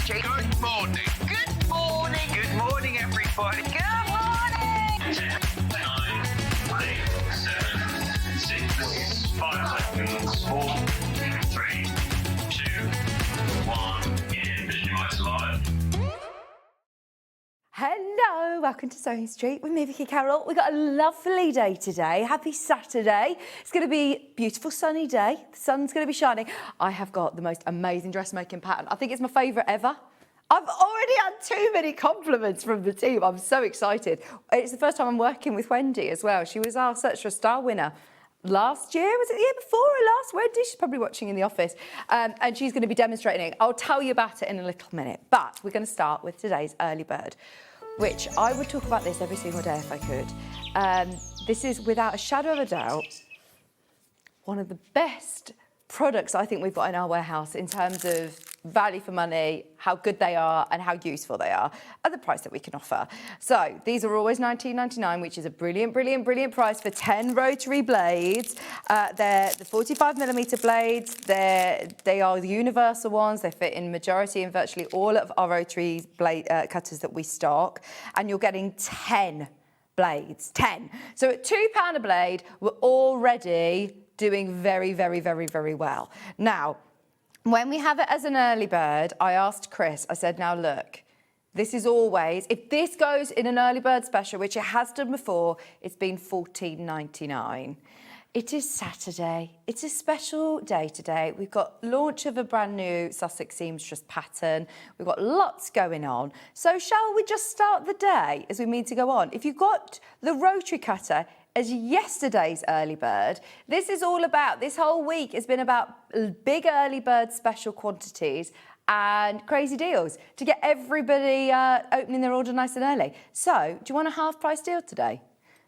SewingStreet. Good morning. Good morning. Good morning, everybody. Good morning. 10, 9, 8, 7, 6, 5 seconds, 4, 3, 2, 1, and visualize live. Hello, welcome to SewingStreet with me, Vicki Carroll. We've got a lovely day today. Happy Saturday. It's going to be a beautiful sunny day. The sun's going to be shining. I have got the most amazing dressmaking pattern. I think it's my favourite ever. I've already had too many compliments from the team. I'm so excited. It's the first time I'm working with Wendy as well. She was our Search for a Star winner last year, was it the year before or last? Wendy, she's probably watching in the office, and she's going to be demonstrating it. I'll tell you about it in a little minute, but we're going to start with today's early bird, which I would talk about this every single day if I could. This is, without a shadow of a doubt, one of the best products I think we've got in our warehouse in terms of value for money, how good they are and how useful they are at the price that we can offer. So these are always £19.99, which is a brilliant, brilliant, brilliant price for 10 rotary blades. They're the 45mm blades. They are the universal ones. They fit in majority and virtually all of our rotary blade cutters that we stock. And you're getting 10 blades, 10. So at £2 a blade, we're already doing very, very, very, very well. Now, when we have it as an early bird, I asked Chris, I said, now look, this is always, if this goes in an early bird special, which it has done before, it's been $14.99. It is Saturday. It's a special day today. We've got launch of a brand new Sussex Seamstress pattern. We've got lots going on. So shall we just start the day as we mean to go on? If you've got the rotary cutter as yesterday's early bird, this is all about, this whole week has been about big early bird special quantities and crazy deals to get everybody opening their order nice and early. So, do you want a half price deal today?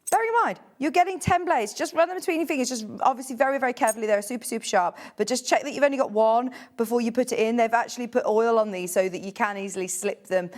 Bearing in mind, you're getting 10 blades, just run them between your fingers, just obviously very, very carefully, they're super, super sharp, but just check that you've only got one before you put it in. They've actually put oil on these so that you can easily slip them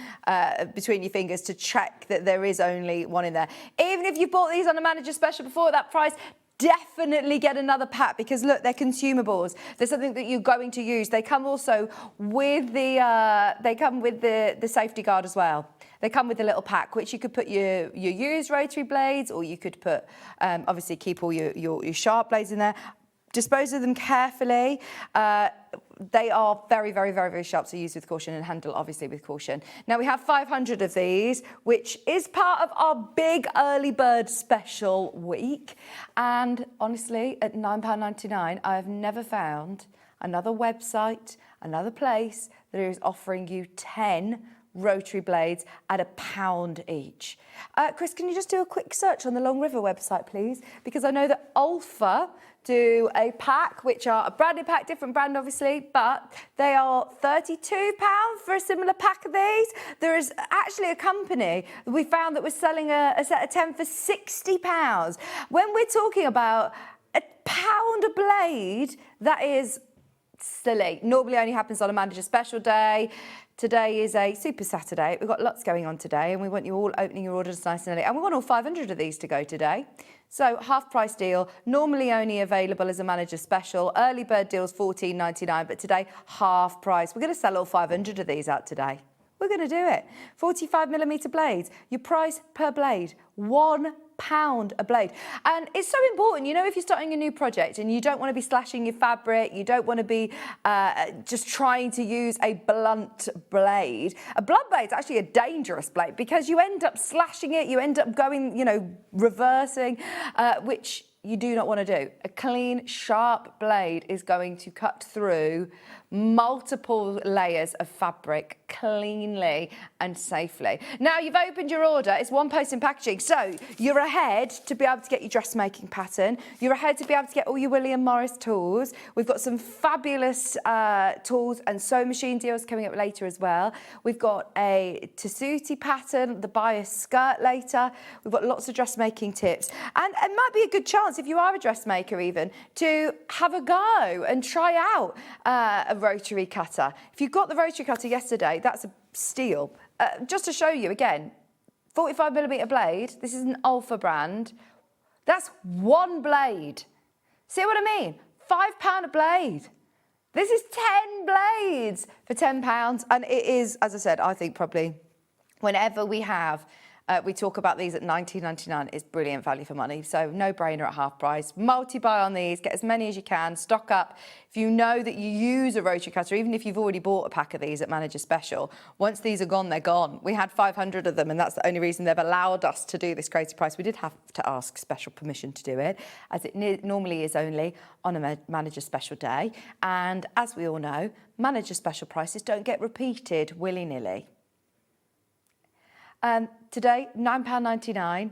between your fingers to check that there is only one in there. Even if you've bought these on a manager special before at that price, definitely get another pack because look, they're consumables. They're something that you're going to use. They come also with the safety guard as well. They come with a little pack, which you could put your used rotary blades, or you could put, obviously keep all your sharp blades in there. Dispose of them carefully. They are very, very, very, very sharp, so use with caution and handle obviously with caution. Now we have 500 of these, which is part of our big early bird special week. And honestly, at £9.99, I have never found another website, another place that is offering you 10 rotary blades at £1 each. Chris, can you just do a quick search on the Long River website, please? Because I know that Alpha do a pack, which are a branded pack, different brand obviously, but they are £32 for a similar pack of these. There is actually a company that we found that was selling a set of 10 for £60. When we're talking about £1 a blade, that is silly. Normally only happens on a manager special day. Today is a super Saturday. We've got lots going on today and we want you all opening your orders nice and early. And we want all 500 of these to go today. So half price deal, normally only available as a manager special. Early bird deal's $14.99, but today half price. We're going to sell all 500 of these out today. We're going to do it. 45mm blades. Your price per blade, £1 a blade. And it's so important, you know, if you're starting a new project and you don't want to be slashing your fabric, you don't want to be just trying to use a blunt blade. A blunt blade is actually a dangerous blade because you end up slashing it, you end up going, you know, reversing, which you do not want to do. A clean, sharp blade is going to cut through multiple layers of fabric cleanly and safely. Now you've opened your order, it's one post in packaging, so you're ahead to be able to get your dressmaking pattern, you're ahead to be able to get all your William Morris tools. We've got some fabulous tools and sewing machine deals coming up later as well. We've got a Tessuti pattern, the bias skirt later. We've got lots of dressmaking tips, and it might be a good chance if you are a dressmaker even to have a go and try out a rotary cutter. If you got the rotary cutter yesterday, that's a steal. Just to show you again, 45mm blade, this is an Alpha brand. That's one blade. See what I mean? £5 a blade. This is 10 blades for £10. And it is, as I said, I think probably whenever we talk about these at £19.99, it's brilliant value for money. So no brainer at half price. Multi-buy on these, get as many as you can, stock up. If you know that you use a rotary cutter, even if you've already bought a pack of these at Manager Special, once these are gone, they're gone. We had 500 of them, and that's the only reason they've allowed us to do this crazy price. We did have to ask special permission to do it, as it normally is only on a Manager Special day. And as we all know, Manager Special prices don't get repeated willy-nilly. Today, £9.99.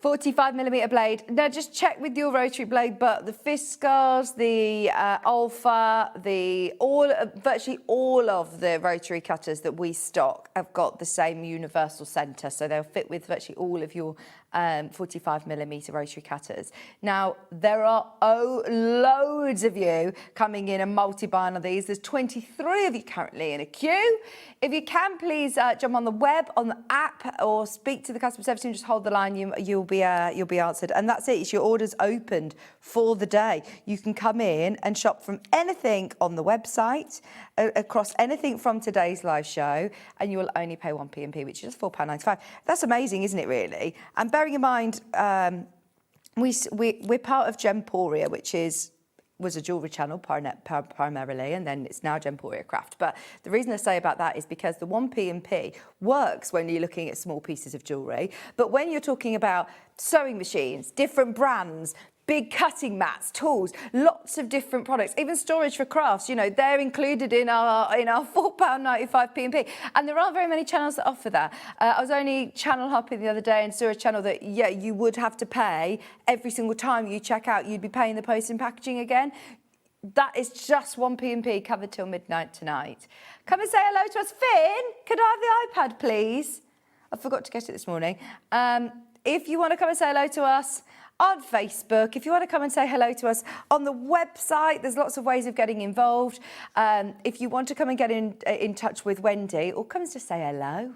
45mm blade. Now just check with your rotary blade, but the Fiskars, the Alpha, virtually all of the rotary cutters that we stock have got the same universal centre, so they'll fit with virtually all of your 45mm rotary cutters. Now, there are loads of you coming in and multi-buying on these. There's 23 of you currently in a queue. If you can, please jump on the web, on the app, or speak to the customer service team. Just hold the line. You'll be answered, and that's it. It's your orders opened for the day. You can come in and shop from anything on the website, across anything from today's live show, and you will only pay 1p&p, which is just £4.95. That's amazing, isn't it, really? And bearing in mind, we're part of Gemporia, which was a jewellery channel primarily, and then it's now Gemporia Craft. But the reason I say about that is because the 1p&p works when you're looking at small pieces of jewellery, but when you're talking about sewing machines, different brands, big cutting mats, tools, lots of different products, even storage for crafts, you know, they're included in our £4.95 P&P. And there aren't very many channels that offer that. I was only channel hopping the other day and saw a channel that, yeah, you would have to pay every single time you check out. You'd be paying the post and packaging again. That is just 1p&p covered till midnight tonight. Come and say hello to us. Finn, could I have the iPad, please? I forgot to get it this morning. If you want to come and say hello to us on Facebook, if you want to come and say hello to us on the website, there's lots of ways of getting involved. If you want to come and get in touch with Wendy, or come and just say hello,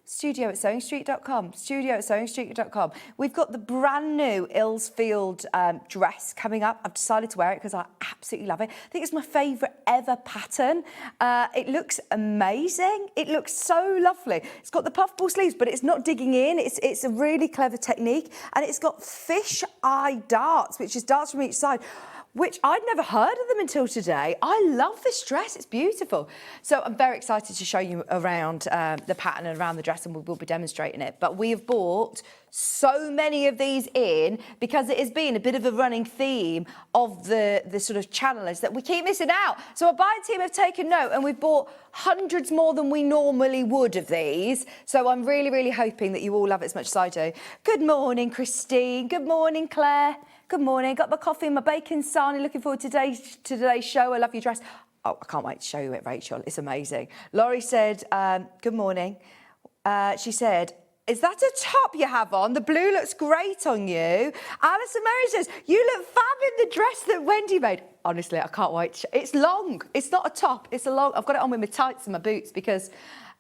studio@SewingStreet.com, studio@SewingStreet.com. We've got the brand new Isfield dress coming up. I've decided to wear it because I absolutely love it. I think it's my favourite ever pattern. It looks amazing. It looks so lovely. It's got the puffball sleeves, but it's not digging in. It's a really clever technique. And it's got fish eye darts, which is darts from each side, which I'd never heard of them until today. I love this dress, it's beautiful. So I'm very excited to show you around the pattern and around the dress, and we will be demonstrating it. But we have bought so many of these in because it has been a bit of a running theme of the sort of channelers that we keep missing out. So our buying team have taken note, and we've bought hundreds more than we normally would of these. So I'm really, really hoping that you all love it as much as I do. Good morning, Christine. Good morning, Claire. Good morning. Got my coffee and my bacon sarnie. Looking forward to today's show. I love your dress. Oh, I can't wait to show you it, Rachel. It's amazing. Laurie said, good morning. She said, is that a top you have on? The blue looks great on you. Alison Mary says, you look fab in the dress that Wendy made. Honestly, I can't wait. It's long. It's not a top. It's a long. I've got it on with my tights and my boots because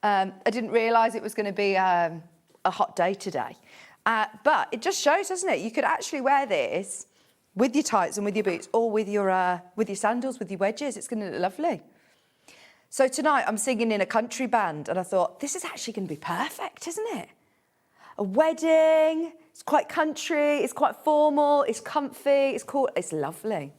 I didn't realise it was going to be a hot day today. But it just shows, doesn't it? You could actually wear this with your tights and with your boots, or with your sandals, with your wedges. It's going to look lovely. So tonight I'm singing in a country band, and I thought, this is actually going to be perfect, isn't it? A wedding, it's quite country, it's quite formal, it's comfy, it's cool, it's lovely.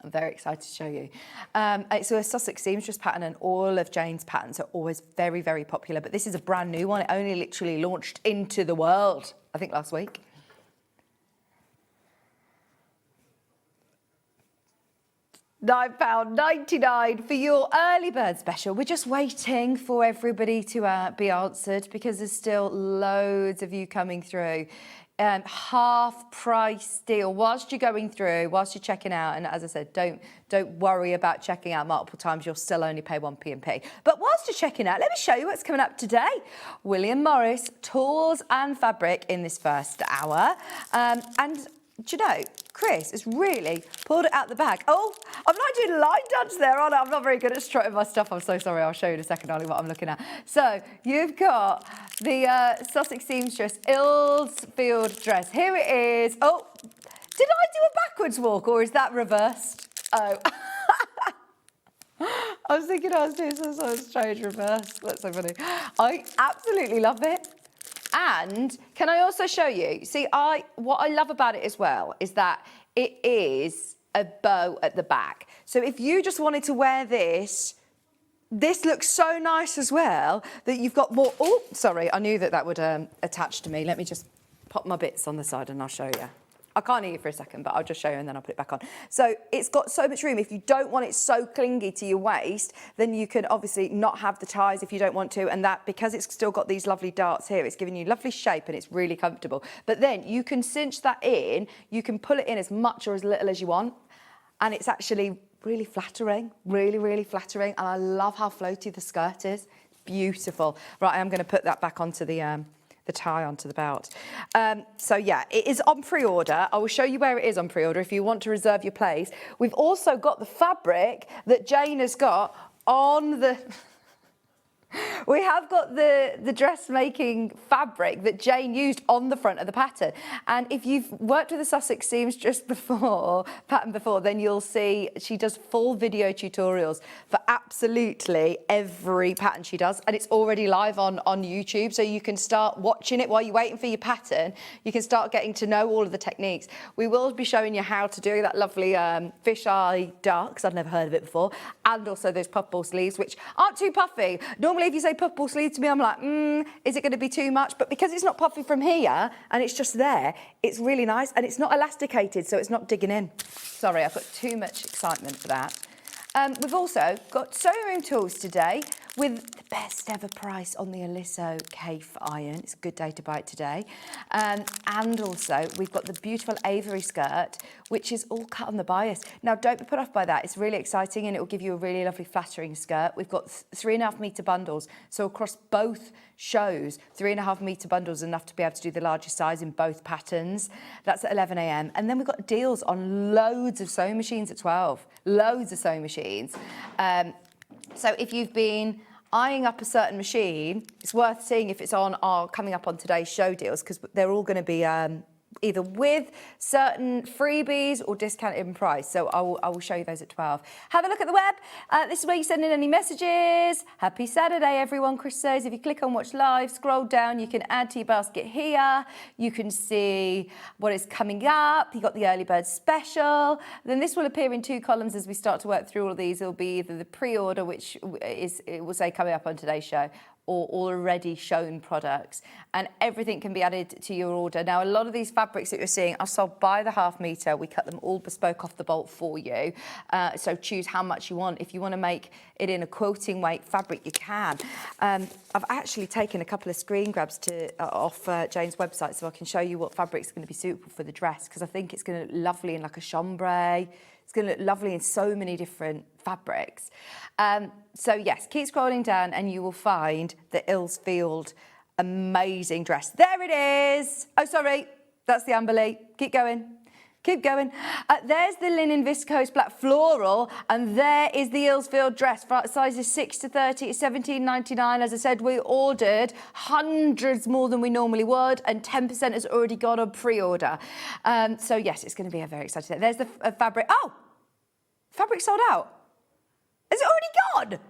I'm very excited to show you. It's a Sussex Seamstress pattern, and all of Jane's patterns are always very, very popular. But this is a brand new one. It only literally launched into the world, I think, last week. £9.99 for your early bird special. We're just waiting for everybody to be answered because there's still loads of you coming through. Half price deal whilst you're going through, whilst you're checking out. And as I said, don't worry about checking out multiple times. You'll still only pay 1p&p. But whilst you're checking out, let me show you what's coming up today. William Morris, tools and fabric in this first hour. And do you know, Chris has really pulled it out the bag. Oh, I'm not doing a line dance there, aren't I? I'm not very good at strutting my stuff. I'm so sorry. I'll show you in a second, Ollie, what I'm looking at. So you've got the Sussex Seamstress Isfield dress. Here it is. Oh, did I do a backwards walk, or is that reversed? Oh. I was thinking I was doing some sort of strange reverse. That's so funny. I absolutely love it. And can I also show you? See, what I love about it as well is that it is a bow at the back. So if you just wanted to wear this looks so nice as well that you've got more. Oh, sorry, I knew that would attach to me. Let me just pop my bits on the side and I'll show you. I can't hear you for a second, but I'll just show you and then I'll put it back on. So it's got so much room. If you don't want it so clingy to your waist, then you can obviously not have the ties if you don't want to. And that, because it's still got these lovely darts here, it's giving you lovely shape and it's really comfortable. But then you can cinch that in, you can pull it in as much or as little as you want. And it's actually really flattering, really, really flattering. And I love how floaty the skirt is. Beautiful. Right, I am going to put that back onto the tie onto the belt. So yeah, it is on pre-order. I will show you where it is on pre-order if you want to reserve your place. We've also got the fabric that Jane has got on the... We have got the dressmaking fabric that Jane used on the front of the pattern. And if you've worked with the Sussex Seamstress pattern before, then you'll see she does full video tutorials for absolutely every pattern she does. And it's already live on YouTube, so you can start watching it while you're waiting for your pattern. You can start getting to know all of the techniques. We will be showing you how to do that lovely fisheye dart, because I've never heard of it before, and also those puffball sleeves, which aren't too puffy. Normally, if you say puffball sleeve to me, I'm like, is it going to be too much? But because it's not puffy from here and it's just there, it's really nice and it's not elasticated, so it's not digging in. Sorry, I've got too much excitement for that. We've also got sewing room tools today with the best ever price on the Aliso Cafe iron. It's a good day to buy it today. And also we've got the beautiful Avery skirt, which is all cut on the bias. Now, don't be put off by that. It's really exciting and it will give you a really lovely flattering skirt. We've got 3.5 metre bundles. So across both shows, 3.5 metre bundles, enough to be able to do the largest size in both patterns. That's at 11 a.m. And then we've got deals on loads of sewing machines at 12. Loads of sewing machines. So if you've been eyeing up a certain machine, it's worth seeing if it's on our coming up on today's show deals, because they're all going to be either with certain freebies or discounted in price. So I will show you those at 12. Have a look at the web. This is where you send in any messages. Happy Saturday, everyone, Chris says. If you click on Watch Live, scroll down, you can add to your basket here. You can see what is coming up. You've got the early bird special. Then this will appear in 2 columns as we start to work through all of these. It'll be either the pre-order, which it will say coming up on today's show, or already shown products, and everything can be added to your order. Now, a lot of these fabrics that you're seeing are sold by the half metre. We cut them all bespoke off the bolt for you. So choose how much you want. If you want to make it in a quilting weight fabric, you can. I've actually taken a couple of screen grabs off Jane's website so I can show you what fabric's going to be suitable for the dress, because I think it's going to look lovely in like a chambray. It's going to look lovely in so many different fabrics. So yes, keep scrolling down and you will find the Isfield amazing dress. There it is. Oh, sorry, that's the Amberley. Keep going. Keep going. There's the linen viscose black floral, and there is the Isfield dress. Sizes 6 to 30, it's £17.99. As I said, we ordered hundreds more than we normally would, and 10% has already gone on pre-order. So yes, it's going to be a very exciting day. There's the fabric. Oh, fabric sold out. Is it already gone?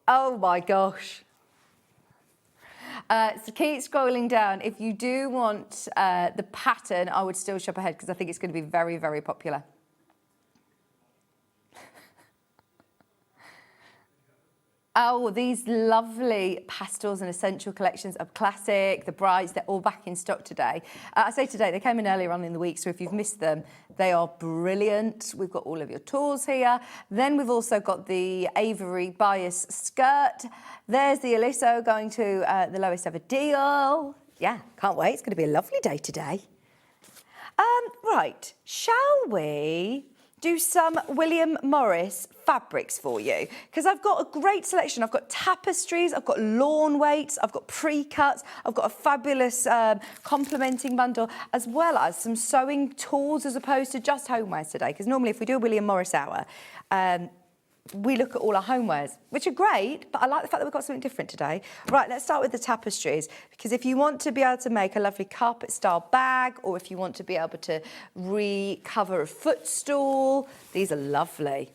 Oh my gosh. So keep scrolling down. If you do want the pattern, I would still shop ahead because I think it's going to be very, very popular. Oh, these lovely pastels and essential collections of classic, the brides, they're all back in stock today. I say today, they came in earlier on in the week, so if you've missed them, they are brilliant. We've got all of your tools here. Then we've also got the Avery bias skirt. There's the Aliso going to the lowest ever deal. Yeah, can't wait. It's going to be a lovely day today. Right, shall we do some William Morris fabrics for you? Because I've got a great selection. I've got tapestries, I've got lawn weights, I've got pre-cuts, I've got a fabulous complementing bundle, as well as some sewing tools as opposed to just homewares today. Because normally if we do a William Morris hour, we look at all our homewares, which are great, but I like the fact that we've got something different today. Right, let's start with the tapestries, because if you want to be able to make a lovely carpet style bag, or if you want to be able to recover a footstool, these are lovely.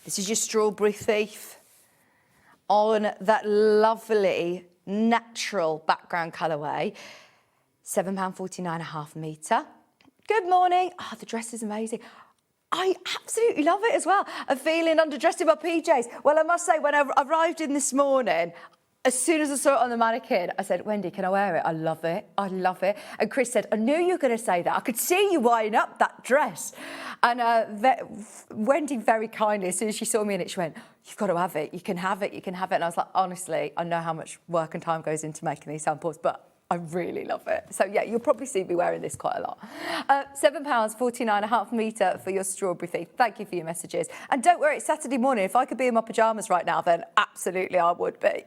This is your strawberry thief on that lovely natural background colourway. £7.49.5 metre. Good morning. Oh, the dress is amazing. I absolutely love it as well. I'm feeling underdressed in my PJs. Well, I must say, when I arrived in this morning, as soon as I saw it on the mannequin, I said, Wendy, can I wear it? I love it. I love it. And Chris said, I knew you were going to say that. I could see you eyeing up that dress. And Wendy, very kindly, as soon as she saw me in it, she went, you've got to have it. You can have it. You can have it. And I was like, honestly, I know how much work and time goes into making these samples, but I really love it. So, yeah, you'll probably see me wearing this quite a lot. £7.49.5 metre for your strawberry thief. Thank you for your messages. And don't worry, it's Saturday morning. If I could be in my pyjamas right now, then absolutely I would be.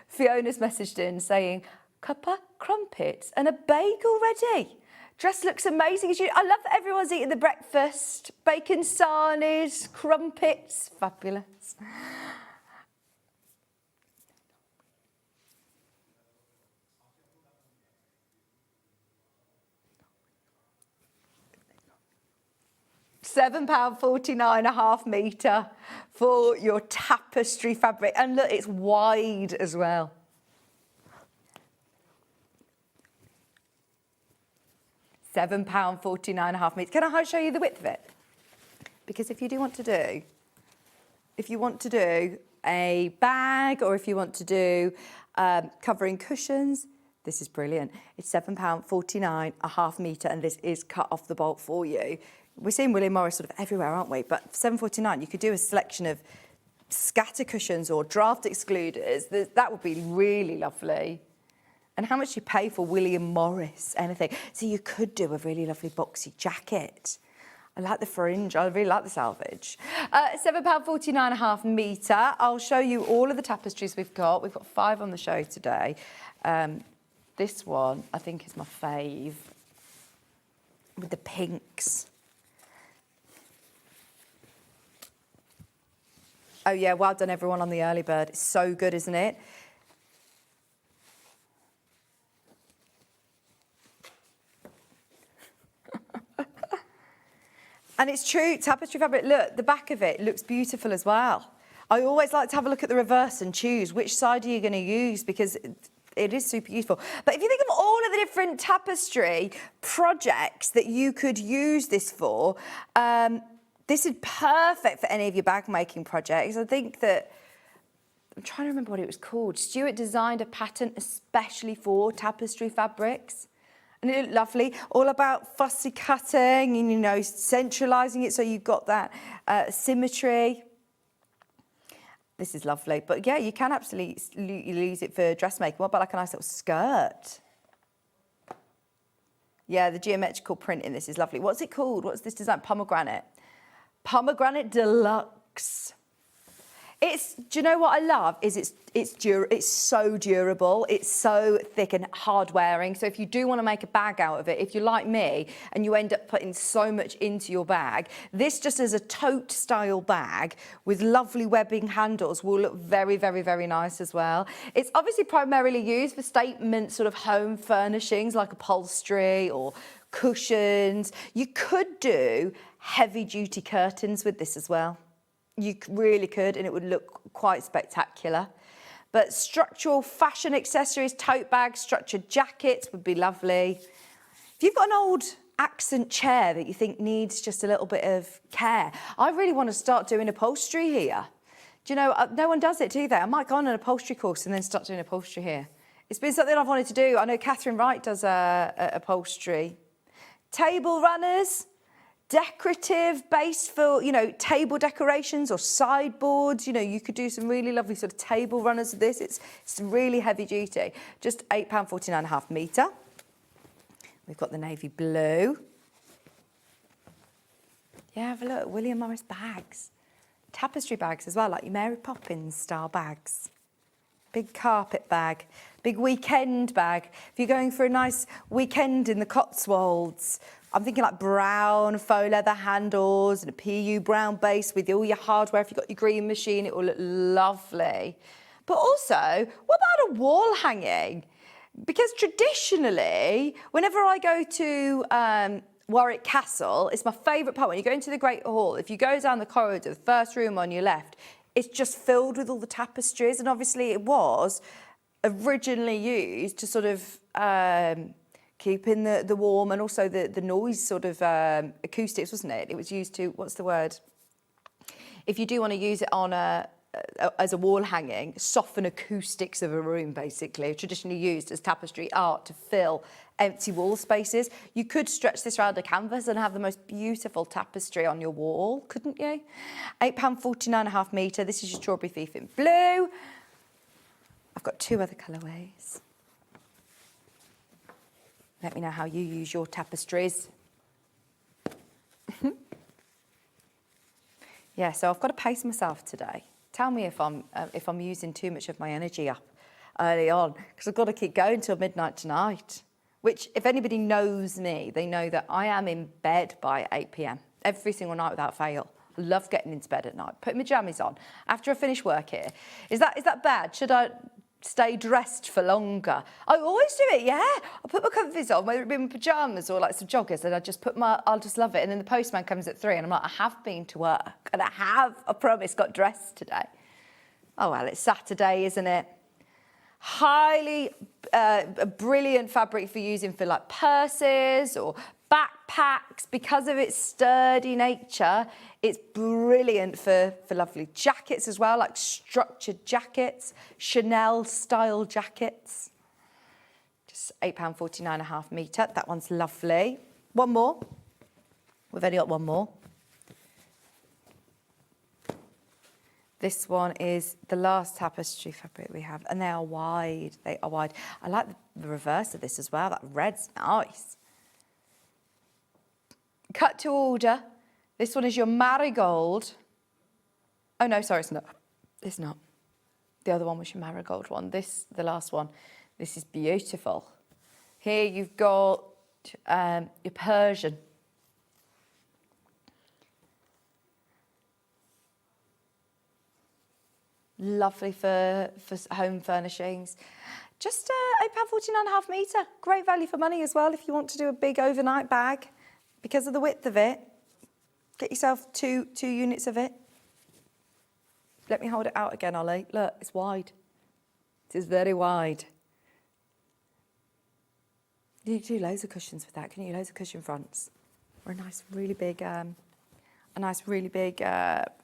Fiona's messaged in saying, cuppa, crumpets and a bagel ready. Dress looks amazing. I love that everyone's eating the breakfast. Bacon sarnies, crumpets, fabulous. £7.49.5 metre for your tapestry fabric. And look, it's wide as well. £7.49.5 metre. Can I show you the width of it? Because if you want to do a bag, or if you want to do covering cushions, this is brilliant. It's £7.49.5 metre, and this is cut off the bolt for you. We're seeing William Morris sort of everywhere, aren't we? But for £7.49, you could do a selection of scatter cushions or draft excluders. That would be really lovely. And how much do you pay for William Morris? Anything. So you could do a really lovely boxy jacket. I like the fringe. I really like the selvage. £7.49.5 metre. I'll show you all of the tapestries we've got. We've got 5 on the show today. This one, I think, is my fave, with the pinks. Oh, yeah, well done, everyone, on the early bird. It's so good, isn't it? And it's true, tapestry fabric, look, the back of it looks beautiful as well. I always like to have a look at the reverse and choose which side are you going to use, because it is super useful. But if you think of all of the different tapestry projects that you could use this for, this is perfect for any of your bag making projects. I think that, I'm trying to remember what it was called. Stuart designed a pattern especially for tapestry fabrics. And it looked lovely, all about fussy cutting and, you know, centralising it so you've got that symmetry. This is lovely. But, yeah, you can absolutely use it for dressmaking. What about like a nice little skirt? Yeah, the geometrical print in this is lovely. What's it called? What's this design? Pomegranate. Pomegranate Deluxe. Do you know what I love? Is it's so durable. It's so thick and hard wearing. So if you do want to make a bag out of it, if you're like me and you end up putting so much into your bag, this just as a tote style bag with lovely webbing handles will look very, very, very nice as well. It's obviously primarily used for statement sort of home furnishings like upholstery or cushions. You could do heavy duty curtains with this as well. You really could, and it would look quite spectacular. But structural fashion accessories, tote bags, structured jackets would be lovely. If you've got an old accent chair that you think needs just a little bit of care, I really want to start doing upholstery here. Do you know, no one does it, do they? I might go on an upholstery course and then start doing upholstery here. It's been something I've wanted to do. I know Catherine Wright does upholstery. Table runners. Decorative base for, you know, table decorations or sideboards. You know, you could do some really lovely sort of table runners with this. It's really heavy duty. Just £8.49.5 metre. We've got the navy blue. Yeah, have a look. William Morris bags. Tapestry bags as well, like your Mary Poppins style bags. Big carpet bag. Big weekend bag. If you're going for a nice weekend in the Cotswolds, I'm thinking like brown faux leather handles and a PU brown base with all your hardware. If you've got your green machine, it will look lovely. But also, what about a wall hanging? Because traditionally, whenever I go to Warwick Castle, it's my favourite part. When you go into the Great Hall, if you go down the corridor, the first room on your left, it's just filled with all the tapestries. And obviously it was originally used to sort of keep in the warm and also the noise sort of acoustics, wasn't it? It was used to, what's the word? If you do want to use it on as a wall hanging, soften acoustics of a room, basically, traditionally used as tapestry art to fill empty wall spaces. You could stretch this around a canvas and have the most beautiful tapestry on your wall, couldn't you? £8.49.5 metre. This is your strawberry thief in blue. I've got 2 other colourways. Let me know how you use your tapestries. Yeah, so I've got to pace myself today. Tell me if I'm using too much of my energy up early on, because I've got to keep going till midnight tonight. Which, if anybody knows me, they know that I am in bed by 8 p.m. every single night without fail. I love getting into bed at night, putting my jammies on after I finish work here. Is that bad? Should I stay dressed for longer? I always do it, yeah. I put my comfies on, whether it be my pyjamas or like some joggers, and I'll just love it. And then the postman comes at 3 and I'm like, I have been to work and I promise, got dressed today. Oh, well, it's Saturday, isn't it? Highly a brilliant fabric for using for like purses or backpacks. Because of its sturdy nature, it's brilliant for lovely jackets as well, like structured jackets, Chanel style jackets. Just £8.49.5 metre. That one's lovely. One more. We've only got one more. This one is the last tapestry fabric we have, and they are wide. They are wide. I like the reverse of this as well. That red's nice. Cut to order. This one is your marigold. Oh no, sorry, it's not. It's not. The other one was your marigold one. This, the last one. This is beautiful. Here you've got your Persian. Lovely for home furnishings. Just £8.49.5 metre. Great value for money as well if you want to do a big overnight bag. Because of the width of it, get yourself two units of it. Let me hold it out again, Ollie. Look, it's wide. It is very wide. You can do loads of cushions with that, can you? Loads of cushion fronts. Or a nice, really big,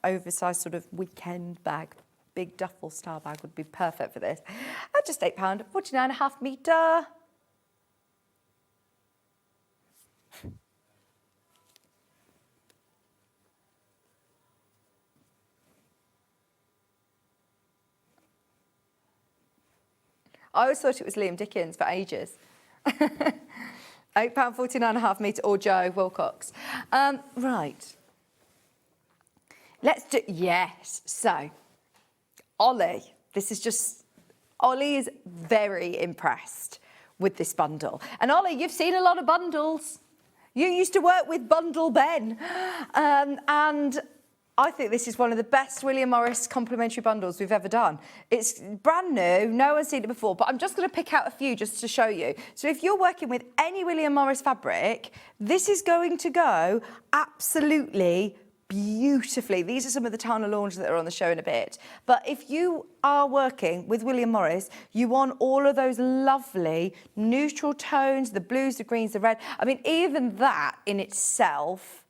oversized sort of weekend bag. Big duffel style bag would be perfect for this. At just £8.49.5 metre. I always thought it was Liam Dickens for ages. £8.49.5 metre, or Joe Wilcox. Right. Let's do, yes, so. Ollie is very impressed with this bundle. And Ollie, you've seen a lot of bundles. You used to work with Bundle Ben. And I think this is one of the best William Morris complimentary bundles we've ever done. It's brand new, no one's seen it before, but I'm just going to pick out a few just to show you. So if you're working with any William Morris fabric, this is going to go absolutely beautifully. These are some of the Tana Launch that are on the show in a bit. But if you are working with William Morris, you want all of those lovely neutral tones, the blues, the greens, the red. I mean, even that in itself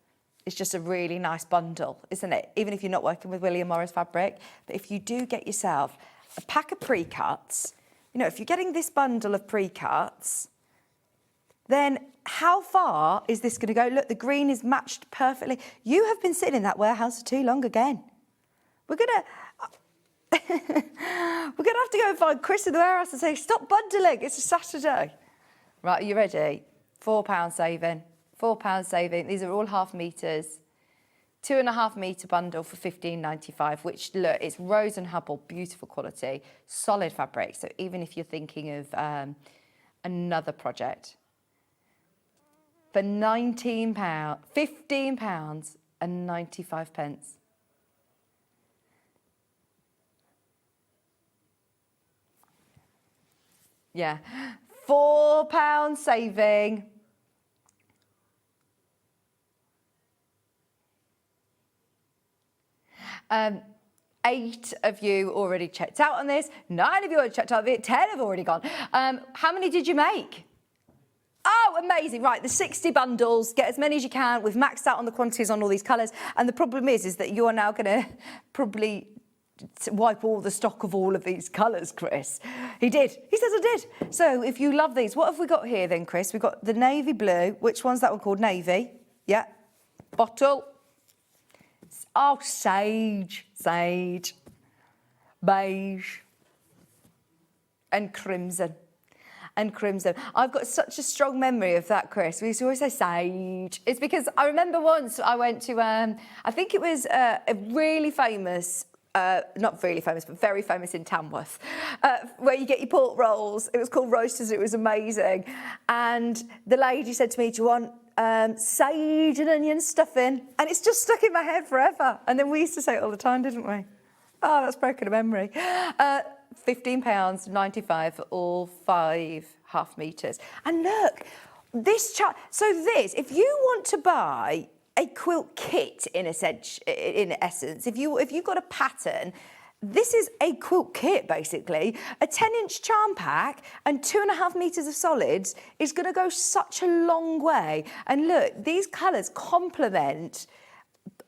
is just a really nice bundle, isn't it? Even if you're not working with William Morris fabric. But if you do get yourself a pack of pre-cuts, you know, if you're getting this bundle of pre-cuts, then how far is this going to go? Look, the green is matched perfectly. You have been sitting in that warehouse for too long again. We're going to have to go and find Chris in the warehouse and say, stop bundling, it's a Saturday. Right, are you ready? £4 saving. £4 saving. These are all half metres. 2.5 metre bundle for £15.95, which, look, it's Rose and Hubble, beautiful quality, solid fabric. So even if you're thinking of another project. for £19, £15 and 95 pence. Yeah, £4 saving. Eight of you already checked out on this. 9 of you already checked out of it. 10 have already gone. How many did you make? Oh, amazing. Right, the 60 bundles, get as many as you can. We've maxed out on the quantities on all these colours. And the problem is that you are now going to probably wipe all the stock of all of these colours, Chris. He did. He says I did. So if you love these, what have we got here then, Chris? We've got the navy blue. Which one's that one called? Navy. Yeah. Bottle. Oh, sage. Sage. Beige. And crimson. And crimson. I've got such a strong memory of that, Chris. We used to always say sage. It's because I remember once I went to, I think it was a really famous, not really famous, but very famous in Tamworth, where you get your pork rolls. It was called Roasters. It was amazing. And the lady said to me, do you want sage and onion stuffing? And it's just stuck in my head forever. And then we used to say it all the time, didn't we? Oh, that's broken a memory. £15.95 for all 5 half metres. And look, this chart. So this, if you want to buy a quilt kit in essence, if you've got a pattern, this is a quilt kit basically. A 10-inch charm pack and 2.5 metres of solids is going to go such a long way. And look, these colours complement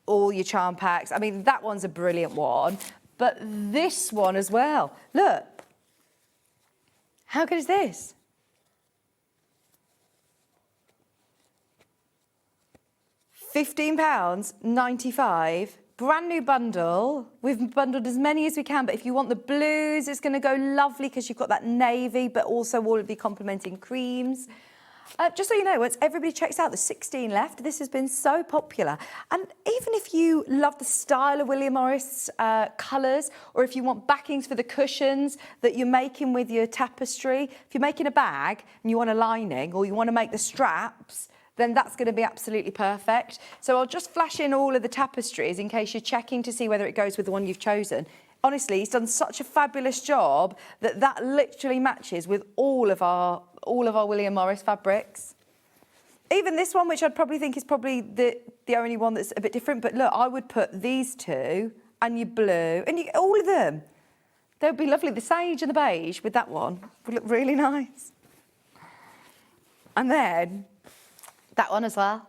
all your charm packs. I mean, that one's a brilliant one. But this one as well. Look. How good is this? £15.95. Brand new bundle. We've bundled as many as we can, but if you want the blues, it's going to go lovely because you've got that navy, but also all of the complementing creams. Just so you know, once everybody checks out, there's 16 left. This has been so popular. And even if you love the style of William Morris colours, or if you want backings for the cushions that you're making with your tapestry, if you're making a bag and you want a lining, or you want to make the straps, then that's going to be absolutely perfect. So I'll just flash in all of the tapestries in case you're checking to see whether it goes with the one you've chosen. Honestly, he's done such a fabulous job that literally matches with all of our William Morris fabrics. Even this one, which I'd probably think is probably the only one that's a bit different. But look, I would put these two and your blue and all of them. They would be lovely. The sage and the beige with that one would look really nice. And then that one as well.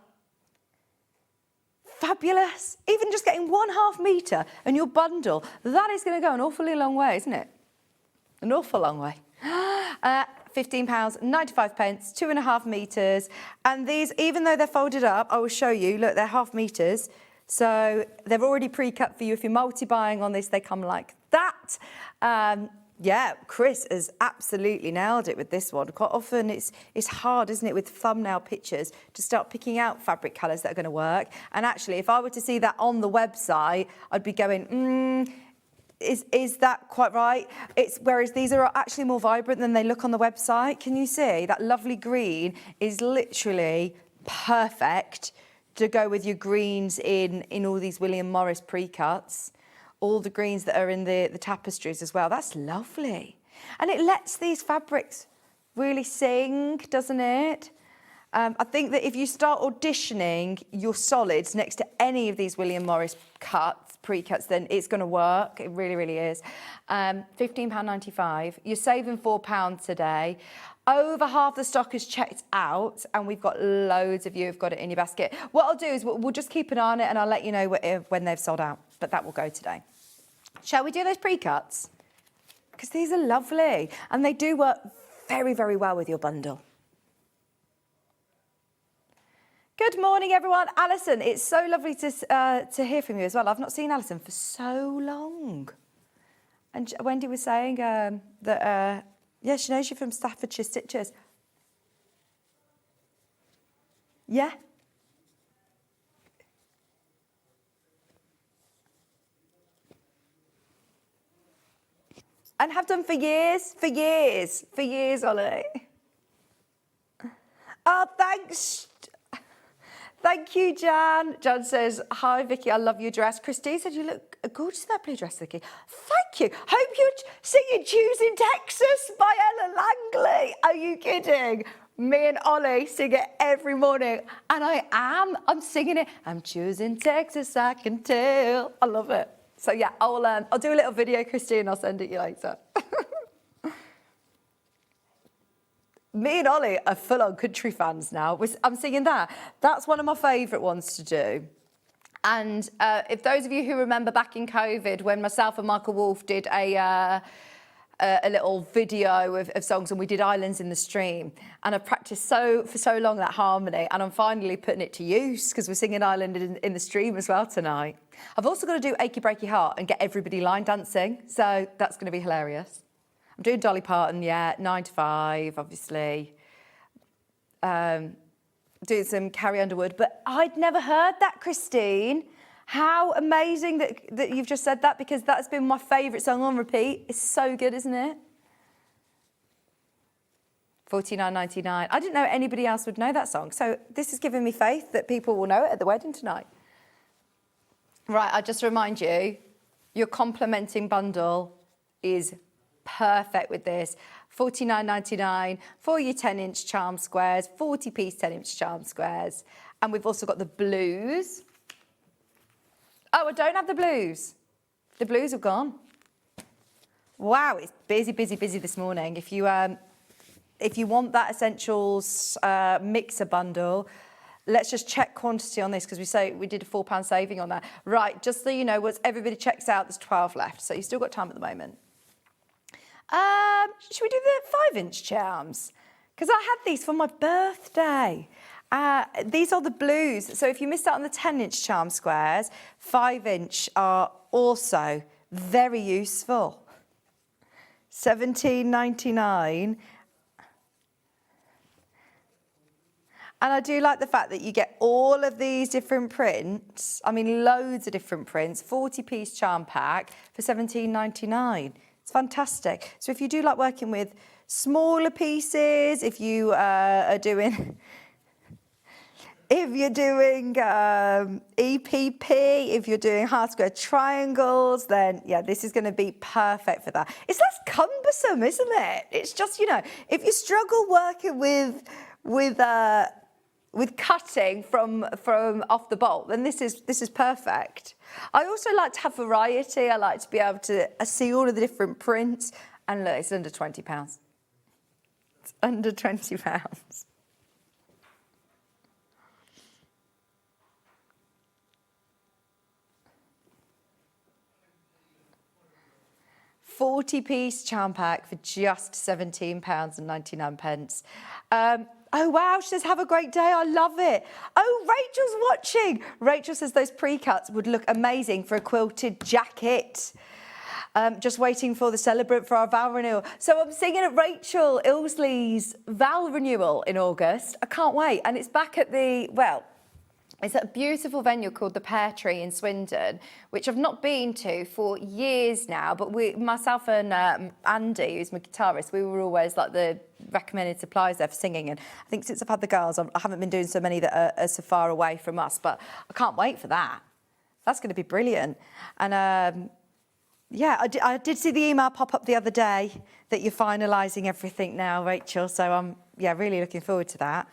Fabulous. Even just getting 1/2 metre and your bundle, that is going to go an awfully long way, isn't it? An awful long way. £15.95, 2.5 metres. And these, even though they're folded up, I will show you, look, they're half metres. So they're already pre-cut for you. If you're multi-buying on this, they come like that. Yeah, Chris has absolutely nailed it with this one. Quite often it's hard, isn't it, with thumbnail pictures to start picking out fabric colours that are going to work. And actually, if I were to see that on the website, I'd be going, is that quite right? Whereas these are actually more vibrant than they look on the website. Can you see? That lovely green is literally perfect to go with your greens in all these William Morris pre-cuts. All the greens that are in the tapestries as well. That's lovely. And it lets these fabrics really sing, doesn't it? I think that if you start auditioning your solids next to any of these William Morris pre-cuts, then it's going to work. It really, really is. £15.95. You're saving £4 today. Over half the stock is checked out, and we've got loads of you who've got it in your basket. What I'll do is we'll just keep an eye on it, and I'll let you know when they've sold out. But that will go today. Shall we do those pre-cuts? Because these are lovely, and they do work very, very well with your bundle. Good morning, everyone. Alison, it's so lovely to hear from you as well. I've not seen Alison for so long. And Wendy was saying that, yeah, she knows you from Staffordshire Stitches. Yeah. And have done for years, Ollie. Oh, thanks. Thank you, Jan. Jan says, hi, Vicky, I love your dress. Christine said, you look gorgeous in that blue dress, Vicky. Thank you. Hope you're singing Choosing Texas by Ella Langley. Are you kidding? Me and Ollie sing it every morning, and I am. I'm singing it. I'm choosing Texas, I can tell. I love it. So yeah, I'll do a little video, Christine. I'll send it you later. Me and Ollie are full-on country fans now. I'm singing that. That's one of my favourite ones to do. And if those of you who remember back in COVID, when myself and Michael Wolf did a little video of songs, and we did Islands in the Stream, and I've practiced for so long that harmony, and I'm finally putting it to use because we're singing Island in the Stream as well tonight. I've also got to do Achy Breaky Heart and get everybody line dancing, so that's going to be hilarious. I'm doing Dolly Parton, 9 to 5, obviously. Doing some Carrie Underwood, but I'd never heard that, Christine. How amazing that you've just said that, because that's been my favourite song on repeat. It's so good, isn't it? $49.99. I didn't know anybody else would know that song, so this has given me faith that people will know it at the wedding tonight. Right, I just remind you, your complementing bundle is perfect with this. $49.99 for your 10-inch charm squares, 40-piece 10-inch charm squares. And we've also got the blues. Oh, I don't have the blues. The blues have gone. Wow, it's busy, busy, busy this morning. If you want that Essentials mixer bundle, let's just check quantity on this, because we did a £4 saving on that. Right, just so you know, once everybody checks out, there's 12 left. So you've still got time at the moment. Should we do the 5-inch charms? Because I had these for my birthday. These are the blues. So if you missed out on the 10-inch charm squares, 5-inch are also very useful. $17.99. And I do like the fact that you get all of these different prints. I mean, loads of different prints. 40-piece charm pack for $17.99. It's fantastic. So if you do like working with smaller pieces, if you are doing... If you're doing EPP, if you're doing half square triangles, then yeah, this is going to be perfect for that. It's less cumbersome, isn't it? It's just, you know, if you struggle working with cutting from off the bolt, then this is perfect. I also like to have variety. I like to be able to see all of the different prints. And look, it's under £20. It's under £20. 40-piece charm pack for just £17.99. Oh, wow, she says, have a great day. I love it. Oh, Rachel's watching. Rachel says those pre-cuts would look amazing for a quilted jacket. Just waiting for the celebrant for our vow renewal. So I'm singing at Rachel Ilsley's vow renewal in August. I can't wait. And it's back at it's at a beautiful venue called the Pear Tree in Swindon, which I've not been to for years now. But myself and Andy, who's my guitarist, we were always like the recommended suppliers there for singing. And I think since I've had the girls, I haven't been doing so many that are so far away from us. But I can't wait for that. That's going to be brilliant. And yeah, I did see the email pop up the other day that you're finalising everything now, Rachel. So I'm really looking forward to that.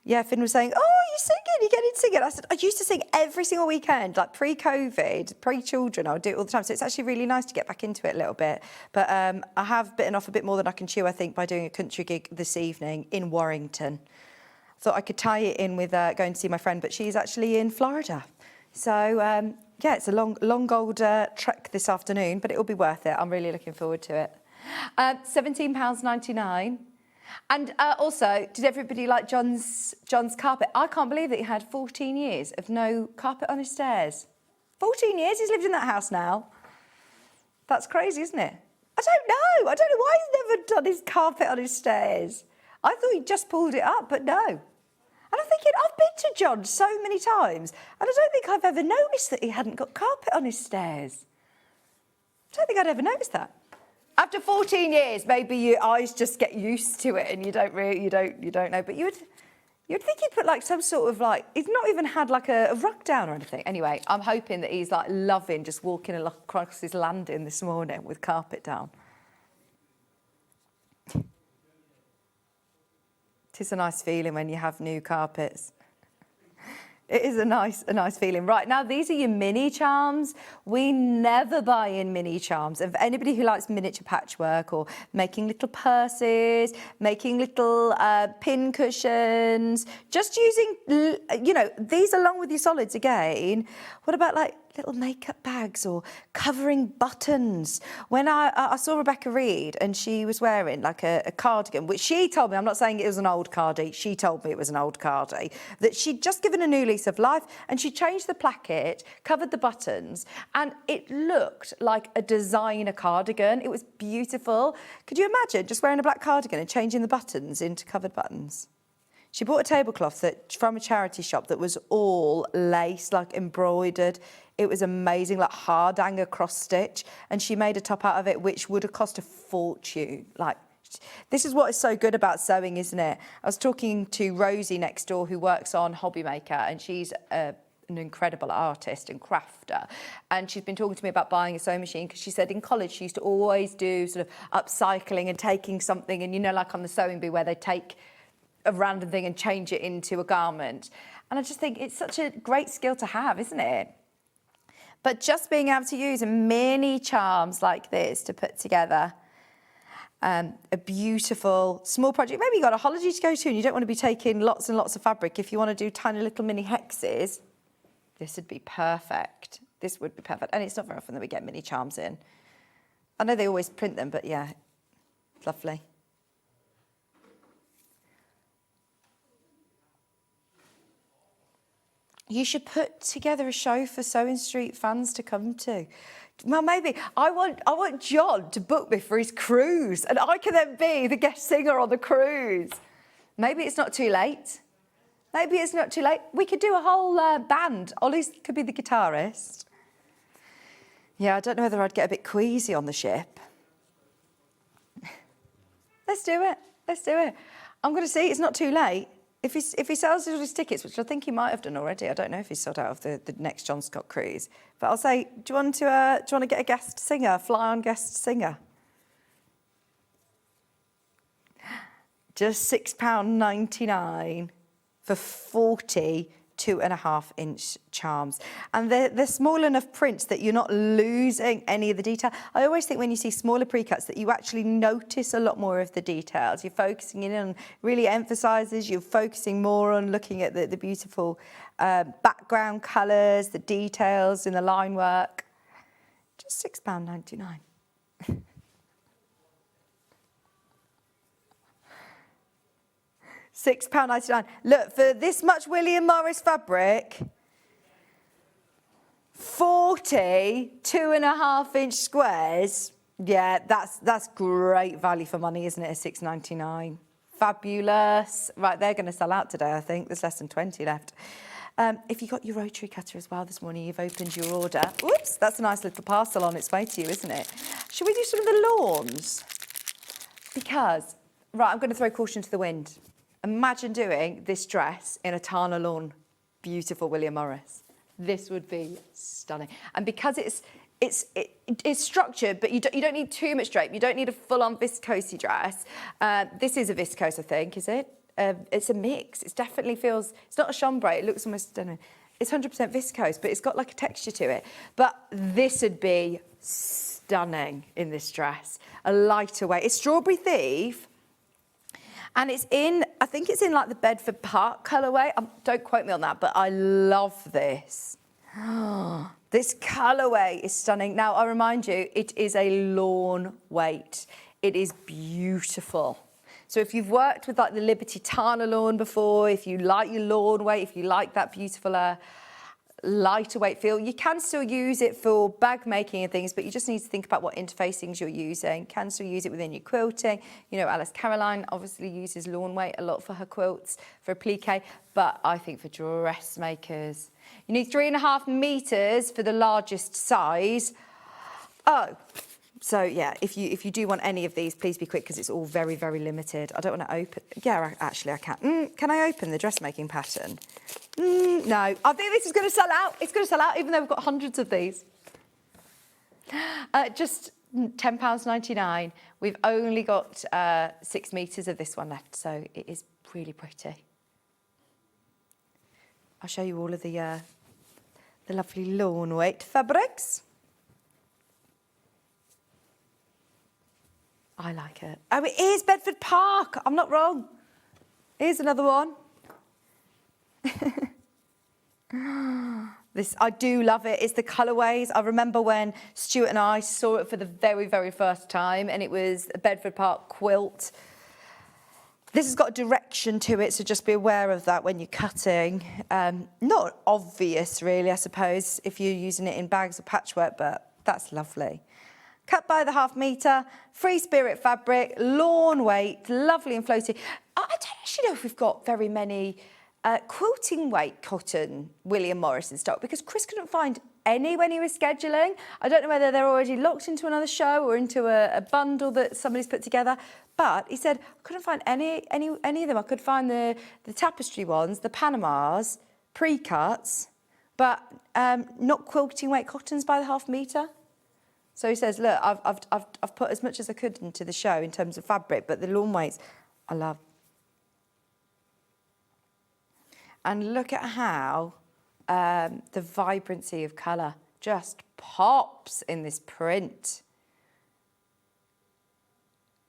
Yeah, Finn was saying, oh, you're singing, you're getting to sing it. I said, I used to sing every single weekend, like pre-COVID, pre-children, I would do it all the time. So it's actually really nice to get back into it a little bit. But I have bitten off a bit more than I can chew, I think, by doing a country gig this evening in Warrington. Thought I could tie it in with going to see my friend, but she's actually in Florida. So, yeah, it's a long old trek this afternoon, but it'll be worth it. I'm really looking forward to it. £17.99. And also, did everybody like John's carpet? I can't believe that he had 14 years of no carpet on his stairs. 14 years he's lived in that house now. That's crazy, isn't it? I don't know why he's never done his carpet on his stairs. I thought he just pulled it up, but no. And I'm thinking, I've been to John so many times, and I don't think I've ever noticed that he hadn't got carpet on his stairs. I don't think I'd ever noticed that. After 14 years, maybe your eyes just get used to it and you don't know. But you'd think he'd put like some sort of like, he's not even had like a rug down or anything. Anyway, I'm hoping that he's like loving just walking across his landing this morning with carpet down. It's a nice feeling when you have new carpets. It is a nice feeling. Right, now these are your mini charms. We never buy in mini charms. If anybody who likes miniature patchwork or making little purses, making little pin cushions, just using, you know, these along with your solids again. What about like little makeup bags or covering buttons? When I saw Rebecca Reed and she was wearing like a cardigan, which she told me, I'm not saying it was an old cardie, she told me it was an old cardie, that she'd just given a new lease of life and she changed the placket, covered the buttons, and it looked like a designer cardigan. It was beautiful. Could you imagine just wearing a black cardigan and changing the buttons into covered buttons? She bought a tablecloth from a charity shop that was all lace, like embroidered. It was amazing, like hardanger cross stitch. And she made a top out of it, which would have cost a fortune. Like, this is what is so good about sewing, isn't it? I was talking to Rosie next door, who works on Hobby Maker, and she's an incredible artist and crafter. And she's been talking to me about buying a sewing machine because she said in college she used to always do sort of upcycling and taking something, and you know, like on the sewing bee where they take a random thing and change it into a garment. And I just think it's such a great skill to have, isn't it? But just being able to use mini charms like this to put together a beautiful small project. Maybe you've got a holiday to go to and you don't want to be taking lots and lots of fabric. If you want to do tiny little mini hexes, this would be perfect. This would be perfect. And it's not very often that we get mini charms in. I know they always print them, but yeah, it's lovely. You should put together a show for SewingStreet fans to come to. Well, maybe I want John to book me for his cruise, and I can then be the guest singer on the cruise. Maybe it's not too late. Maybe it's not too late. We could do a whole band. Ollie could be the guitarist. Yeah, I don't know whether I'd get a bit queasy on the ship. Let's do it. Let's do it. I'm going to see. It's not too late. If he sells all his tickets, which I think he might have done already, I don't know if he's sold out of the next John Scott cruise, but I'll say, do you want to get a guest singer, fly-on guest singer? Just £6.99 for 40 2.5-inch charms, and they're small enough prints that you're not losing any of the detail. I always think when you see smaller pre-cuts that you actually notice a lot more of the details. You're focusing in on, really emphasises, you're focusing more on looking at the beautiful background colours, the details in the line work. Just £6.99. £6.99. Look, for this much William Morris fabric, 40 2.5-inch squares. Yeah, that's great value for money, isn't it? At £6.99. Fabulous. Right, they're going to sell out today, I think. There's less than 20 left. If you got your rotary cutter as well this morning, you've opened your order. Whoops, that's a nice little parcel on its way to you, isn't it? Should we do some of the lawns? Because, right, I'm going to throw caution to the wind. Imagine doing this dress in a Tana lawn, beautiful William Morris. This would be stunning. And because it's structured, but you don't need too much drape. You don't need a full-on viscosey dress. This is a viscose, I think, is it? It's a mix. It definitely feels, it's not a chambray. It looks almost, I don't know, it's 100% viscose, but it's got like a texture to it. But this would be stunning in this dress. A lighter weight. It's Strawberry Thief. And it's in, I think it's in like the Bedford Park colourway. Don't quote me on that, but I love this. This colourway is stunning. Now, I remind you, it is a lawn weight. It is beautiful. So if you've worked with like the Liberty Tana lawn before, if you like your lawn weight, if you like that beautiful lighter weight feel, you can still use it for bag making and things, but you just need to think about what interfacings you're using. Can still use it within your quilting. You know, Alice Caroline obviously uses lawn weight a lot for her quilts, for applique, but I think for dressmakers, you need 3.5 meters for the largest size. Oh, So yeah, if you do want any of these, please be quick because it's all very, very limited. I don't want to open. Yeah, actually I can. Can I open the dressmaking pattern? No, I think this is going to sell out. It's going to sell out even though we've got hundreds of these. Just £10.99. We've only got 6 metres of this one left, so it is really pretty. I'll show you all of the lovely lawn weight fabrics. I like it. Oh, it is Bedford Park. I'm not wrong. Here's another one. This, I do love it. It's the colourways. I remember when Stuart and I saw it for the very, very first time, and it was a Bedford Park quilt. This has got a direction to it, so just be aware of that when you're cutting. Not obvious, really, I suppose, if you're using it in bags or patchwork, but that's lovely. Cut by the ½ metre, free spirit fabric, lawn weight, lovely and floaty. I don't actually know if we've got very many quilting weight cotton William Morris in stock because Chris couldn't find any when he was scheduling. I don't know whether they're already locked into another show or into a bundle that somebody's put together. But he said, I couldn't find any of them. I could find the tapestry ones, the Panamas, pre-cuts, but not quilting weight cottons by the ½ metre. So he says, look, I've put as much as I could into the show in terms of fabric, but the lawn weights, I love. And look at how the vibrancy of colour just pops in this print.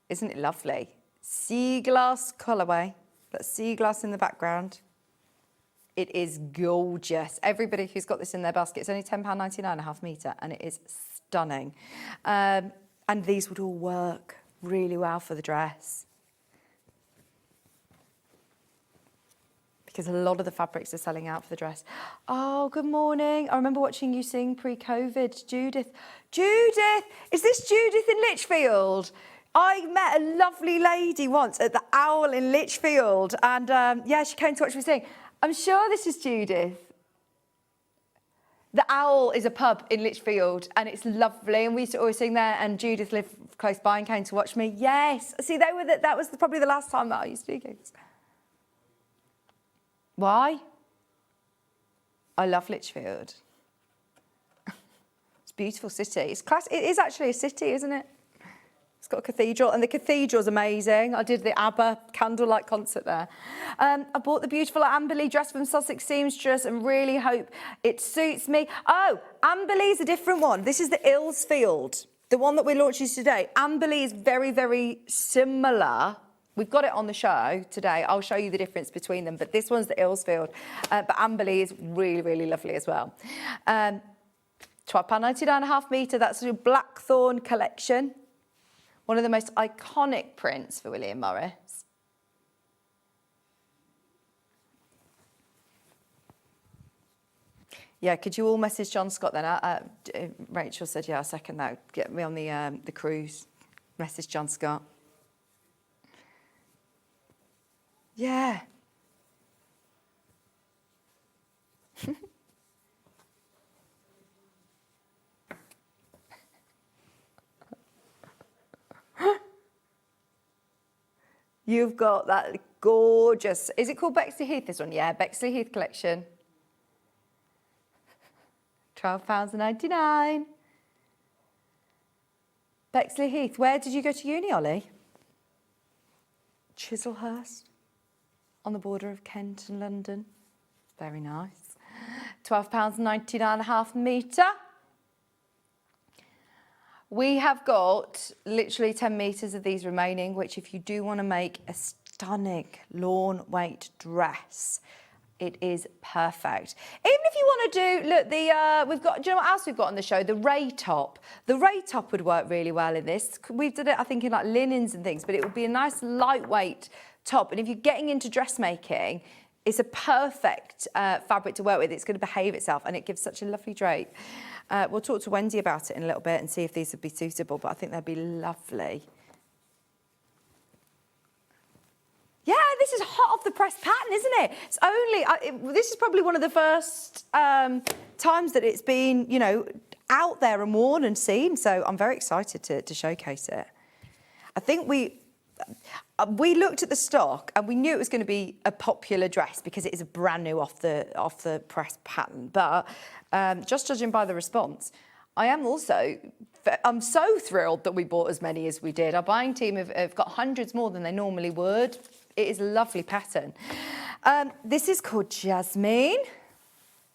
Isn't it lovely? Sea glass colourway. That's sea glass in the background. It is gorgeous. Everybody who's got this in their basket, it's only £10.99 a ½ metre, and it is stunning. And these would all work really well for the dress. Because a lot of the fabrics are selling out for the dress. Oh, good morning. I remember watching you sing pre-COVID, Judith. Judith! Is this Judith in Lichfield? I met a lovely lady once at the Owl in Lichfield, and yeah, she came to watch me sing. I'm sure this is Judith. The Owl is a pub in Lichfield, and it's lovely, and we used to always sing there, and Judith lived close by and came to watch me. Yes. See, that was probably the last time that I used to do gigs. Why? I love Lichfield. It's a beautiful city. It's class. It is actually a city, isn't it? It's got a cathedral, and the cathedral's amazing. I did the ABBA candlelight concert there. I bought the beautiful Amberley dress from Sussex Seamstress and really hope it suits me. Oh, Amberley's a different one. This is the Isfield, the one that we're launching today. Amberley is very, very similar. We've got it on the show today. I'll show you the difference between them, but this one's the Isfield. But Amberley is really, really lovely as well. £12.99 a ½ metre. That's your Blackthorn collection. One of the most iconic prints for William Morris. Yeah, could you all message John Scott then? Rachel said, yeah, I'll second that. Get me on the cruise. Message John Scott. Yeah. You've got that gorgeous, is it called Bexley Heath, this one? Yeah, Bexley Heath collection. £12.99. Bexley Heath, where did you go to uni, Ollie? Chislehurst, on the border of Kent and London. Very nice. £12.99 a ½ metre. We have got literally 10 metres of these remaining, which if you do want to make a stunning lawn weight dress, it is perfect. Even if you want to do, look, we've got, do you know what else we've got on the show? The ray top. The ray top would work really well in this. We've done it, I think, in like linens and things, but it would be a nice lightweight top. And if you're getting into dressmaking, it's a perfect fabric to work with. It's going to behave itself and it gives such a lovely drape. We'll talk to Wendy about it in a little bit and see if these would be suitable, but I think they'd be lovely. Yeah, this is hot off the press pattern, isn't it? It's only, this is probably one of the first times that it's been, you know, out there and worn and seen. So I'm very excited to showcase it. I think we looked at the stock and we knew it was going to be a popular dress because it is a brand new off the press pattern. But just judging by the response, I'm so thrilled that we bought as many as we did. Our buying team have got hundreds more than they normally would. It is a lovely pattern. This is called Jasmine.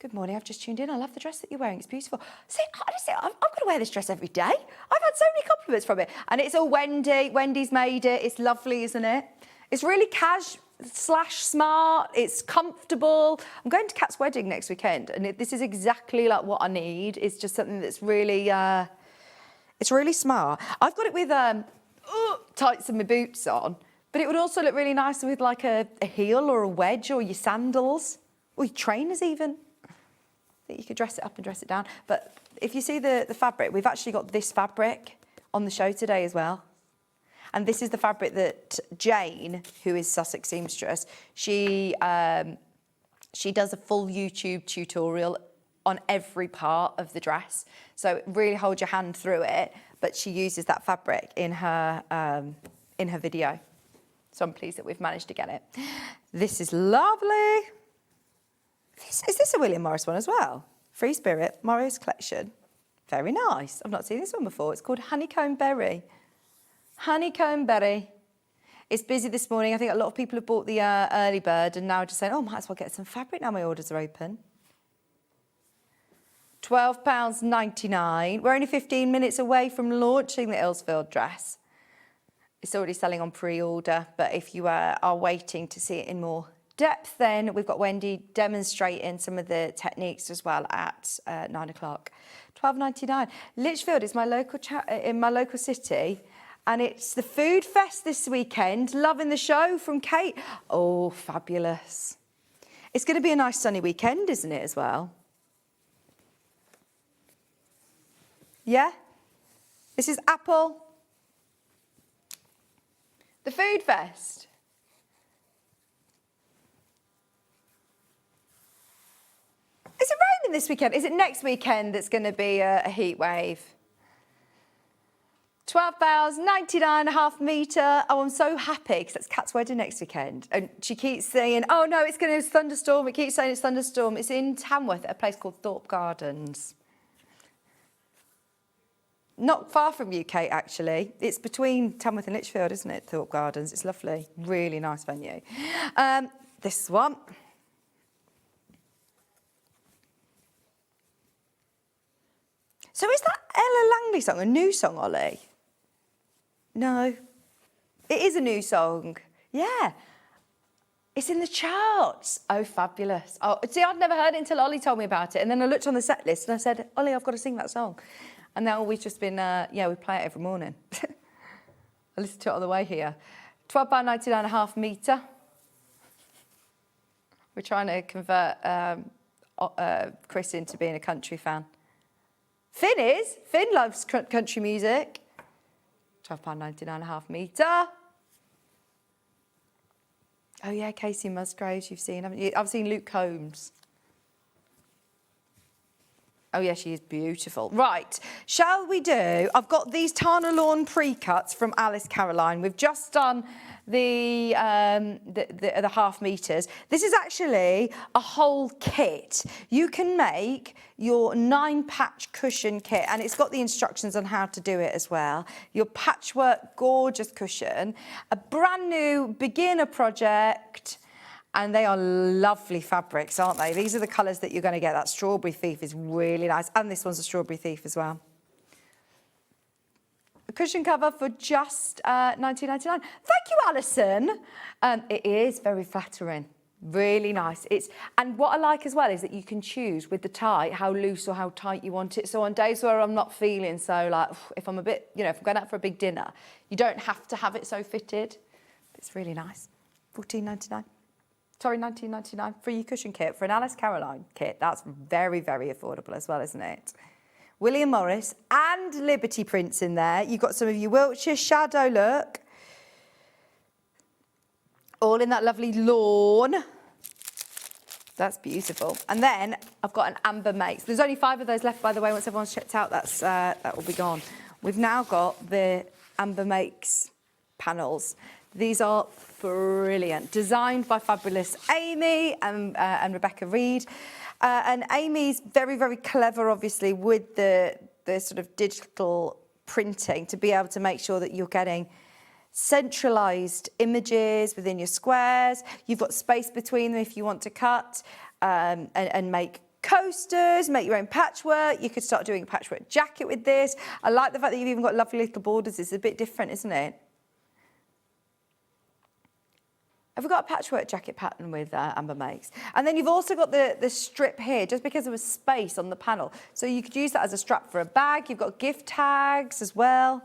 Good morning, I've just tuned in. I love the dress that you're wearing. It's beautiful. See, honestly, I'm going to wear this dress every day. I've had so many compliments from it. And it's all Wendy. Wendy's made it. It's lovely, isn't it? It's really cash/smart. It's comfortable. I'm going to Kat's wedding next weekend, and this is exactly like what I need. It's just something that's really, it's really smart. I've got it with tights and my boots on, but it would also look really nice with like a heel or a wedge or your sandals or your trainers even. That you could dress it up and dress it down. But if you see the fabric, we've actually got this fabric on the show today as well. And this is the fabric that Jane, who is Sussex Seamstress, she does a full YouTube tutorial on every part of the dress. So really hold your hand through it, but she uses that fabric in her video. So I'm pleased that we've managed to get it. This is lovely. Is this a William Morris one as well? Free Spirit, Morris collection. Very nice. I've not seen this one before. It's called Honeycomb Berry. Honeycomb Berry. It's busy this morning. I think a lot of people have bought the early bird and now just saying, oh, might as well get some fabric now my orders are open. £12.99. We're only 15 minutes away from launching the Isfield dress. It's already selling on pre-order, but if you are waiting to see it in more depth, then we've got Wendy demonstrating some of the techniques as well at 9 o'clock. £12.99. Lichfield is my local in my local city, and it's the food fest this weekend. Loving the show from Kate. Oh, fabulous. It's going to be a nice sunny weekend, isn't it, as well? Yeah? This is Apple. The food fest. Is it raining this weekend? Is it next weekend that's going to be a heat wave? £12.99, a half metre. Oh, I'm so happy because that's Kat's wedding next weekend. And she keeps saying, oh no, it's going to thunderstorm. It keeps saying it's thunderstorm. It's in Tamworth at a place called Thorpe Gardens. Not far from you, Kate, actually. It's between Tamworth and Lichfield, isn't it, Thorpe Gardens? It's lovely. Really nice venue. This one. So is that Ella Langley song a new song, Ollie? No. It is a new song. Yeah. It's in the charts. Oh, fabulous. Oh, see, I'd never heard it until Ollie told me about it. And then I looked on the set list and I said, Ollie, I've got to sing that song. And now we've just been, we play it every morning. I listen to it on the way here. £12.99 a half metre. We're trying to convert Chris into being a country fan. Finn loves country music. £12.99 a half metre. Oh yeah, Casey Musgraves you've seen, haven't you? I've seen Luke Combs. Oh yeah, she is beautiful. Right, shall we do, I've got these Tana Lawn pre-cuts from Alice Caroline. We've just done the half metres. This is actually a whole kit. You can make your 9-patch cushion kit, and it's got the instructions on how to do it as well. Your patchwork, gorgeous cushion, a brand new beginner project. And they are lovely fabrics, aren't they? These are the colours that you're going to get. That Strawberry Thief is really nice. And this one's a Strawberry Thief as well. A cushion cover for just £19.99. Thank you, Alison. It is very flattering. Really nice. And what I like as well is that you can choose with the tie how loose or how tight you want it. So on days where I'm not feeling so like, if I'm a bit, if I'm going out for a big dinner, you don't have to have it so fitted. It's really nice. £14.99. Sorry, £19.99 for your cushion kit for an Alice Caroline kit. That's very, very affordable as well, isn't it? William Morris and Liberty prints in there. You've got some of your Wiltshire shadow look. All in that lovely lawn. That's beautiful. And then I've got an Amber Makes. There's only 5 of those left, by the way. Once everyone's checked out, that will be gone. We've now got the Amber Makes panels. These are brilliant. Designed by fabulous Amy and Rebecca Reed. And Amy's very, very clever, obviously, with the sort of digital printing to be able to make sure that you're getting centralised images within your squares. You've got space between them if you want to cut and make coasters, make your own patchwork. You could start doing a patchwork jacket with this. I like the fact that you've even got lovely little borders. It's a bit different, isn't it? Have we got a patchwork jacket pattern with Amber Makes? And then you've also got the strip here, just because there was space on the panel. So you could use that as a strap for a bag. You've got gift tags as well.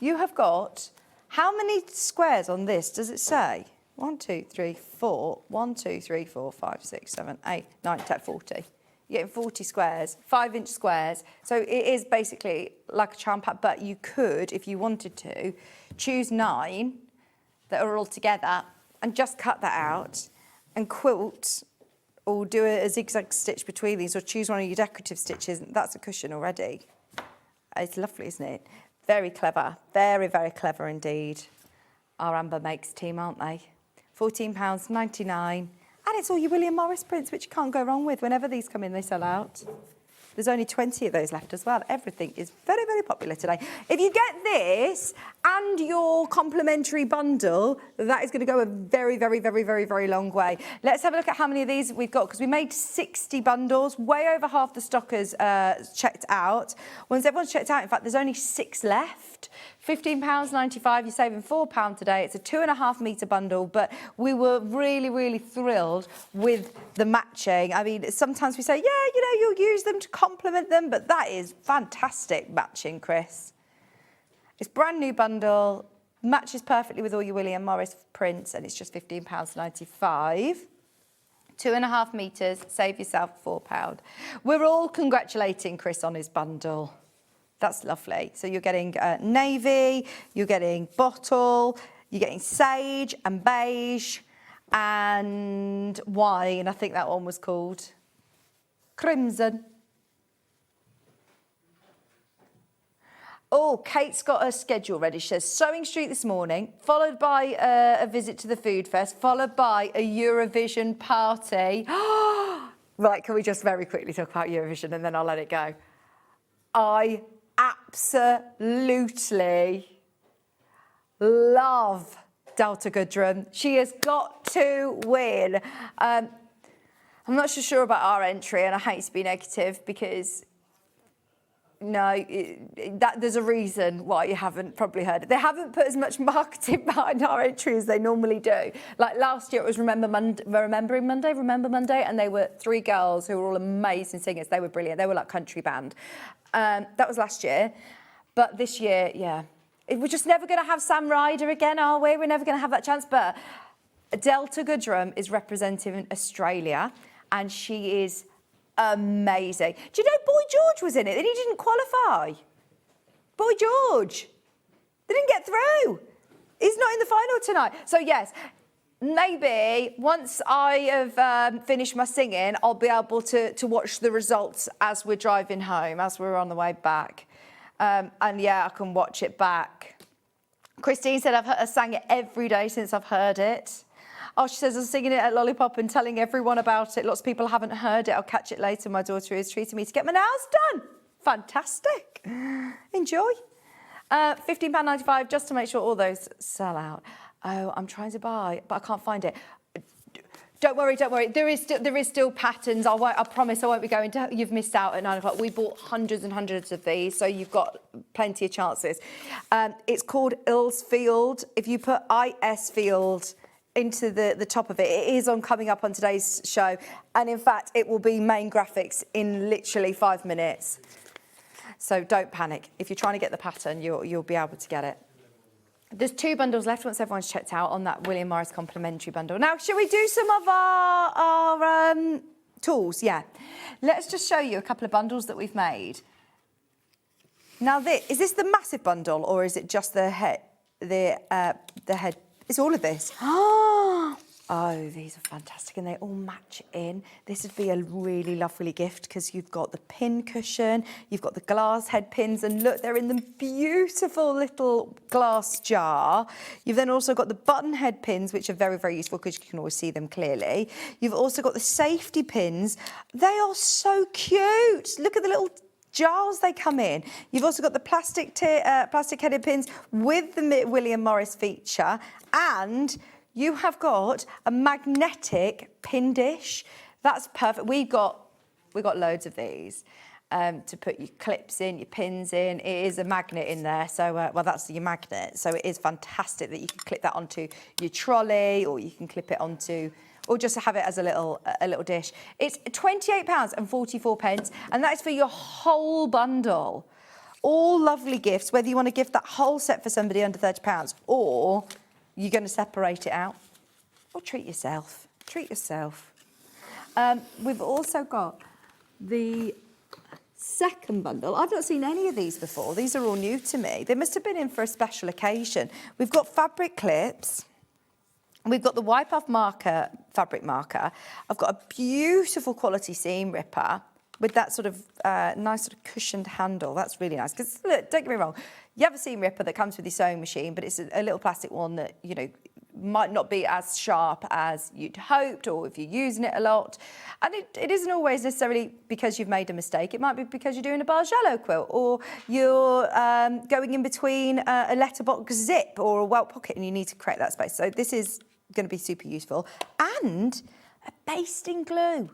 You have got, how many squares on this does it say? 1, 2, 3, 4. 1, 2, 3, 4, 5, 6, 7, 8, 9, 10, 40. You're getting 40 squares, 5-inch squares. So it is basically like a charm pack, but you could, if you wanted to, choose 9 that are all together and just cut that out and quilt or do a zigzag stitch between these or choose one of your decorative stitches. That's a cushion already. It's lovely, isn't it? Very clever, very, very clever indeed. Our Amber Makes team, aren't they? £14.99. And it's all your William Morris prints, which you can't go wrong with. Whenever these come in, they sell out. There's only 20 of those left as well. Everything is very, very popular today. If you get this and your complimentary bundle, that is going to go a very, very, very, very, very long way. Let's have a look at how many of these we've got, because we made 60 bundles. Way over half the stockers checked out. Once everyone's checked out, in fact, there's only 6 left. £15.95, you're saving £4 today. It's a 2.5 metre bundle, but we were really, really thrilled with the matching. I mean, sometimes we say, yeah, you know, you'll use them to complement them, but that is fantastic matching, Chris. It's brand new bundle, matches perfectly with all your William Morris prints, and it's just £15.95. 2.5 metres, save yourself £4. We're all congratulating Chris on his bundle. That's lovely. So you're getting navy, you're getting bottle, you're getting sage and beige and wine. I think that one was called crimson. Oh, Kate's got her schedule ready. She says SewingStreet this morning, followed by a visit to the food fest, followed by a Eurovision party. Right, can we just very quickly talk about Eurovision and then I'll let it go. I absolutely love Delta Goodrum. She has got to win. I'm not so sure about our entry, and I hate to be negative because there's a reason why you haven't probably heard it. They haven't put as much marketing behind our entry as they normally do. Like last year, it was Remember Monday, and they were 3 girls who were all amazing singers. They were brilliant. They were like country band. That was last year. But this year, yeah. We're just never going to have Sam Ryder again, are we? We're never going to have that chance. But Delta Goodrum is representing Australia, and she is amazing. Do you know Boy George was in it and he didn't qualify? Boy George. They didn't get through. He's not in the final tonight. So, yes, maybe once I have finished my singing, I'll be able to watch the results as we're driving home, as we're on the way back. And, yeah, I can watch it back. Christine said I've sang it every day since I've heard it. Oh, she says, I'm singing it at Lollipop and telling everyone about it. Lots of people haven't heard it. I'll catch it later. My daughter is treating me to get my nails done. Fantastic. Enjoy. £15.95 just to make sure all those sell out. Oh, I'm trying to buy, but I can't find it. Don't worry. There is still patterns. I promise I won't be going to. You've missed out at 9 o'clock. We bought hundreds and hundreds of these, so you've got plenty of chances. It's called Isfield. If you put Isfield into the top of it, it is coming up on today's show, and in fact, it will be main graphics in literally 5 minutes. So don't panic. If you're trying to get the pattern, you'll be able to get it. There's 2 bundles left once everyone's checked out on that William Morris complimentary bundle. Now, shall we do some of our tools? Yeah. Let's just show you a couple of bundles that we've made. Now, is this the massive bundle or is it just the head? The head. It's all of this. Oh Oh, these are fantastic, and they all match in. This would be a really lovely gift because you've got the pin cushion, you've got the glass head pins, and look, they're in the beautiful little glass jar. You've then also got the button head pins, which are very, very useful because you can always see them clearly. You've also got the safety pins. They are so cute. Look at the little jars they come in. You've also got the plastic headed pins with the William Morris feature, and you have got a magnetic pin dish. That's perfect. We've got loads of these to put your clips in, your pins in. It is a magnet in there, so well, that's your magnet. So it is fantastic that you can clip that onto your trolley, or you can clip it onto, or just have it as a little dish. It's £28.44, and that is for your whole bundle. All lovely gifts, whether you want to gift that whole set for somebody under £30, or you're going to separate it out, or treat yourself. Treat yourself. We've also got the second bundle. I've not seen any of these before. These are all new to me. They must have been in for a special occasion. We've got fabric clips. We've got the wipe-off marker, fabric marker. I've got a beautiful quality seam ripper with that sort of nice sort of cushioned handle. That's really nice. Because look, don't get me wrong, you have a seam ripper that comes with your sewing machine, but it's a little plastic one that, you know, might not be as sharp as you'd hoped, or if you're using it a lot. And it isn't always necessarily because you've made a mistake. It might be because you're doing a Bargello quilt, or you're going in between a letterbox zip or a welt pocket and you need to create that space. So this is going to be super useful. And a basting glue.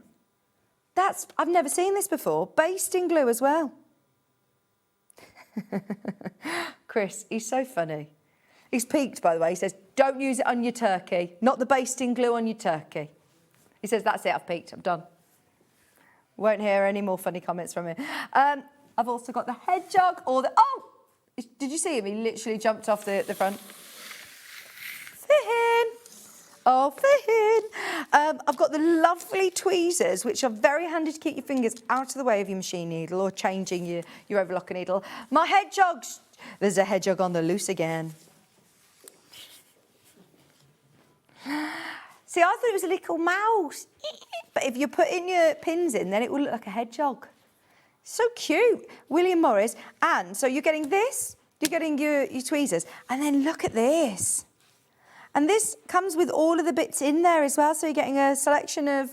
I've never seen this before. Basting glue as well. Chris, he's so funny. He's peaked, by the way. He says, don't use it on your turkey. Not the basting glue on your turkey. He says, that's it, I've peaked, I'm done. Won't hear any more funny comments from him. I've also got the hedgehog, or the... Oh! Did you see him? He literally jumped off the front. Finn! Oh, Finn! I've got the lovely tweezers, which are very handy to keep your fingers out of the way of your machine needle or changing your overlocker needle. My hedgehogs... There's a hedgehog on the loose again. See, I thought it was a little mouse. But if you're putting your pins in, then it will look like a hedgehog. So cute. William Morris. And so you're getting this, you're getting your tweezers. And then look at this. And this comes with all of the bits in there as well. So you're getting a selection of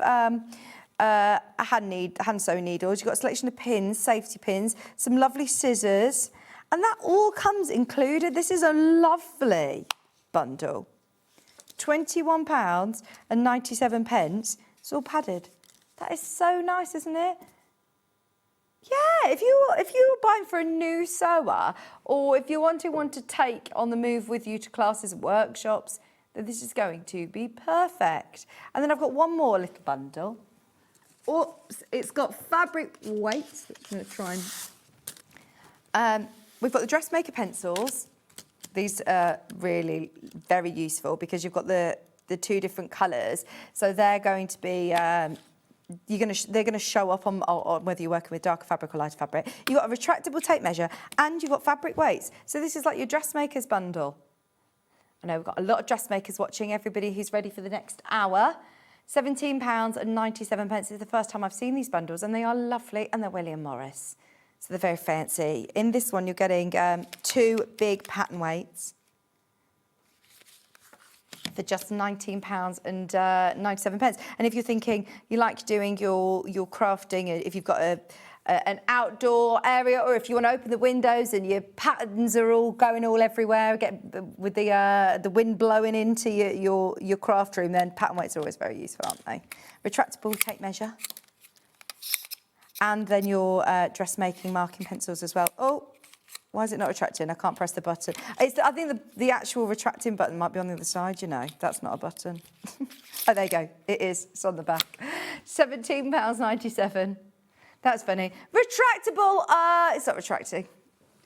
hand sewing needles. You've got a selection of pins, safety pins, some lovely scissors. And that all comes included. This is a lovely bundle. £21.97. It's all padded. That is so nice, isn't it? Yeah, if you're buying for a new sewer, or if you want to take on the move with you to classes and workshops, then this is going to be perfect. And then I've got one more little bundle. Oops, it's got fabric weights. I'm going to try and... we've got the dressmaker pencils. These are really very useful because you've got the two different colours. So they're going to be, they're going to show up on whether you're working with darker fabric or lighter fabric. You've got a retractable tape measure and you've got fabric weights. So this is like your dressmaker's bundle. I know we've got a lot of dressmakers watching, everybody who's ready for the next hour. £17.97. It's the first time I've seen these bundles, and they are lovely, and they're William Morris. So they're very fancy. In this one, you're getting two big pattern weights for just £19.97. And if you're thinking you like doing your crafting, if you've got an outdoor area, or if you want to open the windows and your patterns are all going all everywhere, with the wind blowing into your craft room, then pattern weights are always very useful, aren't they? Retractable tape measure. And then your dressmaking marking pencils as well. Oh, why is it not retracting? I can't press the button. I think the actual retracting button might be on the other side, you know. That's not a button. Oh, there you go. It is. It's on the back. £17.97. That's funny. Retractable. It's not retracting.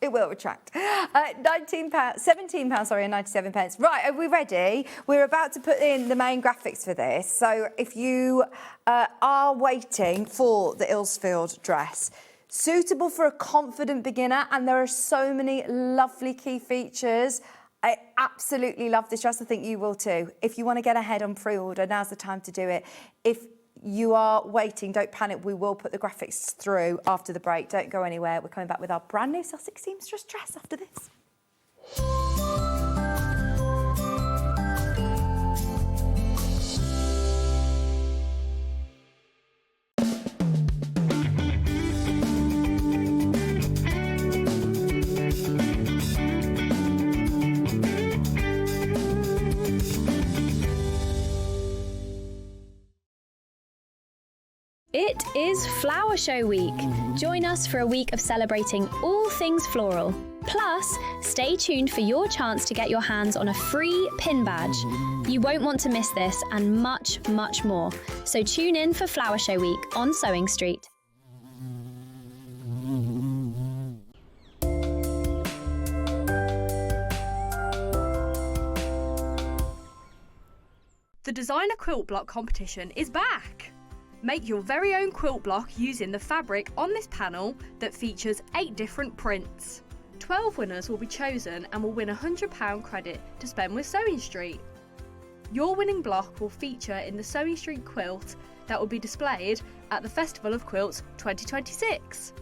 It will retract. £17, sorry, and 97 pence. Right, are we ready? We're about to put in the main graphics for this. So if you are waiting for the Isfield dress, suitable for a confident beginner, and there are so many lovely key features. I absolutely love this dress. I think you will too. If you want to get ahead on pre-order, now's the time to do it. If you are waiting, don't panic. We will put the graphics through after the break. Don't go anywhere. We're coming back with our brand new Sussex Seamstress dress after this. It is Flower Show Week. Join us for a week of celebrating all things floral. Plus, stay tuned for your chance to get your hands on a free pin badge. You won't want to miss this and much, much more. So tune in for Flower Show Week on Sewing Street. The Designer Quilt Block competition is back! Make your very own quilt block using the fabric on this panel that features 8 different prints. 12 winners will be chosen and will win £100 credit to spend with SewingStreet. Your winning block will feature in the SewingStreet quilt that will be displayed at the Festival of Quilts 2026.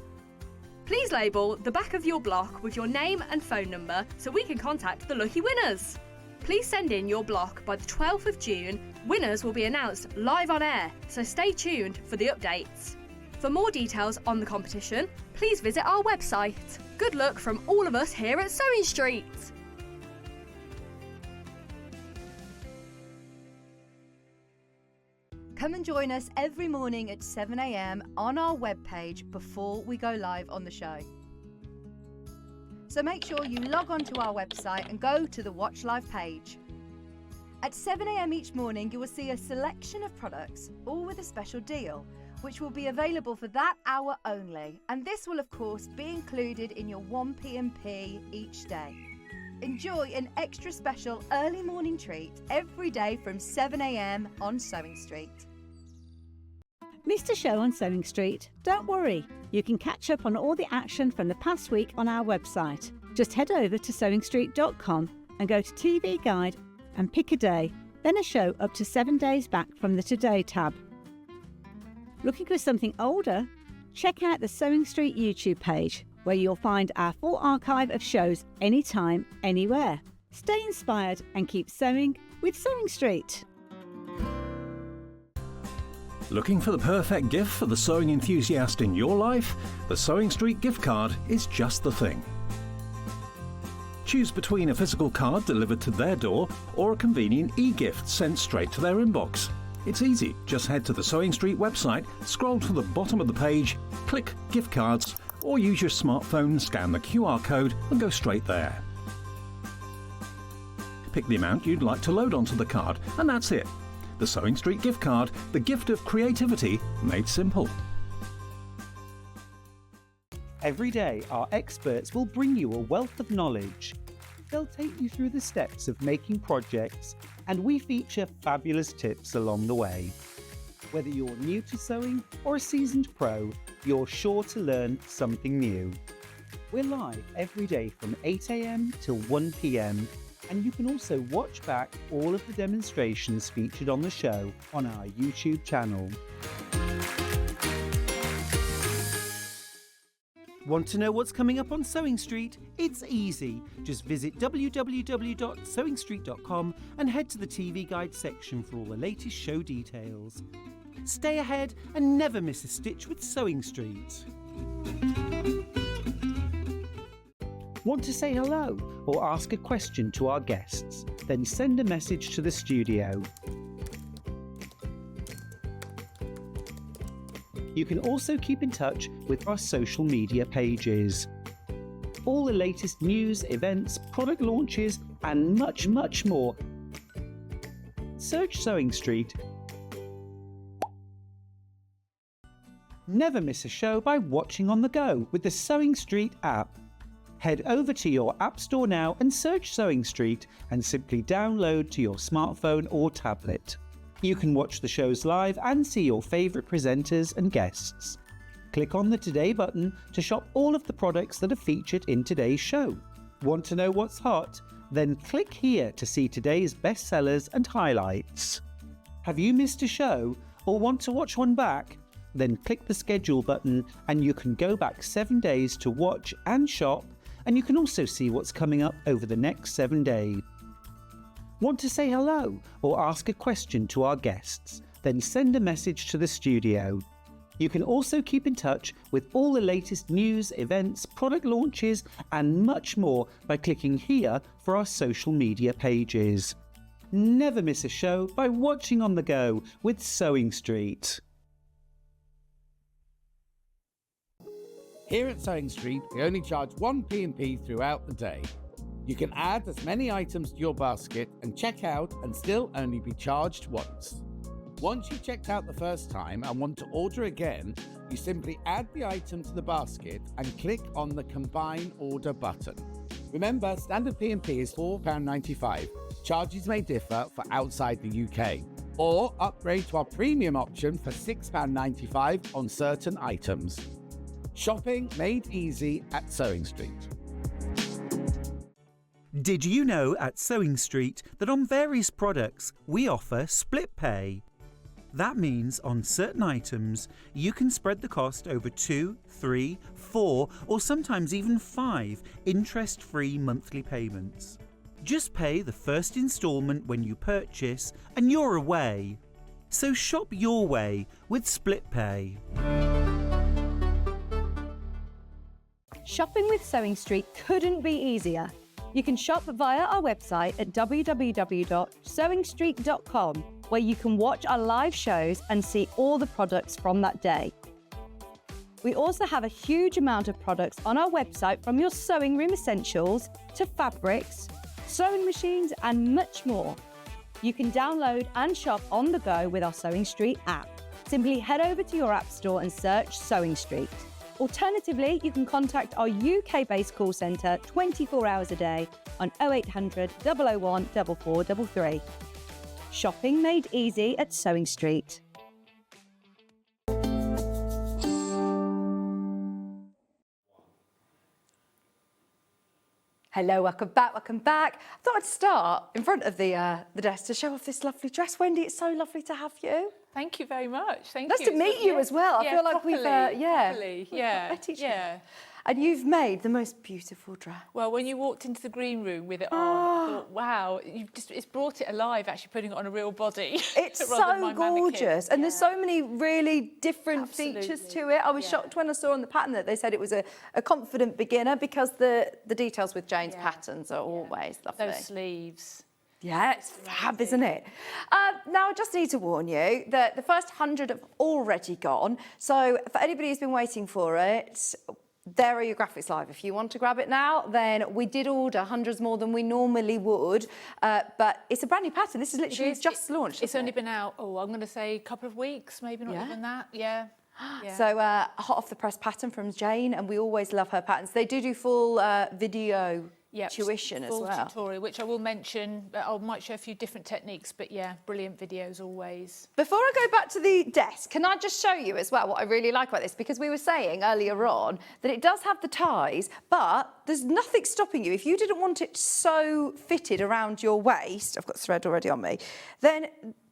Please label the back of your block with your name and phone number so we can contact the lucky winners. Please send in your block by the 12th of June. Winners will be announced live on air, so stay tuned for the updates. For more details on the competition, please visit our website. Good luck from all of us here at SewingStreet. Come and join us every morning at 7 a.m. on our webpage before we go live on the show. So make sure you log on to our website and go to the Watch Live page. At 7 a.m. each morning, you will see a selection of products, all with a special deal, which will be available for that hour only. And this will, of course, be included in your 1p&p each day. Enjoy an extra special early morning treat every day from 7 a.m. on Sewing Street. Missed a show on Sewing Street? Don't worry, you can catch up on all the action from the past week on our website. Just head over to SewingStreet.com and go to TV Guide and pick a day, then a show up to 7 days back from the Today tab. Looking for something older? Check out the Sewing Street YouTube page, where you'll find our full archive of shows anytime, anywhere. Stay inspired and keep sewing with Sewing Street. Looking for the perfect gift for the sewing enthusiast in your life? The Sewing Street gift card is just the thing. Choose between a physical card delivered to their door or a convenient e-gift sent straight to their inbox. It's easy. Just head to the Sewing Street website, scroll to the bottom of the page, click Gift Cards, or use your smartphone, scan the QR code and go straight there. Pick the amount you'd like to load onto the card, and that's it. The Sewing Street gift card, the gift of creativity made simple. Every day, our experts will bring you a wealth of knowledge. They'll take you through the steps of making projects, and we feature fabulous tips along the way. Whether you're new to sewing or a seasoned pro, you're sure to learn something new. We're live every day from 8 a.m. till 1 p.m. and you can also watch back all of the demonstrations featured on the show on our YouTube channel. Want to know what's coming up on Sewing Street? It's easy. Just visit www.sewingstreet.com and head to the TV Guide section for all the latest show details. Stay ahead and never miss a stitch with Sewing Street. Want to say hello or ask a question to our guests? Then send a message to the studio. You can also keep in touch with our social media pages. All the latest news, events, product launches, and much, much more. Search Sewing Street. Never miss a show by watching on the go with the Sewing Street app. Head over to your App Store now and search Sewing Street and simply download to your smartphone or tablet. You can watch the shows live and see your favourite presenters and guests. Click on the Today button to shop all of the products that are featured in today's show. Want to know what's hot? Then click here to see today's bestsellers and highlights. Have you missed a show or want to watch one back? Then click the schedule button and you can go back 7 days to watch and shop, and you can also see what's coming up over the next 7 days. Want to say hello or ask a question to our guests? Then send a message to the studio. You can also keep in touch with all the latest news, events, product launches and much more by clicking here for our social media pages. Never miss a show by watching on the go with SewingStreet. Here at SewingStreet, we only charge one P&P throughout the day. You can add as many items to your basket and check out and still only be charged once. Once you've checked out the first time and want to order again, you simply add the item to the basket and click on the Combine Order button. Remember, standard P&P is £4.95. Charges may differ for outside the UK. Or upgrade to our premium option for £6.95 on certain items. Shopping made easy at SewingStreet. Did you know at SewingStreet that on various products we offer split pay? That means on certain items you can spread the cost over 2, 3, 4 or sometimes even 5 interest-free monthly payments. Just pay the first instalment when you purchase and you're away. So shop your way with split pay. Shopping with SewingStreet couldn't be easier. You can shop via our website at www.sewingstreet.com, where you can watch our live shows and see all the products from that day. We also have a huge amount of products on our website, from your sewing room essentials to fabrics, sewing machines and much more. You can download and shop on the go with our SewingStreet app. Simply head over to your app store and search SewingStreet. Alternatively, you can contact our UK-based call centre 24 hours a day on 0800 001 4433. Shopping made easy at SewingStreet. Hello, welcome back, welcome back. I thought I'd start in front of the desk to show off this lovely dress. Wendy, it's so lovely to have you. Thank you very much. Thank Nice you. to meet you as well. Yeah, I feel like we've met each other. yeah. And you've made the most beautiful dress. Well, when you walked into the green room with it on, I thought, wow, it's brought it alive, actually putting it on a real body. It's so gorgeous. And there's so many really different features to it. I was shocked when I saw on the pattern that they said it was a confident beginner, because the details with Jane's patterns are always lovely. Those sleeves. Yeah, it's fab, isn't it? Now, I just need to warn you that the first 100 have already gone. So for anybody who's been waiting for it, there are your graphics live. If you want to grab it now, then we did order hundreds more than we normally would, but it's a brand new pattern. This is literally just launched. It's only been out, I'm going to say a couple of weeks, maybe not even that. Yeah. So hot off the press pattern from Jane, and we always love her patterns. They do full video tuition as well. Full tutorial, which I will mention. I might show a few different techniques, but yeah, brilliant videos always. Before I go back to the desk, can I just show you as well what I really like about this? Because we were saying earlier on that it does have the ties, but there's nothing stopping you. If you didn't want it so fitted around your waist, I've got thread already on me, then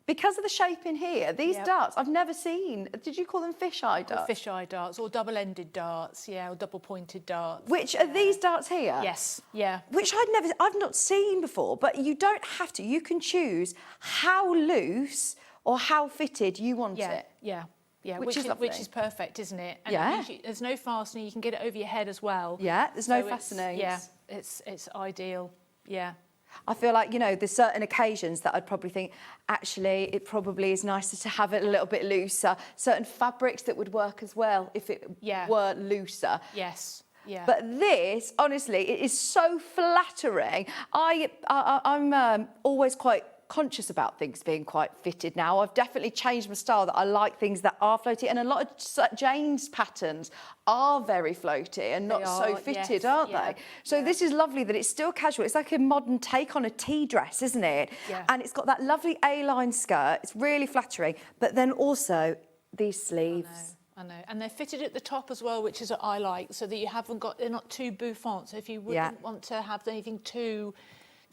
because of the shape in here, these darts I've never seen. Did you call them fisheye darts? Fisheye darts or double-ended darts, or double-pointed darts. Which are these darts here? Yes, yeah. Which I've not seen before, but you don't have to. You can choose how loose or how fitted you want it. Yeah, which is perfect, isn't it? And usually, there's no fastening. You can get it over your head as well. Yeah, there's no fastening. Yeah, it's ideal. Yeah. I feel like, there's certain occasions that I'd probably think, actually, it probably is nicer to have it a little bit looser. Certain fabrics that would work as well if it were looser. Yes. Yeah. But this, honestly, it is so flattering. I'm always quite conscious about things being quite fitted now. I've definitely changed my style, that I like things that are floaty, and a lot of Jane's patterns are very floaty and not so fitted, aren't they? So this is lovely that it's still casual. It's like a modern take on a tea dress, isn't it? Yeah. And it's got that lovely A-line skirt. It's really flattering. But then also these sleeves. I know, and they're fitted at the top as well, which is what I like, so that you haven't got, they're not too bouffant. So if you wouldn't want to have anything too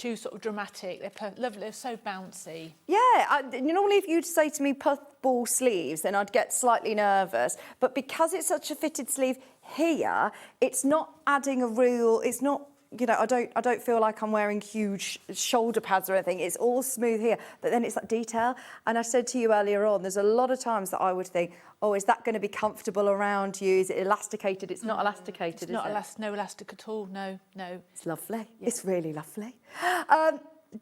too sort of dramatic. They're lovely. They're so bouncy. Yeah, normally if you'd say to me puffball sleeves, then I'd get slightly nervous. But because it's such a fitted sleeve here, it's not adding a real. It's not. You know, I don't feel like I'm wearing huge shoulder pads or anything. It's all smooth here, but then it's that detail. And I said to you earlier on, there's a lot of times that I would think, oh, is that going to be comfortable around you? Is it elasticated? It's not elasticated, It's not no elastic at all. No. It's lovely. Yeah. It's really lovely.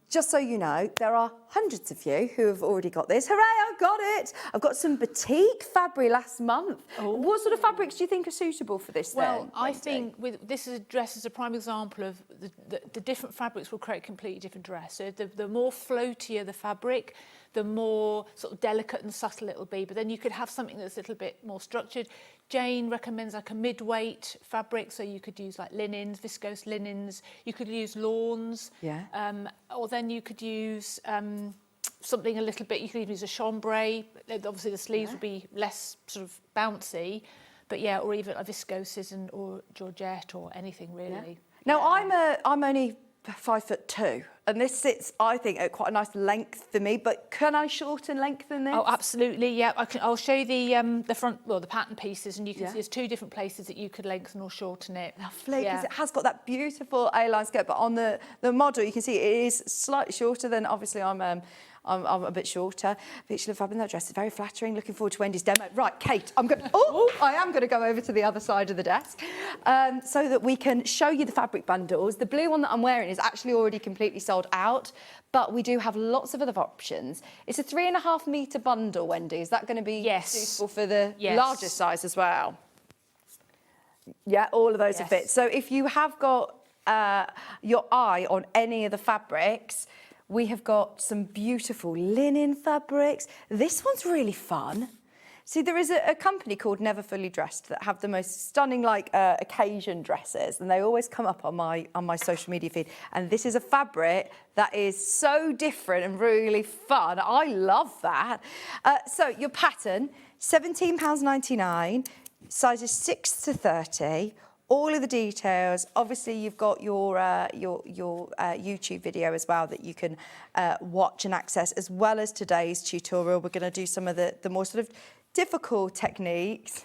Just so you know, there are hundreds of you who have already got this. Hooray, I've got it! I've got some batik fabric last month. Oh. What sort of fabrics do you think are suitable for this then? Well, I think this is a dress as a prime example of the different fabrics will create a completely different dress. So the more floatier the fabric, the more sort of delicate and subtle it'll be. But then you could have something that's a little bit more structured. Jane recommends like a mid-weight fabric, so you could use like linens, viscose linens. You could use lawns. Yeah. Or then you could use something a little bit. You could even use a chambray. Obviously, the sleeves would be less sort of bouncy, but yeah, or even a viscoses or georgette or anything really. Yeah. Now I'm only 5'2", and this sits, I think, at quite a nice length for me. But can I shorten lengthen this? Oh, absolutely. Yeah, I'll show you the front, well, the pattern pieces, and you can see there's two different places that you could lengthen or shorten it. Lovely, because it has got that beautiful A-line skirt, but on the model you can see it is slightly shorter than obviously I'm a bit shorter. But she'll have in that dress. It's very flattering. Looking forward to Wendy's demo. Right, Kate, I am going to go over to the other side of the desk so that we can show you the fabric bundles. The blue one that I'm wearing is actually already completely sold out, but we do have lots of other options. It's a 3.5 metre bundle, Wendy. Is that going to be suitable for the larger size as well? Yeah, all of those are fit. So if you have got your eye on any of the fabrics, we have got some beautiful linen fabrics. This one's really fun. See, there is a company called Never Fully Dressed that have the most stunning, like, occasion dresses, and they always come up on my social media feed. And this is a fabric that is so different and really fun. I love that. So your pattern, £17.99, sizes 6 to 30. All of the details. Obviously, you've got your YouTube video as well that you can watch and access, as well as today's tutorial. We're going to do some of the more sort of difficult techniques.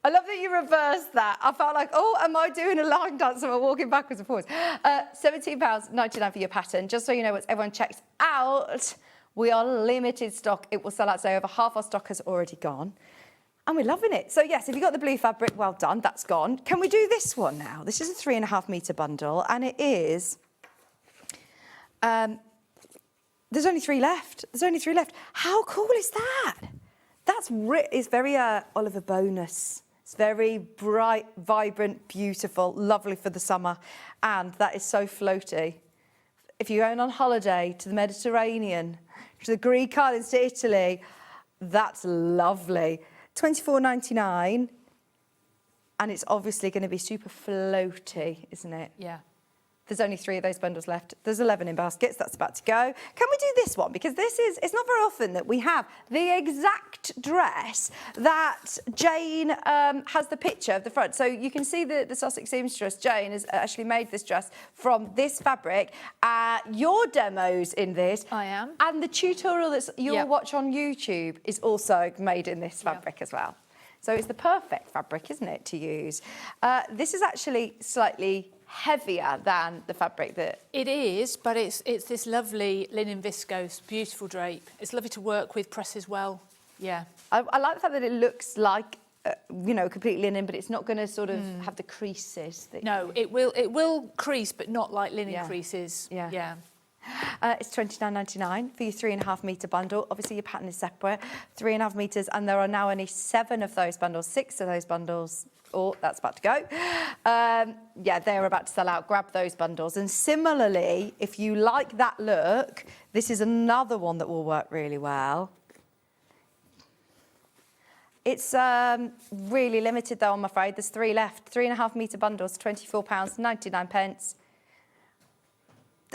I love that you reversed that. I felt like, oh, am I doing a line dance? Am I walking backwards and forwards? £17.99 for your pattern. Just so you know, once everyone checks out, we are limited stock. It will sell out, so over half our stock has already gone. And we're loving it. So yes, if you've got the blue fabric, well done, that's gone. Can we do this one now? This is a 3.5 metre bundle, and it is, there's only 3 left. There's only 3 left. How cool is that? It's very Oliver Bonus. It's very bright, vibrant, beautiful, lovely for the summer. And that is so floaty. If you're going on holiday to the Mediterranean, to the Greek islands, to Italy, that's lovely. £24.99, and it's obviously going to be super floaty, isn't it? Yeah. There's only 3 of those bundles left. There's 11 in baskets. That's about to go. Can we do this one? Because it's not very often that we have the exact dress that Jane has the picture of the front. So you can see the Sussex Seamstress. Jane has actually made this dress from this fabric. Your demo's in this. I am. And the tutorial that you'll watch on YouTube is also made in this fabric as well. So it's the perfect fabric, isn't it, to use? This is actually slightly heavier than the fabric that... It is, but it's this lovely linen viscose, beautiful drape. It's lovely to work with, presses well. Yeah. I like the fact that it looks like, complete linen, but it's not going to sort of have the creases. No, it will crease, but not like linen creases. Yeah. It's £29.99 for your 3.5 metre bundle. Obviously, your pattern is separate, 3.5 metres, and there are now only 7 of those bundles, 6 of those bundles. Oh, that's about to go. They're about to sell out. Grab those bundles. And similarly, if you like that look, this is another one that will work really well. It's really limited, though, I'm afraid. There's 3 left. 3.5 metre bundles, £24.99.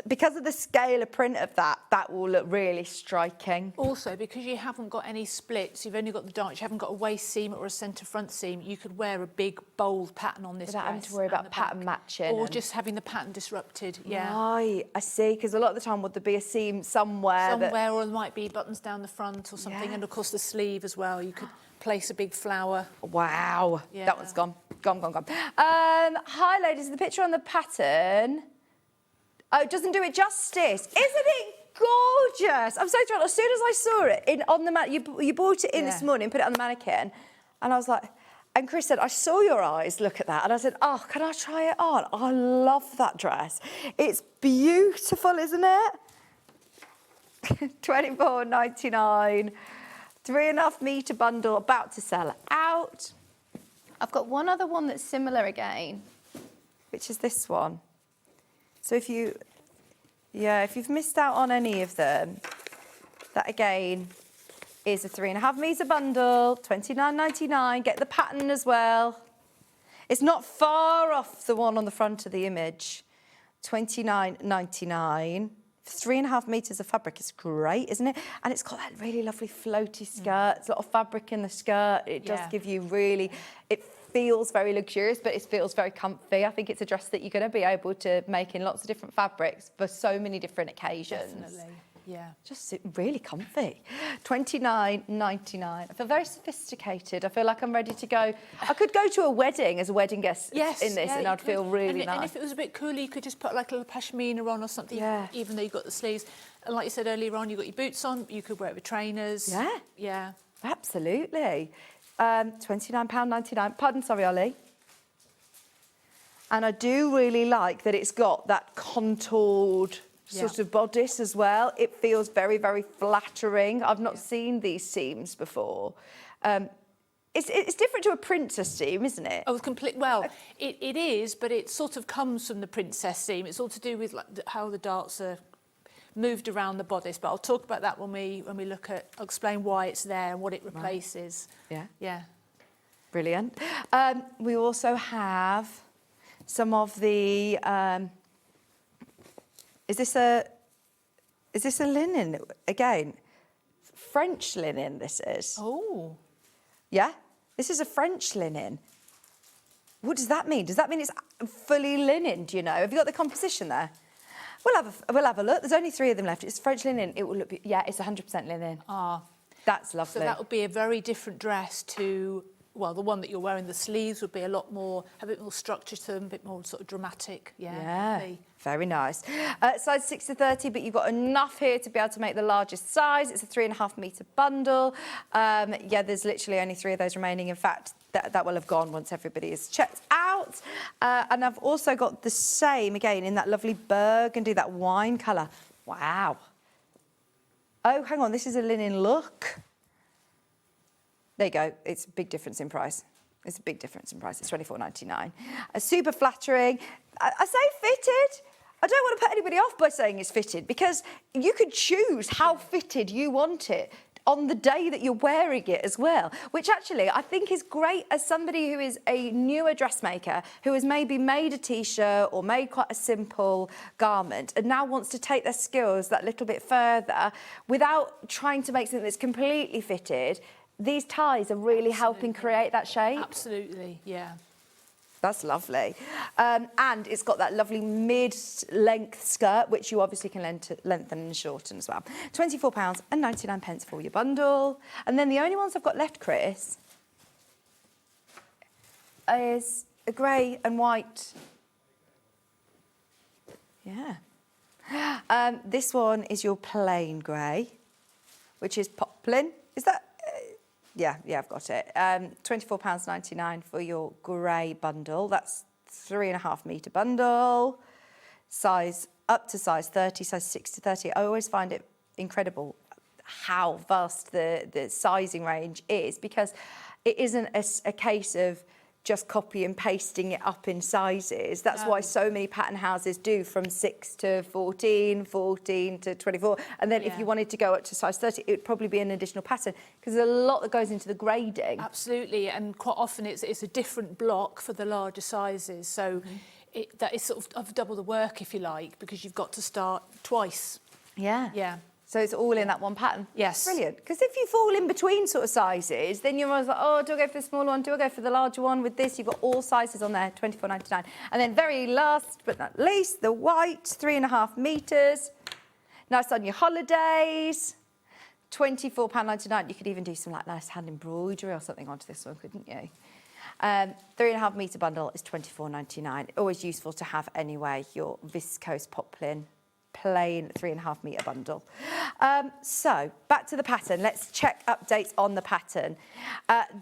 because of the scale of print of that, that will look really striking. Also, because you haven't got any splits, you've only got the darts, you haven't got a waist seam or a centre front seam, you could wear a big, bold pattern on this Without having dress to worry and about the pattern back. matching. Or just having the pattern disrupted, yeah. Right, I see, because a lot of the time would there be a seam somewhere? Or there might be buttons down the front or something, Yeah. and of course the sleeve as well. You could place a big flower. Wow, Yeah. that one's gone. Gone. Hi, ladies, the picture on the pattern. Oh, it doesn't do it justice. Isn't it gorgeous? I'm so thrilled. As soon as I saw it on the you brought it in this morning, put it on the mannequin, and I was like, and Chris said, I saw your eyes look at that, and I said, oh, can I try it on? I love that dress. It's beautiful, isn't it? $24.99. 3.5 metre bundle, about to sell out. I've got one other one that's similar again, which is this one. So if you've missed out on any of them, that again is a 3.5 metre bundle, $29.99. Get the pattern as well. It's not far off the one on the front of the image. $29.99. 3.5 metres of fabric is great, isn't it? And it's got that really lovely floaty skirt. It's a lot of fabric in the skirt. It does give you really, it feels very luxurious, but it feels very comfy. I think it's a dress that you're going to be able to make in lots of different fabrics for so many different occasions. Definitely, yeah. Just really comfy. $29.99. I feel very sophisticated. I feel like I'm ready to go. I could go to a wedding as a wedding guest in this, and I'd feel really nice. And if it was a bit cooler, you could just put like a little pashmina on or something, even though you've got the sleeves. And like you said earlier on, you've got your boots on, you could wear it with trainers. Yeah. Yeah. Absolutely. £29.99. Pardon, sorry, Ollie. And I do really like that it's got that contoured sort of bodice as well. It feels very, very flattering. I've not seen these seams before. It's different to a princess seam, isn't it? Oh, well, it is, but it sort of comes from the princess seam. It's all to do with like how the darts are moved around the bodice, but I'll talk about that when we look at, I'll explain why it's there and what it replaces. Right. Yeah. Brilliant. We also have some of the, is this a linen again? French linen this is. Oh. Yeah, this is a French linen. What does that mean? Does that mean it's fully linen, do you know? Have you got the composition there? We'll have a look. There's only 3 of them left. It's French linen. It will look, it's 100% linen. Ah. That's lovely. So that would be a very different dress to, well, the one that you're wearing. The sleeves would be a bit more structure to them, a bit more sort of dramatic. Yeah. Very nice. Size 6 to 30, but you've got enough here to be able to make the largest size. It's a 3.5 metre bundle. There's literally only 3 of those remaining. In fact, that will have gone once everybody is checked out. And I've also got the same, again, in that lovely burgundy, that wine colour. Wow. Oh, hang on, this is a linen look. There you go. It's a big difference in price. It's a big difference in price. It's $24.99. Super flattering. I say fitted. I don't want to put anybody off by saying it's fitted, because you could choose how fitted you want it on the day that you're wearing it as well, which actually I think is great as somebody who is a newer dressmaker who has maybe made a T-shirt or made quite a simple garment and now wants to take their skills that little bit further without trying to make something that's completely fitted. These ties are really helping create that shape. Absolutely, yeah. That's lovely. And it's got that lovely mid-length skirt, which you obviously can lengthen and shorten as well. £24.99 for your bundle. And then the only ones I've got left, Chris, is a grey and white. Yeah. This one is your plain grey, which is poplin. Is that... Yeah, I've got it. £24.99 for your grey bundle. That's 3.5 metre bundle. Size up to size 30, size 6 to 30. I always find it incredible how vast the sizing range is, because it isn't a case of just copy and pasting it up in sizes. That's why so many pattern houses do from 6 to 14, 14 to 24. And then if you wanted to go up to size 30, it would probably be an additional pattern, because there's a lot that goes into the grading. Absolutely, and quite often it's a different block for the larger sizes. So that is sort of double the work, if you like, because you've got to start twice. Yeah. Yeah. So it's all in that one pattern? Yes. Brilliant. Because if you fall in between sort of sizes, then you're always like, oh, do I go for the smaller one? Do I go for the larger one? With this, you've got all sizes on there, £24.99. And then very last but not least, the white, 3.5 metres. Nice on your holidays. £24.99. You could even do some like nice hand embroidery or something onto this one, couldn't you? 3.5 metre bundle is £24.99. Always useful to have anyway, your viscose poplin plain 3.5 metre bundle. So back to the pattern. Let's check updates on the pattern.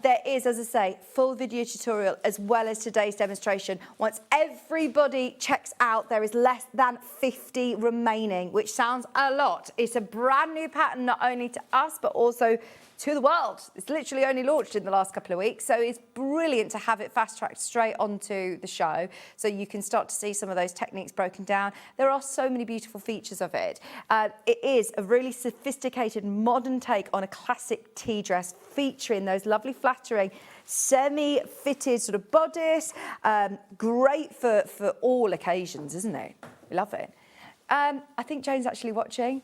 There is, as I say, full video tutorial as well as today's demonstration. Once everybody checks out, there is less than 50 remaining, which sounds a lot. It's a brand new pattern, not only to us, but also to the world. It's literally only launched in the last couple of weeks, so it's brilliant to have it fast-tracked straight onto the show so you can start to see some of those techniques broken down. There are so many beautiful features of it. It is a really sophisticated modern take on a classic tea dress, featuring those lovely flattering semi-fitted sort of bodice. Great for all occasions, isn't it? We love it. I think Jane's actually watching.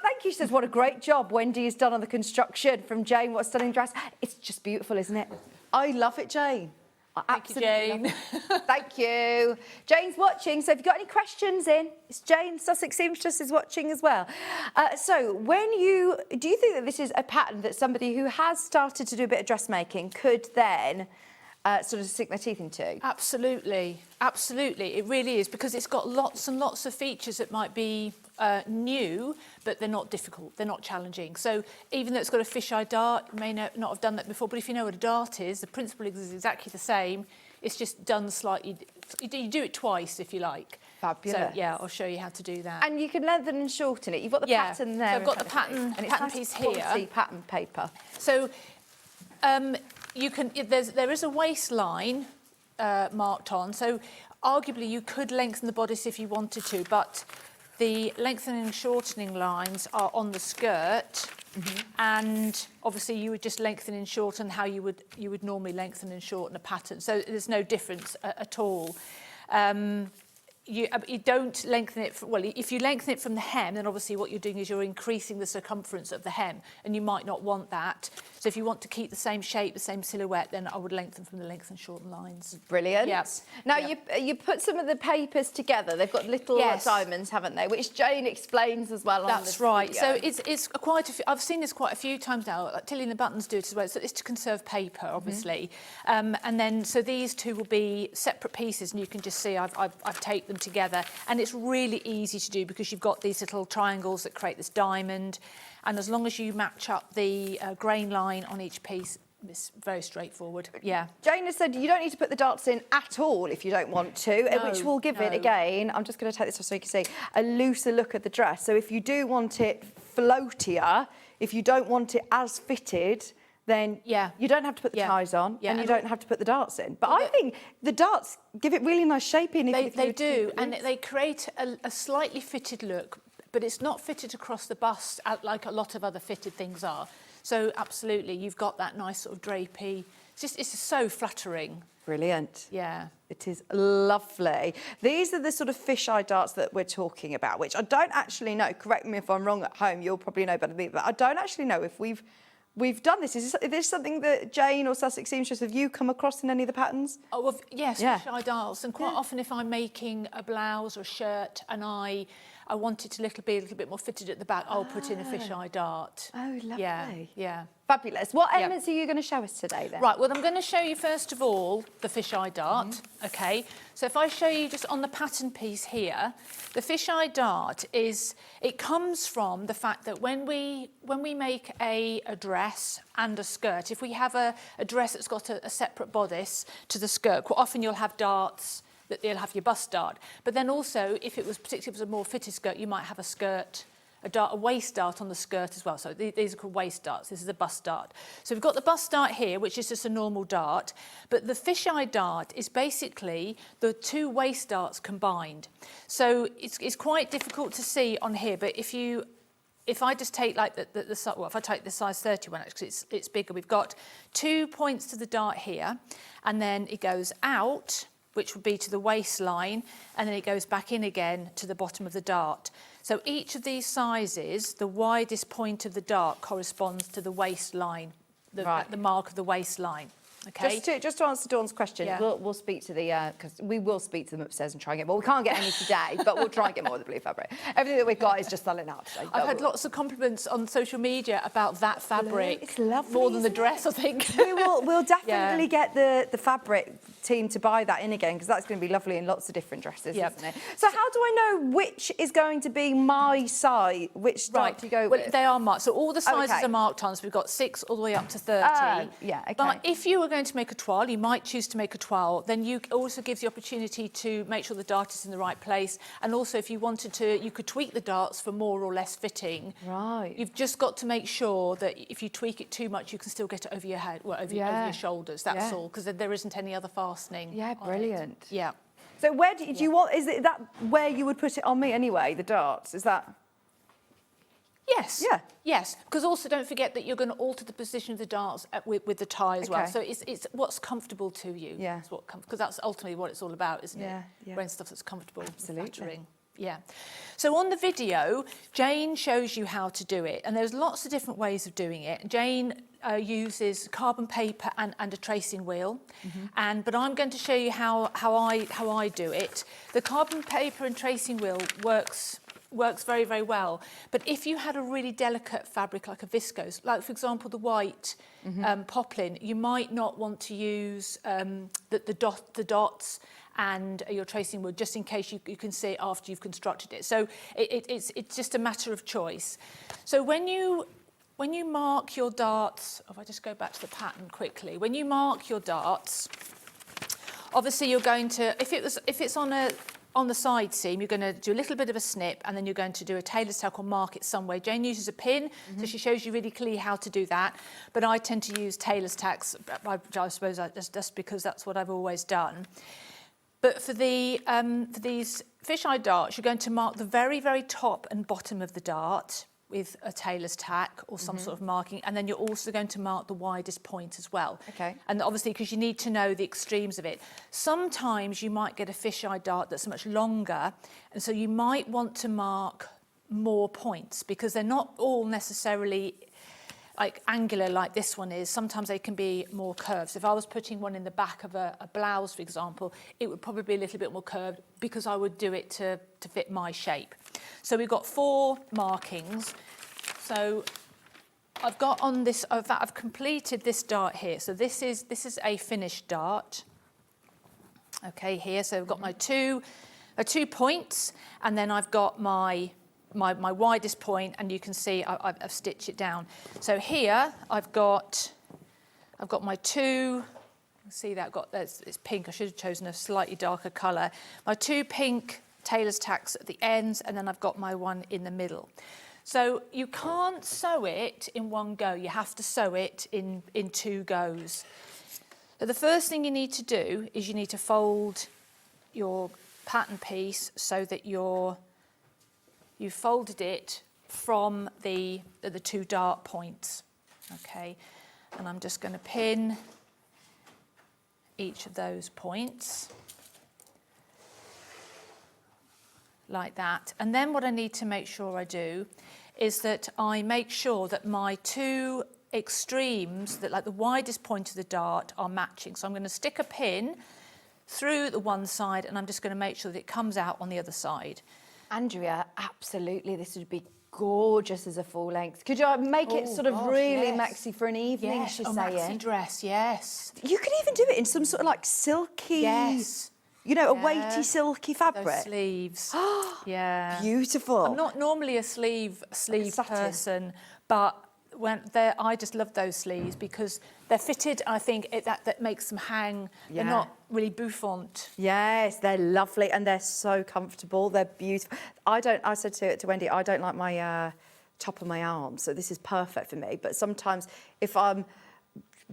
Thank you. She says, what a great job Wendy has done on the construction. From Jane, what a stunning dress. It's just beautiful, isn't it? I love it, Jane. I absolutely Jane. love it. Thank you. Jane's watching, so if you've got any questions in, it's Jane, Sussex Seamstress, is watching as well. So do you think that this is a pattern that somebody who has started to do a bit of dressmaking could then sort of sink their teeth into? Absolutely, absolutely. It really is, because it's got lots and lots of features that might be new, but they're not difficult, they're not challenging. So even though it's got a fisheye dart, you may not have done that before, but if you know what a dart is, the principle is exactly the same. It's just done slightly, you do it twice if you like. Fabulous. So yeah, I'll show you how to do that. And you can lengthen and shorten it. You've got the pattern there. So I've got the pattern, and pattern it's piece nice here. quality pattern paper. So you can, there is a waistline marked on, so arguably you could lengthen the bodice if you wanted to, but the lengthening and shortening lines are on the skirt, and obviously you would just lengthen and shorten how you would normally lengthen and shorten a pattern. So there's no difference at all. You don't lengthen it, well, if you lengthen it from the hem, then obviously what you're doing is you're increasing the circumference of the hem, and you might not want that. So if you want to keep the same shape, the same silhouette, then I would lengthen from the length and shorten lines. Brilliant. Yeah. Now, yeah. you put some of the papers together. They've got little diamonds, haven't they? Which Jane explains as well. That's right. So it's quite a few, I've seen this quite a few times now. Like Tilly and the Buttons do it as well. So it's to conserve paper, obviously. And then, so these two will be separate pieces, and you can just see I've taped them together, and it's really easy to do because you've got these little triangles that create this diamond, and as long as you match up the grain line on each piece, it's very straightforward. Yeah. Jane has said you don't need to put the darts in at all if you don't want to, which will give it, again, I'm just going to take this off so you can see, a looser look at the dress. So if you do want it floatier, if you don't want it as fitted, then you don't have to put the ties on, and you don't have to put the darts in. But I think the darts give it really nice shaping. They do, and they create a slightly fitted look, but it's not fitted across the bust like a lot of other fitted things are. So absolutely, you've got that nice sort of drapey. It's just so flattering. Brilliant. Yeah. It is lovely. These are the sort of fisheye darts that we're talking about, which I don't actually know. Correct me if I'm wrong at home. You'll probably know better than me, but I don't actually know if we've done this. Is this something that Jane or Sussex Seamstress, have you come across in any of the patterns? Oh, well, yes, fisheye darts. And quite often if I'm making a blouse or a shirt and I want it to be a little bit more fitted at the back, I'll put in a fisheye dart. Oh, lovely. Yeah. Fabulous. What elements are you going to show us today then? Right, well, I'm going to show you first of all the fisheye dart, okay? So if I show you just on the pattern piece here, the fisheye dart it comes from the fact that when we make a dress and a skirt, if we have a dress that's got a separate bodice to the skirt, quite often you'll have darts that you'll have your bust dart. But then also, particularly if it was a more fitted skirt, you might have a skirt, a waist dart on the skirt as well. So these are called waist darts. This is a bust dart. So we've got the bust dart here, which is just a normal dart. But the fisheye dart is basically the two waist darts combined. So it's quite difficult to see on here. But if I just take like if I take the size 31, actually it's bigger. We've got 2 points to the dart here, and then it goes out which would be to the waistline, and then it goes back in again to the bottom of the dart. So each of these sizes, the widest point of the dart corresponds to the waistline, the mark of the waistline. Okay. Just to answer Dawn's question, Yeah. we'll speak to the because we will speak to them upstairs and try and get more. We can't get any today, but we'll try and get more of the blue fabric. Everything that we've got is just selling out today. I've had lots of compliments on social media about that fabric. It's lovely, more than the isn't dress, I think. We'll definitely get the fabric team to buy that in again, because that's going to be lovely in lots of different dresses, isn't it? So how do I know which is going to be my size? Which dart do you go with? They are marked. So all the sizes are marked on. So we've got 6 all the way up to 30. Yeah, okay. But if you were going to make a toile, you might choose to make a toile. Then you also gives the opportunity to make sure the dart is in the right place. And also, if you wanted to, you could tweak the darts for more or less fitting. Right. You've just got to make sure that if you tweak it too much, you can still get it over your head, over your shoulders. That's all, because there isn't any other fastening. Yeah, brilliant. Yeah. So where do you want? Is it that where you would put it on me anyway? The darts, is that? Yes. Yeah. Yes, because also don't forget that you're going to alter the position of the darts with the tie as well. So it's what's comfortable to you. Yeah. Because that's ultimately what it's all about, isn't it? Yeah. Wearing stuff that's comfortable. Absolutely. Flattering. Yeah. So on the video, Jane shows you how to do it, and there's lots of different ways of doing it. Jane uses carbon paper and a tracing wheel, but I'm going to show you how I do it. The carbon paper and tracing wheel works very, very well. But if you had a really delicate fabric like a viscose, like for example the white poplin, you might not want to use the dots and your tracing wheel, just in case you can see it after you've constructed it. So it's just a matter of choice. So when you mark your darts, if I just go back to the pattern quickly, when you mark your darts, obviously you're going to, if it's on the side seam, you're going to do a little bit of a snip, and then you're going to do a tailor's tack or mark it somewhere. Jane uses a pin, so she shows you really clearly how to do that. But I tend to use tailor's tacks, I suppose just because that's what I've always done. But for these fisheye darts, you're going to mark the very, very top and bottom of the dart with a tailor's tack or some sort of marking, and then you're also going to mark the widest point as well. Okay. And obviously, because you need to know the extremes of it. Sometimes you might get a fisheye dart that's much longer, and so you might want to mark more points, because they're not all necessarily like angular like this one is. Sometimes they can be more curved. So if I was putting one in the back of a blouse, for example, it would probably be a little bit more curved, because I would do it to fit my shape. So we've got 4 markings. So I've got on this, I've completed this dart here. So this is a finished dart. Okay, here. So I've got my two points, and then I've got my widest point, and you can see I've stitched it down. So here I've got my 2. See that it's pink. I should have chosen a slightly darker colour. My 2 pink tailor's tacks at the ends, and then I've got my one in the middle. So you can't sew it in one go. You have to sew it in 2 goes. So the first thing you need to do is you need to fold your pattern piece so that you've folded it from the 2 dart points. Okay, and I'm just going to pin each of those points like that. And then what I need to make sure I do is that I make sure that my 2 extremes, that like the widest point of the dart, are matching. So I'm going to stick a pin through the one side, and I'm just going to make sure that it comes out on the other side. Andrea, absolutely, this would be gorgeous as a full length. Could you make it sort of really maxi for an evening, she's saying? Maxi dress, yes. You could even do it in some sort of like silky, you know, a weighty silky fabric. Those sleeves. Yeah. Beautiful. I'm not normally a sleeve person, but I just love those sleeves because they're fitted. I think that makes them hang. They're not really bouffant. Yes, they're lovely and they're so comfortable. They're beautiful. I said to Wendy, I don't like my top of my arm, so this is perfect for me. But sometimes if I'm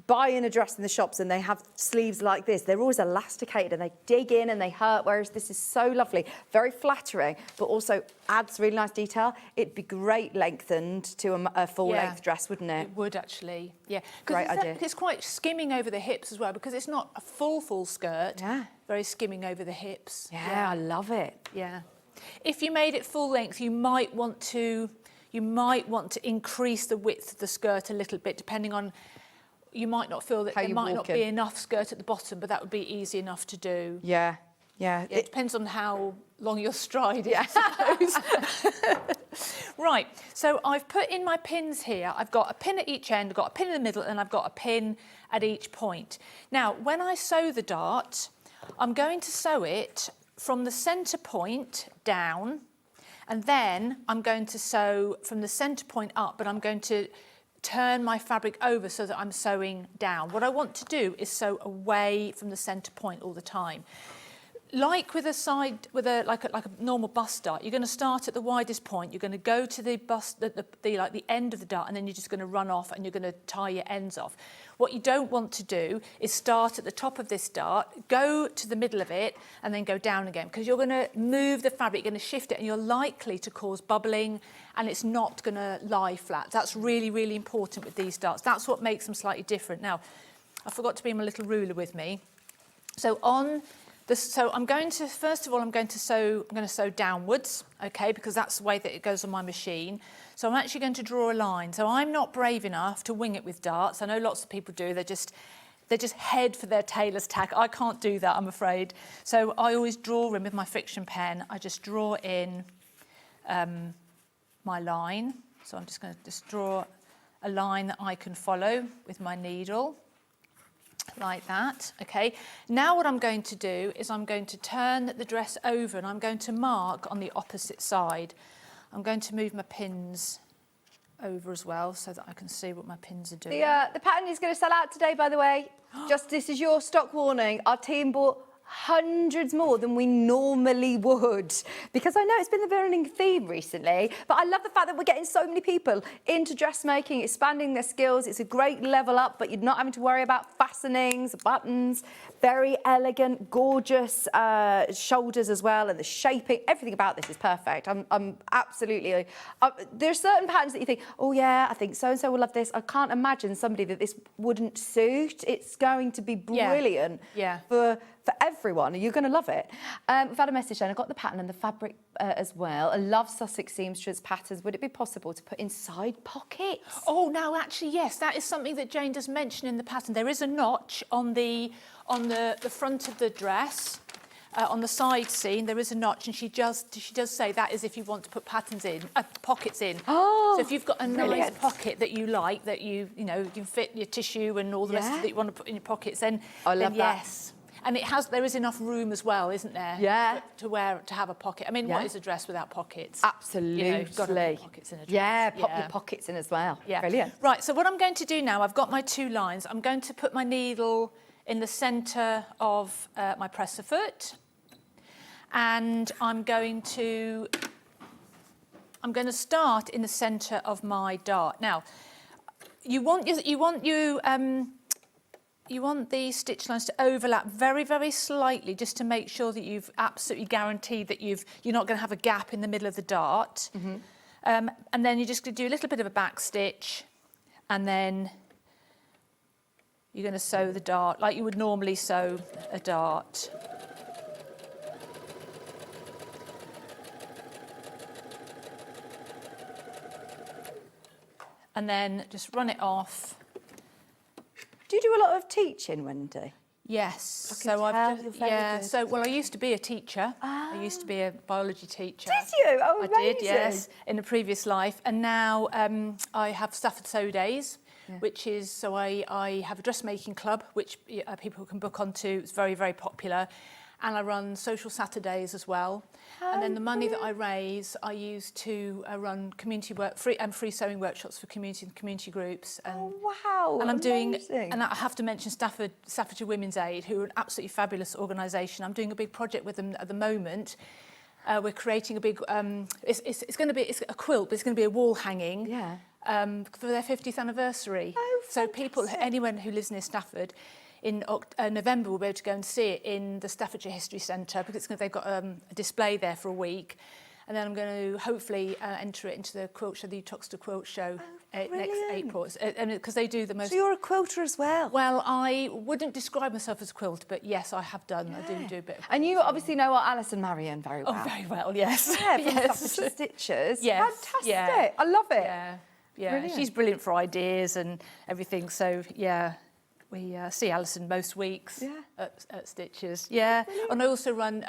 buying a dress in the shops and they have sleeves like this, they're always elasticated and they dig in and they hurt, whereas this is so lovely, very flattering, but also adds really nice detail. It'd be great lengthened to a full-length dress, wouldn't it? It would actually, yeah. Great idea. It's quite skimming over the hips as well, because it's not a full skirt. Yeah. very skimming over the hips. Yeah, I love it. Yeah. If you made it full length, you might want to increase the width of the skirt a little bit, depending on. You might not feel that there might not be enough skirt at the bottom, but that would be easy enough to do. Yeah. It depends on how long your stride is, I suppose. Right, so I've put in my pins here. I've got a pin at each end, I've got a pin in the middle, and I've got a pin at each point. Now, when I sew the dart, I'm going to sew it from the centre point down, and then I'm going to sew from the centre point up, but I'm going to turn my fabric over so that I'm sewing down. What I want to do is sew away from the centre point all the time. Like with a normal bust dart, you're going to start at the widest point. You're going to go to the bust, the end of the dart, and then you're just going to run off and you're going to tie your ends off. What you don't want to do is start at the top of this dart, go to the middle of it, and then go down again, because you're going to move the fabric, you're going to shift it, and you're likely to cause bubbling, and it's not going to lie flat. That's really, really important with these darts. That's what makes them slightly different. Now, I forgot to bring my little ruler with me. So I'm going to sew downwards, okay, because that's the way that it goes on my machine. So I'm actually going to draw a line. So I'm not brave enough to wing it with darts. I know lots of people do. They just head for their tailor's tack. I can't do that, I'm afraid. So I always draw in with my friction pen. I just draw in my line. So I'm just going to just draw a line that I can follow with my needle. Like that, okay. Now what I'm going to do is I'm going to turn the dress over and I'm going to mark on the opposite side. I'm going to move my pins over as well so that I can see what my pins are doing. The pattern is going to sell out today, by the way. Just this is your stock warning. Our team bought hundreds more than we normally would, because I know it's been the running theme recently, but I love the fact that we're getting so many people into dressmaking, expanding their skills. It's a great level up, but you're not having to worry about fastenings, buttons, very elegant, gorgeous shoulders as well, and the shaping, everything about this is perfect. I'm absolutely, there's certain patterns that you think, oh yeah, I think so-and-so will love this. I can't imagine somebody that this wouldn't suit. It's going to be brilliant for everyone. You're going to love it. We've had a message then. I got the pattern and the fabric as well. I love Sussex Seamstress patterns. Would it be possible to put inside pockets? Oh, no, actually, yes. That is something that Jane does mention in the pattern. There is a notch on the front of the dress. On the side seam, there is a notch, and she does say that is if you want to put pockets in. Oh, so if you've got a nice pocket that you like, that you can fit your tissue and all the rest of it that you want to put in your pockets, then yes. And there is enough room as well, isn't there? Yeah. To have a pocket. I mean, what is a dress without pockets? Absolutely. You've got to have pockets in a dress. Yeah, pop your pockets in as well. Yeah. Brilliant. Right, so what I'm going to do now, I've got my two lines. I'm going to put my needle in the centre of my presser foot, and I'm going to start in the centre of my dart. Now, you want the stitch lines to overlap very, very slightly, just to make sure that you've absolutely guaranteed that you're not going to have a gap in the middle of the dart. And then you're just going to do a little bit of a back stitch, and then you're going to sew the dart like you would normally sew a dart. And then just run it off. Do you do a lot of teaching, Wendy? Yes. I used to be a teacher. I used to be a biology teacher. Did you? Oh, amazing. I did, yes, in a previous life. And now I have Stafford Sew Days, which is, so I have a dressmaking club, which people can book onto. It's very, very popular. And I run social Saturdays as well. And then the money that I raise, I use to run community work, free sewing workshops for community groups. And, wow! And I'm amazing. doing, and I have to mention Staffordshire Women's Aid, who are an absolutely fabulous organisation. I'm doing a big project with them at the moment. We're creating a big, it's going to be a quilt, but it's going to be a wall hanging. For their 50th anniversary. Oh, so anyone who lives near Stafford, in November we'll be able to go and see it in the Staffordshire History Centre, because they've got a display there for a week. and then I'm going to hopefully enter it into the quilt show, the Uttoxeter Quilt Show next April, because they do the most. So you're a quilter as well? Well, I wouldn't describe myself as a quilter, but yes, I have done. I do a bit. And you obviously know our Alison Marion very well. Oh, very well, yes. Yeah, from yes. Staffordshire Stitches. Yes. Fantastic. Yeah. I love it. Yeah, Brilliant. she's brilliant for ideas and everything. So yeah, we see Alison most weeks at Stitches. Yeah, and I also run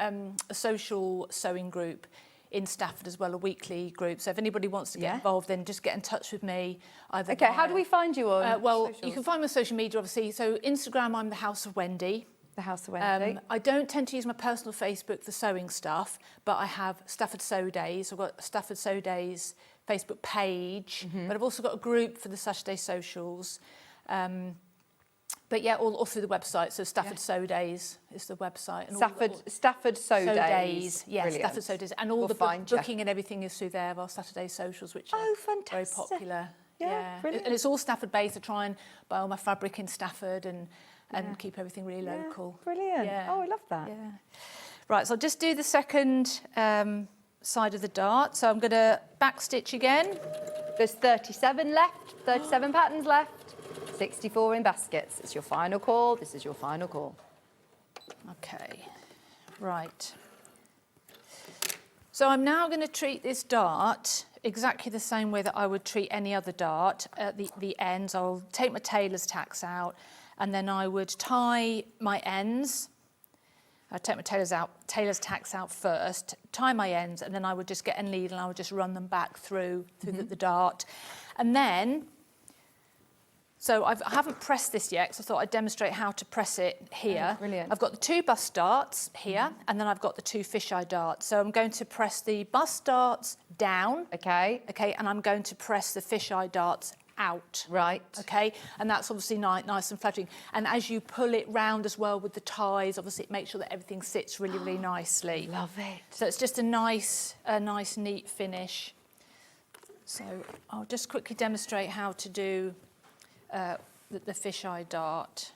a social sewing group in Stafford as well, a weekly group. So if anybody wants to get involved, then just get in touch with me. Either how do we find you on socials? You can find me on social media, obviously. So Instagram, I'm the House of Wendy. The House of Wendy. I don't tend to use my personal Facebook for sewing stuff, but I have Stafford Sew Days. I've got Stafford Sew Days Facebook page, but I've also got a group for the Saturday socials. But yeah, all through the website. So Stafford Sew Days is the website. And Stafford Sew Days. Yes, Brilliant. Stafford Sew Days. And all the booking and everything is through there of our Saturday socials, which are very popular. Yeah, brilliant. And it's all Stafford based. I try and buy all my fabric in Stafford and keep everything really local. Brilliant. Yeah. Oh, I love that. Yeah. Right, so I'll just do the second side of the dart. So I'm going to back stitch again. There's 37 left, 37 patterns left. 64 in baskets. It's your final call. This is your final call. Okay, right. So I'm now going to treat this dart exactly the same way that I would treat any other dart. At the ends, I'll take my tailor's tacks out, and then I would tie my ends. I'd take my tailor's tacks out first, tie my ends, and then I would just get a needle and I would just run them back through the dart. And then, so I haven't pressed this yet, so I thought I'd demonstrate how to press it here. Oh, brilliant. I've got the 2 bust darts here, and then I've got the 2 fisheye darts. So I'm going to press the bust darts down. Okay. Okay, and I'm going to press the fisheye darts out. Right. Okay, and that's obviously nice and flattering. And as you pull it round as well with the ties, obviously it makes sure that everything sits really, really nicely. Love it. So it's just a nice, neat finish. So I'll just quickly demonstrate how to do the fisheye dart.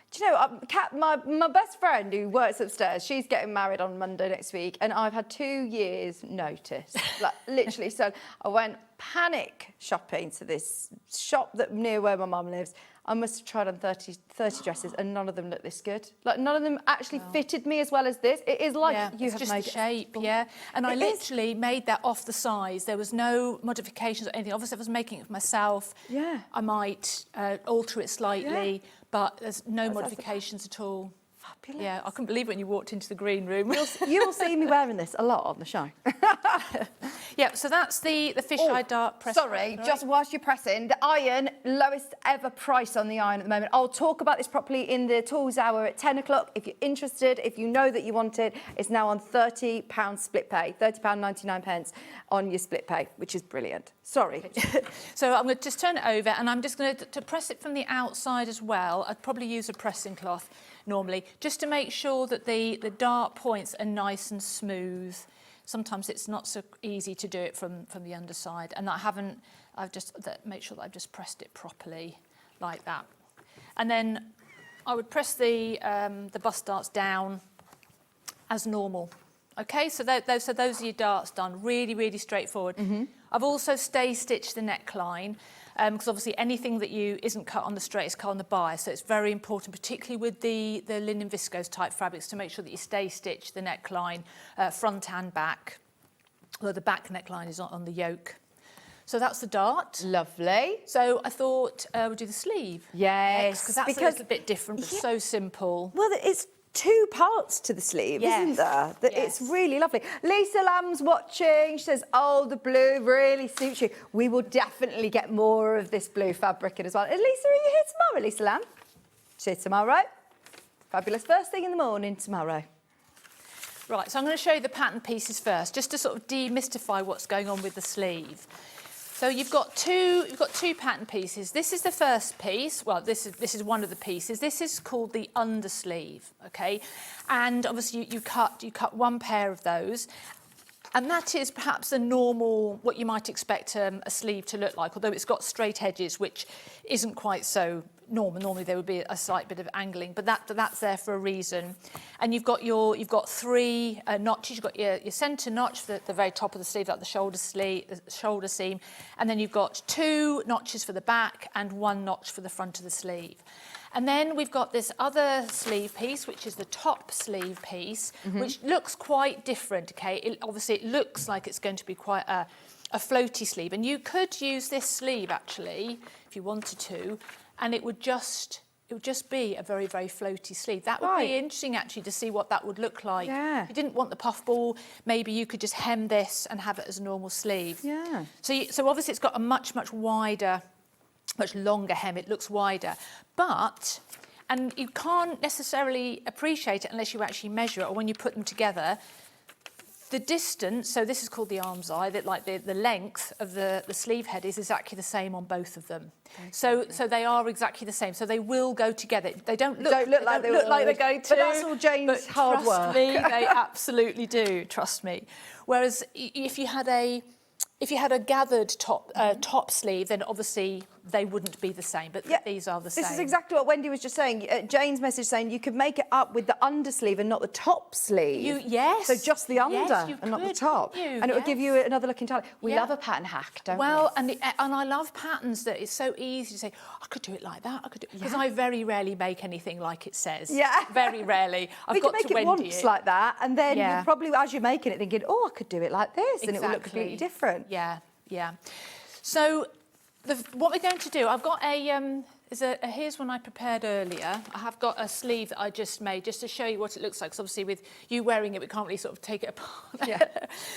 Do you know, Kat, my best friend who works upstairs, she's getting married on Monday next week, and I've had 2 years' notice, like literally. So I went panic shopping to this shop near where my mum lives. I must have tried on 30 dresses, and none of them looked this good. Like none of them actually fitted me as well as this. It is like you have just made the shape, And I literally made that off the size. There was no modifications or anything. Obviously, if I was making it for myself, I might alter it slightly, but there's no modifications at all. Fabulous. Yeah, I couldn't believe it when you walked into the green room. You'll see me wearing this a lot on the show. Yeah, so that's the fisheye dart press. Sorry, just whilst you're pressing, the iron, lowest ever price on the iron at the moment. I'll talk about this properly in the tools hour at 10 o'clock. If you're interested, if you know that you want it, it's now on £30 split pay, £30.99 on your split pay, which is brilliant. Sorry. So I'm going to just turn it over, and I'm just going to press it from the outside as well. I'd probably use a pressing cloth normally, just to make sure that the dart points are nice and smooth. Sometimes it's not so easy to do it from the underside, and I've just make sure that I've just pressed it properly like that. And then I would press the bust darts down as normal. Okay, so those are your darts done. Really, really straightforward. I've also stay stitched the neckline, because obviously anything that isn't cut on the straight is cut on the bias, so it's very important, particularly with the linen viscose type fabrics, to make sure that you stay stitch the neckline front and back. Well, the back neckline is on the yoke. So that's the dart. Lovely. So I thought we'll do the sleeve. Yes, because that's a little bit different, but so simple. Well, it's 2 parts to the sleeve, isn't there? It's really lovely. Lisa Lamb's watching. She says, oh, the blue really suits you. We will definitely get more of this blue fabric in as well. And Lisa, are you here tomorrow, Lisa Lamb? She's here tomorrow. Fabulous. First thing in the morning tomorrow. Right, so I'm going to show you the pattern pieces first, just to sort of demystify what's going on with the sleeve. So you've got two pattern pieces. This is the first piece. Well, this is one of the pieces. This is called the undersleeve, okay? And obviously you cut one pair of those. And that is perhaps a normal, what you might expect a sleeve to look like, although it's got straight edges, which isn't quite so normally there would be a slight bit of angling, but that's there for a reason. And you've got 3 notches. You've got your centre notch for the very top of the sleeve, like the shoulder seam, and then you've got 2 notches for the back and 1 notch for the front of the sleeve. And then we've got this other sleeve piece, which is the top sleeve piece, which looks quite different, okay? Obviously, it looks like it's going to be quite a floaty sleeve. And you could use this sleeve, actually, if you wanted to, and it would just be a very, very floaty sleeve. That would be interesting, actually, to see what that would look like. Yeah. If you didn't want the puff ball, maybe you could just hem this and have it as a normal sleeve. Yeah. So obviously, it's got a much wider, much longer hem. It looks wider. But, and you can't necessarily appreciate it unless you actually measure it, or when you put them together. The distance, so this is called the arm's eye, that like the length of the sleeve head is exactly the same on both of them. So they are exactly the same. So they will go together. They don't look like they're going to. But that's all Jane's hard work. Trust me, they absolutely do. Trust me. Whereas if you had a gathered top sleeve, then obviously they wouldn't be the same, but these are the same. This is exactly what Wendy was just saying. Jane's message saying you could make it up with the undersleeve and not the top sleeve. Yes. So just the under and not the top. And it would give you another look entirely. We love a pattern hack, don't we? Well, and I love patterns that it's so easy to say, I could do it like that. I could do, because I very rarely make anything like it says. Yeah. Very rarely. We can make it once like that, and then you're probably, as you're making it, thinking, oh, I could do it like this, and it will look completely different. Yeah, yeah. So what we're going to do, I've got here's one I prepared earlier. I have got a sleeve that I just made just to show you what it looks like. Because obviously with you wearing it, we can't really sort of take it apart. Yeah.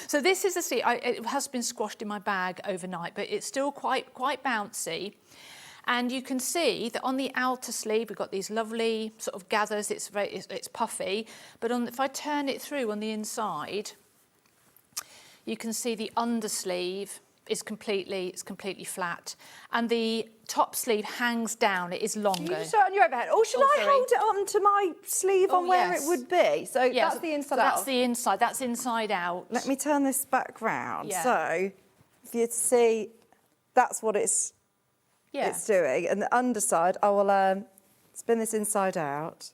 So this is a sleeve. It has been squashed in my bag overnight, but it's still quite bouncy. And you can see that on the outer sleeve, we've got these lovely sort of gathers. It's puffy. But if I turn it through on the inside, you can see the undersleeve is completely flat, and the top sleeve hangs down. It is longer. You just do it on your overhead. Or should I hold it onto my sleeve on where it would be? So that's the inside out. That's the inside. That's inside out. Let me turn this back round. Yeah. So if you see, that's what it's doing. And the underside, I will spin this inside out.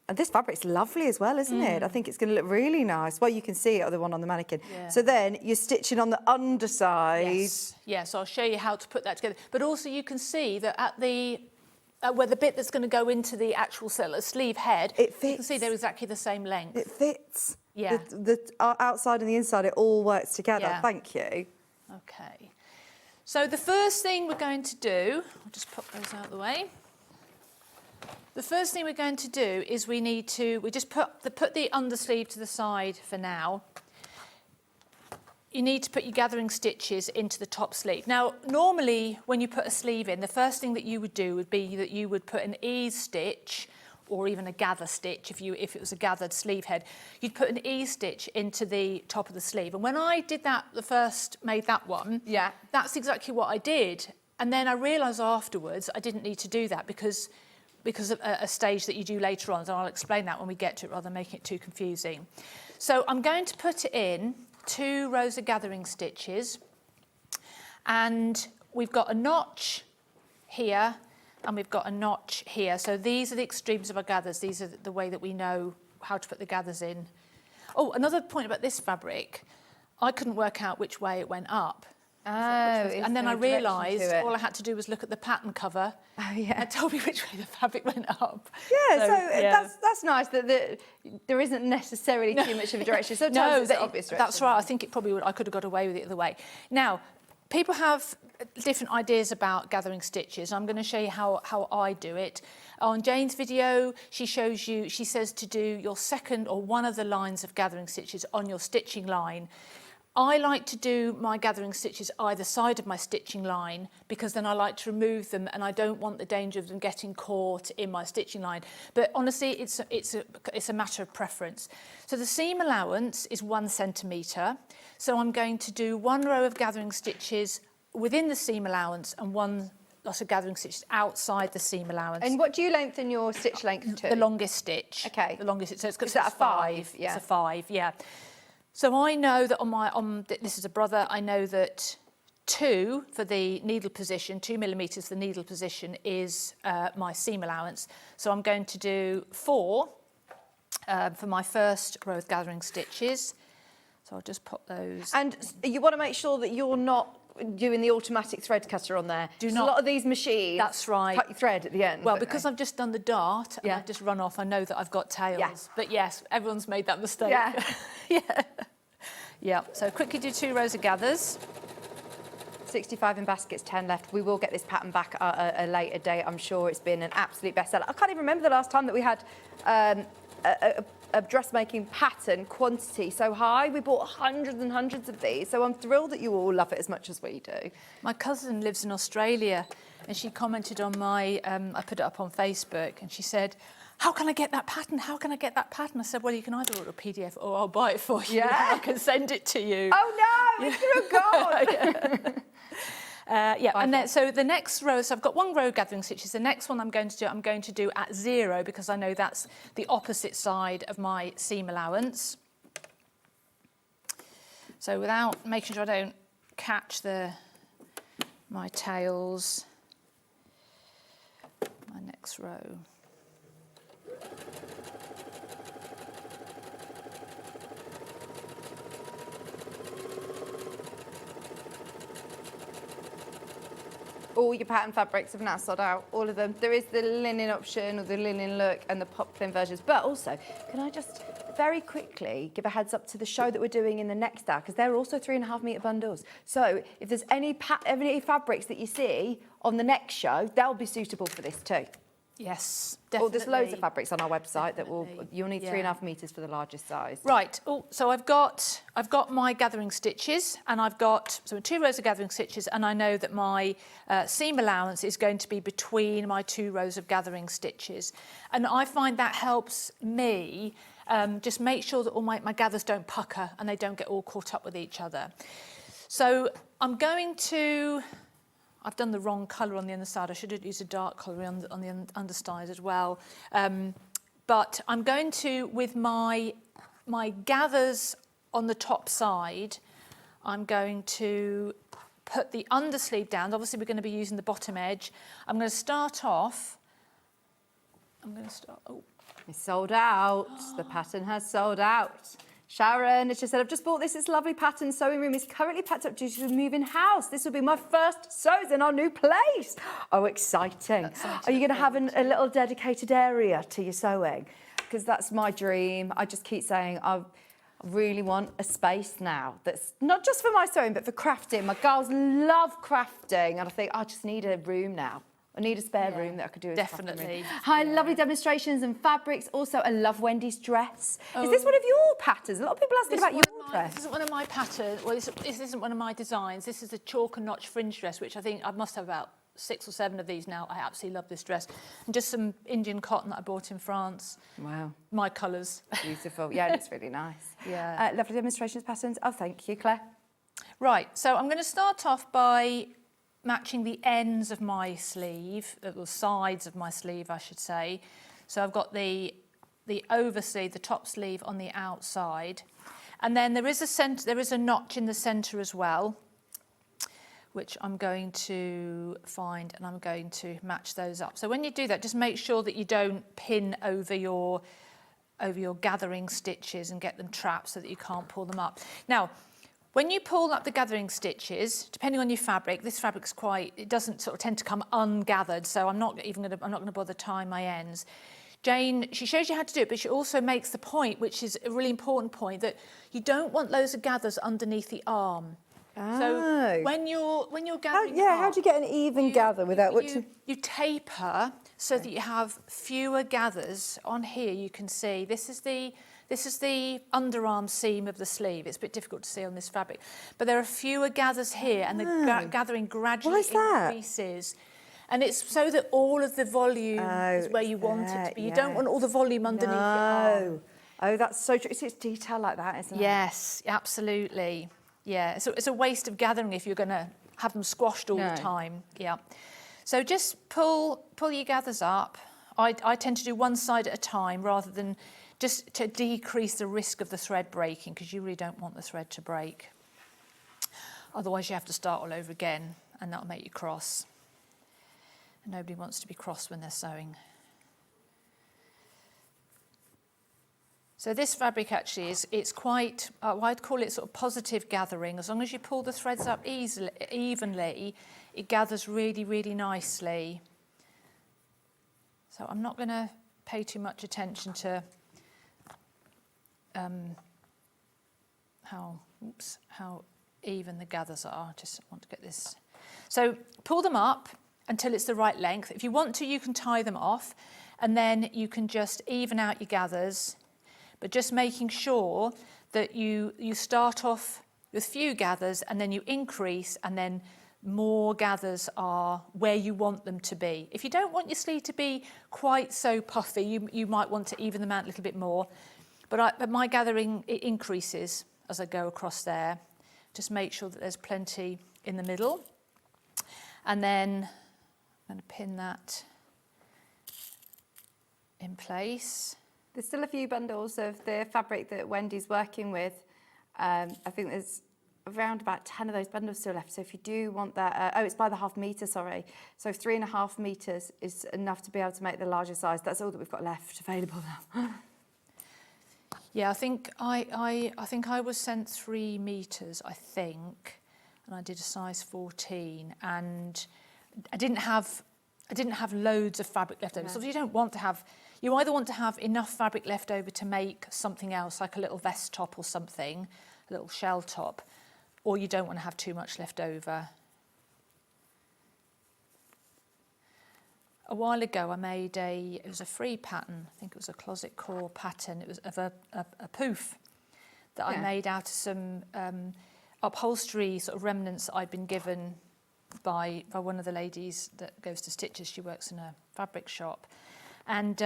And this fabric's lovely as well, isn't it? I think it's going to look really nice. Well, you can see it, the one on the mannequin. Yeah. So then you're stitching on the underside. Yes, I'll show you how to put that together. But also you can see that at where the bit that's going to go into the actual sleeve head, it fits. You can see they're exactly the same length. It fits. Yeah. The outside and the inside, it all works together. Yeah. Thank you. Okay. So the first thing we're going to do, I'll just pop those out of the way. The first thing we're going to do is we just put the undersleeve to the side for now. You need to put your gathering stitches into the top sleeve. Now, normally when you put a sleeve in, the first thing that you would do would be that you would put an ease stitch or even a gather stitch if it was a gathered sleeve head. You'd put an ease stitch into the top of the sleeve. And when I did that, made that one, that's exactly what I did. And then I realised afterwards I didn't need to do that because of a stage that you do later on, so I'll explain that when we get to it rather than making it too confusing. So I'm going to put it in 2 rows of gathering stitches, and we've got a notch here and we've got a notch here. So these are the extremes of our gathers. These are the way that we know how to put the gathers in. Oh, another point about this fabric, I couldn't work out which way it went up. Oh, and then I realised all I had to do was look at the pattern cover. Oh, yeah. It told me which way the fabric went up. Yeah, so that's nice that there isn't necessarily too much of a direction. Sometimes it's obvious direction. That's right. I think I could have got away with it the other way. Now, people have different ideas about gathering stitches. I'm going to show you how I do it. On Jane's video, she says to do your second or one of the lines of gathering stitches on your stitching line. I like to do my gathering stitches either side of my stitching line because then I like to remove them and I don't want the danger of them getting caught in my stitching line. But honestly, it's a matter of preference. So the seam allowance is 1 centimetre. So I'm going to do 1 row of gathering stitches within the seam allowance and 1 lot of gathering stitches outside the seam allowance. And what do you lengthen your stitch length to? The longest stitch. Okay. The longest stitch. So is that a 5? Yeah. It's a 5, yeah. So I know that this is a brother, I know that 2 for the needle position, 2 millimetres the needle position is my seam allowance. So I'm going to do 4 for my first row of gathering stitches. So I'll just pop those. And you want to make sure that you're not doing the automatic thread cutter on there. Do So not. A lot of these machines That's right. cut your thread at the end. Well, don't because they? I've just done the dart and I've just run off, I know that I've got tails. Yeah. But yes, everyone's made that mistake. Yeah. Yeah. Yeah. So quickly do 2 rows of gathers. 65 in baskets, 10 left. We will get this pattern back at a later date. I'm sure it's been an absolute bestseller. I can't even remember the last time that we had a dressmaking pattern quantity so high. We bought hundreds and hundreds of these, so I'm thrilled that you all love it as much as we do. My cousin lives in Australia and she commented on my, I put it up on Facebook and she said, how can I get that pattern? How can I get that pattern? I said, well, you can either order a PDF or I'll buy it for you. Yeah. I can send it to you. Oh no, it's gone. And then so the next row, so I've got 1 row of gathering stitches. The next one I'm going to do at 0 because I know that's the opposite side of my seam allowance. So without making sure I don't catch my tails, my next row. All your pattern fabrics have now sold out, all of them. There is the linen option or the linen look and the poplin versions. But also, can I just very quickly give a heads up to the show that we're doing in the next hour, because they're also 3.5 metre bundles. So if there's any fabrics that you see on the next show, they'll be suitable for this too. Yes, Oh, definitely. there's loads of fabrics on our website that you'll need Yeah. 3.5 metres for the largest size. Right. Oh, so I've got my gathering stitches, and I've got 2 rows of gathering stitches, and I know that my seam allowance is going to be between my 2 rows of gathering stitches, and I find that helps me just make sure that all my gathers don't pucker and they don't get all caught up with each other. So I'm going to. I've done the wrong colour on the underside. I should have used a dark colour on the underside as well. But I'm going to, with my gathers on the top side, I'm going to put the undersleeve down. Obviously, we're going to be using the bottom edge. I'm going to start off. Oh. It's sold out. The pattern has sold out. Sharon has just said, I've just bought this. It's a lovely pattern. Sewing room is currently packed up due to the moving house. This will be my first sews in our new place. Oh, exciting. Are you going to have a little dedicated area to your sewing? Because that's my dream. I just keep saying I really want a space now that's not just for my sewing, but for crafting. My girls love crafting. And I think I just need a room now. I need a spare room that I could do as a crafting room. Definitely. Hi, lovely demonstrations and fabrics. Also, I love Wendy's dress. Is this one of your patterns? A lot of people asking about your dress. This isn't one of my patterns. Well, this isn't one of my designs. This is a chalk and notch fringe dress, which I think I must have about 6 or 7 of these now. I absolutely love this dress. And just some Indian cotton that I bought in France. Wow. My colours. Beautiful. Yeah, it's really nice. Yeah. Lovely demonstrations patterns. Oh, thank you, Claire. Right, so I'm going to start off by matching the ends of my sleeve, the sides of my sleeve, I should say. So I've got the oversleeve, the top sleeve on the outside. And then there is a notch in the centre as well, which I'm going to find, and I'm going to match those up. So when you do that, just make sure that you don't pin over your gathering stitches and get them trapped so that you can't pull them up. Now, when you pull up the gathering stitches, depending on your fabric, this fabric's it doesn't sort of tend to come ungathered, so I'm not going to bother tying my ends. Jane, she shows you how to do it, but she also makes the point, which is a really important point, that you don't want loads of gathers underneath the arm. Oh. So when you're gathering, how do you get an even gather without you taper so that you have fewer gathers on here. You can see this is the underarm seam of the sleeve. It's a bit difficult to see on this fabric, but there are fewer gathers here, and the gathering gradually increases. And it's so that all of the volume is where you want it to be. You don't want all the volume underneath your arm. Oh, that's so true. It's detail like that, isn't it? Yes, absolutely. Yeah, so it's a waste of gathering if you're going to have them squashed all the time. Yeah. So just pull your gathers up. I tend to do one side at a time rather than just to decrease the risk of the thread breaking, because you really don't want the thread to break. Otherwise you have to start all over again and that'll make you cross. And nobody wants to be cross when they're sewing. So this fabric actually it's quite, I'd call it sort of positive gathering. As long as you pull the threads up evenly, it gathers really, really nicely. So I'm not going to pay too much attention to how even the gathers are. Just want to get this. So pull them up until it's the right length. If you want to, you can tie them off and then you can just even out your gathers. But just making sure that you start off with few gathers and then you increase and then more gathers are where you want them to be. If you don't want your sleeve to be quite so puffy, you might want to even them out a little bit more. But my gathering, it increases as I go across there. Just make sure that there's plenty in the middle. And then I'm going to pin that in place. There's still a few bundles of the fabric that Wendy's working with. I think there's around about 10 of those bundles still left. So if you do want that, it's by the ½ metre, sorry. So 3.5 metres is enough to be able to make the larger size. That's all that we've got left available now. Yeah, I think I was sent 3 metres, I think, and I did a size 14, and I didn't have loads of fabric left over. No. So you don't want to have. You either want to have enough fabric left over to make something else, like a little vest top or something, a little shell top, or you don't want to have too much left over. A while ago I made it was a free pattern, I think it was a closet core pattern. It was of a poof that I made out of some upholstery sort of remnants that I'd been given by one of the ladies that goes to Stitches. She works in a fabric shop. And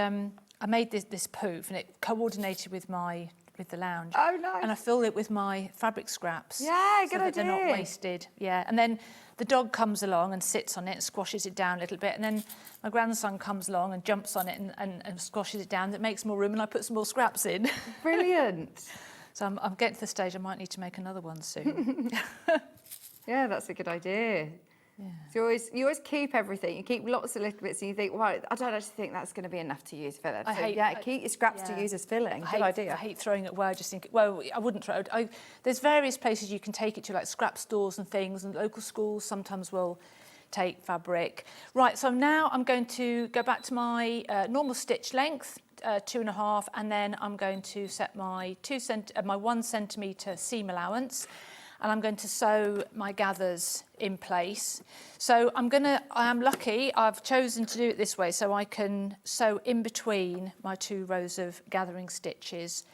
I made this poof and it coordinated with the lounge. Oh, nice. And I filled it with my fabric scraps. Yeah, good so that idea. They're not wasted. Yeah, and then the dog comes along and sits on it and squashes it down a little bit. And then my grandson comes along and jumps on it and squashes it down. That makes more room and I put some more scraps in. Brilliant. So I'm getting to the stage I might need to make another one soon. Yeah, that's a good idea. Yeah. So you always keep everything. You keep lots of little bits, and you think, well, I don't actually think that's going to be enough to use for that. Keep your scraps to use as filling. Good idea. I hate throwing it away. I just think, well, I wouldn't throw it. There's various places you can take it to, like scrap stores and things, and local schools sometimes will take fabric. Right, so now I'm going to go back to my normal stitch length, 2.5, and then I'm going to set my 1 centimetre seam allowance. And I'm going to sew my gathers in place. So I am lucky, I've chosen to do it this way so I can sew in between my 2 rows of gathering stitches.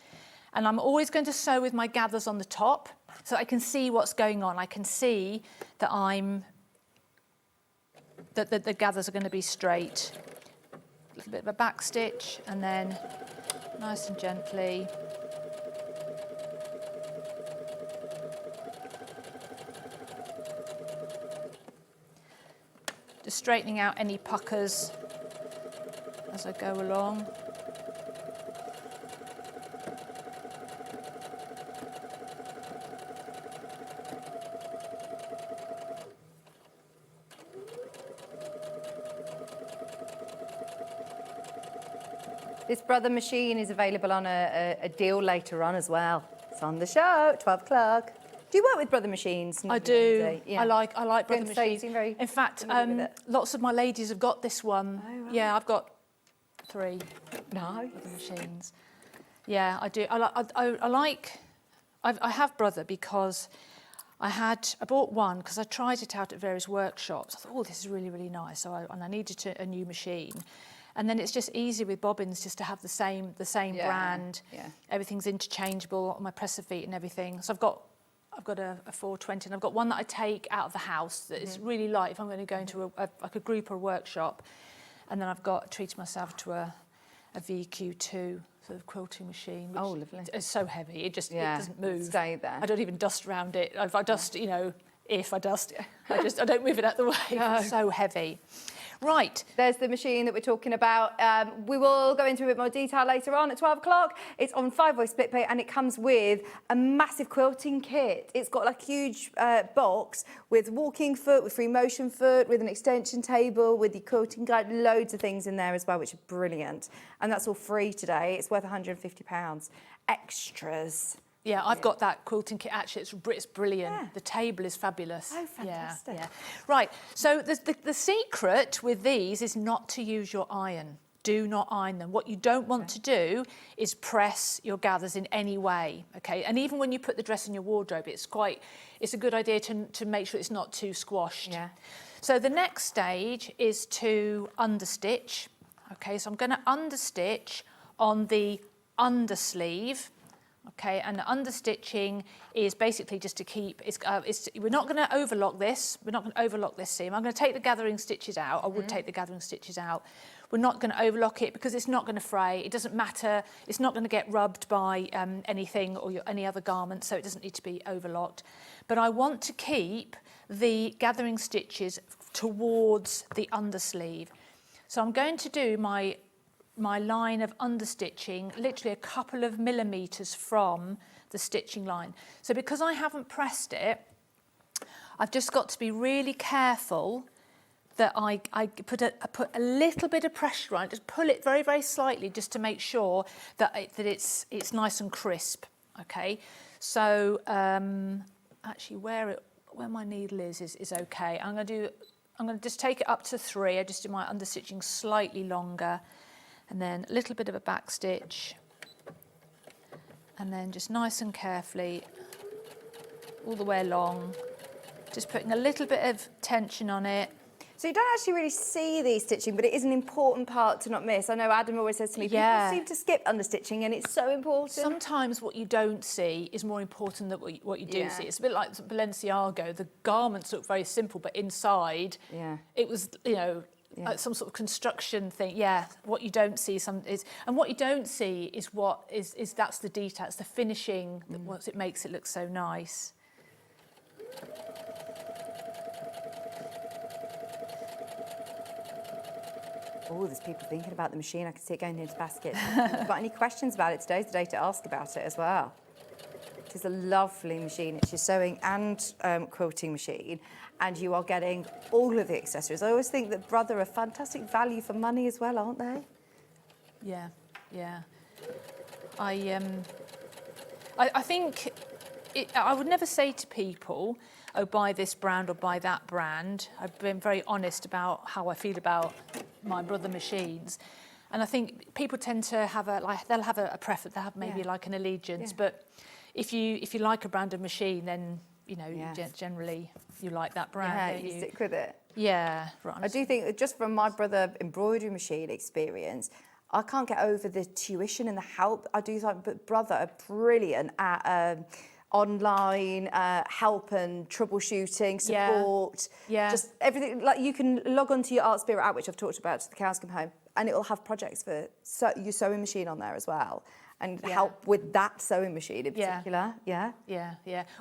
And I'm always going to sew with my gathers on the top so I can see what's going on. I can see that that the gathers are going to be straight. A little bit of a back stitch and then nice and gently. Just straightening out any puckers as I go along. This Brother machine is available on a deal later on as well. It's on the show, 12 o'clock. Do you work with Brother machines? I do. Yeah. I like Brother machines. In fact, lots of my ladies have got this one. Oh, right. Yeah, I've got 3 Nice. Brother machines. Yeah, I do. I have Brother because I bought one because I tried it out at various workshops. I thought, oh, this is really, really nice. So I needed a new machine. And then it's just easy with bobbins just to have the same brand. Yeah. Everything's interchangeable on my presser feet and everything. So I've got a 420 and I've got one that I take out of the house that is really light if I'm going to go into like a group or a workshop. And then I've treated myself to a VQ2 sort of quilting machine. Which lovely. It's so heavy, it doesn't move. Stay there. I don't even dust around it. If I dust, I don't move it out the way. No. It's so heavy. Right. There's the machine that we're talking about. We will go into a bit more detail later on at 12 o'clock. It's on 5-way split pay and it comes with a massive quilting kit. It's got like a huge box with walking foot, with free motion foot, with an extension table, with the quilting guide, loads of things in there as well, which are brilliant. And that's all free today. It's worth £150. Extras. Yeah, I've got that quilting kit. Actually, it's brilliant. Yeah. The table is fabulous. Oh, fantastic. Yeah. Right, so the secret with these is not to use your iron. Do not iron them. What you don't want to do is press your gathers in any way, okay? And even when you put the dress in your wardrobe, it's a good idea to make sure it's not too squashed. Yeah. So the next stage is to understitch. Okay, so I'm going to understitch on the undersleeve. Okay, and the understitching is basically just to keep, we're not going to overlock this. We're not going to overlock this seam. I'm going to take the gathering stitches out. I would take the gathering stitches out. We're not going to overlock it because it's not going to fray. It doesn't matter. It's not going to get rubbed by anything or any other garment, so it doesn't need to be overlocked. But I want to keep the gathering stitches towards the undersleeve. So I'm going to do my line of understitching literally a couple of millimetres from the stitching line. So because I haven't pressed it, I've just got to be really careful that I put a little bit of pressure on it, just pull it very, very slightly just to make sure that it's nice and crisp, okay? So actually where my needle is okay. I'm going to just take it up to 3. I just do my understitching slightly longer. And then a little bit of a back stitch, and then just nice and carefully all the way along, just putting a little bit of tension on it. So you don't actually really see these stitching, but it is an important part to not miss. I know Adam always says to me, people seem to skip understitching, and it's so important. Sometimes what you don't see is more important than what you do see. It's a bit like Balenciaga. The garments look very simple, but inside it was, you know, some sort of construction thing. Yeah, what you don't see and what you don't see is that's the detail, it's the finishing that once it makes it look so nice. Oh, there's people thinking about the machine. I can see it going into baskets. If you've got any questions about it, today's the day to ask about it as well. It is a lovely machine. It's your sewing and quilting machine, and you are getting all of the accessories. I always think that Brother are fantastic value for money as well, aren't they? Yeah. I think I would never say to people, oh, buy this brand or buy that brand. I've been very honest about how I feel about my Brother machines. And I think people tend to have they'll have a preference, they'll have maybe like an allegiance, but if you like a brand of machine, then you know generally you like that brand. Yeah, you stick with it. Yeah, right. I do think just from my Brother embroidery machine experience, I can't get over the tuition and the help. I do think, but Brother are brilliant at online help and troubleshooting, support. Just everything. Like you can log onto your Art Spirit app, which I've talked about to the cows come home, and it will have projects for your sewing machine on there as well, and help with that sewing machine in particular. Yeah.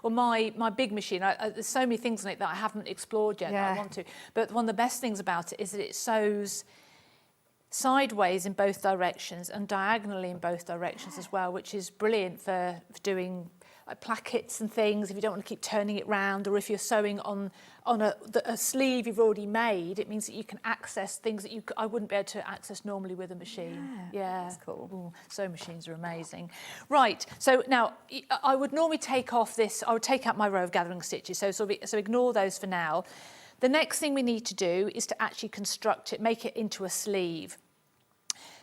Well, my big machine, there's so many things on it that I haven't explored yet that I want to. But one of the best things about it is that it sews sideways in both directions and diagonally in both directions as well, which is brilliant for doing plackets and things if you don't want to keep turning it round, or if you're sewing on a sleeve you've already made. It means that you can access things that I wouldn't be able to access normally with a machine. That's cool. Ooh, sewing machines are amazing. Right, so now I would normally take off this, I would take out my row of gathering stitches, so ignore those for now. The next thing we need to do is to actually construct it, make it into a sleeve.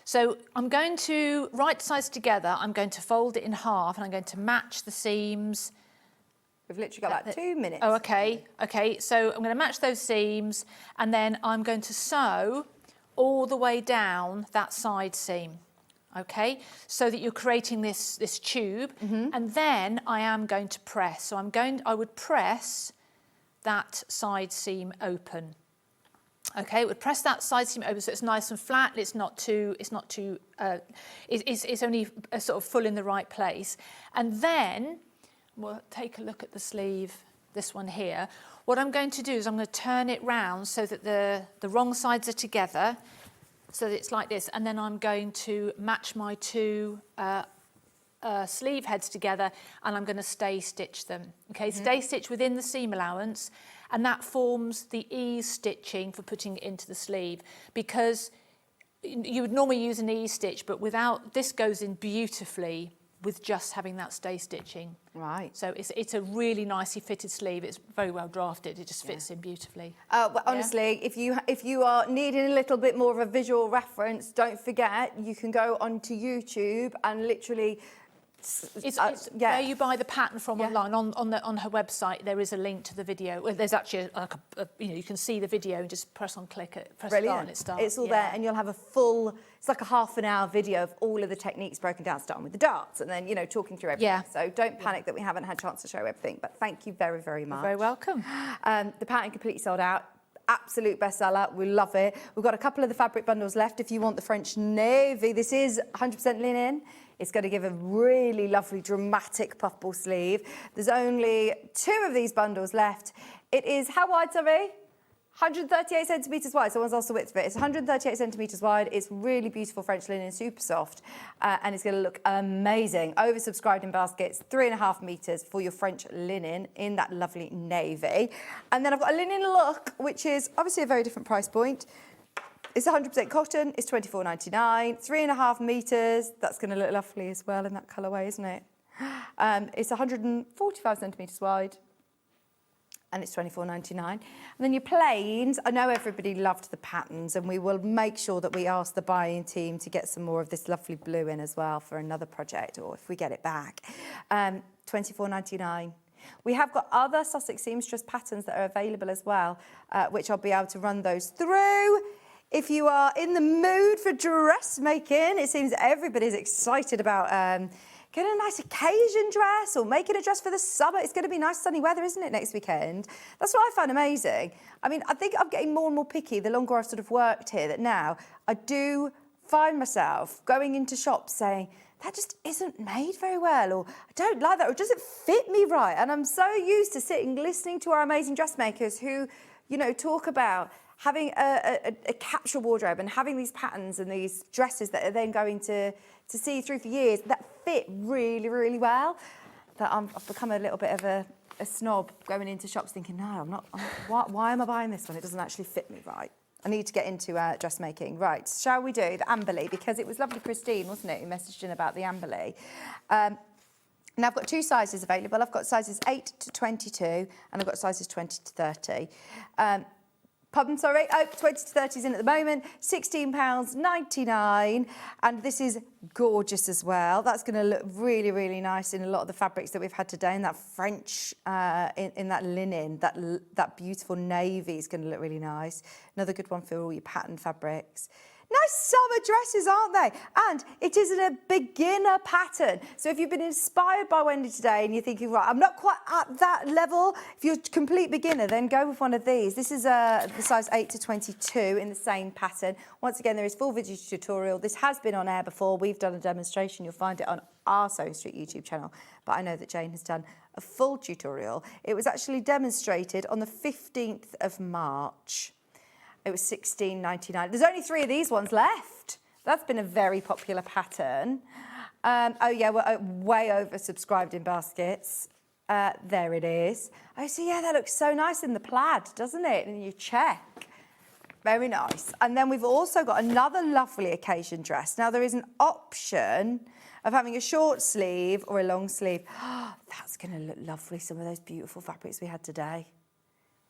So I'm going to, right sides together, I'm going to fold it in half and I'm going to match the seams. We've literally got about 2 minutes. Oh, okay. So I'm going to match those seams and then I'm going to sew all the way down that side seam. Okay, so that you're creating this tube, and then I am going to press. So I would press that side seam open. Okay, it would press that side seam open so it's nice and flat. It's only sort of full in the right place. And then we'll take a look at the sleeve this one here. What I'm going to do is I'm going to turn it round so that the wrong sides are together, so that it's like this, and then I'm going to match my two sleeve heads together, and I'm going to stay stitch them. Okay, stay stitch within the seam allowance, and that forms the ease stitching for putting it into the sleeve, because you would normally use an ease stitch, but without, this goes in beautifully with just having that stay stitching. Right. So it's a really nicely fitted sleeve. It's very well drafted. It just fits in beautifully. But honestly, if you are needing a little bit more of a visual reference, don't forget you can go onto YouTube and literally. It's where you buy the pattern from online. On her website, there is a link to the video. Well, there's actually you can see the video and just press start, and it starts. It's all there, and you'll have a full. It's like a half-an-hour video of all of the techniques broken down, starting with the darts, and then talking through everything. Yeah. So don't panic that we haven't had a chance to show everything. But thank you very, very much. You're very welcome. The pattern completely sold out. Absolute bestseller. We love it. We've got a couple of the fabric bundles left if you want the French navy. This is 100% linen. It's going to give a really lovely dramatic puffball sleeve. There's only 2 of these bundles left. It is how wide, sorry? 138 centimetres wide. Someone's asked the width of it. It's 138 centimetres wide. It's really beautiful French linen, super soft, and it's going to look amazing. Oversubscribed in baskets, 3.5 metres for your French linen in that lovely navy. And then I've got a linen look, which is obviously a very different price point. It's 100% cotton. It's £24.99, 3.5 metres. That's going to look lovely as well in that colourway, isn't it? It's 145 centimetres wide, and it's £24.99. And then your plains, I know everybody loved the patterns, and we will make sure that we ask the buying team to get some more of this lovely blue in as well for another project, or if we get it back. £24.99. We have got other Sussex Seamstress patterns that are available as well, which I'll be able to run those through. If you are in the mood for dressmaking, it seems everybody's excited about getting a nice occasion dress or making a dress for the summer. It's going to be nice sunny weather, isn't it, next weekend? That's what I find amazing. I mean, I think I'm getting more and more picky the longer I've sort of worked here, that now I do find myself going into shops saying, that just isn't made very well, or I don't like that, or it doesn't fit me right. And I'm so used to sitting, listening to our amazing dressmakers who, talk about having a capsule wardrobe and having these patterns and these dresses that are then going to see through for years that fit really, really well, that I've become a little bit of a snob going into shops thinking, no, I'm not, why am I buying this when it doesn't actually fit me right? I need to get into dressmaking. Right, shall we do the Amberley? Because it was lovely Christine, wasn't it, who messaged in about the Amberley. Now, I've got 2 sizes available. I've got sizes 8 to 22, and I've got sizes 20 to 30. Pardon, sorry, 20 to 30 is in at the moment, £16.99, and this is gorgeous as well. That's going to look really, really nice in a lot of the fabrics that we've had today, in that French, in that linen, that beautiful navy is going to look really nice. Another good one for all your pattern fabrics. Nice summer dresses, aren't they? And it is in a beginner pattern. So if you've been inspired by Wendy today and you're thinking, right, I'm not quite at that level, if you're a complete beginner, then go with one of these. This is the size 8 to 22 in the same pattern. Once again, there is full video tutorial. This has been on air before. We've done a demonstration. You'll find it on our SewingStreet YouTube channel. But I know that Jane has done a full tutorial. It was actually demonstrated on the 15th of March. It was £16.99. There's only 3 of these ones left. That's been a very popular pattern. Oh yeah, we're way oversubscribed in baskets. There it is. Oh, so yeah, that looks so nice in the plaid, doesn't it? And you check. Very nice. And then we've also got another lovely occasion dress. Now there is an option of having a short sleeve or a long sleeve. Oh, that's going to look lovely, some of those beautiful fabrics we had today.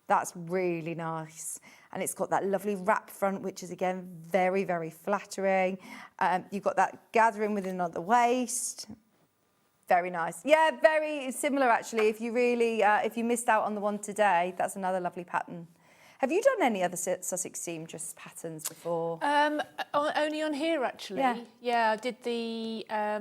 That's really nice. And it's got that lovely wrap front, which is, again, very, very flattering. You've got that gathering within the waist. Very nice. Yeah, very similar, actually. If you really, if you missed out on the one today, that's another lovely pattern. Have you done any other Sussex seamstress patterns before? Only on here, actually. Yeah. Yeah, I did the... I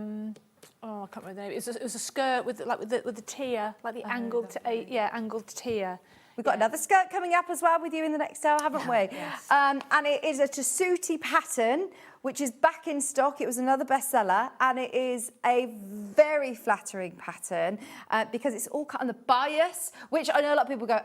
can't remember the name. It was a skirt with the tier, like the angled, angled tier. We've got another skirt coming up as well with you in the next hour, haven't we? Yes. And it is a Tessuti pattern, which is back in stock. It was another bestseller, and it is a very flattering pattern because it's all cut on the bias, which I know a lot of people go,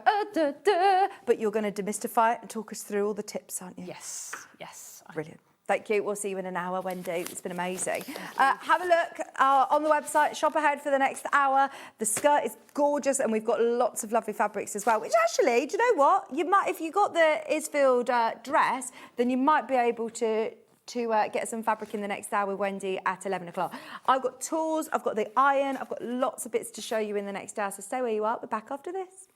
but you're going to demystify it and talk us through all the tips, aren't you? Yes, yes. Brilliant. Thank you. We'll see you in an hour, Wendy. It's been amazing. Have a look on the website. Shop ahead for the next hour. The skirt is gorgeous, and we've got lots of lovely fabrics as well. Which actually, do you know what? You might, if you got the Isfield dress, then you might be able to get some fabric in the next hour with Wendy at 11 o'clock. I've got tools. I've got the iron. I've got lots of bits to show you in the next hour. So stay where you are. We're back after this.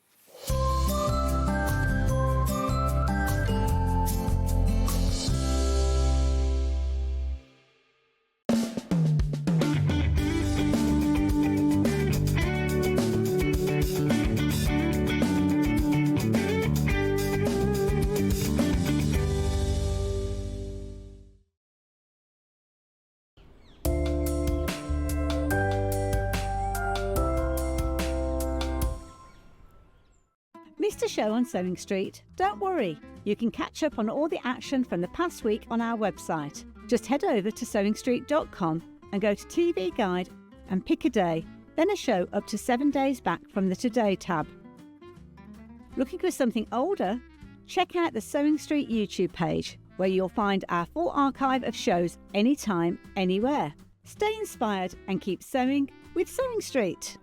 Missed a show on Sewing Street? Don't worry, you can catch up on all the action from the past week on our website. Just head over to SewingStreet.com and go to TV Guide and pick a day, then a show up to 7 days back from the Today tab. Looking for something older? Check out the Sewing Street YouTube page, where you'll find our full archive of shows anytime, anywhere. Stay inspired and keep sewing with Sewing Street.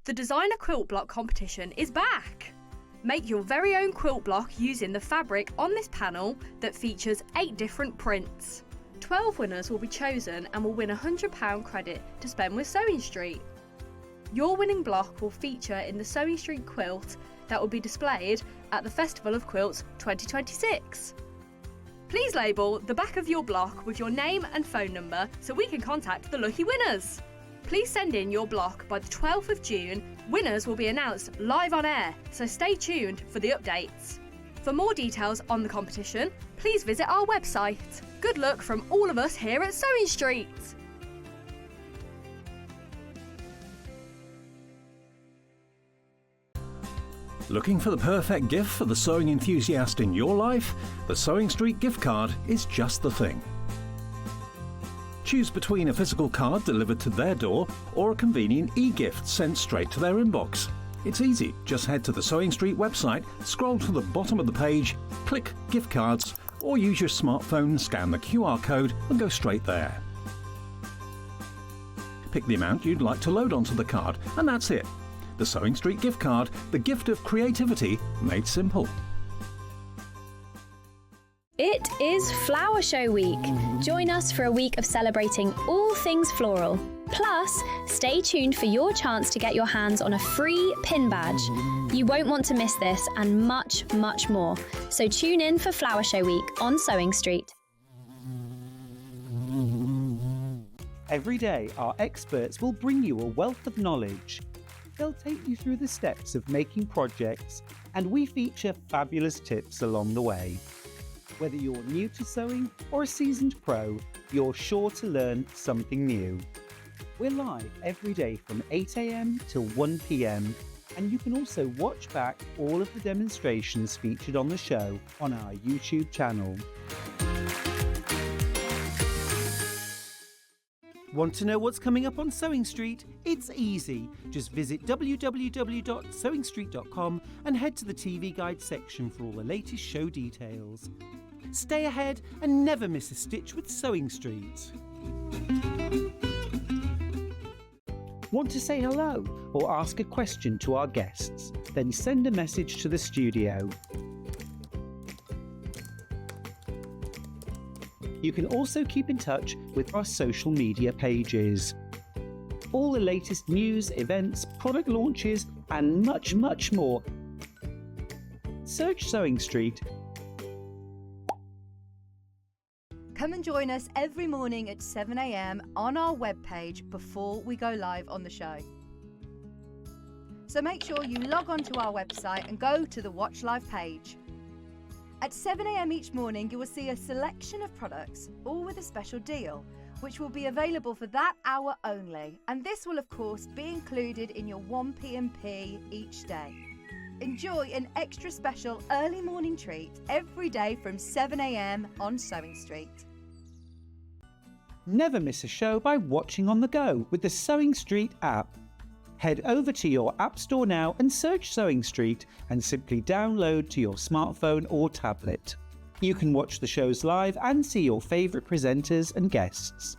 The designer quilt block competition is back! Make your very own quilt block using the fabric on this panel that features 8 different prints. 12 winners will be chosen and will win a £100 credit to spend with SewingStreet. Your winning block will feature in the SewingStreet quilt that will be displayed at the Festival of Quilts 2026. Please label the back of your block with your name and phone number so we can contact the lucky winners. Please send in your block by the 12th of June. Winners will be announced live on air, so stay tuned for the updates. For more details on the competition, please visit our website. Good luck from all of us here at SewingStreet. Looking for the perfect gift for the sewing enthusiast in your life? The SewingStreet gift card is just the thing. Choose between a physical card delivered to their door or a convenient e-gift sent straight to their inbox. It's easy. Just head to the SewingStreet website, scroll to the bottom of the page, click Gift Cards, or use your smartphone, scan the QR code and go straight there. Pick the amount you'd like to load onto the card, and that's it. The SewingStreet gift card, the gift of creativity made simple. It is Flower Show Week. Join us for a week of celebrating all things floral. Plus, stay tuned for your chance to get your hands on a free pin badge. You won't want to miss this and much, much more. So tune in for Flower Show Week on Sewing Street. Every day, our experts will bring you a wealth of knowledge. They'll take you through the steps of making projects, and we feature fabulous tips along the way. Whether you're new to sewing or a seasoned pro, you're sure to learn something new. We're live every day from 8 AM till 1 PM, and you can also watch back all of the demonstrations featured on the show on our YouTube channel. Want to know what's coming up on Sewing Street? It's easy. Just visit www.sewingstreet.com and head to the TV Guide section for all the latest show details. Stay ahead and never miss a stitch with Sewing Street. Want to say hello or ask a question to our guests? Then send a message to the studio. You can also keep in touch with our social media pages. All the latest news, events, product launches, and much, much more. Search Sewing Street. Come and join us every morning at 7 AM on our webpage before we go live on the show. So make sure you log on to our website and go to the Watch Live page. At 7 AM each morning, you will see a selection of products, all with a special deal, which will be available for that hour only. And this will, of course, be included in your 1 P&P each day. Enjoy an extra special early morning treat every day from 7 a.m. on Sewing Street. Never miss a show by watching on the go with the Sewing Street app. Head over to your app store now and search Sewing Street and simply download to your smartphone or tablet. You can watch the shows live and see your favourite presenters and guests.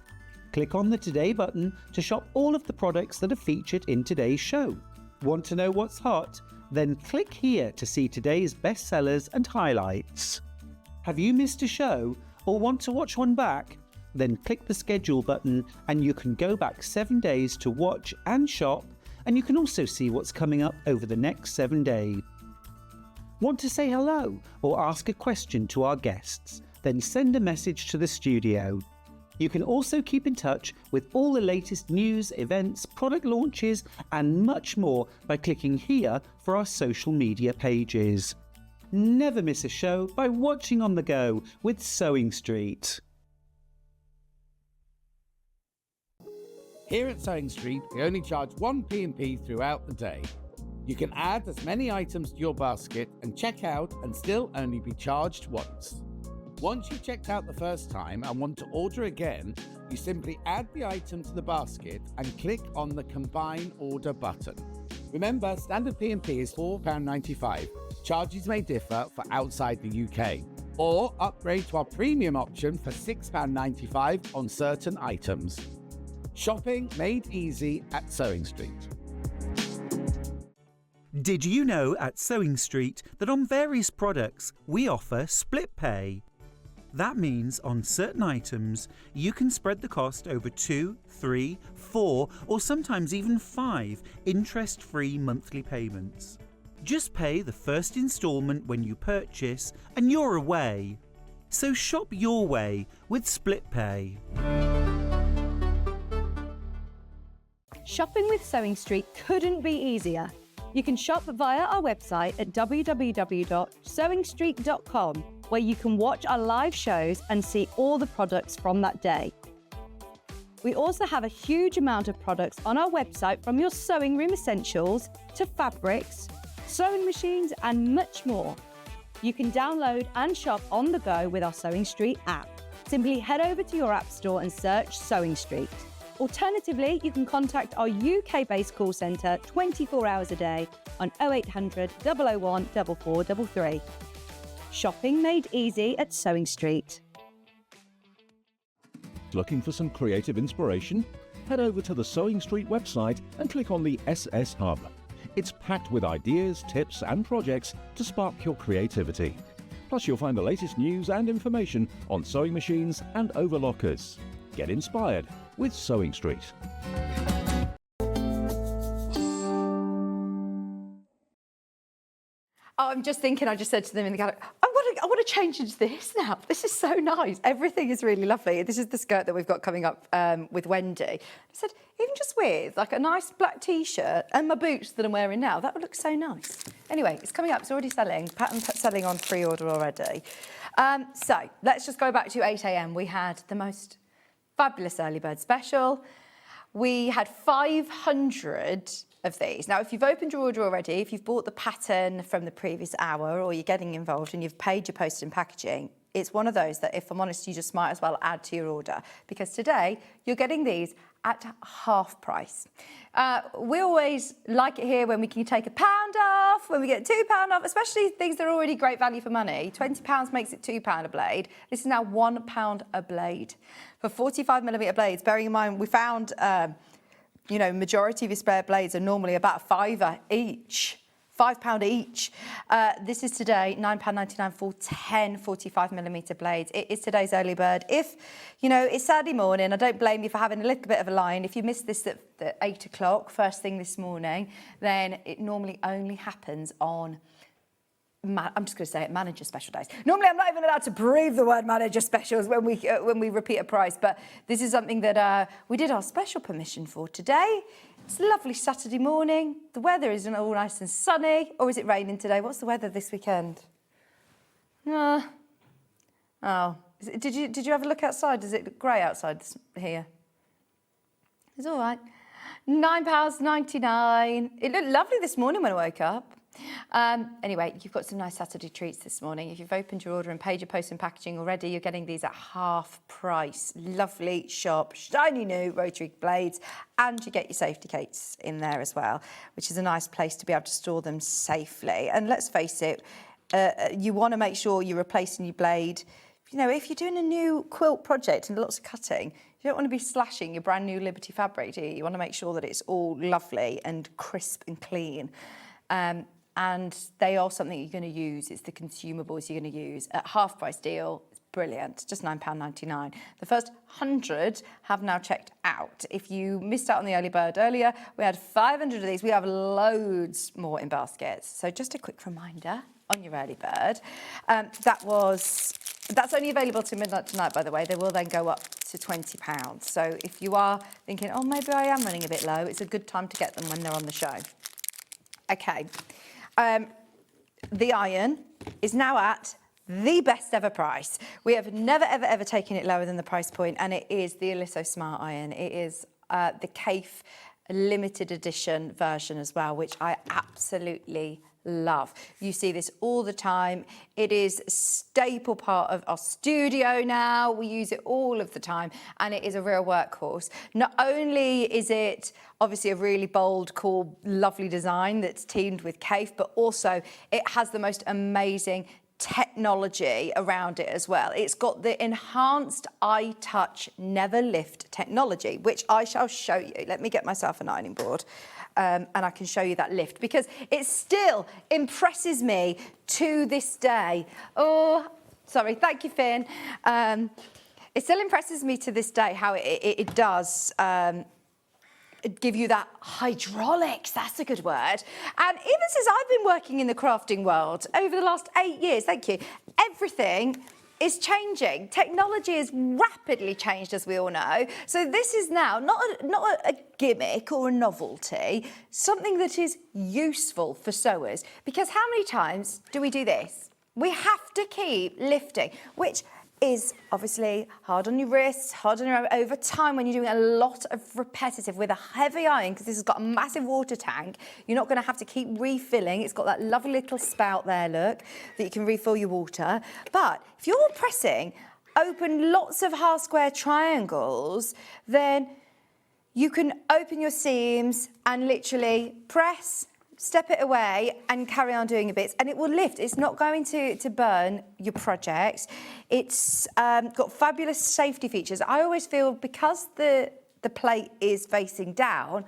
Click on the Today button to shop all of the products that are featured in today's show. Want to know what's hot? Then click here to see today's bestsellers and highlights. Have you missed a show or want to watch one back? Then click the schedule button and you can go back 7 days to watch and shop, and you can also see what's coming up over the next 7 days. Want to say hello or ask a question to our guests? Then send a message to the studio. You can also keep in touch with all the latest news, events, product launches and much more by clicking here for our social media pages. Never miss a show by watching on the go with Sewing Street. Here at Sewing Street, we only charge one P&P throughout the day. You can add as many items to your basket and check out and still only be charged once. Once you've checked out the first time and want to order again, you simply add the item to the basket and click on the Combine Order button. Remember, standard P&P is £4.95. Charges may differ for outside the UK. Or upgrade to our premium option for £6.95 on certain items. Shopping made easy at Sewing Street. Did you know at Sewing Street that on various products we offer split pay? That means on certain items you can spread the cost over 2, 3, 4 or sometimes even 5 interest-free monthly payments. Just pay the first instalment when you purchase and you're away. So shop your way with split pay. Shopping with Sewing Street couldn't be easier. You can shop via our website at www.sewingstreet.com, where you can watch our live shows and see all the products from that day. We also have a huge amount of products on our website, from your sewing room essentials to fabrics, sewing machines and much more. You can download and shop on the go with our Sewing Street app. Simply head over to your app store and search Sewing Street. Alternatively, you can contact our UK-based call centre 24 hours a day on 0800 001 4433. Shopping made easy at Sewing Street. Looking for some creative inspiration? Head over to the Sewing Street website and click on the SS Hub. It's packed with ideas, tips and projects to spark your creativity. Plus you'll find the latest news and information on sewing machines and overlockers. Get inspired with Sewing Street. Oh, I'm just thinking, I just said to them in the gallery, I want to change into this now. This is so nice. Everything is really lovely. This is the skirt that we've got coming up with Wendy. I said, even just with like a nice black T-shirt and my boots that I'm wearing now, that would look so nice. Anyway, it's coming up. It's already selling. Pattern selling on pre-order already. So let's just go back to 8 a.m. We had the most fabulous early bird special. We had 500 of these. Now, if you've opened your order already, if you've bought the pattern from the previous hour or you're getting involved and you've paid your postage and packaging, it's one of those that, if I'm honest, you just might as well add to your order, because today you're getting these at half price. We always like it here when we can take £1 off, when we get £2 off, especially things that are already great value for money. £20 makes it £2 a blade. This is now £1 a blade. For 45mm blades, bearing in mind we found, majority of your spare blades are normally about £5 each. £5 each. This is today £9.99 for 10 45mm blades. It is today's early bird. If, it's Saturday morning, I don't blame you for having a little bit of a line. If you missed this at 8 o'clock, first thing this morning, then it normally only happens on, I'm just going to say it, manager special days. Normally, I'm not even allowed to breathe the word manager specials when we repeat a price, but this is something that we did our special permission for today. It's a lovely Saturday morning. The weather isn't all nice and sunny, or is it raining today? What's the weather this weekend? Oh, did you have a look outside? Is it grey outside here? It's all right. £9.99. It looked lovely this morning when I woke up. Anyway, you've got some nice Saturday treats this morning. If you've opened your order and paid your post and packaging already, you're getting these at half price. Lovely, sharp, shiny new rotary blades, and you get your safety gates in there as well, which is a nice place to be able to store them safely. And let's face it, you want to make sure you're replacing your blade. You know, if you're doing a new quilt project and lots of cutting, you don't want to be slashing your brand new Liberty fabric, do you? You want to make sure that it's all lovely and crisp and clean. And they are something you're going to use. It's the consumables you're going to use. At half price deal, it's brilliant, just £9.99. The first 100 have now checked out. If you missed out on the early bird earlier, we had 500 of these. We have loads more in baskets. So just a quick reminder on your early bird. That's only available till midnight tonight, by the way. They will then go up to £20. So if you are thinking, oh, maybe I am running a bit low, it's a good time to get them when they're on the show. Okay. The iron is now at the best ever price. We have never, ever, ever taken it lower than the price point, and it is the Aliso Smart Iron. It is the Cafe limited edition version as well, which I absolutely love. You see this all the time. It is a staple part of our studio now. We use it all of the time, and it is a real workhorse. Not only is it obviously a really bold, cool, lovely design that's teamed with Cafe, but also it has the most amazing technology around it as well. It's got the enhanced iTouch Never Lift technology, which I shall show you. Let me get myself an ironing board. And I can show you that lift, because it still impresses me to this day. Oh, sorry, thank you, Finn. It still impresses me to this day how it does give you that hydraulics, that's a good word. And even since I've been working in the crafting world over the last 8 years, thank you, everything is changing. Technology has rapidly changed, as we all know. So this is now not a gimmick or a novelty, something that is useful for sewers. Because how many times do we do this? We have to keep lifting, which is obviously hard on your wrists, hard on your arm over time when you're doing a lot of repetitive with a heavy iron, because this has got a massive water tank. You're not going to have to keep refilling. It's got that lovely little spout there, look, that you can refill your water. But if you're pressing open lots of half square triangles, then you can open your seams and literally press, step it away and carry on doing your bits, and it will lift. It's not going to burn your project. It's got fabulous safety features. I always feel, because the plate is facing down,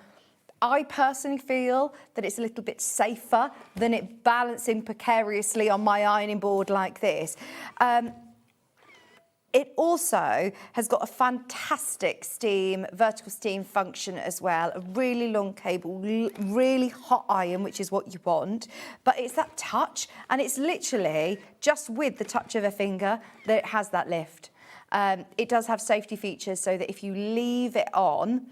I personally feel that it's a little bit safer than it balancing precariously on my ironing board like this. It also has got a fantastic vertical steam function as well, a really long cable, really hot iron, which is what you want. But it's that touch, and it's literally just with the touch of a finger that it has that lift. It does have safety features, so that if you leave it on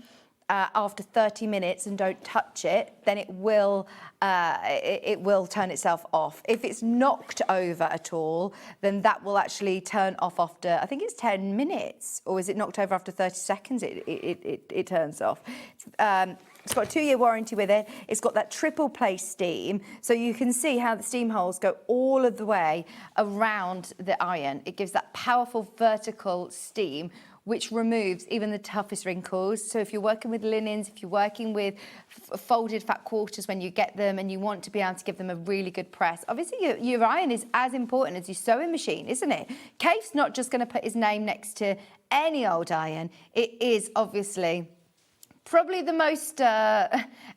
after 30 minutes and don't touch it, then it will turn itself off. If it's knocked over at all, then that will actually turn off after, I think it's 10 minutes, or is it knocked over after 30 seconds? It turns off. It's got a 2-year warranty with it. It's got that triple play steam, so you can see how the steam holes go all of the way around the iron. It gives that powerful vertical steam, which removes even the toughest wrinkles. So if you're working with linens, if you're working with folded fat quarters when you get them and you want to be able to give them a really good press, obviously your iron is as important as your sewing machine, isn't it? Cafe's not just going to put his name next to any old iron. It is obviously probably the most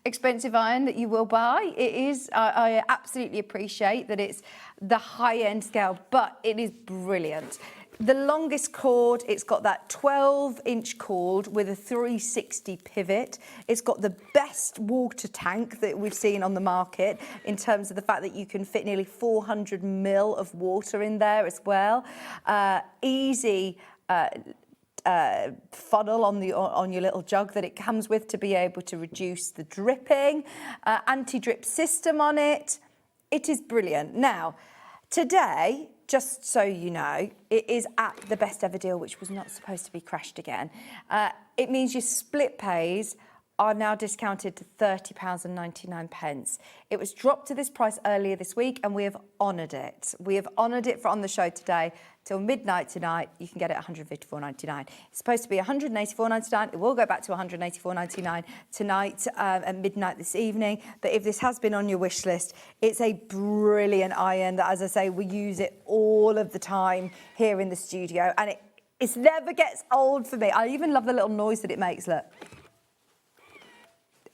expensive iron that you will buy. It is. I absolutely appreciate that it's the high-end scale, but it is brilliant. The longest cord, it's got that 12-inch cord with a 360 pivot. It's got the best water tank that we've seen on the market, in terms of the fact that you can fit nearly 400 ml of water in there as well. Easy funnel on your little jug that it comes with to be able to reduce the dripping. Anti-drip system on it. It is brilliant. Now, today, just so you know, it is at the best ever deal, which was not supposed to be crashed again. It means your split pays are now discounted to £30.99. It was dropped to this price earlier this week and we have honoured it. We have honoured it for on the show today. Till midnight tonight, you can get it £154.99. It's supposed to be £184.99. It will go back to £184.99 tonight at midnight this evening. But if this has been on your wish list, it's a brilliant iron that, as I say, we use it all of the time here in the studio. And it never gets old for me. I even love the little noise that it makes, look.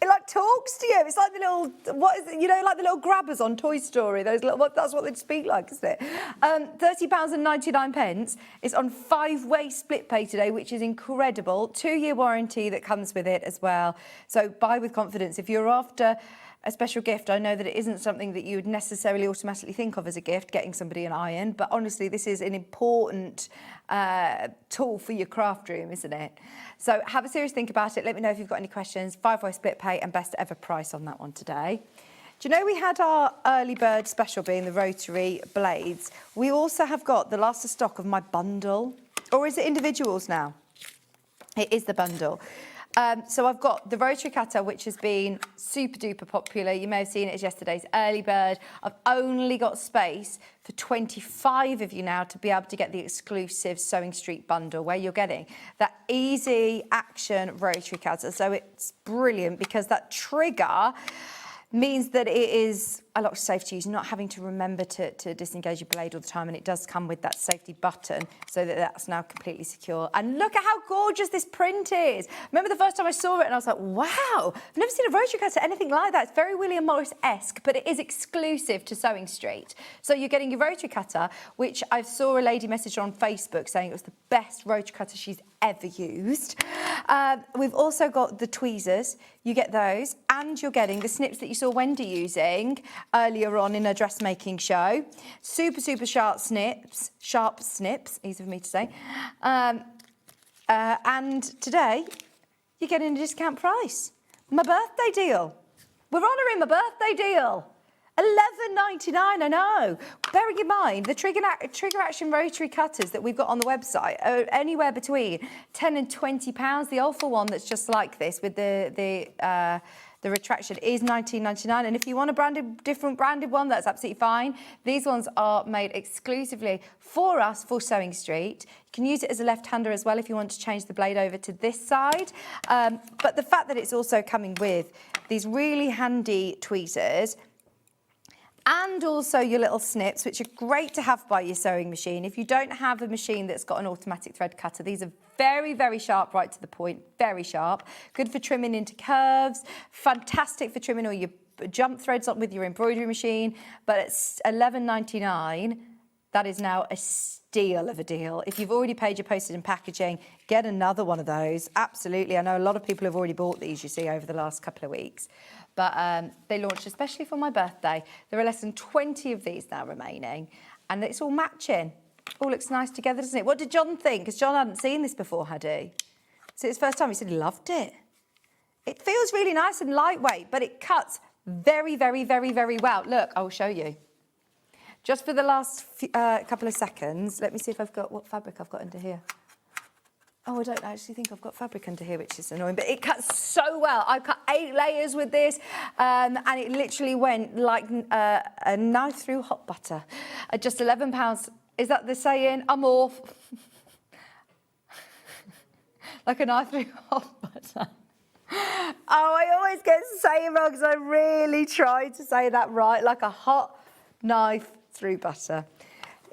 It like talks to you. It's like the little, what is it? You know, like the little grabbers on Toy Story. Those little, that's what they speak like, isn't it? £30.99. It's on 5-way split pay today, which is incredible. 2-year warranty that comes with it as well. So buy with confidence. If you're after a special gift, I know that it isn't something that you would necessarily automatically think of as a gift, getting somebody an iron, but honestly, this is an important tool for your craft room, isn't it? So have a serious think about it. Let me know if you've got any questions. 5-way split pay and best ever price on that one today. Do you know we had our early bird special being the rotary blades? We also have got the last of stock of my bundle, or is it individuals now? It is the bundle. So I've got the rotary cutter, which has been super duper popular. You may have seen it as yesterday's early bird. I've only got space for 25 of you now to be able to get the exclusive SewingStreet bundle, where you're getting that easy action rotary cutter. So it's brilliant because that trigger means that it is a lot safer to use, not having to remember to disengage your blade all the time, and it does come with that safety button so that that's now completely secure. And look at how gorgeous this print is. Remember the first time I saw it and I was like, wow, I've never seen a rotary cutter, anything like that. It's very William Morris-esque, but it is exclusive to SewingStreet. So you're getting your rotary cutter, which I saw a lady message on Facebook saying it was the best rotary cutter she's ever used. We've also got the tweezers. You get those, and you're getting the snips that you saw Wendy using earlier on in a dressmaking show. Super, super sharp snips, easy for me to say. And today, you're getting a discount price. My birthday deal. We're honouring my birthday deal. £11.99, I know. Bearing in mind, the trigger action rotary cutters that we've got on the website are anywhere between £10 and £20. The Alpha one that's just like this with the retraction is £19.99. And if you want a different branded one, that's absolutely fine. These ones are made exclusively for us, for SewingStreet. You can use it as a left-hander as well if you want to change the blade over to this side. But the fact that it's also coming with these really handy tweezers, and also your little snips, which are great to have by your sewing machine. If you don't have a machine that's got an automatic thread cutter, these are very, very sharp, right to the point, very sharp. Good for trimming into curves, fantastic for trimming all your jump threads up with your embroidery machine. But it's £11.99. That is now a steal of a deal. If you've already paid your postage and packaging, get another one of those. Absolutely. I know a lot of people have already bought these, you see, over the last couple of weeks. But they launched especially for my birthday. There are less than 20 of these now remaining, and it's all matching. All looks nice together, doesn't it? What did John think? Because John hadn't seen this before, had he? So it's his first time. He said he loved it. It feels really nice and lightweight, but it cuts very, very, very, very well. Look, I will show you. Just for the last couple of seconds, let me see if I've got what fabric I've got under here. Oh, I don't actually think I've got fabric under here, which is annoying, but it cuts so well. I've cut 8 layers with this, and it literally went like a knife through hot butter. At just £11. Is that the saying? I'm off. Like a knife through hot butter. Oh, I always get the saying wrong because I really try to say that right. Like a hot knife through butter.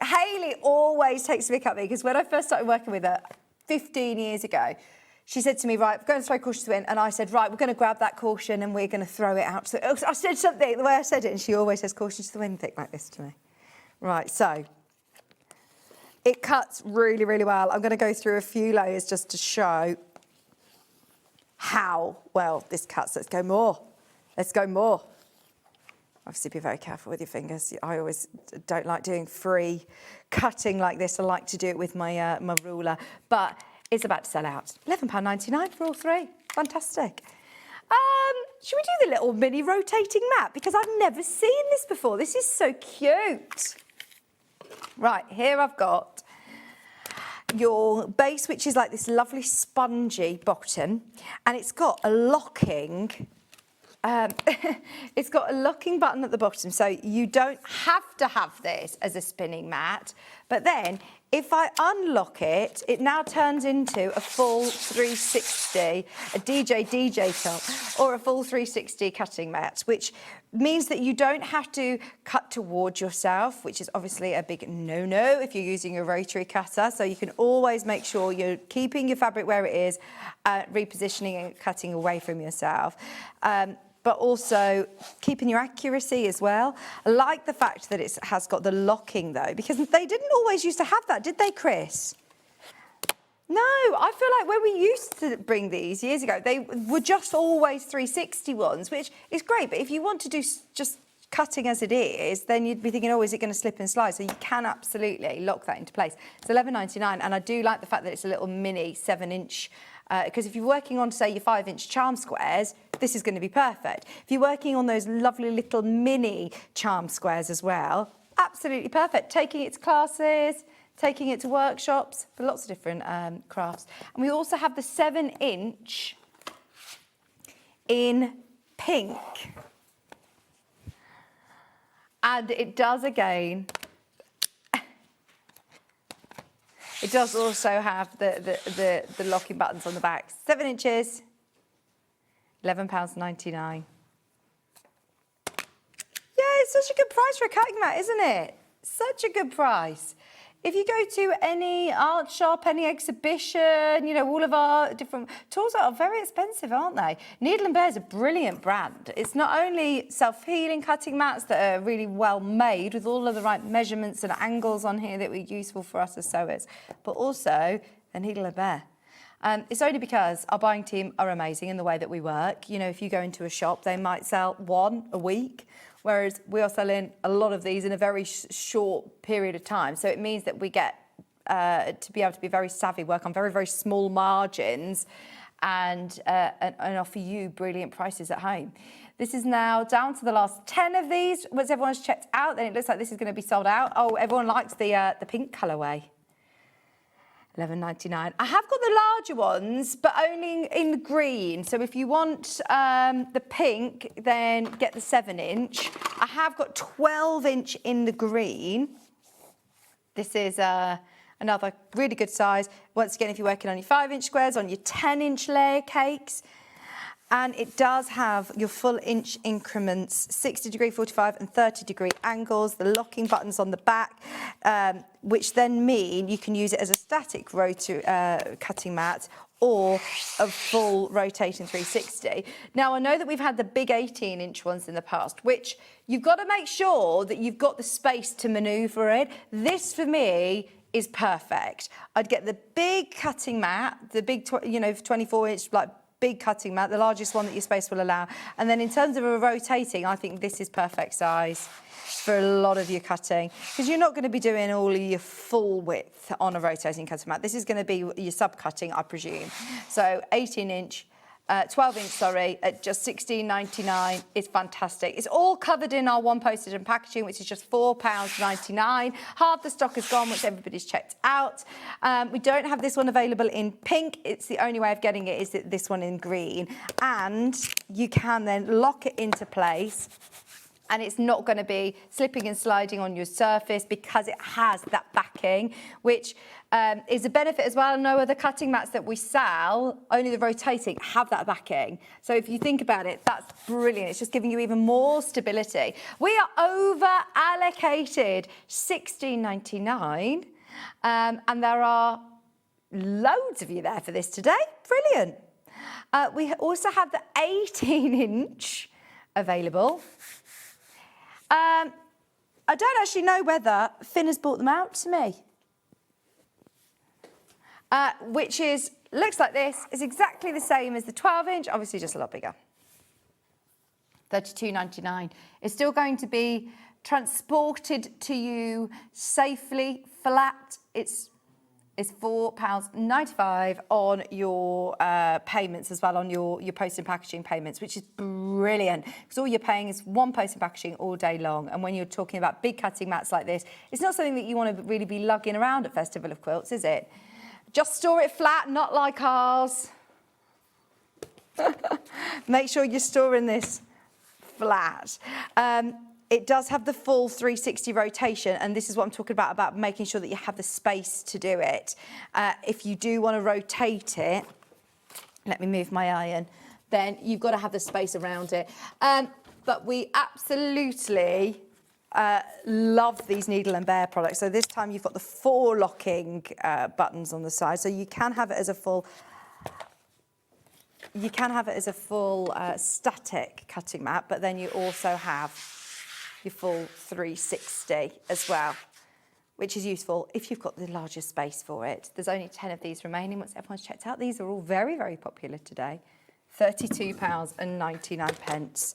Hayley always takes a pick at me because when I first started working with her, 15 years ago, she said to me, right, we're going to throw caution to the wind. And I said, right, we're going to grab that caution and we're going to throw it out. So I said something the way I said it, and she always says caution to the wind, thick like this to me. Right, so it cuts really, really well. I'm going to go through a few layers just to show how well this cuts. Let's go more. Let's go more. Obviously, be very careful with your fingers. I always don't like doing free cutting like this. I like to do it with my my ruler, but it's about to sell out. £11.99 for all 3. Fantastic. Should we do the little mini rotating mat? Because I've never seen this before. This is so cute. Right, here I've got your base, which is like this lovely spongy bottom, and it's got a locking it's got a locking button at the bottom, so you don't have to have this as a spinning mat. But then if I unlock it, it now turns into a full 360, a DJ top, or a full 360 cutting mat, which means that you don't have to cut towards yourself, which is obviously a big no-no if you're using a rotary cutter. So you can always make sure you're keeping your fabric where it is, repositioning and cutting away from yourself. But also keeping your accuracy as well. I like the fact that it has got the locking though, because they didn't always used to have that, did they, Chris? No, I feel like when we used to bring these years ago, they were just always 360 ones, which is great. But if you want to do just cutting as it is, then you'd be thinking, oh, is it going to slip and slide? So you can absolutely lock that into place. It's $11.99, and I do like the fact that it's a little mini 7-inch. Because if you're working on, say, your 5-inch charm squares, this is going to be perfect. If you're working on those lovely little mini charm squares as well, absolutely perfect. Taking it to classes, taking it to workshops, for lots of different crafts. And we also have the 7-inch in pink. And it does again. It does also have the locking buttons on the back. 7 inches, £11.99. Yeah, it's such a good price for a cutting mat, isn't it? Such a good price. If you go to any art shop, any exhibition, you know, all of our different tools are very expensive, aren't they? Needle & Bear is a brilliant brand. It's not only self-healing cutting mats that are really well made with all of the right measurements and angles on here that were useful for us as sewers, but also a Needle & Bear. It's only because our buying team are amazing in the way that we work. You know, if you go into a shop, they might sell one a week, whereas we are selling a lot of these in a very short period of time. So it means that we get to be able to be very savvy, work on very, very small margins and offer you brilliant prices at home. This is now down to the last 10 of these. Once everyone's checked out, then it looks like this is going to be sold out. Oh, everyone likes the pink colourway. $11.99. I have got the larger ones, but only in the green. So if you want the pink, then get the 7-inch. I have got 12-inch in the green. This is another really good size. Once again, if you're working on your 5-inch squares, on your 10-inch layer cakes. And it does have your full inch increments, 60-degree, 45 and 30-degree angles, the locking buttons on the back, which then mean you can use it as a static rotary cutting mat or a full rotating 360. Now, I know that we've had the big 18-inch ones in the past, which you've got to make sure that you've got the space to manoeuvre it. This, for me, is perfect. I'd get the big cutting mat, the big, 24-inch, like, big cutting mat, the largest one that your space will allow. And then in terms of a rotating, I think this is perfect size for a lot of your cutting, because you're not going to be doing all of your full width on a rotating cutting mat. This is going to be your sub-cutting, I presume. So 18-inch, 12-inch, sorry, at just $16.99 is fantastic. It's all covered in our one postage and packaging, which is just £4.99. Half the stock is gone once everybody's checked out. We don't have this one available in pink. It's the only way of getting it is this one in green. And you can then lock it into place, and it's not going to be slipping and sliding on your surface because it has that backing, which is a benefit as well. No other cutting mats that we sell, only the rotating, have that backing. So if you think about it, that's brilliant. It's just giving you even more stability. We are over allocated $16.99, and there are loads of you there for this today. Brilliant. We also have the 18-inch available. I don't actually know whether Finn has brought them out to me. Which looks like this. It's exactly the same as the 12-inch, obviously just a lot bigger. $32.99. It's still going to be transported to you safely, flat. It's £4.95 on your payments as well, on your post and packaging payments, which is brilliant, because all you're paying is one post and packaging all day long. And when you're talking about big cutting mats like this, it's not something that you want to really be lugging around at Festival of Quilts, is it? Just store it flat, not like ours. Make sure you're storing this flat. It does have the full 360 rotation, and this is what I'm talking about making sure that you have the space to do it. If you do want to rotate it, let me move my iron, then you've got to have the space around it. But we absolutely love these Needle and Bear products. So this time you've got the 4 locking buttons on the side, so you can have it as a full static cutting mat, but then you also have your full 360 as well, which is useful if you've got the larger space for it. There's only 10 of these remaining once everyone's checked out. These are all very, very popular today. £32.99.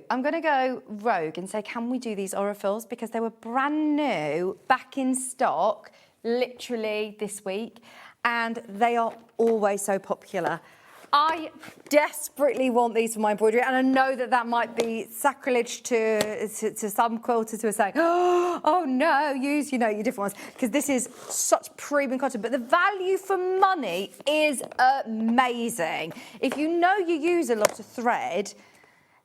I'm going to go rogue and say, can we do these Aurifils? Because they were brand new, back in stock, literally this week, and they are always so popular. I desperately want these for my embroidery, and I know that that might be sacrilege to some quilters who are saying, oh no, use, your different ones, because this is such premium cotton, but the value for money is amazing. If you know you use a lot of thread,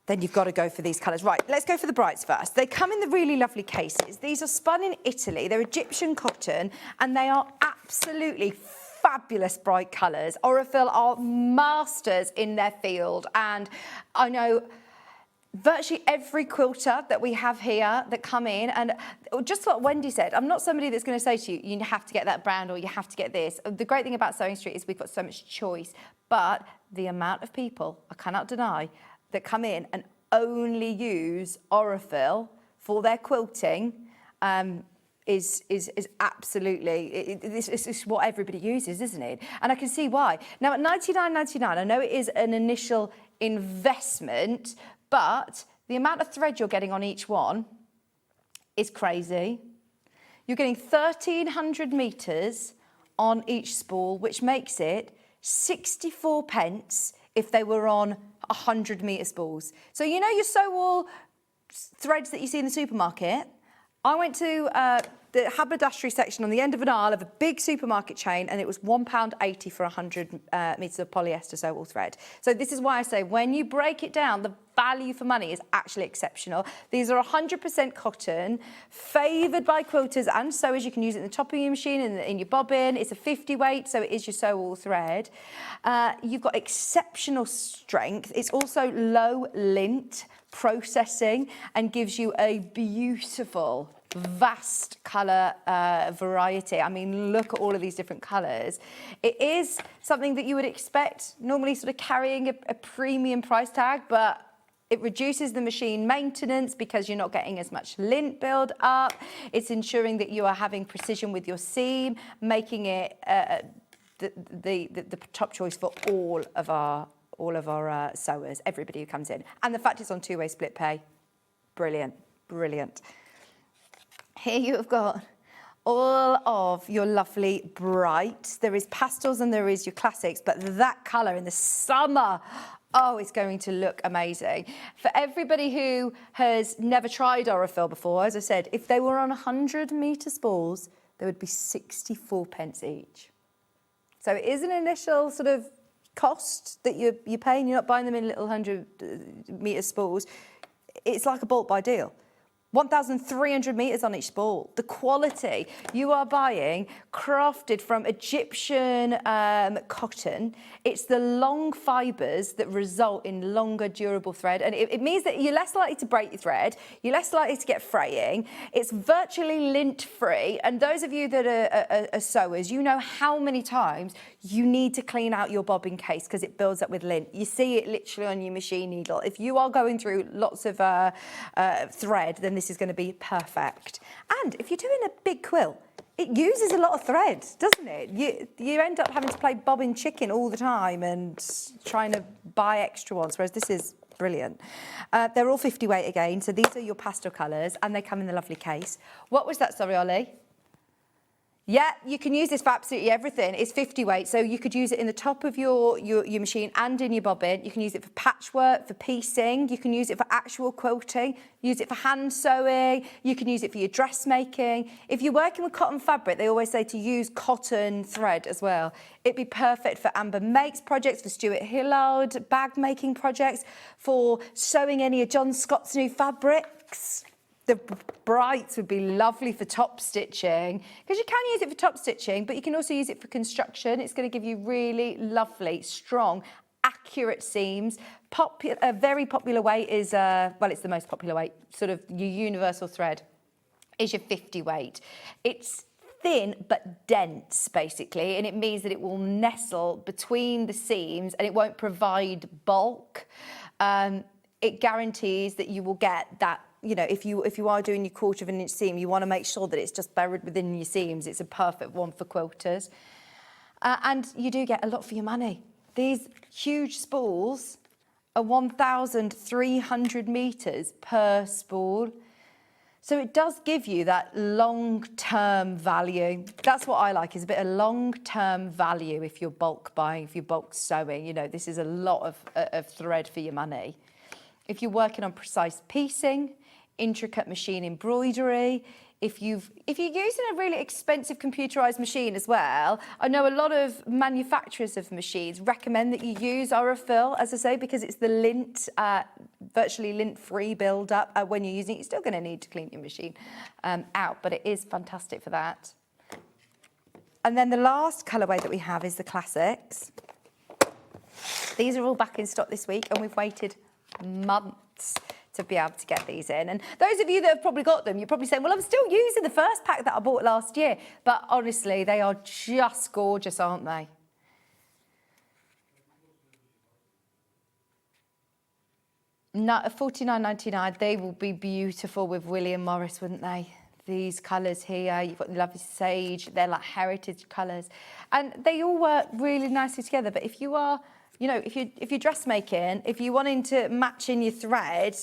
then you've got to go for these colours. Right, let's go for the brights first. They come in the really lovely cases. These are spun in Italy. They're Egyptian cotton, and they are absolutely fabulous bright colours. Aurifil are masters in their field, and I know virtually every quilter that we have here that come in, and just what Wendy said, I'm not somebody that's going to say to you, you have to get that brand or you have to get this. The great thing about SewingStreet is we've got so much choice, but the amount of people, I cannot deny, that come in and only use Aurifil for their quilting is absolutely, this is what everybody uses, isn't it? And I can see why. Now at $99.99, I know it is an initial investment, but the amount of thread you're getting on each one is crazy. You're getting 1,300 metres on each spool, which makes it 64 pence if they were on 100 metre spools. So you know your sew wool threads that you see in the supermarket? I went to the haberdashery section on the end of an aisle of a big supermarket chain, and it was £1.80 for 100 metres of polyester sew wool thread. So this is why I say when you break it down, the value for money is actually exceptional. These are 100% cotton, favoured by quilters and sewers. You can use it in the top of your machine, in your bobbin. It's a 50 weight, so it is your sew wool thread. You've got exceptional strength. It's also low lint processing and gives you a beautiful, vast colour variety. I mean, look at all of these different colours. It is something that you would expect, normally sort of carrying a premium price tag, but it reduces the machine maintenance because you're not getting as much lint build up. It's ensuring that you are having precision with your seam, making it the top choice for all of our sewers, everybody who comes in. And the fact it's on two-way split pay, brilliant, brilliant. Here you have got all of your lovely brights. There is pastels and there is your classics, but that colour in the summer, oh, it's going to look amazing. For everybody who has never tried Aurifil before, as I said, if they were on 100 metre spools, there would be 64 pence each. So it is an initial sort of cost that you're paying. You're not buying them in little 100 metre spools. It's like a bulk buy deal. 1,300 metres on each spool. The quality you are buying, crafted from Egyptian cotton. It's the long fibres that result in longer, durable thread, and it means that you're less likely to break your thread. You're less likely to get fraying. It's virtually lint-free, and those of you that are sewers, you know how many times you need to clean out your bobbin case because it builds up with lint. You see it literally on your machine needle. If you are going through lots of thread, then this is going to be perfect. And if you're doing a big quilt, it uses a lot of thread, doesn't it? You end up having to play bobbin chicken all the time and trying to buy extra ones, whereas this is brilliant. They're all 50 weight again, so these are your pastel colours, and they come in the lovely case. What was that, sorry, Ollie? Yeah, you can use this for absolutely everything. It's 50 weight, so you could use it in the top of your machine and in your bobbin. You can use it for patchwork, for piecing. You can use it for actual quilting. Use it for hand sewing. You can use it for your dressmaking. If you're working with cotton fabric, they always say to use cotton thread as well. It'd be perfect for Amber Makes projects, for Stuart Hillard bag making projects, for sewing any of John Scott's new fabrics. The brights would be lovely for top stitching, because you can use it for top stitching, but you can also use it for construction. It's going to give you really lovely, strong, accurate seams. A very popular weight is, well, it's the most popular weight, sort of your universal thread, is your 50 weight. It's thin but dense, basically, and it means that it will nestle between the seams and it won't provide bulk. It guarantees that you will get that. You know, if you are doing your 1/4 of an inch seam, you want to make sure that it's just buried within your seams. It's a perfect one for quilters. And you do get a lot for your money. These huge spools are 1,300 metres per spool. So it does give you that long-term value. That's what I like, is a bit of long-term value if you're bulk buying, if you're bulk sewing. You know, this is a lot of thread for your money. If you're working on precise piecing, intricate machine embroidery, if you're using a really expensive computerized machine as well, I know a lot of manufacturers of machines recommend that you use Aurifil, as I say, because it's the lint, virtually lint-free build-up. When you're using it, you're still going to need to clean your machine out, but it is fantastic for that. And then the last colourway that we have is the classics. These are all back in stock this week, and we've waited months to be able to get these in. And those of you that have probably got them, you're probably saying, well, I'm still using the first pack that I bought last year. But honestly, they are just gorgeous, aren't they? No, $49.99, they will be beautiful with William Morris, wouldn't they? These colours here, you've got the lovely sage, they're like heritage colours. And they all work really nicely together. But if you are, you know, if you're dressmaking, if you're wanting to match in your thread,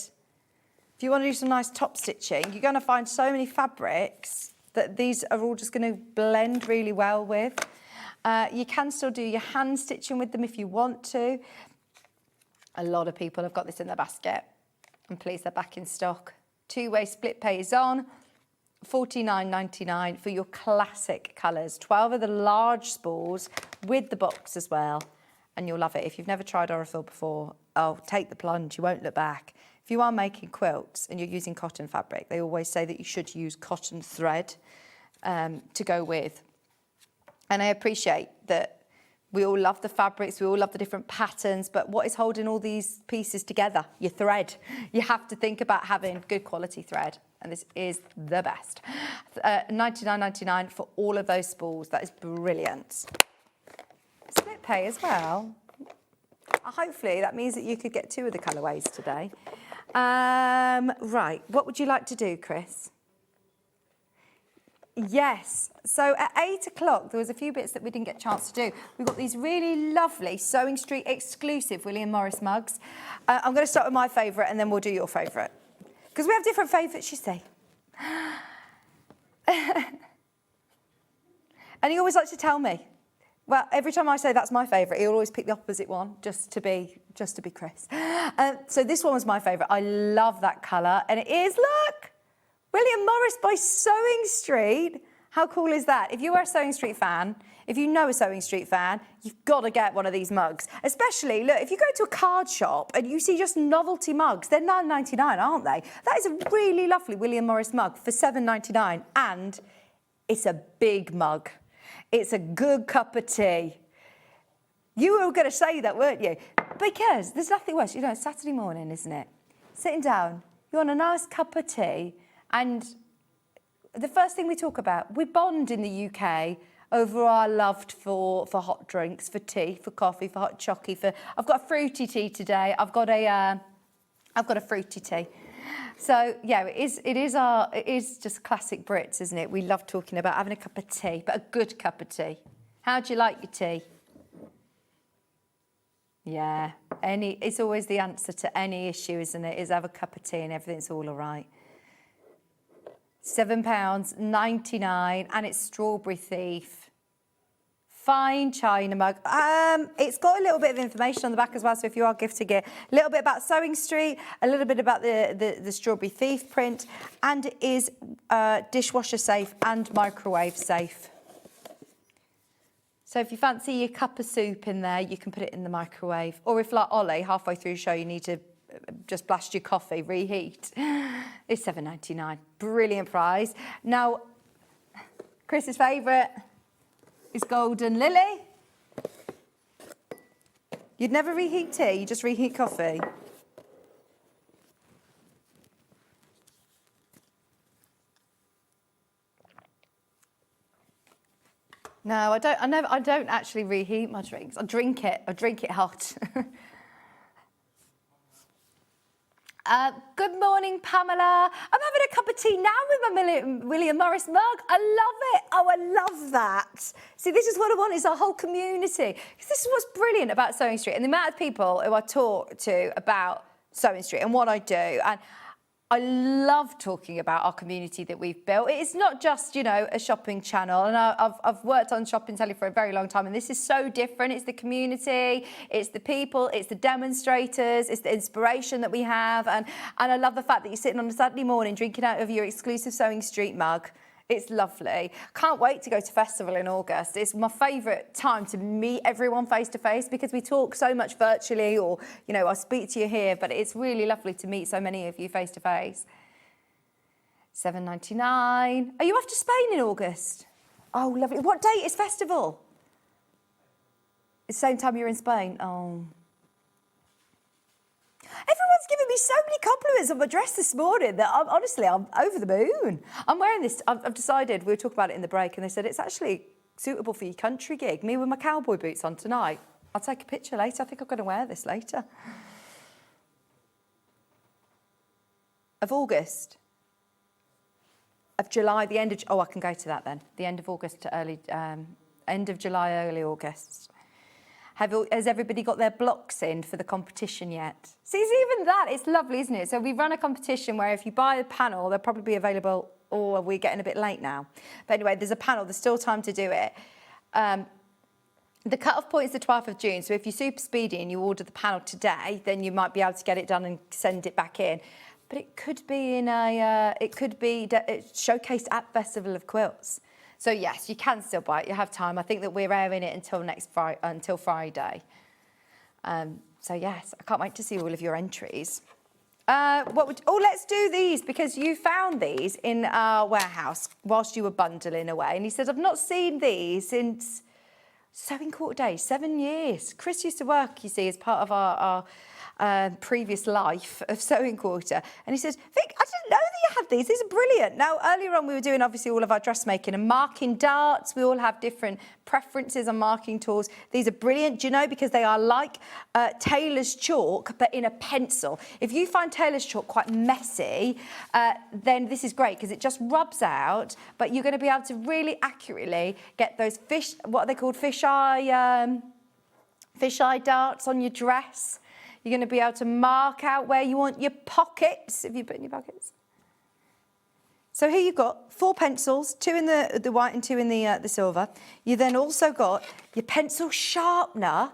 if you want to do some nice top stitching, you're going to find so many fabrics that these are all just going to blend really well with. You can still do your hand stitching with them if you want to. A lot of people have got this in their basket. I'm pleased they're back in stock. 2-way split pay is on. $49.99 for your classic colours. 12 of the large spools with the box as well. And you'll love it. If you've never tried Aurifil before, oh, take the plunge, you won't look back. If you are making quilts and you're using cotton fabric, they always say that you should use cotton thread to go with. And I appreciate that we all love the fabrics, we all love the different patterns, but what is holding all these pieces together? Your thread. You have to think about having good quality thread, and this is the best. $99.99 for all of those spools. That is brilliant. Split pay as well. Hopefully that means that you could get 2 of the colourways today. Right, what would you like to do, Chris? Yes, so at 8 o'clock there was a few bits that we didn't get a chance to do. We've got these really lovely Sewing Street exclusive William Morris mugs. I'm going to start with my favourite and then we'll do your favourite. Because we have different favourites, you see. And he always likes to tell me. Well, every time I say that's my favourite, he'll always pick the opposite one, just to be Chris. So this one was my favourite. I love that colour, and it is, look, William Morris by Sewing Street. How cool is that? If you are a Sewing Street fan, if you know a Sewing Street fan, you've got to get one of these mugs. Especially, look, if you go to a card shop and you see just novelty mugs, they're $9.99, aren't they? That is a really lovely William Morris mug for $7.99, and it's a big mug. It's a good cup of tea. You were going to say that, weren't you? Because there's nothing worse. You know, it's Saturday morning, isn't it? Sitting down, you want a nice cup of tea, and the first thing we talk about, we bond in the UK over our love for hot drinks, for tea, for coffee, for hot chocolate. I've got a fruity tea today. I've got a fruity tea. So yeah, it is just classic Brits, isn't it? We love talking about having a cup of tea, but a good cup of tea. How do you like your tea? Yeah, it's always the answer to any issue, isn't it? Is have a cup of tea and everything's all right. £7.99, and it's Strawberry Thief. Fine china mug. It's got a little bit of information on the back as well, so if you are gifting it, a little bit about SewingStreet, a little bit about the Strawberry Thief print, and it is dishwasher safe and microwave safe. So if you fancy your cup of soup in there, you can put it in the microwave. Or if, like Ollie, halfway through the show, you need to just blast your coffee, reheat. It's £7.99. Brilliant prize. Now, Chris's favourite is Golden Lily. You'd never reheat tea, you just reheat coffee. No, I don't actually reheat my drinks. I drink it hot. Good morning, Pamela. I'm having a cup of tea now with my William Morris mug. I love it. Oh, I love that. See, this is what I want, is our whole community. Because this is what's brilliant about SewingStreet and the amount of people who I talk to about SewingStreet and what I do. And I love talking about our community that we've built. It's not just, a shopping channel. And I've worked on Shopping Telly for a very long time. And this is so different. It's the community, it's the people, it's the demonstrators, it's the inspiration that we have. And I love the fact that you're sitting on a Saturday morning drinking out of your exclusive SewingStreet mug. It's lovely. Can't wait to go to festival in August. It's my favourite time to meet everyone face to face because we talk so much virtually, or, I speak to you here, but it's really lovely to meet so many of you face to face. £7.99. Are you off to Spain in August? Oh, lovely. What date is festival? It's the same time you're in Spain. Oh. Everyone's giving me so many compliments on my dress this morning that I'm over the moon. I'm wearing this, I've decided, we were talking about it in the break, and they said it's actually suitable for your country gig. Me with my cowboy boots on tonight. I'll take a picture later. I think I'm going to wear this later. Of August. Of July, the end of... Oh, I can go to that then. The end of August to end of July, early August. Has everybody got their blocks in for the competition yet? See, even that, it's lovely, isn't it? So we run a competition where if you buy a panel, they'll probably be available, or we're getting a bit late now. But anyway, there's a panel, there's still time to do it. The cut-off point is the 12th of June, so if you're super speedy and you order the panel today, then you might be able to get it done and send it back in. But it could be showcased at Festival of Quilts. So yes, you can still buy it. You have time. I think that we're airing it until Friday. So yes, I can't wait to see all of your entries. Let's do these because you found these in our warehouse whilst you were bundling away. And he said, I've not seen these since Sewing Quarter Day, 7 years. Chris used to work, you see, as part of our previous life of Sewing Quarter. And he says, Vic, I didn't know that you had these. These are brilliant. Now, earlier on, we were doing, obviously, all of our dressmaking and marking darts. We all have different preferences on marking tools. These are brilliant, do you know, because they are like tailor's chalk, but in a pencil. If you find tailor's chalk quite messy, then this is great because it just rubs out, but you're going to be able to really accurately get those what are they called, fisheye darts on your dress. You're going to be able to mark out where you want your pockets, if you put in your pockets. So here you've got 4 pencils, 2 in the white and 2 in the silver. You then also got your pencil sharpener,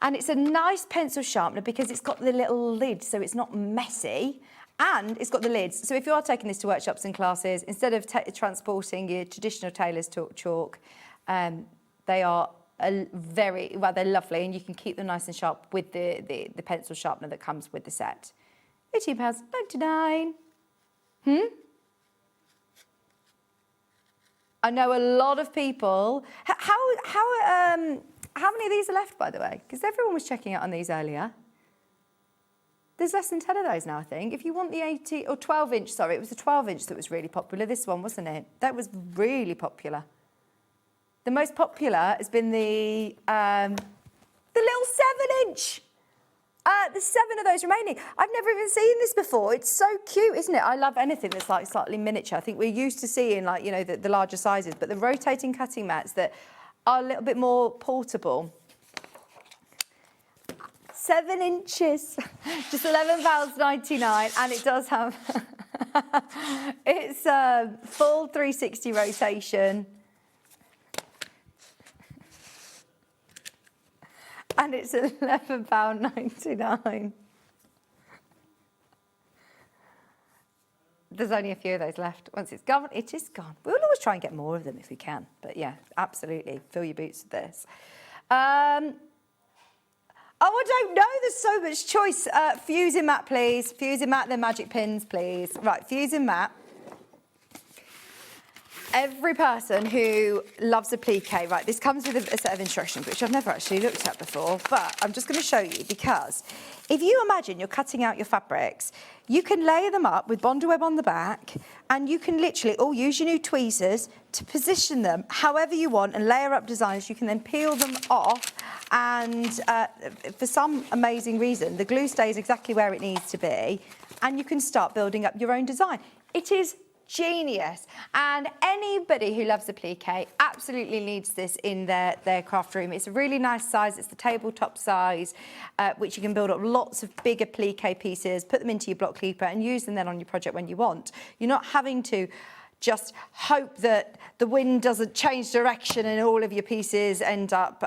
and it's a nice pencil sharpener because it's got the little lid, so it's not messy, and it's got the lids. So if you are taking this to workshops and classes, instead of transporting your traditional tailor's chalk, they are they're lovely, and you can keep them nice and sharp with the pencil sharpener that comes with the set. £18.99. I know a lot of people. How many of these are left, by the way? Because everyone was checking out on these earlier. There's less than 10 of those now, I think. If you want the 18 or 12-inch, sorry, it was the 12-inch that was really popular. This one, wasn't it? That was really popular. The most popular has been the little 7-inch. There's 7 of those remaining. I've never even seen this before. It's so cute, isn't it? I love anything that's like slightly miniature. I think we're used to seeing the larger sizes, but the rotating cutting mats that are a little bit more portable. 7 inches, just £11.99, and it does have It's a full 360 rotation. And it's £11.99. There's only a few of those left. Once it's gone, it is gone. We'll always try and get more of them if we can. But yeah, absolutely. Fill your boots with this. Oh, I don't know. There's so much choice. Fusing mat, please. Fusing mat, then magic pins, please. Right, fusing mat. Every person who loves a plique, right, this comes with a set of instructions, which I've never actually looked at before, but I'm just going to show you because if you imagine you're cutting out your fabrics, you can layer them up with Bondo web on the back and you can literally use your new tweezers to position them however you want and layer up designs. You can then peel them off and for some amazing reason, the glue stays exactly where it needs to be and you can start building up your own design. It is genius, and anybody who loves a plique absolutely needs this in their craft room. It's a really nice size. It's the tabletop size, which you can build up lots of bigger plique pieces, put them into your block keeper and use them then on your project when you want. You're not having to just hope that the wind doesn't change direction and all of your pieces end up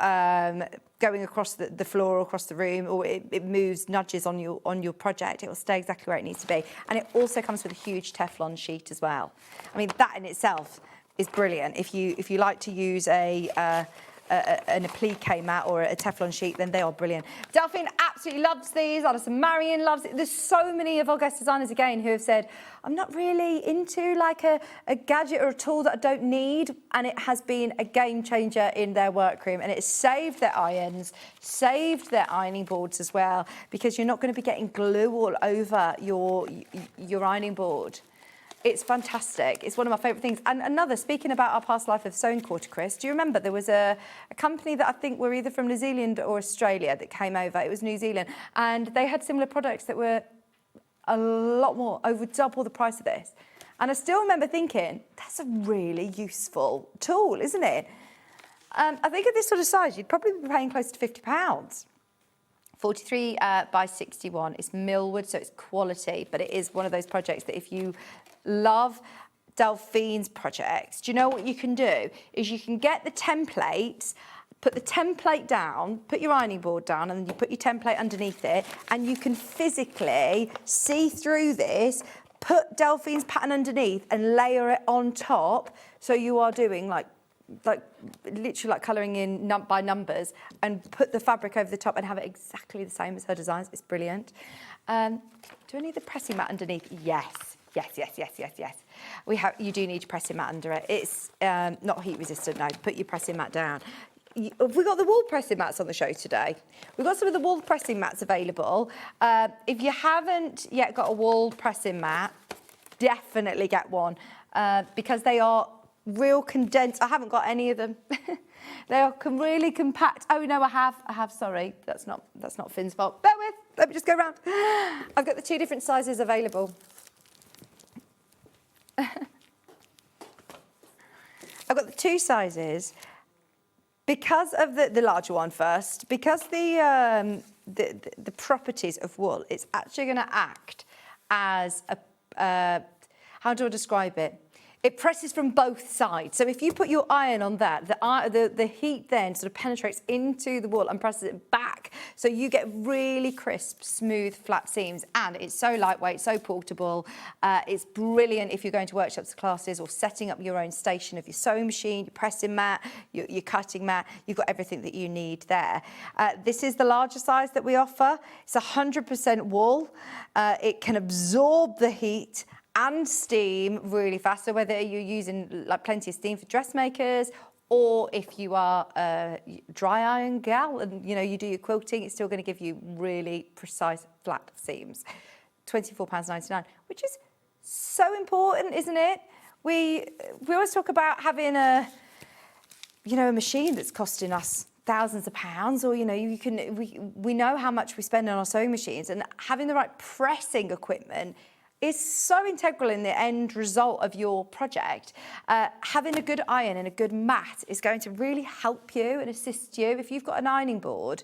going across the floor or across the room, or it moves, nudges on your project. It will stay exactly where it needs to be. And it also comes with a huge Teflon sheet as well. I mean, that in itself is brilliant. If you like to use an applique mat or a Teflon sheet, then they are brilliant. Delphine absolutely loves these. Alison Marion loves it. There's so many of our guest designers again who have said, I'm not really into like a gadget or a tool that I don't need, and it has been a game changer in their workroom, and it has saved their irons, saved their ironing boards as well, because you're not going to be getting glue all over your ironing board. It's fantastic. It's one of my favourite things. And another, speaking about our past life of sewing quarter, Chris, do you remember there was a company that I think were either from New Zealand or Australia that came over? It was New Zealand. And they had similar products that were a lot more, over double the price of this. And I still remember thinking, that's a really useful tool, isn't it? I think at this sort of size, you'd probably be paying close to £50. 43 by 61. It's millwood, so it's quality, but it is one of those projects that if you love Delphine's projects, do you know what you can do? Is you can get the templates, put the template down, put your ironing board down, and then you put your template underneath it, and you can physically see through this, put Delphine's pattern underneath and layer it on top. So you are doing like literally like colouring in by numbers, and put the fabric over the top and have it exactly the same as her designs. It's brilliant. Do I need the pressing mat underneath? Yes. You do need your pressing mat under it. It's not heat resistant, no. Put your pressing mat down. Have we got the wool pressing mats on the show today? We've got some of the wool pressing mats available. If you haven't yet got a wool pressing mat, definitely get one because they are real condensed. I haven't got any of them. They are really compact. Oh no, I have. Sorry, that's not Finn's fault. Bear with. Let me just go around. I've got the two different sizes available. I've got the two sizes because of the larger one first. Because the properties of wool, it's actually going to act as a how do I describe it? It presses from both sides. So if you put your iron on that, the heat then sort of penetrates into the wool and presses it back. So you get really crisp, smooth, flat seams. And it's so lightweight, so portable. It's brilliant if you're going to workshops, classes, or setting up your own station of your sewing machine, your pressing mat, your cutting mat. You've got everything that you need there. This is the larger size that we offer. It's 100% wool. It can absorb the heat and steam really fast. So whether you're using like plenty of steam for dressmakers, or if you are a dry iron gal and you do your quilting, it's still going to give you really precise flat seams. £24.99, which is so important, isn't it? We always talk about having a machine that's costing us thousands of pounds, or we know how much we spend on our sewing machines, and having the right pressing equipment is so integral in the end result of your project. Having a good iron and a good mat is going to really help you and assist you. If you've got an ironing board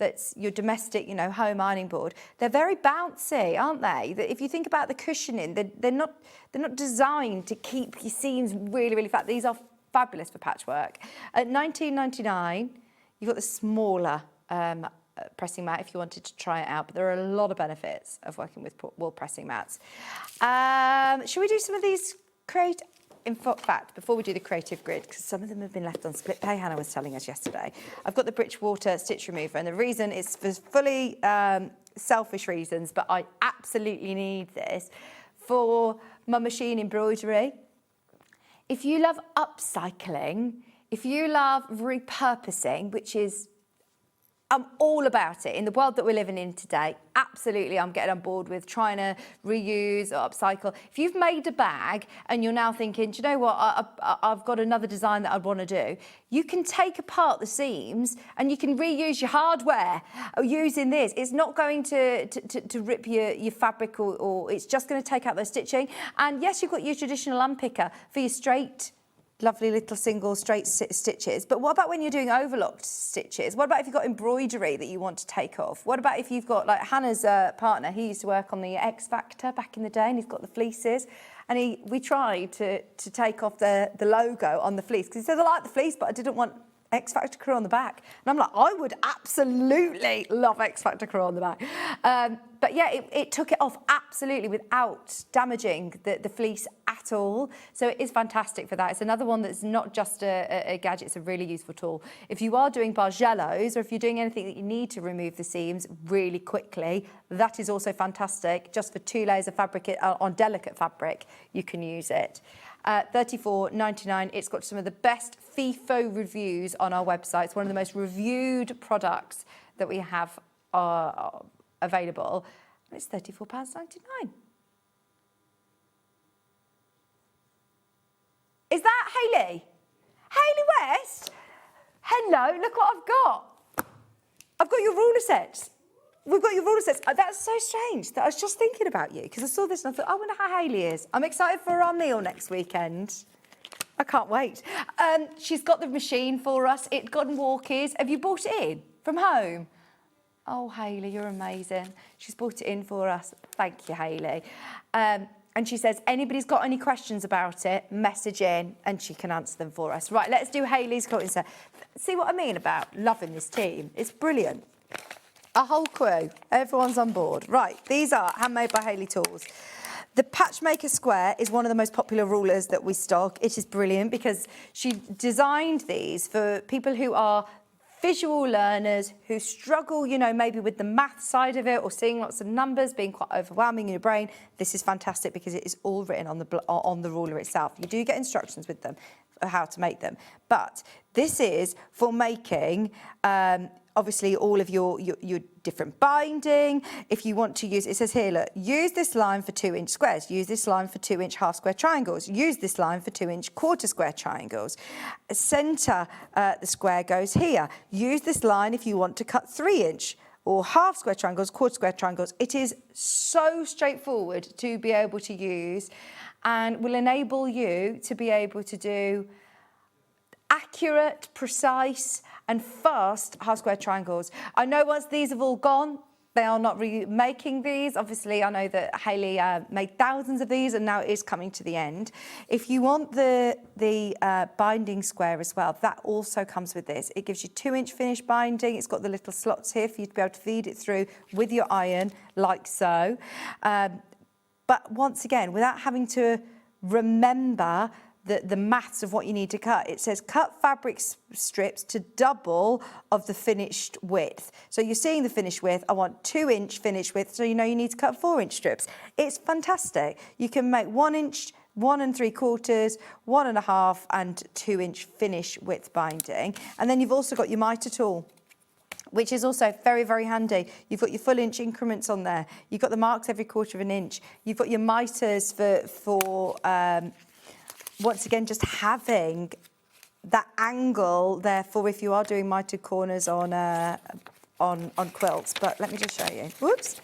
that's your domestic, you know, home ironing board, they're very bouncy, aren't they? If you think about the cushioning, they're not designed to keep your seams really, really flat. These are fabulous for patchwork. At $19.99, you've got the smaller pressing mat if you wanted to try it out, but there are a lot of benefits of working with wool pressing mats. Should we do some of these in fact, before we do the creative grid, because some of them have been left on split pay, Hannah was telling us yesterday, I've got the Bridgewater stitch remover, and the reason is for fully selfish reasons, but I absolutely need this for my machine embroidery. If you love upcycling, if you love repurposing, which is, I'm all about it in the world that we're living in today. Absolutely, I'm getting on board with trying to reuse or upcycle. If you've made a bag and you're now thinking, do you know what, I've got another design that I want to do, you can take apart the seams and you can reuse your hardware using this. It's not going to rip your fabric or it's just going to take out the stitching. And yes, you've got your traditional unpicker for your straight, lovely little single straight stitches. But what about when you're doing overlocked stitches? What about if you've got embroidery that you want to take off? What about if you've got, like Hannah's partner, he used to work on the X Factor back in the day and he's got the fleeces. And we tried to take off the logo on the fleece because he said, I like the fleece, but I didn't want X Factor crew on the back. And I'm like, I would absolutely love X Factor crew on the back. But yeah, it took it off absolutely without damaging the fleece at all. So it is fantastic for that. It's another one that's not just a gadget, it's a really useful tool. If you are doing bargellos or if you're doing anything that you need to remove the seams really quickly, that is also fantastic. Just for 2 layers of fabric on delicate fabric, you can use it. $34.99. It's got some of the best FIFO reviews on our website. It's one of the most reviewed products that we have available. And it's £34.99. Is that Hayley? Hayley West? Hello, look what I've got. I've got your ruler sets. We've got your ruler sets. That's so strange that I was just thinking about you because I saw this and I thought, I wonder how Hayley is. I'm excited for our meal next weekend. I can't wait. She's got the machine for us. It's got walkies. Have you brought it in from home? Oh, Hayley, you're amazing. She's brought it in for us. Thank you, Hayley. And she says, anybody's got any questions about it, message in and she can answer them for us. Right, let's do Hayley's quilting set. See what I mean about loving this team? It's brilliant. A whole crew, everyone's on board. Right, these are handmade by Hayley Tools. The Patchmaker Square is one of the most popular rulers that we stock. It is brilliant because she designed these for people who are visual learners, who struggle, you know, maybe with the math side of it or seeing lots of numbers, being quite overwhelming in your brain. This is fantastic because it is all written on the ruler itself. You do get instructions with them for how to make them. But this is for making obviously all of your different binding. If you want to use, it says here, look, use this line for 2-inch squares, use this line for 2-inch half square triangles, use this line for 2-inch quarter square triangles. Center the square goes here. Use this line if you want to cut 3-inch or half square triangles, quarter square triangles. It is so straightforward to be able to use and will enable you to be able to do accurate, precise and fast half square triangles. I know once these have all gone, they are not remaking these. Obviously, I know that Hayley made thousands of these and now it is coming to the end. If you want the binding square as well, that also comes with this. It gives you 2-inch finish binding. It's got the little slots here for you to be able to feed it through with your iron, like so. But once again, without having to remember the maths of what you need to cut. It says cut fabric strips to double of the finished width. So you're seeing the finished width. I want 2-inch finished width, so you know you need to cut 4-inch strips. It's fantastic. You can make 1-inch, 1 3/4, 1 1/2 and 2-inch finish width binding. And then you've also got your mitre tool, which is also very, very handy. You've got your full inch increments on there. You've got the marks every 1/4 of an inch. You've got your mitres for once again, just having that angle there for if you are doing mitered corners on quilts. But let me just show you. Whoops.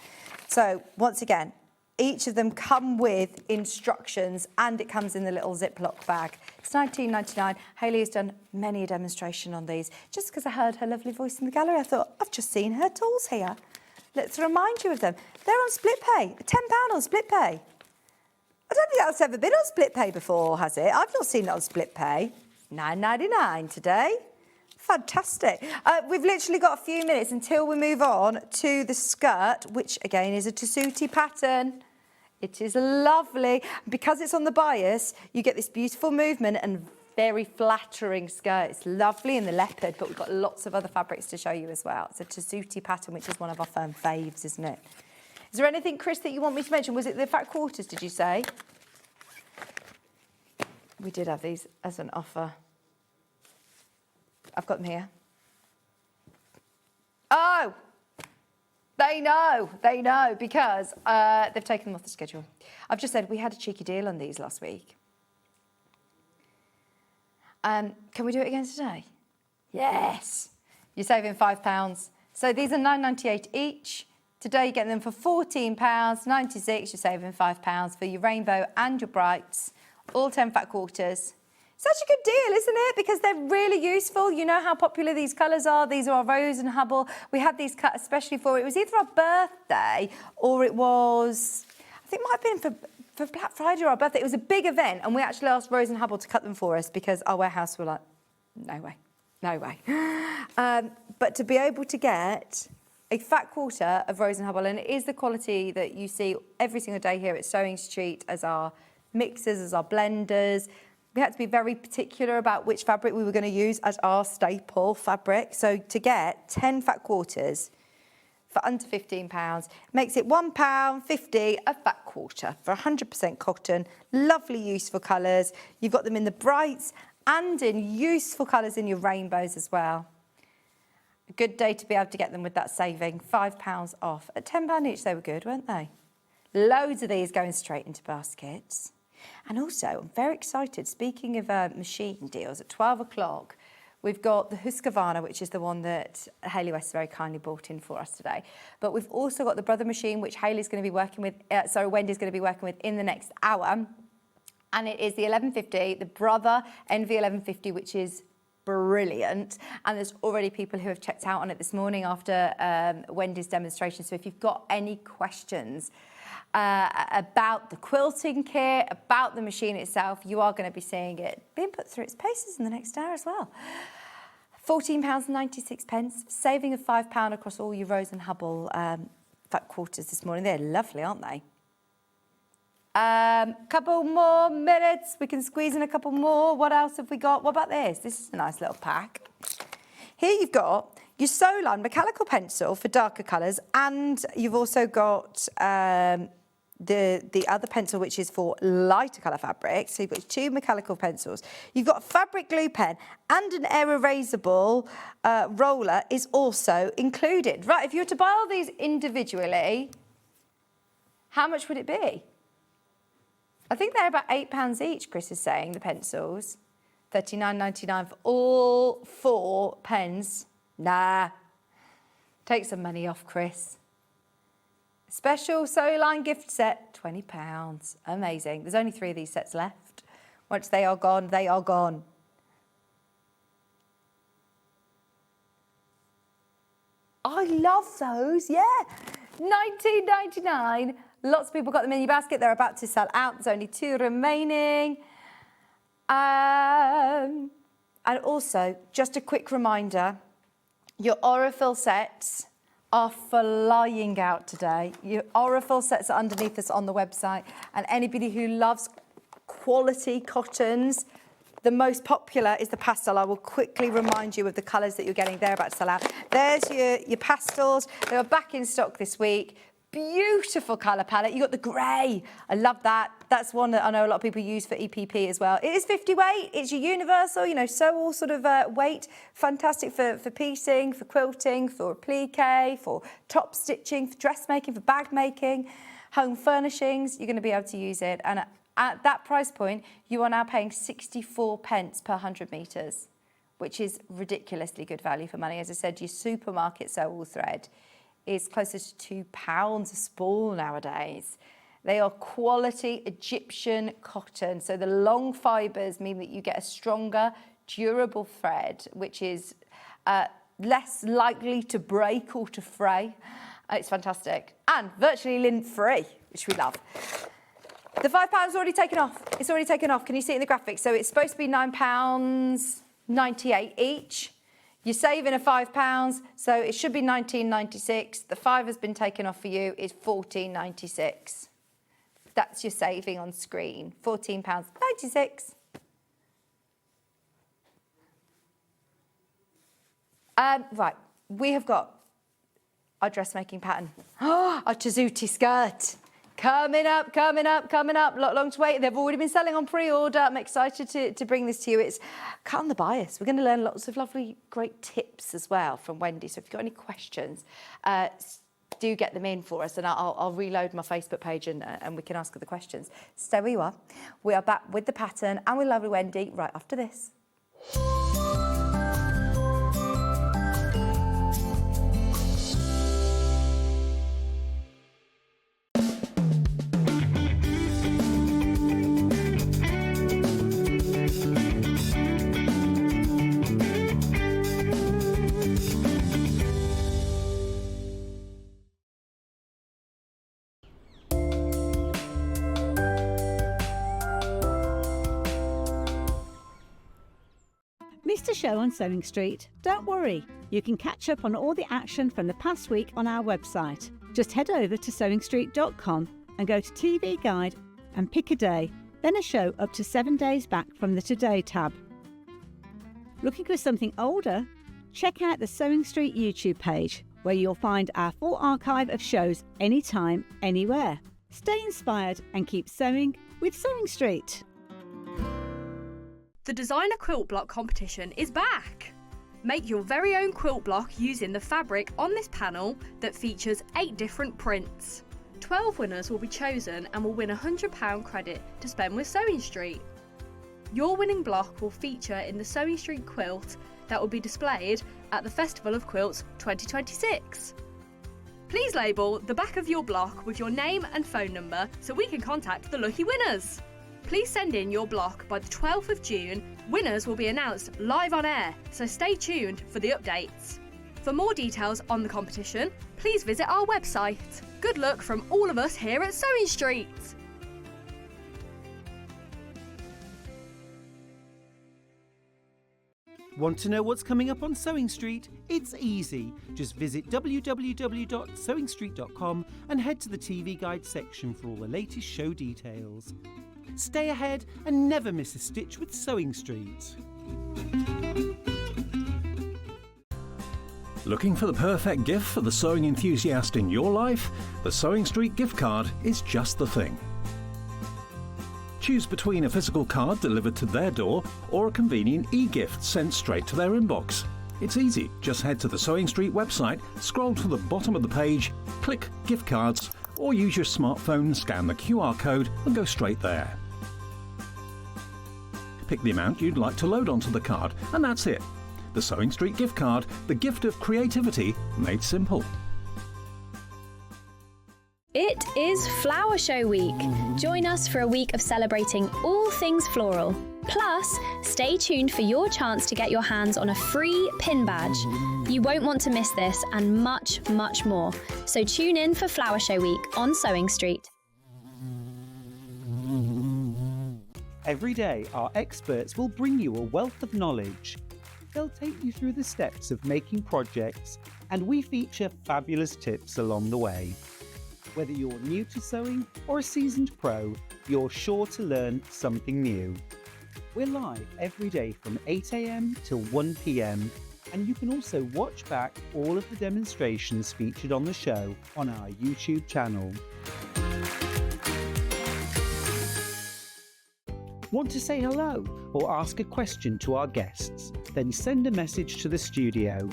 So once again, each of them come with instructions and it comes in the little Ziploc bag It's £19.99. Hayley has done many a demonstration on these. Just because I heard her lovely voice in the gallery, I thought, I've just seen her tools here. Let's remind you of them. They're on split pay, £10 on split pay. I don't think that's ever been on split pay before, has it? I've not seen it on split pay. £9.99 today. Fantastic. We've literally got a few minutes until we move on to the skirt, which again is a Tessuti pattern. It is lovely. Because it's on the bias, you get this beautiful movement and very flattering skirt. It's lovely in the leopard, but we've got lots of other fabrics to show you as well. It's a Tessuti pattern, which is one of our firm faves, isn't it? Is there anything, Chris, that you want me to mention? Was it the fat quarters, did you say? We did have these as an offer. I've got them here. Oh! They know, because they've taken them off the schedule. I've just said we had a cheeky deal on these last week. Can we do it again today? Yes. You're saving £5. So these are £9.98 each. Today you're getting them for £14.96. You're saving £5 for your rainbow and your brights. All 10 fat quarters. Such a good deal, isn't it? Because they're really useful. You know how popular these colours are. These are our Rose and Hubble. We had these cut especially for, it was either our birthday or it was, I think it might have been for Black Friday or our birthday. It was a big event and we actually asked Rose and Hubble to cut them for us because our warehouse were like, no way. But to be able to get a fat quarter of Rose and Hubble, and it is the quality that you see every single day here at SewingStreet as our mixers, as our blenders. We had to be very particular about which fabric we were going to use as our staple fabric. So to get 10 fat quarters for under £15 makes it £1.50 a fat quarter for 100% cotton. Lovely, useful colours. You've got them in the brights and in useful colours in your rainbows as well. A good day to be able to get them with that saving. £5 off. At £10 each, they were good, weren't they? Loads of these going straight into baskets. And also, I'm very excited, speaking of machine deals, at 12 o'clock, we've got the Husqvarna, which is the one that Hayley West very kindly brought in for us today. But we've also got the Brother machine, which Hayley's going to be working with, Wendy's going to be working with in the next hour. And it is the 1150, the Brother NV 1150, which is brilliant. And there's already people who have checked out on it this morning after Wendy's demonstration. So if you've got any questions about the quilting kit, about the machine itself, you are going to be seeing it being put through its paces in the next hour as well. £14.96, saving of £5 across all your Rose and Hubble fat quarters this morning. They're lovely, aren't they? Couple more minutes. We can squeeze in a couple more. What else have we got? What about this? This is a nice little pack. Here you've got your Solan mechanical pencil for darker colours, and you've also got the other pencil, which is for lighter colour fabric. So you've got 2 mechanical pencils. You've got a fabric glue pen and an air erasable roller is also included. Right, if you were to buy all these individually, how much would it be? I think they're about £8 each, Chris is saying, the pencils. £39.99 for all 4 pens. Nah. Take some money off, Chris. Special Soline gift set, £20. Amazing. There's only 3 of these sets left. Once they are gone, they are gone. I love those, yeah. £19.99. Lots of people got them in your basket. They're about to sell out. There's only 2 remaining. And also, just a quick reminder, your Aurifil sets are flying out today. Your Aurifil sets are underneath us on the website. And anybody who loves quality cottons, the most popular is the pastel. I will quickly remind you of the colours that you're getting. They're about to sell out. There's your pastels. They are back in stock this week. Beautiful colour palette. You got the grey. I love that. That's one that I know a lot of people use for EPP as well. It is 50 weight. It's your universal, you know, sew all sort of weight. Fantastic for piecing, for quilting, for applique, for top stitching, for dressmaking, for bag making, home furnishings. You're going to be able to use it. And at that price point, you are now paying 64 pence per 100 metres, which is ridiculously good value for money. As I said, your supermarket sew all thread is closer to £2 a spool nowadays. They are quality Egyptian cotton. So the long fibres mean that you get a stronger, durable thread, which is less likely to break or to fray. It's fantastic. And virtually lint-free, which we love. The £5 already taken off. It's already taken off. Can you see it in the graphic? So it's supposed to be £9.98 each. You're saving a £5, so it should be £19.96. The £5 has been taken off for you. It's £14.96. That's your saving on screen. £14.96. Right, we have got our dressmaking pattern. Our Tessuti skirt. Coming up. Not long to wait. They've already been selling on pre-order. I'm excited to bring this to you. It's cut on the bias. We're going to learn lots of lovely, great tips as well from Wendy. So if you've got any questions, do get them in for us, and I'll reload my Facebook page and we can ask her the questions. Stay where you are. We are back with the pattern and with lovely Wendy right after this. Missed a show on Sewing Street? Don't worry, you can catch up on all the action from the past week on our website. Just head over to SewingStreet.com and go to TV Guide and pick a day, then a show up to 7 days back from the Today tab. Looking for something older? Check out the Sewing Street YouTube page, where you'll find our full archive of shows anytime, anywhere. Stay inspired and keep sewing with Sewing Street. The designer quilt block competition is back! Make your very own quilt block using the fabric on this panel that features 8 different prints. 12 winners will be chosen and will win a £100 credit to spend with SewingStreet. Your winning block will feature in the SewingStreet quilt that will be displayed at the Festival of Quilts 2026. Please label the back of your block with your name and phone number so we can contact the lucky winners. Please send in your block by the 12th of June. Winners will be announced live on air, so stay tuned for the updates. For more details on the competition, please visit our website. Good luck from all of us here at SewingStreet. Want to know what's coming up on Sewing Street? It's easy. Just visit www.sewingstreet.com and head to the TV Guide section for all the latest show details. Stay ahead and never miss a stitch with Sewing Street. Looking for the perfect gift for the sewing enthusiast in your life? The Sewing Street gift card is just the thing. Choose between a physical card delivered to their door or a convenient e-gift sent straight to their inbox. It's easy. Just head to the Sewing Street website, scroll to the bottom of the page, click Gift Cards, or use your smartphone, scan the QR code and go straight there. Pick the amount you'd like to load onto the card, and that's it. The Sewing Street gift card, the gift of creativity made simple. It is Flower Show Week. Join us for a week of celebrating all things floral. Plus, stay tuned for your chance to get your hands on a free pin badge. You won't want to miss this and much, much more. So tune in for Flower Show Week on Sewing Street. Every day, our experts will bring you a wealth of knowledge. They'll take you through the steps of making projects, and we feature fabulous tips along the way. Whether you're new to sewing or a seasoned pro, you're sure to learn something new. We're live every day from 8 a.m. till 1 p.m, and you can also watch back all of the demonstrations featured on the show on our YouTube channel. Want to say hello or ask a question to our guests? Then send a message to the studio.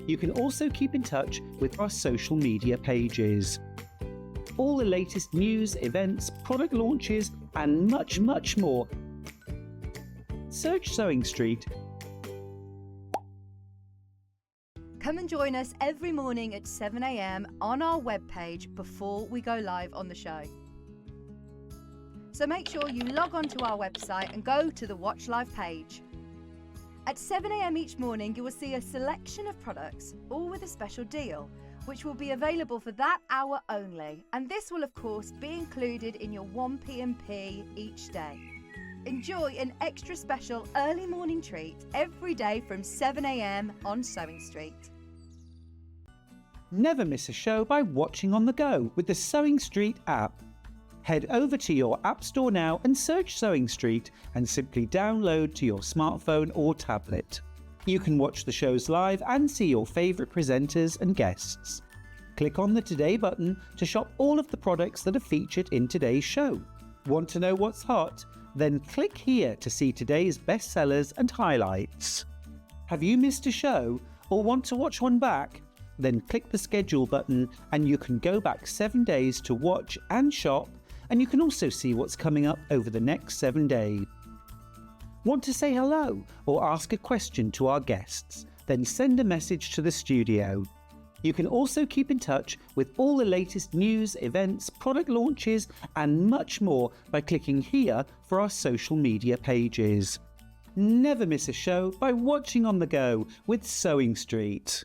You can also keep in touch with our social media pages. All the latest news, events, product launches, and much, much more. Search Sewing Street. Come and join us every morning at 7 a.m. on our webpage before we go live on the show. So make sure you log on to our website and go to the Watch Live page. At 7 a.m. each morning, you will see a selection of products, all with a special deal, which will be available for that hour only. And this will, of course, be included in your 1 P&P each day. Enjoy an extra special early morning treat every day from 7 a.m. on SewingStreet. Never miss a show by watching on the go with the SewingStreet app. Head over to your App Store now and search SewingStreet and simply download to your smartphone or tablet. You can watch the shows live and see your favourite presenters and guests. Click on the Today button to shop all of the products that are featured in today's show. Want to know what's hot? Then click here to see today's bestsellers and highlights. Have you missed a show or want to watch one back? Then click the schedule button and you can go back 7 days to watch and shop, and you can also see what's coming up over the next 7 days. Want to say hello or ask a question to our guests? Then send a message to the studio. You can also keep in touch with all the latest news, events, product launches and much more by clicking here for our social media pages. Never miss a show by watching on the go with SewingStreet.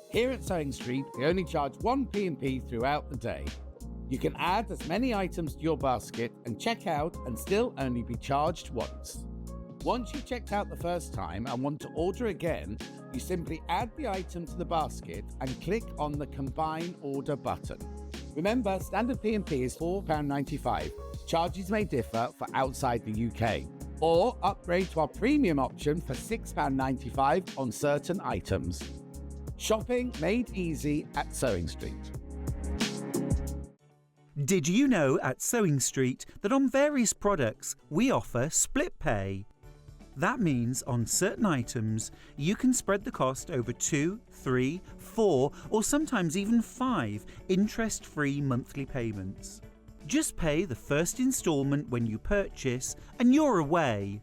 Here at SewingStreet, we only charge 1 P&P throughout the day. You can add as many items to your basket and check out and still only be charged once. Once you've checked out the first time and want to order again, you simply add the item to the basket and click on the Combine Order button. Remember, standard P&P is £4.95. Charges may differ for outside the UK. Or upgrade to our premium option for £6.95 on certain items. Shopping made easy at SewingStreet. Did you know at SewingStreet that on various products we offer split pay? That means on certain items you can spread the cost over 2, 3, 4 or sometimes even 5 interest-free monthly payments. Just pay the first instalment when you purchase and you're away.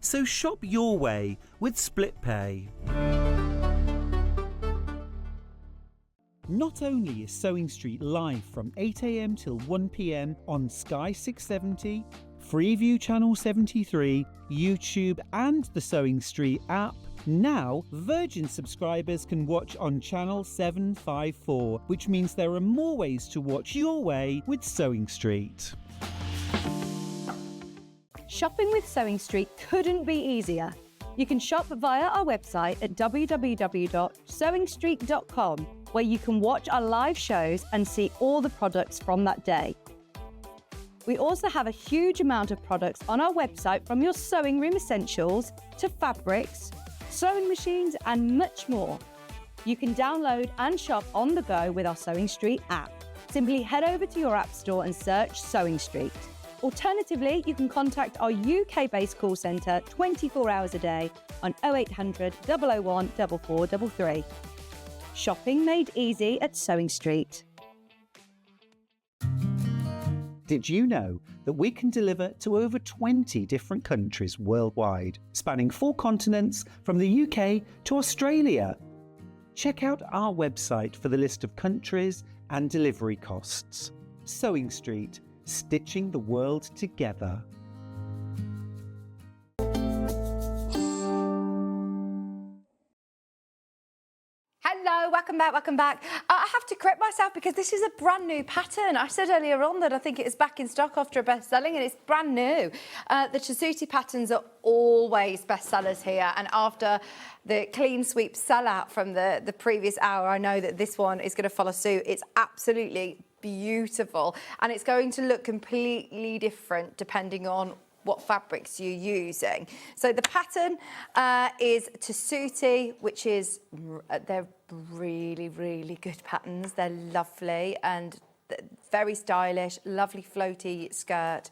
So shop your way with split pay. Not only is SewingStreet live from 8 a.m. till 1 p.m. on Sky 670, Freeview Channel 73, YouTube and the SewingStreet app, now Virgin subscribers can watch on Channel 754, which means there are more ways to watch your way with SewingStreet. Shopping with SewingStreet couldn't be easier. You can shop via our website at www.sewingstreet.com, where you can watch our live shows and see all the products from that day. We also have a huge amount of products on our website, from your sewing room essentials to fabrics, sewing machines and much more. You can download and shop on the go with our SewingStreet app. Simply head over to your app store and search SewingStreet. Alternatively, you can contact our UK-based call centre 24 hours a day on 0800 001 4433. Shopping made easy at SewingStreet. Did you know that we can deliver to over 20 different countries worldwide, spanning 4 continents from the UK to Australia? Check out our website for the list of countries and delivery costs. SewingStreet, stitching the world together. Hello, welcome back. I have to correct myself because this is a brand new pattern. I said earlier on that I think it is back in stock after a best-selling, and it's brand new. The Tessuti patterns are always bestsellers here, and after the clean sweep sellout from the previous hour, I know that this one is going to follow suit. It's absolutely beautiful, and it's going to look completely different depending on what fabrics you're using. So the pattern is Tessuti, which is, they're really, really good patterns. They're lovely and very stylish, lovely floaty skirt.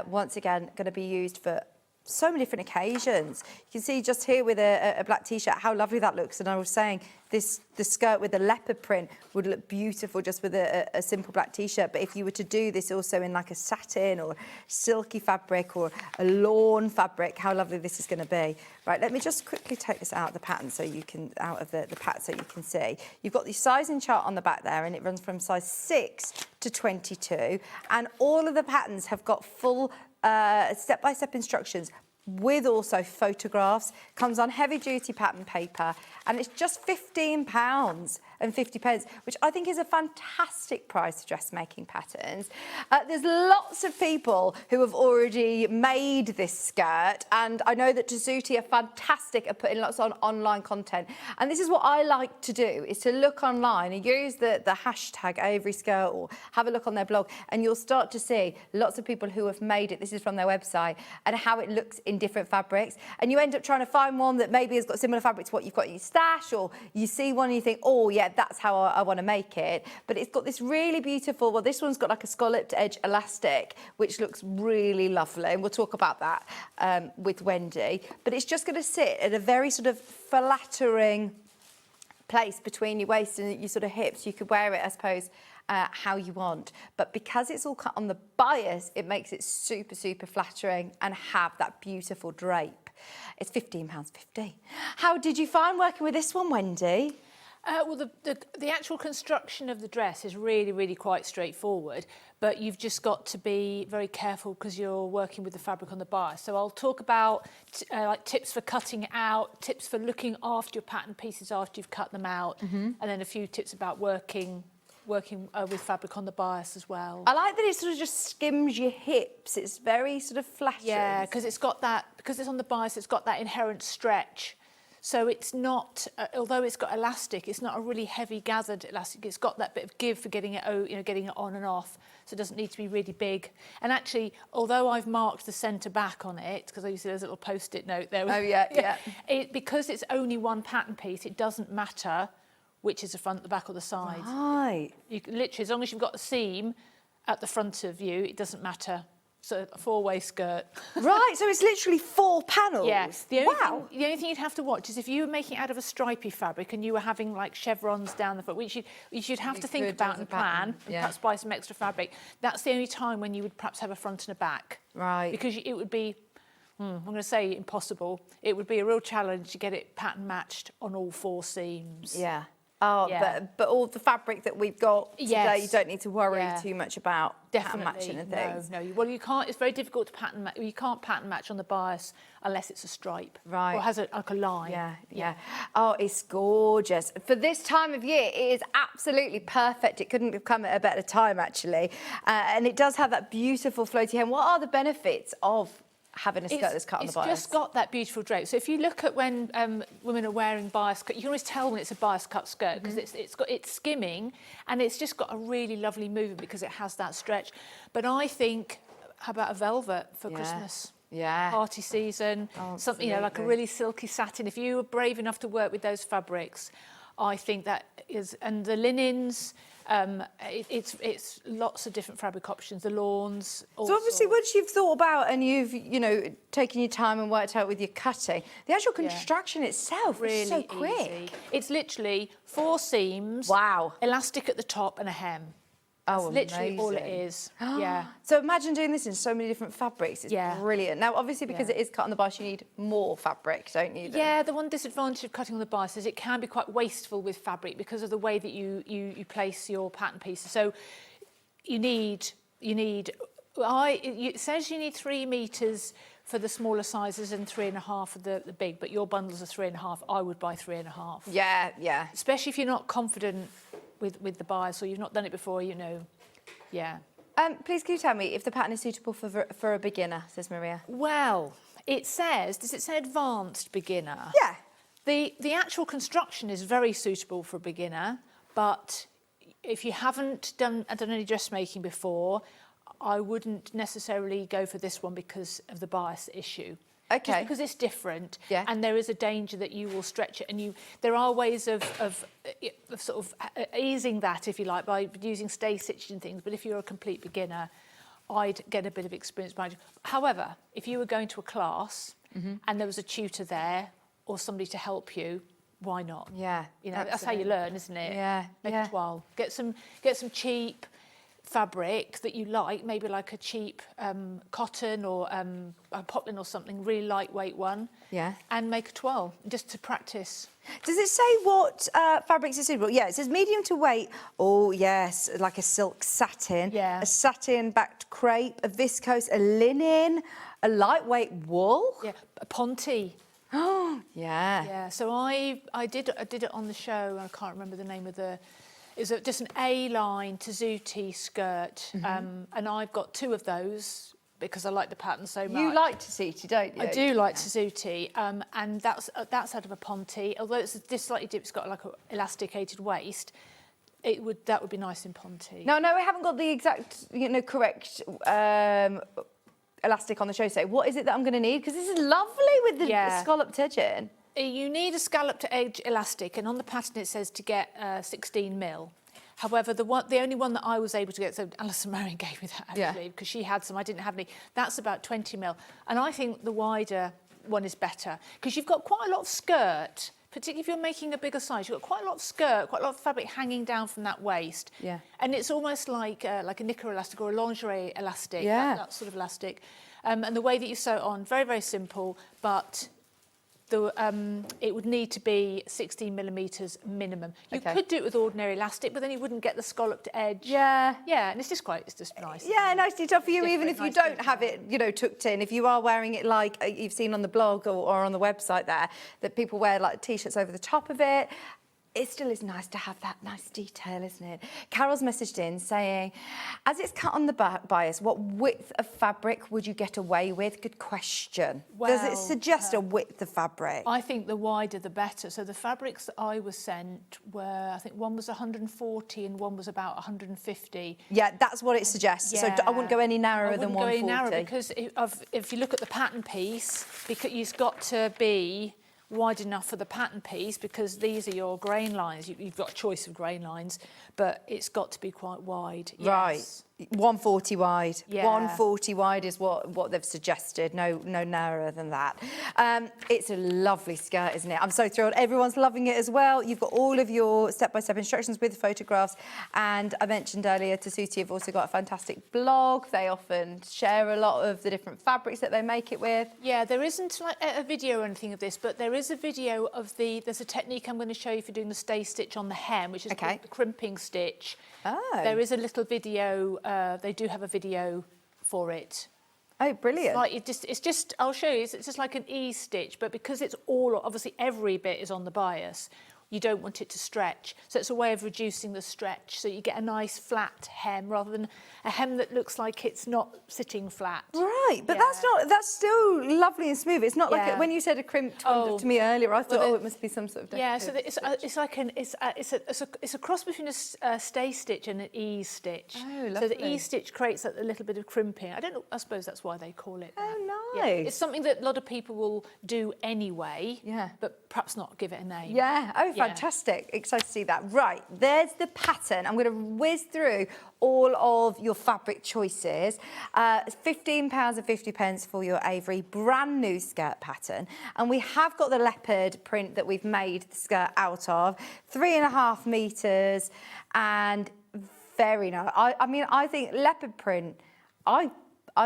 Once again, going to be used for so many different occasions. You can see just here with a black t-shirt how lovely that looks. And I was saying the skirt with the leopard print would look beautiful just with a simple black t-shirt. But if you were to do this also in like a satin or silky fabric or a lawn fabric, how lovely this is going to be. Right, let me just quickly take this out of the pattern so you can, out of the pattern so you can see. You've got the sizing chart on the back there and it runs from size 6 to 22. And all of the patterns have got full step-by-step instructions with also photographs, comes on heavy duty pattern paper, and it's just £15.50, which I think is a fantastic price for dressmaking patterns. There's lots of people who have already made this skirt, and I know that Tessuti are fantastic at putting lots on online content. And this is what I like to do, is to look online and use the hashtag Avery Skirt or have a look on their blog, and you'll start to see lots of people who have made it. This is from their website, and how it looks in different fabrics. And you end up trying to find one that maybe has got similar fabric to what you've got in your stash, or you see one and you think, oh yeah, that's how I want to make it. But it's got this really beautiful, well, this one's got like a scalloped edge elastic, which looks really lovely. And we'll talk about that with Wendy. But it's just going to sit at a very sort of flattering place between your waist and your sort of hips. You could wear it, I suppose, how you want. But because it's all cut on the bias, it makes it super, super flattering and have that beautiful drape. It's £15.50. How did you find working with this one, Wendy? Well, the actual construction of the dress is really, really quite straightforward, but you've just got to be very careful because you're working with the fabric on the bias. So I'll talk about like tips for cutting it out, tips for looking after your pattern pieces after you've cut them out, and then a few tips about working with fabric on the bias as well. I like that it sort of just skims your hips. It's very sort of flattering. Yeah, because it's got that, because it's on the bias, it's got that inherent stretch. So it's not, although it's got elastic, it's not a really heavy gathered elastic. It's got that bit of give for getting it, getting it on and off. So it doesn't need to be really big. And actually, although I've marked the centre back on it, because you see there's a little post-it note there. Oh yeah. Because it's only one pattern piece, it doesn't matter which is the front, the back or the side. Right. You can literally, as long as you've got a seam at the front of you, it doesn't matter. So a four-way skirt. Right, so it's literally 4 panels. Yeah. The only thing you'd have to watch is if you were making it out of a stripy fabric and you were having like chevrons down the front, which you'd have to think about and plan, and perhaps buy some extra fabric. That's the only time when you would perhaps have a front and a back. Right. Because it would be, I'm going to say impossible. It would be a real challenge to get it pattern matched on all 4 seams. Yeah. Oh, yeah. But all the fabric that we've got today, you don't need to worry too much about pattern matching and things. No. Well, you can't. It's very difficult to pattern match. You can't pattern match on the bias unless it's a stripe, right? Or has like a line. Yeah. Oh, it's gorgeous for this time of year. It is absolutely perfect. It couldn't have come at a better time, actually. And it does have that beautiful floaty hem. What are the benefits of having a skirt that's cut on the bias? It's just got that beautiful drape. So if you look at when women are wearing bias cut, you can always tell when it's a bias cut skirt because it's skimming and it's just got a really lovely movement because it has that stretch. But I think, how about a velvet for Christmas? Yeah. Party season, something, like a really silky satin. If you were brave enough to work with those fabrics, I think that is, and the linens, it's lots of different fabric options, the lawns. So obviously once you've thought about and you've, taken your time and worked out with your cutting, the actual construction itself is so quick. Easy. It's literally 4 seams, elastic at the top and a hem. Oh, that's literally all it is. Yeah. So imagine doing this in so many different fabrics. It's brilliant. Now, obviously, because it is cut on the bias, you need more fabric, don't you? Yeah, the one disadvantage of cutting on the bias is it can be quite wasteful with fabric because of the way that you place your pattern pieces. So it says you need 3 metres for the smaller sizes and 3.5 for the big, but your bundles are 3.5. I would buy 3.5. Yeah. Especially if you're not confident with the bias or you've not done it before, Please can you tell me if the pattern is suitable for a beginner, says Maria? Well, does it say advanced beginner? Yeah. The actual construction is very suitable for a beginner, but if you haven't done any dressmaking before, I wouldn't necessarily go for this one because of the bias issue. Okay. Just because it's different, and there is a danger that you will stretch it, and there are ways of sort of easing that, if you like, by using stay stitches and things. But if you're a complete beginner, I'd get a bit of experience behind you. However, if you were going to a class and there was a tutor there or somebody to help you, why not? Yeah, you know, that's how you learn, isn't it? Yeah, Make yeah. it while. Get some cheap fabric that you like, maybe like a cheap cotton or a poplin or something, really lightweight one. Yeah. And make a toile just to practice. Does it say what fabrics are suitable? Yeah, it says medium to weight. Oh, yes, like a silk satin. Yeah. A satin-backed crepe, a viscose, a linen, a lightweight wool. Yeah, a ponte. Oh, yeah. Yeah, so I did it on the show. I can't remember the name of the. It's just an A-line Tessuti skirt, and I've got 2 of those because I like the pattern so much. You like Tessuti, don't you? I do like Tessuti, and that's out of a ponte. Although it's just slightly deep, it's got like an elasticated waist. That would be nice in ponte. No, we haven't got the exact, correct elastic on the show today. What is it that I'm going to need? Because this is lovely with the scalloped edging. You need a scalloped edge elastic, and on the pattern it says to get 16 mil. However, the only one that I was able to get, so Alison Marion gave me that actually, because she had some, I didn't have any. That's about 20 mil, and I think the wider one is better because you've got quite a lot of skirt. Particularly if you're making a bigger size, you've got quite a lot of skirt, quite a lot of fabric hanging down from that waist. Yeah. And it's almost like a knicker elastic or a lingerie elastic, that sort of elastic. And the way that you sew it on, very, very simple, but it would need to be 16 millimetres minimum. You could do it with ordinary elastic, but then you wouldn't get the scalloped edge. Yeah. Yeah, and it's just nice. Yeah, nice detail for you, even if you don't have it, tucked in. If you are wearing it like you've seen on the blog or on the website there, that people wear like T-shirts over the top of it. It still is nice to have that nice detail, isn't it? Carol's messaged in saying, as it's cut on the bias, what width of fabric would you get away with? Good question. Well, does it suggest a width of fabric? I think the wider the better. So the fabrics that I was sent were, I think one was 140 and one was about 150. Yeah, that's what it suggests. Yeah. So I wouldn't go any narrower than 140. I wouldn't go any narrower because if you look at the pattern piece, because it's got to be wide enough for the pattern piece because these are your grain lines. You've got a choice of grain lines, but it's got to be quite wide. Yes. Right. 140 wide. Yeah. 140 wide is what they've suggested. No narrower than that. It's a lovely skirt, isn't it? I'm so thrilled. Everyone's loving it as well. You've got all of your step-by-step instructions with photographs. And I mentioned earlier, Tessuti have also got a fantastic blog. They often share a lot of the different fabrics that they make it with. Yeah, there isn't like a video or anything of this, but there is a video of there's a technique I'm going to show you for doing the stay stitch on the hem, which is called the crimping stitch. Oh. There is a little video. They do have a video for it. Oh, brilliant. It's just, I'll show you, it's just like an ease stitch, but because it's all, obviously every bit is on the bias, you don't want it to stretch. So it's a way of reducing the stretch. So you get a nice flat hem rather than a hem that looks like it's not sitting flat. Right, but that's still lovely and smooth. It's not like when you said a crimped one to me earlier, I thought, it must be some sort of decorative. Yeah, so it's a cross between a stay stitch and an ease stitch. Oh, lovely. So the ease stitch creates a little bit of crimping. I suppose that's why they call it that. Oh, Yeah. nice. It's something that a lot of people will do anyway, but perhaps not give it a name. Yeah, fantastic. Excited to see that. Right, there's the pattern. I'm going to whiz through all of your fabric choices. £15.50 for your Avery brand new skirt pattern. And we have got the leopard print that we've made the skirt out of. 3.5 metres and very nice. I mean, I think leopard print, I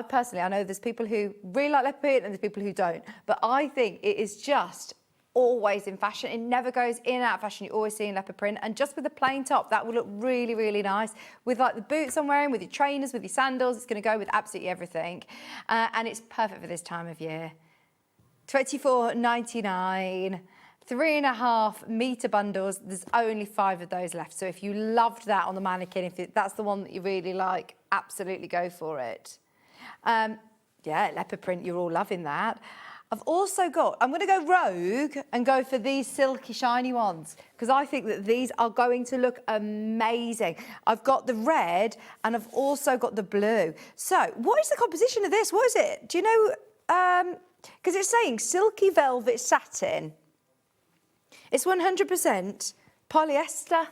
personally, I know there's people who really like leopard print and there's people who don't, but I think it is just always in fashion. It never goes in and out of fashion. You always see in leopard print, and just with a plain top, that will look really, really nice. With like the boots I'm wearing, with your trainers, with your sandals, it's going to go with absolutely everything, and it's perfect for this time of year. £24.99. 3.5 metre bundles. There's only 5 of those left. So if you loved that on the mannequin, if that's the one that you really like, absolutely go for it. Yeah, leopard print, you're all loving that. I've also got, I'm going to go rogue and go for these silky shiny ones because I think that these are going to look amazing. I've got the red and I've also got the blue. So what is the composition of this? What is it? Do you know? Because it's saying silky velvet satin. It's 100% polyester,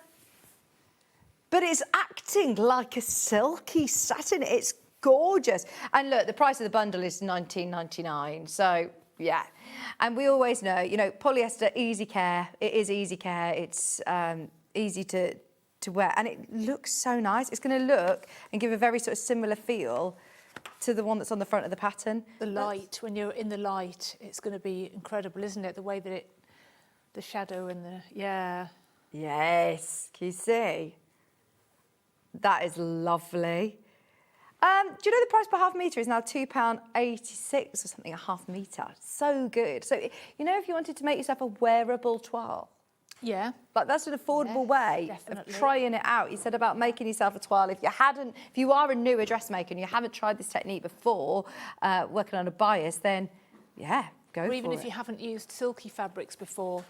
but it's acting like a silky satin. It's gorgeous. And look, the price of the bundle is $19.99. So, yeah. And we always know, you know, polyester, easy care. It is easy care. It's easy to wear. And it looks so nice. It's going to look and give a very sort of similar feel to the one that's on the front of the pattern. The light, when you're in the light, it's going to be incredible, isn't it? The way that the shadow and the, yeah. Yes, can you see? That is lovely. Do you know the price per half metre is now £2.86 or something a half metre? So good. So, you know, if you wanted to make yourself a wearable toile, yeah, like that's an affordable way definitely. of trying it out. You said about making yourself a toile. If you are a newer dressmaker and you haven't tried this technique before, working on a bias, then yeah, go for it. Or even if you haven't used silky fabrics before,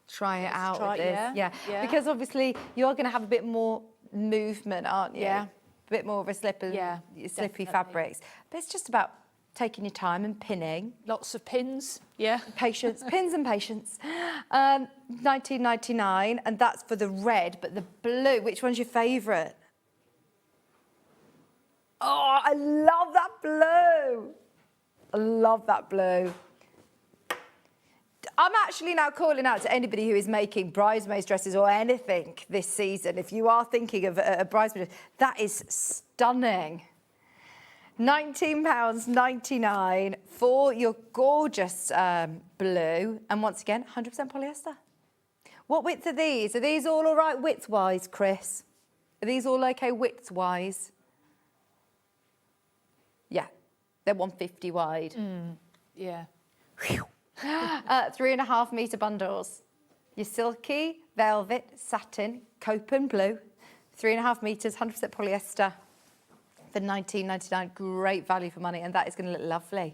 try it out try with it, this. yeah. Because obviously you're going to have a bit more movement, aren't you? Yeah. A bit more of a slippy definitely. fabrics. But it's just about taking your time and pinning. Lots of pins, yeah. Patience, pins and patience. $19.99, and that's for the red, but the blue, which one's your favourite? Oh, I love that blue. I love that blue. I'm actually now calling out to anybody who is making bridesmaids dresses or anything this season. If you are thinking of a bridesmaid dress, that is stunning. £19.99 for your gorgeous blue. And once again, 100% polyester. What width are these? Are these all right width-wise, Chris? Are these all okay width-wise? Yeah, they're 150 wide. Yeah. 3.5 metre bundles. Your silky, velvet, satin, copen blue, 3.5 metres, 100% polyester for $19.99. Great value for money, and that is going to look lovely. You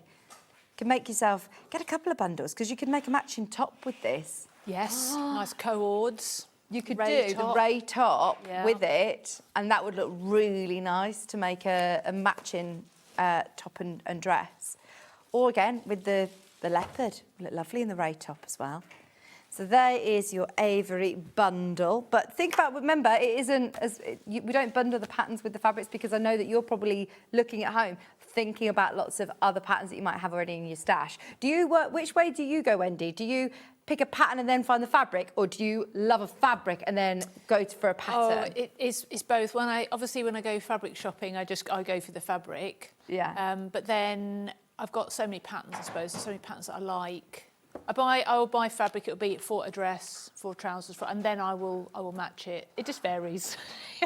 can make yourself, get a couple of bundles, because you can make a matching top with this. Yes, nice co-ords. You could Ray do top. the ray top Yeah. with it, and that would look really nice to make a matching top and dress. Or again, with the leopard, look lovely in the ray top as well. So there is your Avery bundle. But think about, remember, it isn't we don't bundle the patterns with the fabrics, because I know that you're probably looking at home thinking about lots of other patterns that you might have already in your stash. Do you work, which way do you go, Wendy? Do you pick a pattern and then find the fabric, or do you love a fabric and then go for a pattern? Oh, it's both. When I go fabric shopping, I go for the fabric. Yeah. But then I've got so many patterns, I suppose. There's so many patterns that I like. I will buy fabric. It'll be for a dress, for trousers, and then I will match it. It just varies.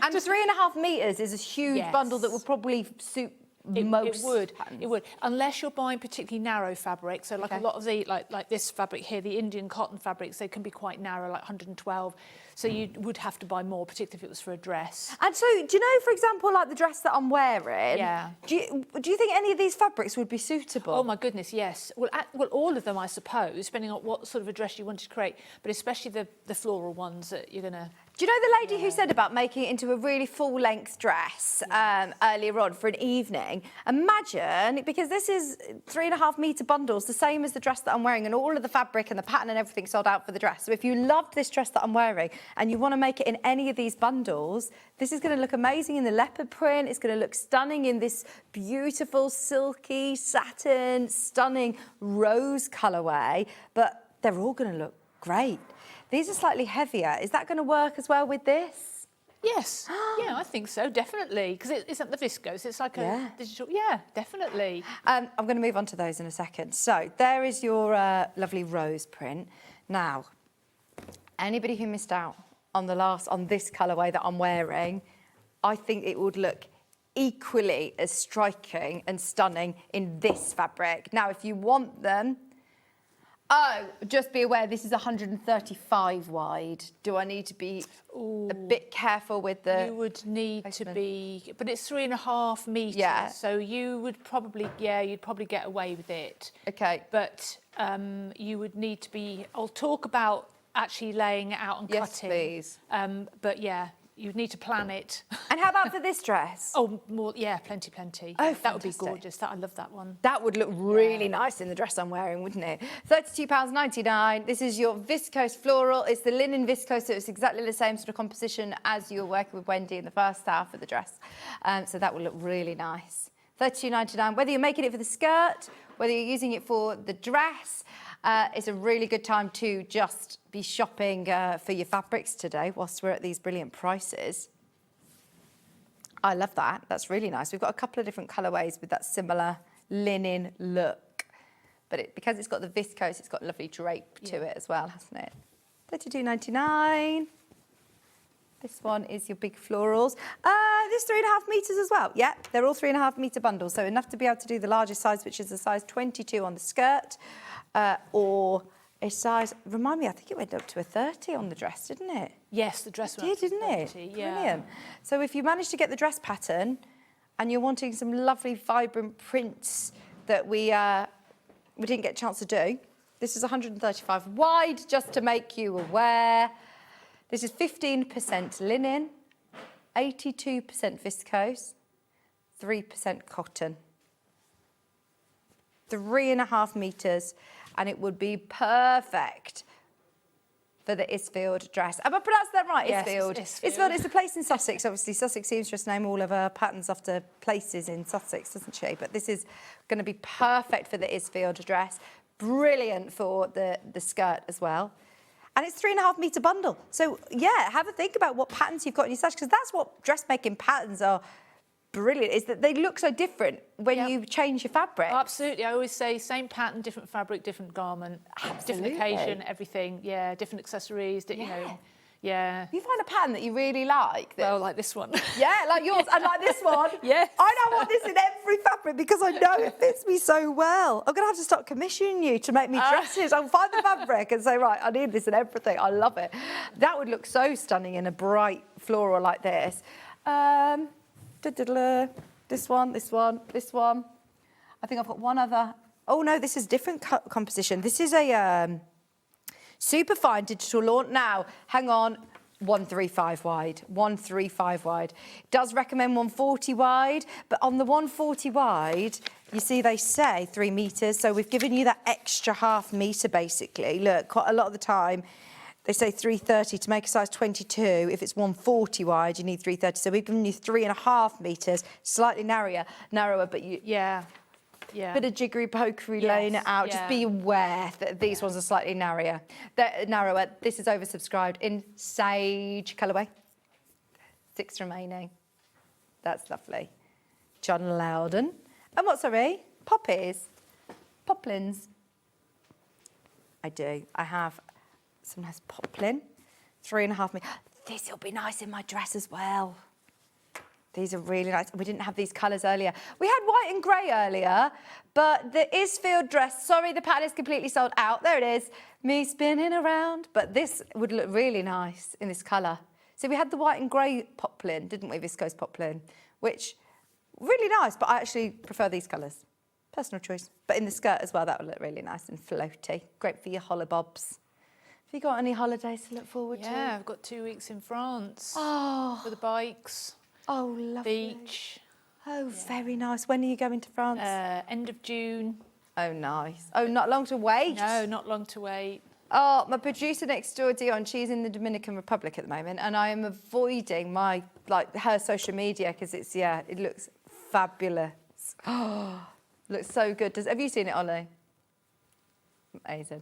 And 3.5 metres is a huge Yes. bundle that would probably suit most patterns. It would, unless you're buying particularly narrow fabric. So like a lot of the like this fabric here, the Indian cotton fabrics, they can be quite narrow, like 112. So you would have to buy more, particularly if it was for a dress. And so, do you know, for example, like the dress that I'm wearing? Yeah. Do you think any of these fabrics would be suitable? Oh my goodness, yes. Well, all of them, I suppose, depending on what sort of a dress you wanted to create, but especially the floral ones that you're gonna. Do you know the lady who said about making it into a really full-length dress earlier on for an evening? Imagine, because this is 3.5 metre bundles, the same as the dress that I'm wearing, and all of the fabric and the pattern and everything sold out for the dress. So if you loved this dress that I'm wearing and you want to make it in any of these bundles, this is going to look amazing in the leopard print. It's going to look stunning in this beautiful silky satin, stunning rose colourway, but they're all going to look great. These are slightly heavier. Is that going to work as well with this? Yes. Yeah, I think so, definitely. Because it isn't the viscose, it's like a digital. Yeah, definitely. I'm going to move on to those in a second. So there is your lovely rose print. Now, anybody who missed out on this colourway that I'm wearing, I think it would look equally as striking and stunning in this fabric. Now, if you want them, just be aware this is 135 wide. Do I need to be a bit careful with the... You would need to be, but it's 3.5 metres. Yeah. So you would probably, you'd probably get away with it. Okay. But you would need to be, I'll talk about actually laying it out and cutting. Yes, please. But yeah, you'd need to plan it. And how about for this dress? Oh, more, plenty. Oh, that would be fantastic. gorgeous. I love that one. That would look really nice in the dress I'm wearing, wouldn't it? £32.99. This is your viscose floral. It's the linen viscose, so it's exactly the same sort of composition as you were working with Wendy in the first half of the dress. So that will look really nice. 32.99. Whether you're making it for the skirt, whether you're using it for the dress, it's a really good time to just be shopping for your fabrics today whilst we're at these brilliant prices. I love that. That's really nice. We've got a couple of different colourways with that similar linen look. But because it's got the viscose, it's got lovely drape to it as well, hasn't it? $32.99. This one is your big florals. This 3.5 metres as well. Yeah, they're all 3.5 metre bundles, so enough to be able to do the largest size, which is a size 22 on the skirt, or a size, remind me, I think it went up to a 30 on the dress, didn't it? Yes, the dress did, didn't it? 30, yeah. Brilliant. So if you manage to get the dress pattern and you're wanting some lovely vibrant prints that we didn't get a chance to do, this is 135 wide, just to make you aware. This is 15% linen, 82% viscose, 3% cotton. 3.5 metres, and it would be perfect for the Isfield dress. Have I pronounced that right, Yes, Isfield? Isfield. Is a place in Sussex. Obviously, Sussex Seamstress name all of her patterns after places in Sussex, doesn't she? But this is going to be perfect for the Isfield dress. Brilliant for the skirt as well. And it's 3.5 metre bundle. So, yeah, have a think about what patterns you've got in your stash, because that's what dressmaking patterns are brilliant, is that they look so different when you change your fabric. Absolutely. I always say same pattern, different fabric, different garment, different occasion, everything. Yeah, different accessories, you know. Yeah. You find a pattern that you really like. Well, like this one. Yeah, like yours, and like this one. Yes. I now want this in every fabric because I know it fits me so well. I'm going to have to start commissioning you to make me dresses. I'll find the fabric and say, right, I need this in everything. I love it. That would look so stunning in a bright floral like this. This one, this one, this one. I think I've got one other. Oh, no, this is different composition. This is a super fine digital lawn. Now, hang on, 135 wide, 135 wide. It does recommend 140 wide, but on the 140 wide, you see they say 3 metres, so we've given you that extra ½ metre basically. Look, quite a lot of the time, they say 330 to make a size 22. If it's 140 wide, you need 330. So we've given you 3.5 metres, slightly narrower, but you... Yeah. Bit of jiggery pokery laying it out. Just be aware that these ones are slightly narrower. This is oversubscribed in sage colourway. 6 remaining. That's lovely. John Loudon. And what, sorry? Poppies. Poplins. I do. I have some nice poplin. 3.5 metres. This will be nice in my dress as well. These are really nice. We didn't have these colours earlier. We had white and grey earlier, but the Isfield dress, sorry, the pattern is completely sold out. There it is, me spinning around. But this would look really nice in this colour. So we had the white and grey poplin, didn't we, viscose poplin, which, really nice, but I actually prefer these colours. Personal choice. But in the skirt as well, that would look really nice and floaty. Great for your hollabobs. Have you got any holidays to look forward to? Yeah, I've got 2 weeks in France for the bikes. Oh, lovely. Beach. Oh, very nice. When are you going to France? End of June. Oh, nice. Oh, not long to wait? No, not long to wait. Oh, my producer next door, Dion, she's in the Dominican Republic at the moment, and I am avoiding her social media because it's, it looks fabulous. Oh, looks so good. Have you seen it, Ollie? Amazing.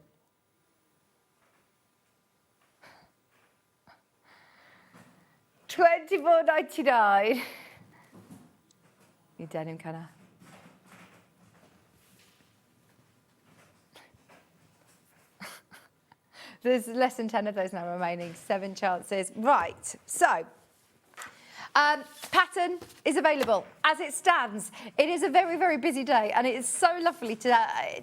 $24.99. Your denim colour. There's less than 10 of those now remaining, 7 chances. Right, so pattern is available as it stands. It is a very, very busy day, and it is so lovely to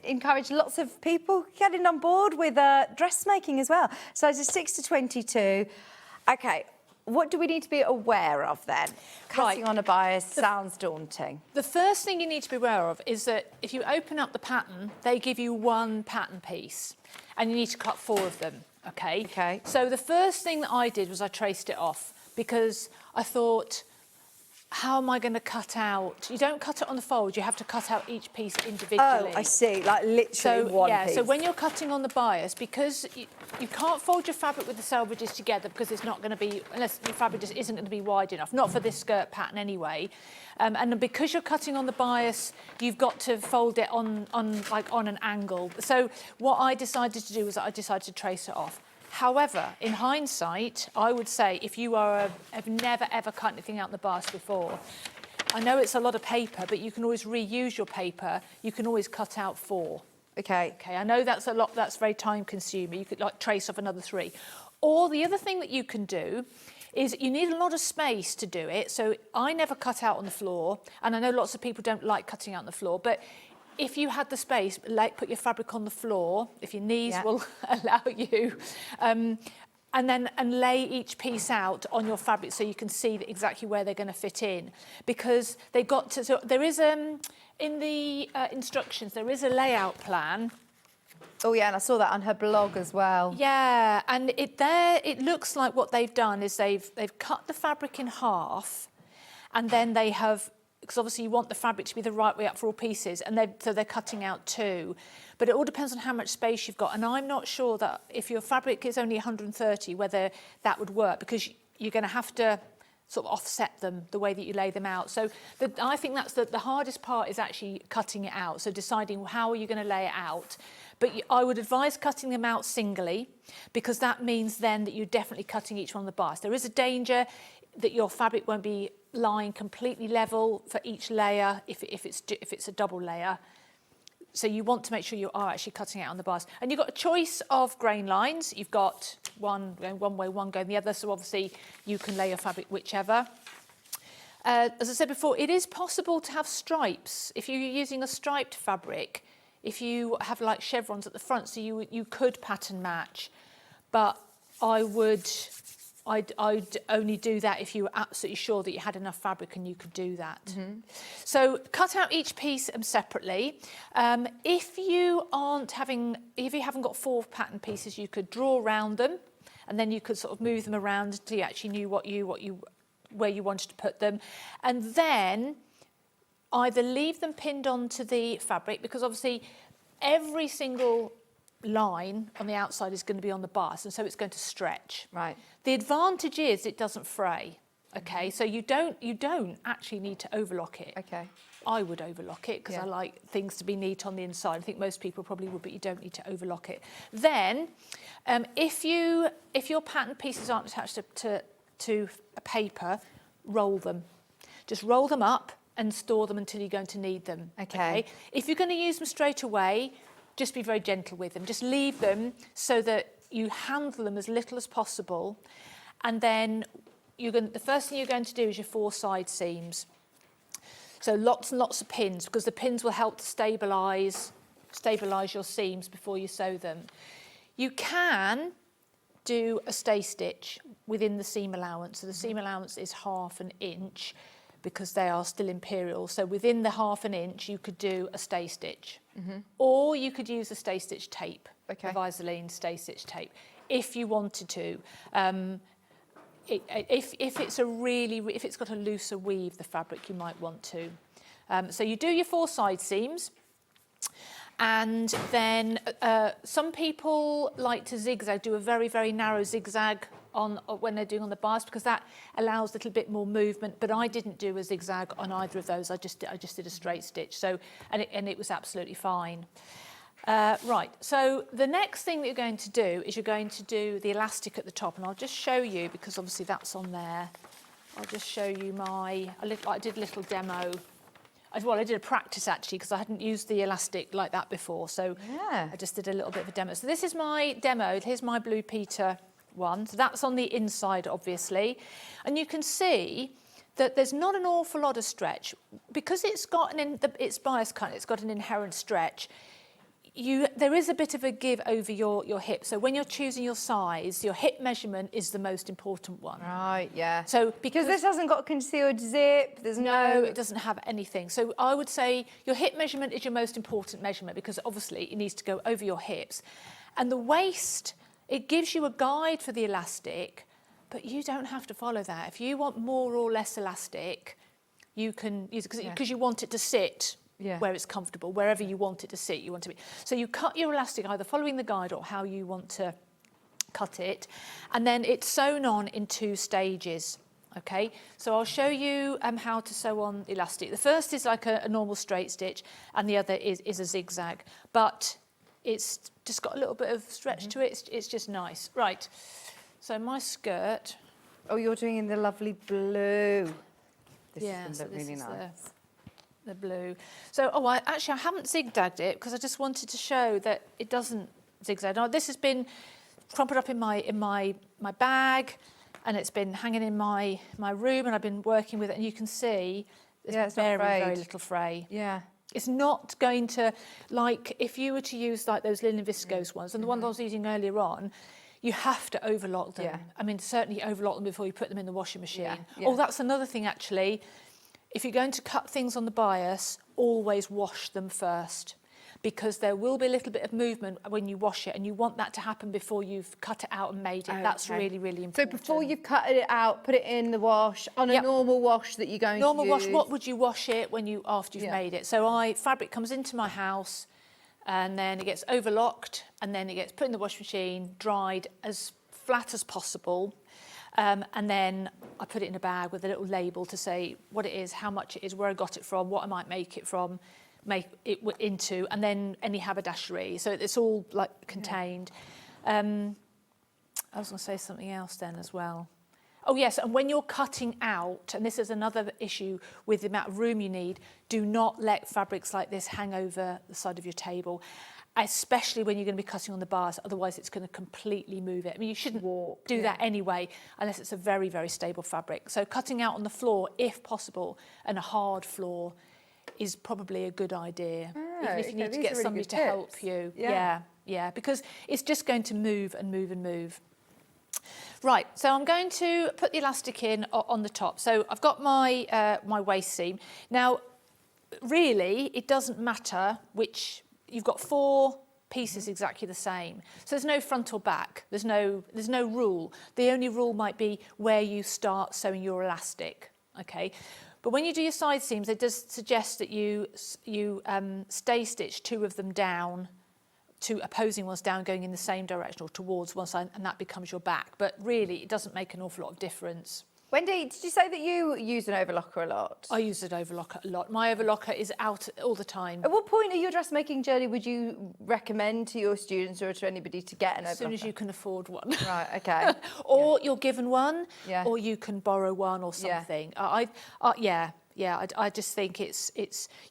encourage lots of people getting on board with dressmaking as well. Sizes 6 to 22. Okay. What do we need to be aware of then? Cutting on a bias sounds daunting. The first thing you need to be aware of is that if you open up the pattern, they give you 1 pattern piece and you need to cut 4 of them, okay? Okay. So the first thing that I did was I traced it off because I thought, how am I going to cut out? You don't cut it on the fold, you have to cut out each piece individually. Oh, I see, like literally one piece. So when you're cutting on the bias, because you can't fold your fabric with the selvages together because it's not going to be, unless your fabric just isn't going to be wide enough, not for this skirt pattern anyway. And because you're cutting on the bias, you've got to fold it on an angle. So what I decided to do was I decided to trace it off. However, in hindsight, I would say if you have never ever cut anything out in the bias before, I know it's a lot of paper, but you can always reuse your paper. You can always cut out 4. Okay. Okay, I know that's a lot, that's very time consuming. You could like trace off another 3. Or the other thing that you can do is you need a lot of space to do it. So I never cut out on the floor, and I know lots of people don't like cutting out on the floor, but if you had the space, put your fabric on the floor, if your knees will allow you, and lay each piece out on your fabric so you can see exactly where they're going to fit in. Because they've got to, so there is, in the instructions, there is a layout plan. Oh yeah, and I saw that on her blog as well. Yeah, and it looks like what they've done is they've cut the fabric in half, and then they have, because obviously you want the fabric to be the right way up for all pieces, and so they're cutting out 2. But it all depends on how much space you've got, and I'm not sure that if your fabric is only 130, whether that would work, because you're going to have to sort of offset them the way that you lay them out. So I think that's the hardest part, is actually cutting it out, so deciding how are you going to lay it out. But I would advise cutting them out singly, because that means then that you're definitely cutting each one on the bias. There is a danger that your fabric won't be lying completely level for each layer if it's a double layer. So you want to make sure you are actually cutting it on the bias. And you've got a choice of grain lines. You've got one going one way, one going the other. So obviously you can lay your fabric whichever. As I said before, it is possible to have stripes. If you're using a striped fabric, if you have like chevrons at the front, so you could pattern match. But I'd only do that if you were absolutely sure that you had enough fabric and you could do that. So cut out each piece separately. If you haven't got 4 pattern pieces, you could draw around them, and then you could sort of move them around until you actually knew where you wanted to put them, and then either leave them pinned onto the fabric, because obviously every single line on the outside is going to be on the bias, and so it's going to stretch. Right. The advantage is it doesn't fray. Okay, so you don't actually need to overlock it. Okay. I would overlock it because I like things to be neat on the inside. I think most people probably would, but you don't need to overlock it. Then, if your pattern pieces aren't attached to a paper, roll them. Just roll them up and store them until you're going to need them. Okay. If you're going to use them straight away, just be very gentle with them. Just leave them so that you handle them as little as possible, and then the first thing you're going to do is your 4 side seams. So lots and lots of pins, because the pins will help to stabilise your seams before you sew them. You can do a stay stitch within the seam allowance. So the seam allowance is 1/2 inch, because they are still imperial. So within the 1/2 inch, you could do a stay stitch. Or you could use a stay stitch tape, a Visaline stay stitch tape, if you wanted to. If it's got a looser weave, the fabric, you might want to. So you do your 4 side seams, and then some people like to zigzag, do a very, very narrow zigzag when they're doing on the bias, because that allows a little bit more movement. But I didn't do a zigzag on either of those. I just did a straight stitch. So and it was absolutely fine. Right, so the next thing that you're going to do is you're going to do the elastic at the top, and I'll just show you, because obviously that's on there. I'll just show you I did a little demo. I did a practice actually, because I hadn't used the elastic like that before, so I just did a little bit of a demo. So this is my demo. Here's my Blue Peter one. So that's on the inside, obviously, and you can see that there's not an awful lot of stretch, because it's got it's bias cut. It's got an inherent stretch. There is a bit of a give over your hip. So when you're choosing your size, your hip measurement is the most important one. Right, yeah. So because this hasn't got concealed zip, there's no... it doesn't have anything. So I would say your hip measurement is your most important measurement, because obviously it needs to go over your hips. And the waist, it gives you a guide for the elastic, but you don't have to follow that. If you want more or less elastic, you can use it because you want it to sit where it's comfortable, wherever you want it to sit, you want to be. So you cut your elastic either following the guide or how you want to cut it, and then it's sewn on in 2 stages. Okay, so I'll show you how to sew on elastic. The first is like a normal straight stitch, and the other is a zigzag, but it's just got a little bit of stretch to it. It's just nice. Right, so my skirt. Oh, you're doing in the lovely blue. This This really is nice. The blue. So, I haven't zigzagged it because I just wanted to show that it doesn't zigzag. Now, this has been crumpled up in my bag, and it's been hanging in my room, and I've been working with it, and you can see there's very little fray. Yeah. It's not going to, like, if you were to use like those linen viscose ones, and the ones I was using earlier on, you have to overlock them. Yeah. I mean, certainly overlock them before you put them in the washing machine. Yeah. Oh, that's another thing, actually. If you're going to cut things on the bias, always wash them first, because there will be a little bit of movement when you wash it, and you want that to happen before you've cut it out and made it. That's really, really important. So before you've cut it out, put it in the wash, on a normal wash that you're going to use. Normal wash, what would you wash it after you've made it? So fabric comes into my house, and then it gets overlocked, and then it gets put in the washing machine, dried as flat as possible. And then I put it in a bag with a little label to say what it is, how much it is, where I got it from, what I might make it from, make it into, and then any haberdashery. So it's all like contained. I was going to say something else then as well. Oh yes, and when you're cutting out, and this is another issue with the amount of room you need, do not let fabrics like this hang over the side of your table, especially when you're going to be cutting on the bars, otherwise it's going to completely move it. I mean, you shouldn't do that anyway, unless it's a very, very stable fabric. So cutting out on the floor, if possible, and a hard floor is probably a good idea, even if you need to get somebody to help you. Yeah, because it's just going to move and move and move. Right, so I'm going to put the elastic in on the top. So I've got my my waist seam. Now, really, it doesn't matter which. You've got 4 pieces exactly the same. So there's no front or back. There's no rule. The only rule might be where you start sewing your elastic. Okay, but when you do your side seams, it does suggest that you stay stitch 2 of them down, 2 opposing ones down, going in the same direction or towards one side, and that becomes your back. But really, it doesn't make an awful lot of difference. Wendy, did you say that you use an overlocker a lot? I use an overlocker a lot. My overlocker is out all the time. At what point in your dressmaking journey would you recommend to your students or to anybody to get an overlocker? As soon as you can afford one. Right, okay. Or you're given one, or you can borrow one or something. I just think it's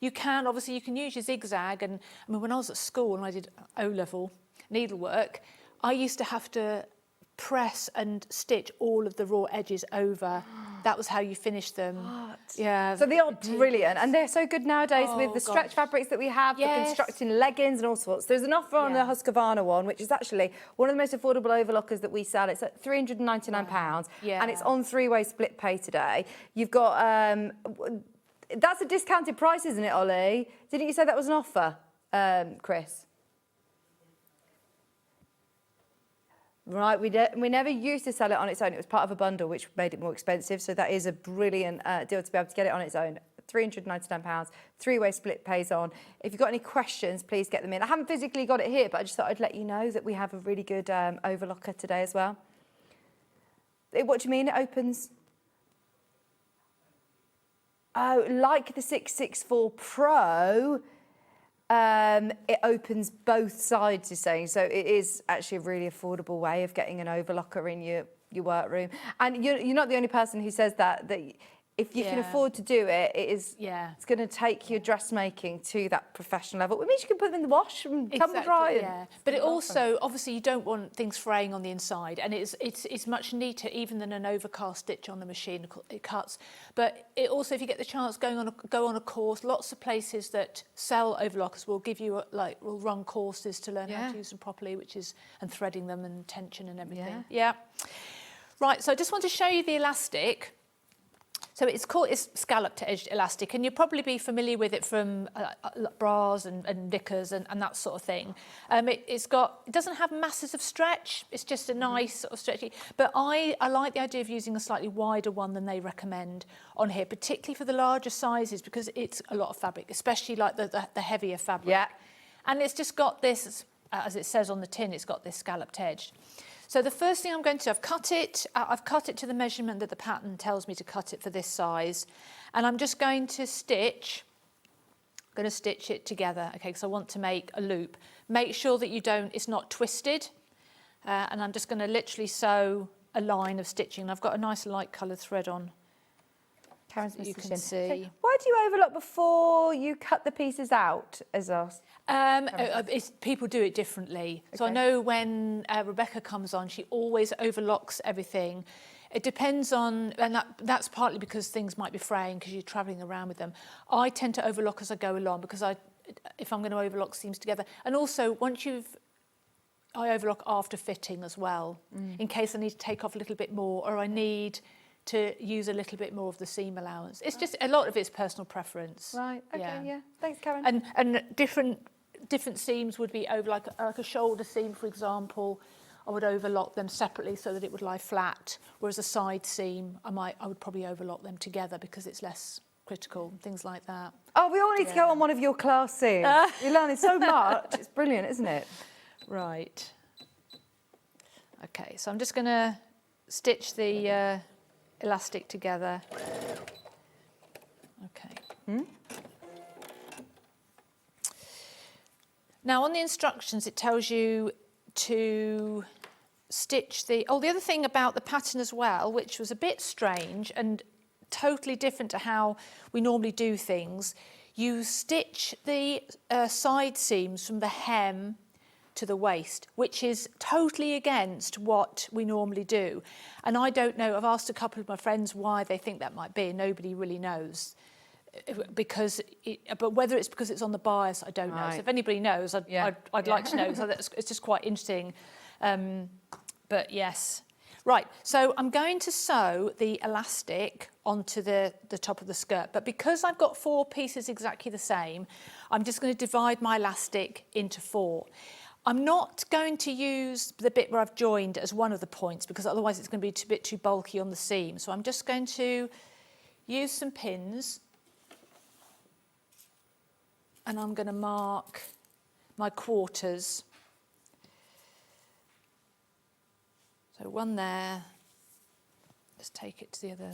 you can use your zigzag, and I mean, when I was at school and I did O-level needlework, I used to have to press and stitch all of the raw edges over. That was how you finish them. What? Yeah. So they are brilliant, and they're so good nowadays with the stretch fabrics that we have for constructing leggings and all sorts. There's an offer on the Husqvarna one, which is actually one of the most affordable overlockers that we sell. It's at £399, and it's on 3-way split pay today. You've got that's a discounted price, isn't it, Ollie? Didn't you say that was an offer, Chris? Right, we never used to sell it on its own. It was part of a bundle, which made it more expensive. So that is a brilliant deal to be able to get it on its own. £399, 3-way split pays on. If you've got any questions, please get them in. I haven't physically got it here, but I just thought I'd let you know that we have a really good overlocker today as well. What do you mean? It opens? Oh, like the 664 Pro. It opens both sides, you're saying. So it is actually a really affordable way of getting an overlocker in your workroom. And you're not the only person who says that if you can afford to do it, it's going to take your dressmaking to that professional level. It means you can put them in the wash and tumble dry. Yeah, but it also, obviously, you don't want things fraying on the inside, and it's much neater even than an overcast stitch on the machine. It cuts, but it also, if you get the chance, go on a course. Lots of places that sell overlockers will give you will run courses to learn how to use them properly, and threading them and tension and everything. Yeah. Right. So I just want to show you the elastic. So it's scalloped edged elastic, and you'll probably be familiar with it from bras and knickers and that sort of thing. It doesn't have masses of stretch. It's just a nice sort of stretchy. But I like the idea of using a slightly wider one than they recommend on here, particularly for the larger sizes, because it's a lot of fabric, especially like the heavier fabric. Yeah. And it's just got this, as it says on the tin, it's got this scalloped edge. So the first thing I'm going to do, I've cut it to the measurement that the pattern tells me to cut it for this size. And I'm just going to stitch it together, okay, because I want to make a loop. Make sure that it's not twisted. And I'm just going to literally sew a line of stitching. And I've got a nice light coloured thread on. Karen's you can see. Why do you overlock before you cut the pieces out as us? People do it differently. Okay. So I know when Rebecca comes on, she always overlocks everything. It depends on, and that's partly because things might be fraying because you're travelling around with them. I tend to overlock as I go along because if I'm going to overlock seams together, and also I overlock after fitting as well, in case I need to take off a little bit more or I need to use a little bit more of the seam allowance. It's just a lot of it's personal preference. Right. Okay. Yeah. Thanks, Karen. And different seams would be over, like a shoulder seam, for example. I would overlock them separately so that it would lie flat. Whereas a side seam, I would probably overlock them together because it's less critical. Things like that. Oh, we all need to go on one of your classes. You're learning so much. It's brilliant, isn't it? Right. Okay. So I'm just going to stitch the elastic together. Okay. Now on the instructions it tells you to stitch the other thing about the pattern as well, which was a bit strange and totally different to how we normally do things, you stitch the side seams from the hem to the waist, which is totally against what we normally do. And I don't know, I've asked a couple of my friends why they think that might be, and nobody really knows. But whether it's because it's on the bias, I don't know. So if anybody knows, I'd like to know. So it's just quite interesting. But yes. Right, so I'm going to sew the elastic onto the top of the skirt. But because I've got 4 pieces exactly the same, I'm just going to divide my elastic into 4. I'm not going to use the bit where I've joined as one of the points because otherwise it's going to be a bit too bulky on the seam. So I'm just going to use some pins and I'm going to mark my quarters. So one there, just take it to the other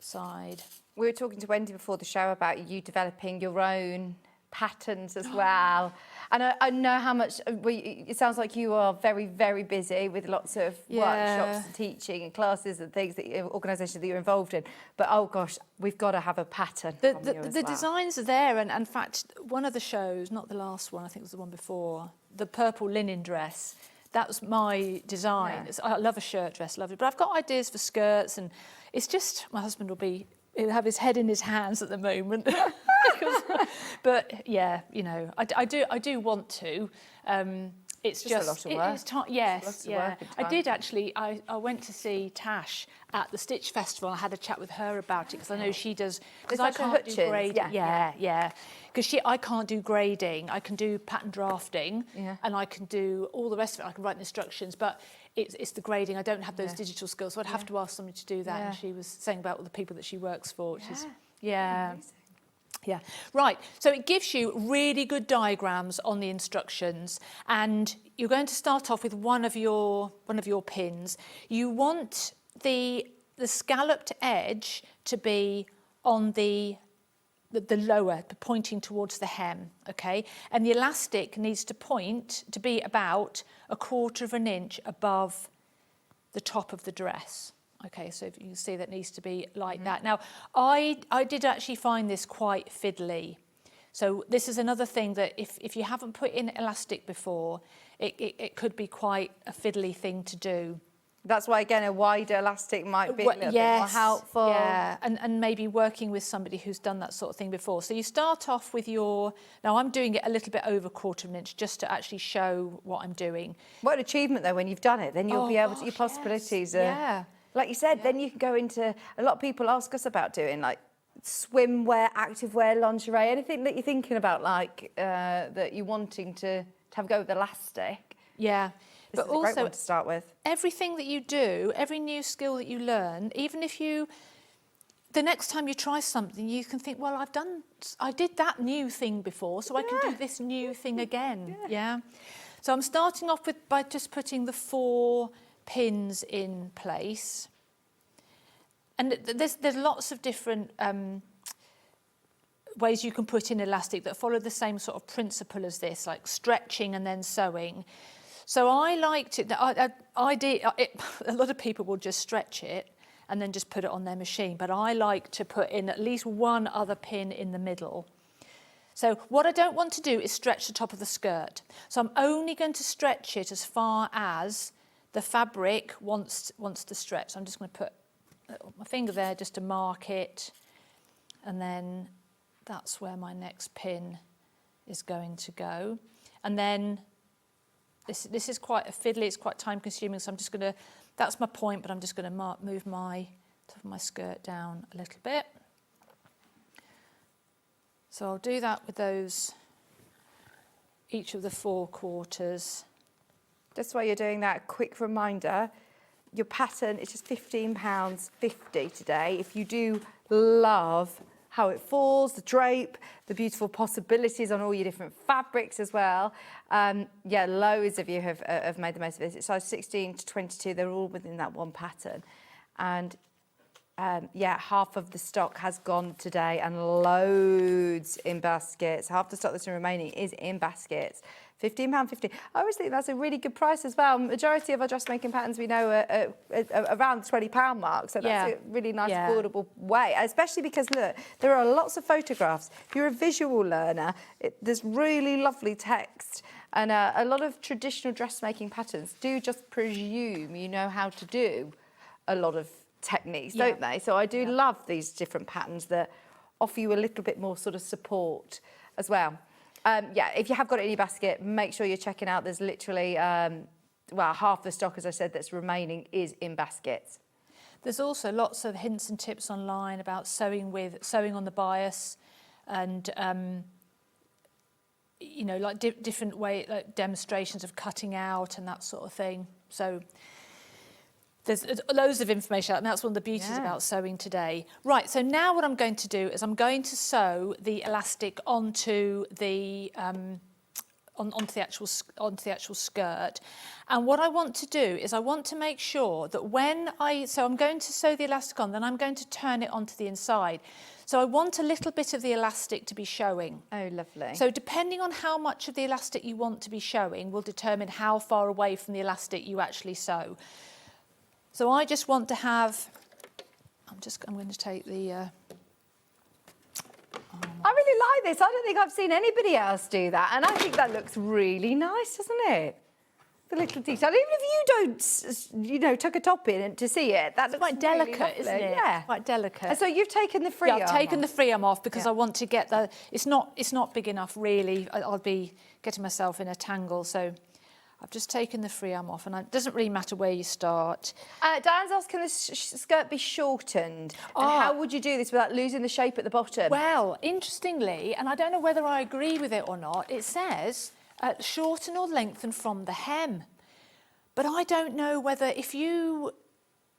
side. We were talking to Wendy before the show about you developing your own patterns as well. And I know how much, it sounds like you are very, very busy with lots of workshops and teaching and classes and things, organisations that you're involved in. But oh gosh, we've got to have a pattern from you as the well. designs are there, and in fact, one of the shows, not the last one, I think it was the one before, the purple linen dress, that was my design. Yeah. I love a shirt dress, love it. But I've got ideas for skirts, and it's just, my husband he'll have his head in his hands at the moment. But yeah, you know, I do want to. It's just a lot of work. It's yes, yeah. I did actually. I went to see Tash at the Stitch Festival. I had a chat with her about it because I know she does. Because I can't do grading. Yeah. Because I can't do grading. I can do pattern drafting, and I can do all the rest of it. I can write the instructions, but it's the grading. I don't have those digital skills, so I'd have to ask somebody to do that. And she was saying about all the people that she works for, which is Yeah, right. So it gives you really good diagrams on the instructions, and you're going to start off with one of your pins. You want the scalloped edge to be on the lower, pointing towards the hem, okay? And the elastic needs to be about 1/4 of an inch above the top of the dress. Okay, so you can see that needs to be like that. Now, I did actually find this quite fiddly. So this is another thing that if you haven't put in elastic before, it could be quite a fiddly thing to do. That's why, again, a wider elastic might be a little bit more helpful. Yeah, and maybe working with somebody who's done that sort of thing before. So you start off with now I'm doing it a little bit over 1/4 of an inch just to actually show what I'm doing. What an achievement, though, when you've done it. Then you'll be able to, your possibilities are... like you said, then you can go into, a lot of people ask us about doing like swimwear, activewear, lingerie, anything that you're thinking about, like that you're wanting to have a go with elastic. Yeah. This is a great one to start with. Everything that you do, every new skill that you learn, even if the next time you try something, you can think, well, I did that new thing before, so I can do this new thing again. Yeah. So I'm starting off by just putting the 4 pins in place. And there's lots of different ways you can put in elastic that follow the same sort of principle as this, like stretching and then sewing. So I liked it. A lot of people will just stretch it and then just put it on their machine. But I like to put in at least one other pin in the middle. So what I don't want to do is stretch the top of the skirt. So I'm only going to stretch it as far as the fabric wants to stretch. So I'm just going to put my finger there just to mark it. And then that's where my next pin is going to go. And then this is quite a fiddly, it's quite time consuming, so I'm just going to, that's my point, but I'm just going to move my top of my skirt down a little bit. So I'll do that with each of the 4 quarters. Just while you're doing that, a quick reminder, your pattern is just £15.50 today. If you do love how it falls, the drape, the beautiful possibilities on all your different fabrics as well. Yeah, loads of you have made the most of this. It's size 16 to 22. They're all within that one pattern. And yeah, half of the stock has gone today and loads in baskets. Half the stock that's remaining is in baskets. £15.50. I always think that's a really good price as well. Majority of our dressmaking patterns we know are around the £20 mark, so that's a really nice, affordable way, especially because, look, there are lots of photographs. If you're a visual learner, there's really lovely text, and a lot of traditional dressmaking patterns do just presume you know how to do a lot of techniques, don't they? So I do love these different patterns that offer you a little bit more sort of support as well. Yeah, if you have got it in your basket, make sure you're checking out. There's literally, well, half the stock, as I said, that's remaining is in baskets. There's also lots of hints and tips online about sewing on the bias, and you know, like different like demonstrations of cutting out and that sort of thing. So there's loads of information out, and that's one of the beauties about sewing today. Right, so now what I'm going to do is I'm going to sew the elastic onto the onto the actual skirt. And what I want to do is I want to make sure that so I'm going to sew the elastic on, then I'm going to turn it onto the inside. So I want a little bit of the elastic to be showing. Oh, lovely. So depending on how much of the elastic you want to be showing will determine how far away from the elastic you actually sew. So I just want to have, I'm going to take the... I really like this. I don't think I've seen anybody else do that. And I think that looks really nice, doesn't it? The little detail. Even if you don't, you know, tuck a top in to see it, that's quite delicate, really, isn't it? Yeah. Quite delicate. And so you've taken the free arm off? Yeah, I've taken the free arm off because I want to get the... It's not big enough, really. I'll be getting myself in a tangle, so... I've just taken the free arm off, and it doesn't really matter where you start. Diane's asked, can the skirt be shortened? And how would you do this without losing the shape at the bottom? Well, interestingly, and I don't know whether I agree with it or not, it says shorten or lengthen from the hem. But I don't know whether I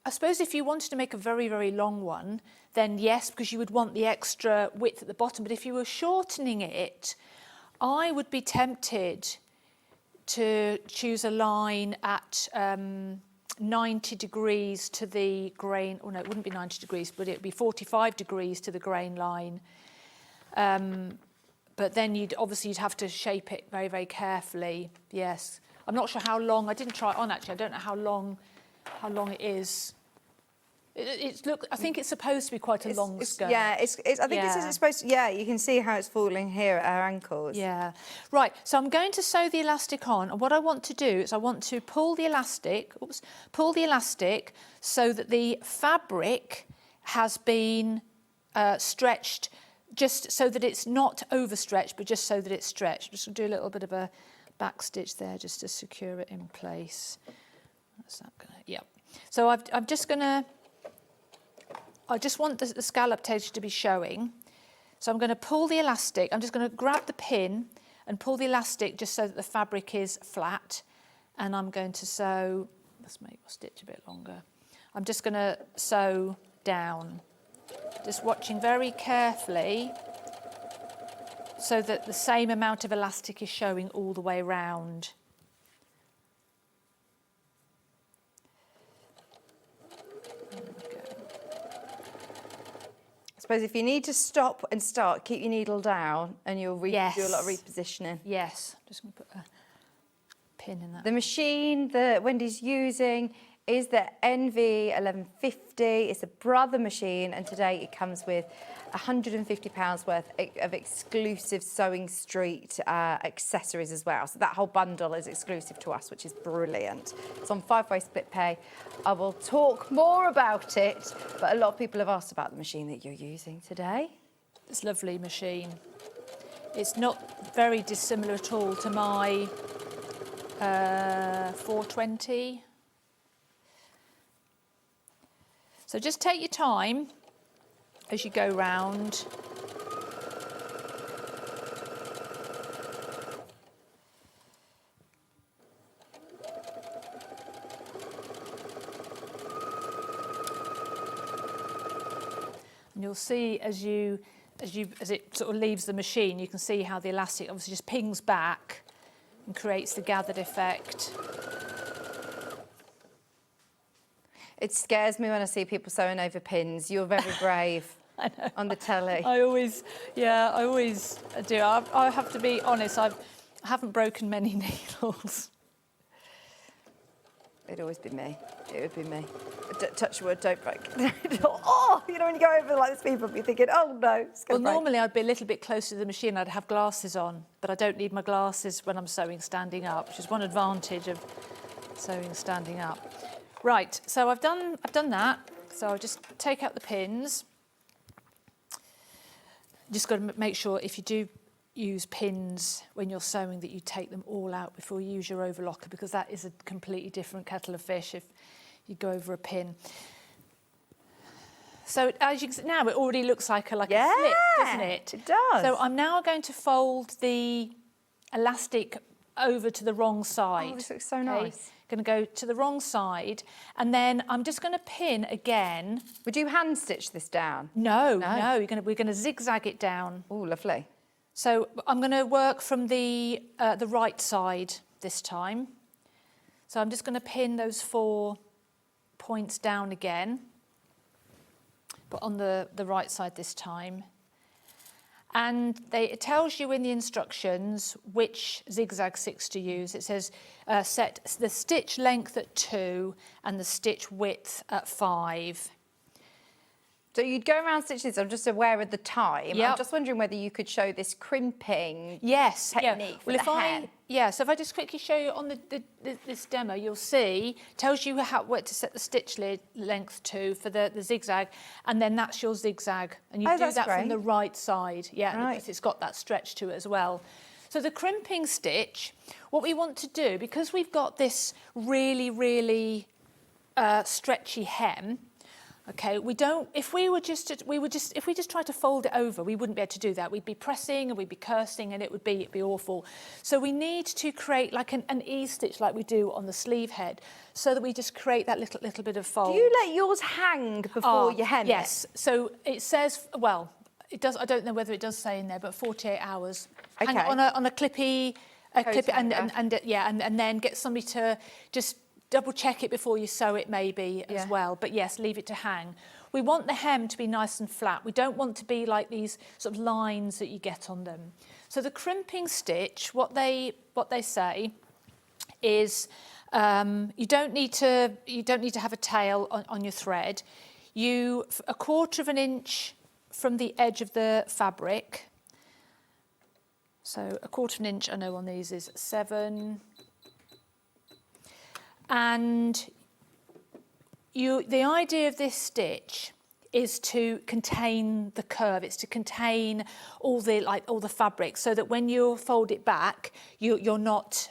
suppose if you wanted to make a very, very long one, then yes, because you would want the extra width at the bottom. But if you were shortening it, I would be tempted to choose a line at 90 degrees to the grain, or no, it wouldn't be 90 degrees, but it would be 45 degrees to the grain line. But then you'd have to shape it very, very carefully. Yes. I'm not sure how long, I didn't try it on actually, I don't know how long it is. I think it's supposed to be quite a long skirt. Yeah, I think it's supposed to, you can see how it's falling here at our ankles. Yeah. Right, so I'm going to sew the elastic on, and what I want to do is I want to pull the elastic so that the fabric has been stretched, just so that it's not overstretched, but just so that it's stretched. Just do a little bit of a back stitch there just to secure it in place. Is that gonna? Yeah. So I'm just gonna. I just want the scalloped edge to be showing. So I'm going to pull the elastic. I'm just going to grab the pin and pull the elastic just so that the fabric is flat. And I'm going to sew. Let's make my stitch a bit longer. I'm just going to sew down. Just watching very carefully so that the same amount of elastic is showing all the way around. I suppose if you need to stop and start, keep your needle down and you'll do a lot of repositioning. Yes, just going to put a pin in that. The machine that Wendy's using is the NV1150. It's a brother machine, and today it comes with £150 worth of exclusive SewingStreet accessories as well. So that whole bundle is exclusive to us, which is brilliant. It's on 5-way split pay. I will talk more about it, but a lot of people have asked about the machine that you're using today. This lovely machine. It's not very dissimilar at all to my 420. So just take your time as you go round. And you'll see as it sort of leaves the machine, you can see how the elastic obviously just pings back and creates the gathered effect. It scares me when I see people sewing over pins. You're very brave on the telly. I always do. I have to be honest, I haven't broken many needles. It'd always be me. It would be me. Touch wood, don't break. Oh, you know, when you go over like this, people be thinking, oh no, it's going to break. Normally I'd be a little bit closer to the machine. I'd have glasses on, but I don't need my glasses when I'm sewing standing up, which is one advantage of sewing standing up. Right, so I've done that. So I'll just take out the pins. Just got to make sure if you do use pins when you're sewing that you take them all out before you use your overlocker, because that is a completely different kettle of fish if you go over a pin. So as you can see now, it already looks like a slip, doesn't it? It does. So I'm now going to fold the elastic over to the wrong side. Oh, this looks so nice. Going to go to the wrong side, and then I'm just going to pin again. Would you hand stitch this down? No. We're going to zigzag it down. Oh, lovely. So I'm going to work from the right side this time. So I'm just going to pin those 4 points down again, but on the right side this time. And it tells you in the instructions which zigzag sticks to use. It says set the stitch length at 2 and the stitch width at 5. So you'd go around stitches. I'm just aware of the time. Yep. I'm just wondering whether you could show this crimping So technique for the hem. if I just quickly show you on this demo, you'll see, tells you where to set the stitch length to for the zigzag, and then that's your zigzag. And you do that from the right side, because it's got that stretch to it as well. So the crimping stitch, what we want to do, because we've got this really, really stretchy hem, okay, if we just tried to fold it over, we wouldn't be able to do that. We'd be pressing and we'd be cursing and it'd be awful. So we need to create like an E-stitch like we do on the sleeve head, so that we just create that little bit of fold. Do you let yours hang before you hem it? Yes. So it says, well, it does. I don't know whether it does say in there, but 48 hours. Okay. Hang it on a clippy, and then get somebody to just double check it before you sew it maybe as well, but yes, leave it to hang. We want the hem to be nice and flat. We don't want to be like these sort of lines that you get on them. So the crimping stitch, what they say is you don't need to have a tail on your thread. You 1/4 inch from the edge of the fabric. So 1/4 inch, I know on these is 7. And the idea of this stitch is to contain the curve. It's to contain all the fabric, so that when you fold it back, you're not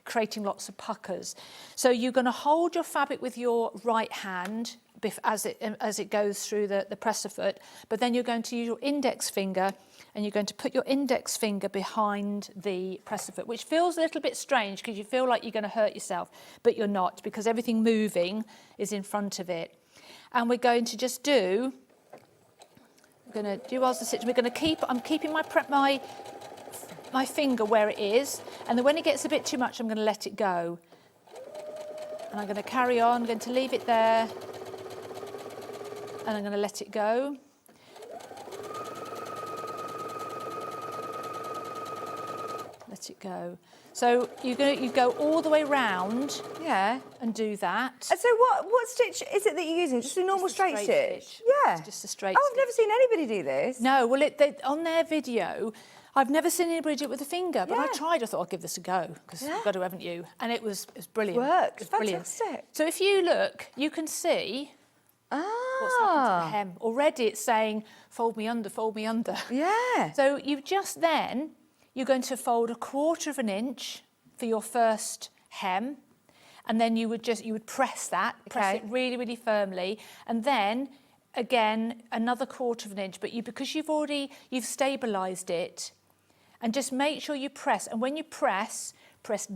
creating lots of puckers. So you're going to hold your fabric with your right hand as it goes through the presser foot, but then you're going to use your index finger, and you're going to put your index finger behind the presser foot, which feels a little bit strange because you feel like you're going to hurt yourself, but you're not, because everything moving is in front of it. And we're going to just do, we're going to do whilst the stitch, I'm keeping my finger where it is, and then when it gets a bit too much, I'm going to let it go. And I'm going to carry on, I'm going to leave it there, and I'm going to let it go. Let it go. So you go all the way round, Yeah. and do that. And so what stitch is it that you're using? Just a normal straight stitch? Yeah. It's just a straight I've never seen anybody do this. No, well, on their video, I've never seen anybody do it with a finger, but I tried. I thought I'll give this a go, because you've got to, haven't you? And it was brilliant. Works. It was brilliant. Fantastic. So if you look, you can see what's happened to the hem. Already it's saying, fold me under, fold me under. Yeah. So you're going to fold 1/4 of an inch for your first hem, and then you would press it really, really firmly, and then again another 1/4 of an inch. But because you've stabilised it, and just make sure you press. And when you press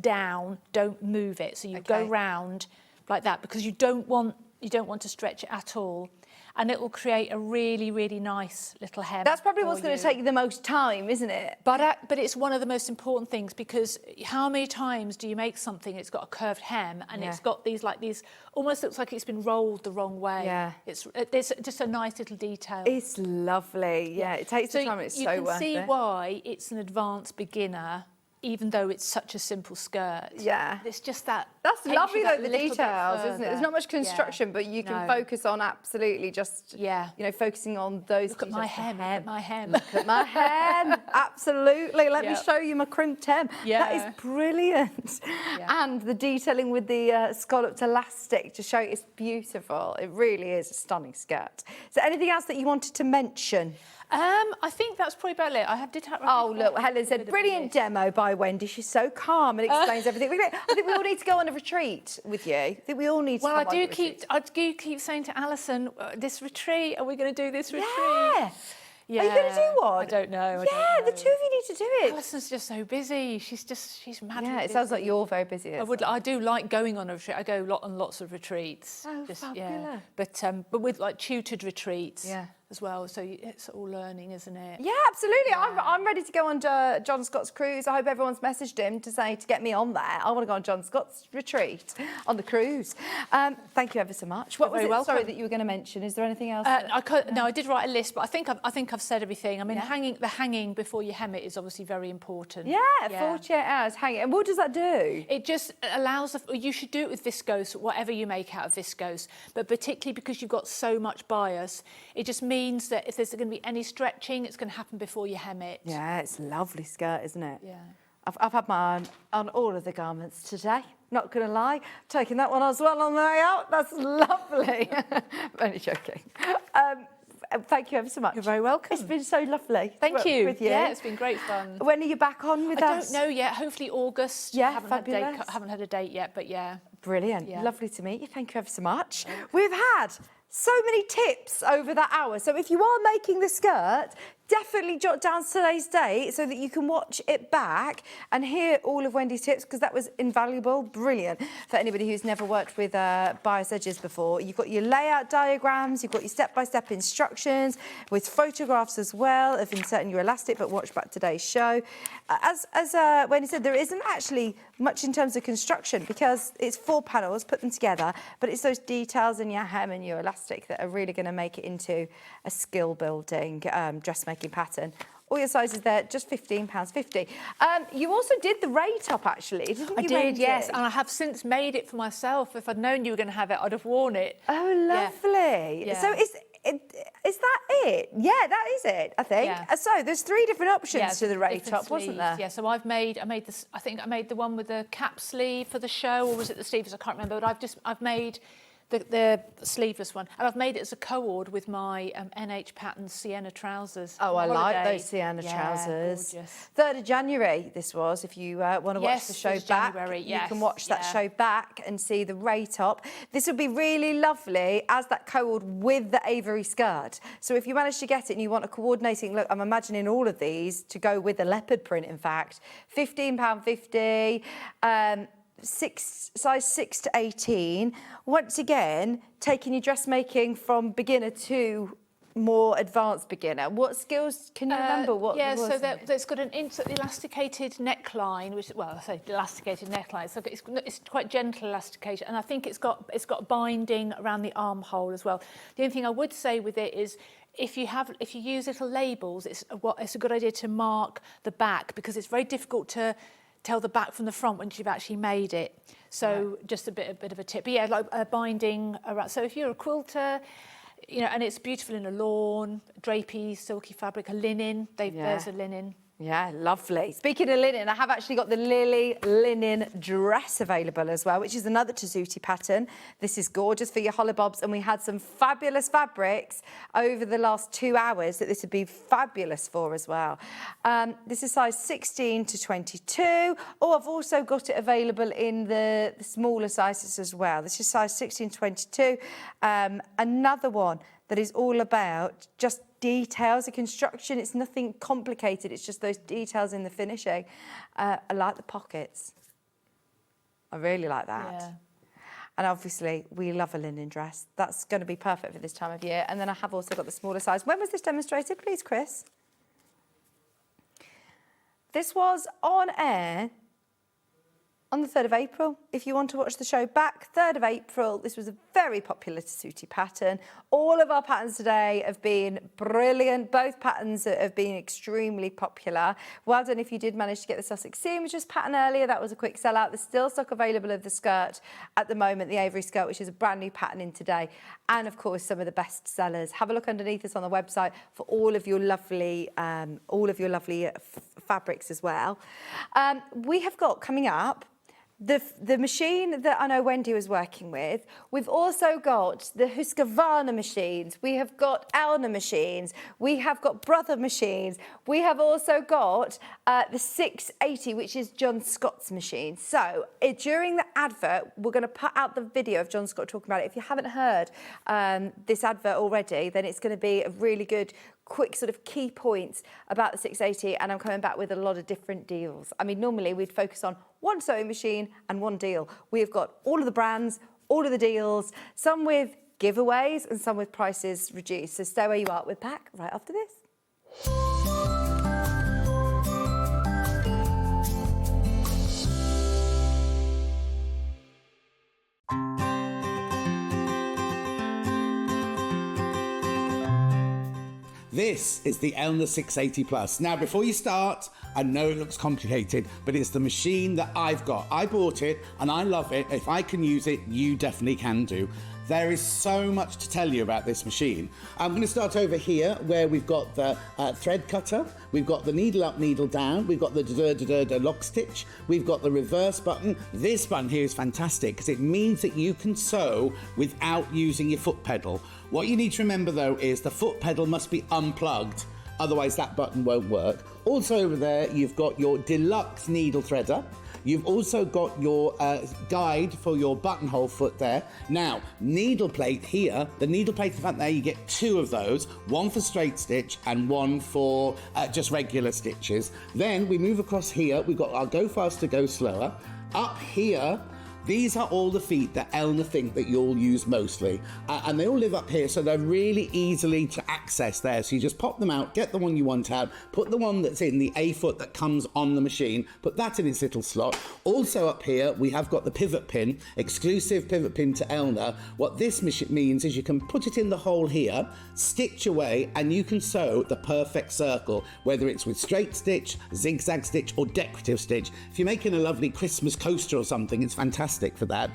down, don't move it. So you go round like that, because you don't want to stretch it at all. And it will create a really, really nice little hem. That's probably what's going to take you the most time, isn't it? But it's one of the most important things, because how many times do you make something, it's got a curved hem, and it's got these almost looks like it's been rolled the wrong way. Yeah. It's just a nice little detail. It's lovely. Yeah, it takes the time and it's so worth it. You can see why it's an advanced beginner, even though it's such a simple skirt. Yeah. It's just that. That's lovely though, the little bit details, isn't it? There's not much further. construction, but you can focus on absolutely just, focusing on those. Look at my hem, look at my hem. Look at my hem, absolutely. Let me show you my crimped hem. Yeah. That is brilliant. Yeah. And the detailing with the scalloped elastic to show it's beautiful. It really is a stunning skirt. Is there anything else that you wanted to mention? I think that's probably about it. I did have. Oh, look, Helen said, brilliant demo by Wendy. She's so calm and explains everything. I think we all need to go on a retreat with you. I think we all need to Well, come I on a do retreat. keep saying to Alison, this retreat, are we going to do this retreat? Yeah. Yeah. Are you going to do one? I don't know. The two of you need to do it. Alison's just so busy. She's mad. Yeah, it sounds like you're very busy. I do like going on a retreat. I go on lots of retreats. Oh, fabulous. Yeah. But with tutored retreats as well. So it's all learning, isn't it? Yeah, absolutely. Yeah. I'm ready to go on John Scott's cruise. I hope everyone's messaged him to get me on there. I want to go on John Scott's retreat on the cruise. Thank you ever so much. What was it? Sorry, that you were going to mention. Is there anything else? No, I did write a list, but I think I've said everything. I mean, the hanging before you hem it is obviously very important. Yeah, 48 hours hanging. And what does that do? It just allows. You should do it with viscose, whatever you make out of viscose. But particularly because you've got so much bias, it just means that if there's going to be any stretching, it's going to happen before you hem it. Yeah, it's a lovely skirt, isn't it? Yeah. I've had my eye on all of the garments today. Not going to lie, taking that one as well on the way out. That's lovely. I'm only joking. Thank you ever so much. You're very welcome. It's been so lovely. Thank you. With you. Yeah, it's been great fun. When are you back on with us? I don't know yet. Hopefully August. Yeah, haven't had a date yet, but yeah. Brilliant. Yeah. Lovely to meet you. Thank you ever so much. We've had so many tips over that hour. So if you are making the skirt, definitely jot down today's date so that you can watch it back and hear all of Wendy's tips, because that was invaluable. Brilliant. For anybody who's never worked with bias edges before, you've got your layout diagrams, you've got your step-by-step instructions with photographs as well of inserting your elastic, but watch back today's show. As Wendy said, there isn't actually much in terms of construction because it's 4 panels, put them together, but it's those details in your hem and your elastic that are really going to make it into a skill-building dressmaking pattern. All your sizes there, just £15.50. You also did the ray top, actually, didn't you? I did, Wendy? yes, and I have since made it for myself. If I'd known you were going to have it, I'd have worn it. Oh, lovely. Yeah. So is that it? Yeah, that is it, I think. Yeah. So there's 3 different options to the ray top, sleeves. wasn't there? Yeah, so I made this. I think I made the one with the cap sleeve for the show, or was it the sleeves? I can't remember. But I've made the sleeveless one. And I've made it as a co-ord with my NH pattern Sienna trousers. Oh, I like Holiday. those Sienna trousers. Gorgeous. 3rd of January this was, if you want to watch the show 3rd of back. January, You can yes, watch that show back and see the ray top. This would be really lovely as that co-ord with the Avery skirt. So if you manage to get it and you want a coordinating look, I'm imagining all of these to go with the leopard print, in fact. £15.50, size 6 to 18. Once again, taking your dressmaking from beginner to more advanced beginner. What skills can you remember? What was so it? it's got an elasticated neckline, which, well, I say elasticated neckline. So it's quite gentle elastication, and I think it's got binding around the armhole as well. The only thing I would say with it is, if you use little labels, it's a good idea to mark the back, because it's very difficult to tell the back from the front once you've actually made it. So just a bit of a tip. But yeah, like a binding around. So if you're a quilter, you know, and it's beautiful in a lawn, drapey, silky fabric, a linen. There's a linen. Yeah, lovely. Speaking of linen, I have actually got the Lily linen dress available as well, which is another Tessuti pattern. This is gorgeous for your hollybobs, and we had some fabulous fabrics over the last 2 hours that this would be fabulous for as well. This is size 16 to 22. Oh, I've also got it available in the smaller sizes as well. This is size 16 to 22. Another one that is all about just details, the construction. It's nothing complicated. It's just those details in the finishing. I like the pockets. I really like that. Yeah. And obviously, we love a linen dress. That's going to be perfect for this time of year. And then I have also got the smaller size. When was this demonstrated, please, Chris? This was on air on the 3rd of April. If you want to watch the show back, 3rd of April, this was a very popular Tessuti pattern. All of our patterns today have been brilliant. Both patterns have been extremely popular. Well done if you did manage to get the Sussex Seamstress pattern earlier. That was a quick sellout. There's still stock available of the skirt at the moment, the Avery skirt, which is a brand new pattern in today. And of course, some of the best sellers. Have a look underneath us on the website for all of your lovely fabrics as well. We have got coming up the machine that I know Wendy was working with. We've also got the Husqvarna machines. We have got Elna machines. We have got Brother machines. We have also got the 680, which is John Scott's machine. So during the advert, we're going to put out the video of John Scott talking about it. If you haven't heard this advert already, then it's going to be a really good quick sort of key points about the 680, and I'm coming back with a lot of different deals. I mean, normally we'd focus on one sewing machine and one deal. We've got all of the brands, all of the deals, some with giveaways and some with prices reduced. So stay where you are. We're back right after this. This is the Elna 680 Plus. Now, before you start, I know it looks complicated, but it's the machine that I've got. I bought it and I love it. If I can use it, you definitely can do. There is so much to tell you about this machine. I'm going to start over here where we've got the thread cutter, we've got the needle up, needle down, we've got the lock stitch, we've got the reverse button. This button here is fantastic because it means that you can sew without using your foot pedal. What you need to remember though is the foot pedal must be unplugged, otherwise that button won't work. Also over there you've got your deluxe needle threader. You've also got your guide for your buttonhole foot there. Now, needle plate here, the needle plate in the front there, you get two of those, one for straight stitch and one for just regular stitches. Then we move across here, we've got our go faster, go slower. Up here, these are all the feet that Elna think that you'll use mostly. And they all live up here, so they're really easily to access there. So you just pop them out, get the one you want out, put the one that's in the A foot that comes on the machine, put that in its little slot. Also up here, we have got the pivot pin, exclusive pivot pin to Elna. What this means is you can put it in the hole here, stitch away, and you can sew the perfect circle, whether it's with straight stitch, zigzag stitch, or decorative stitch. If you're making a lovely Christmas coaster or something, it's fantastic for that.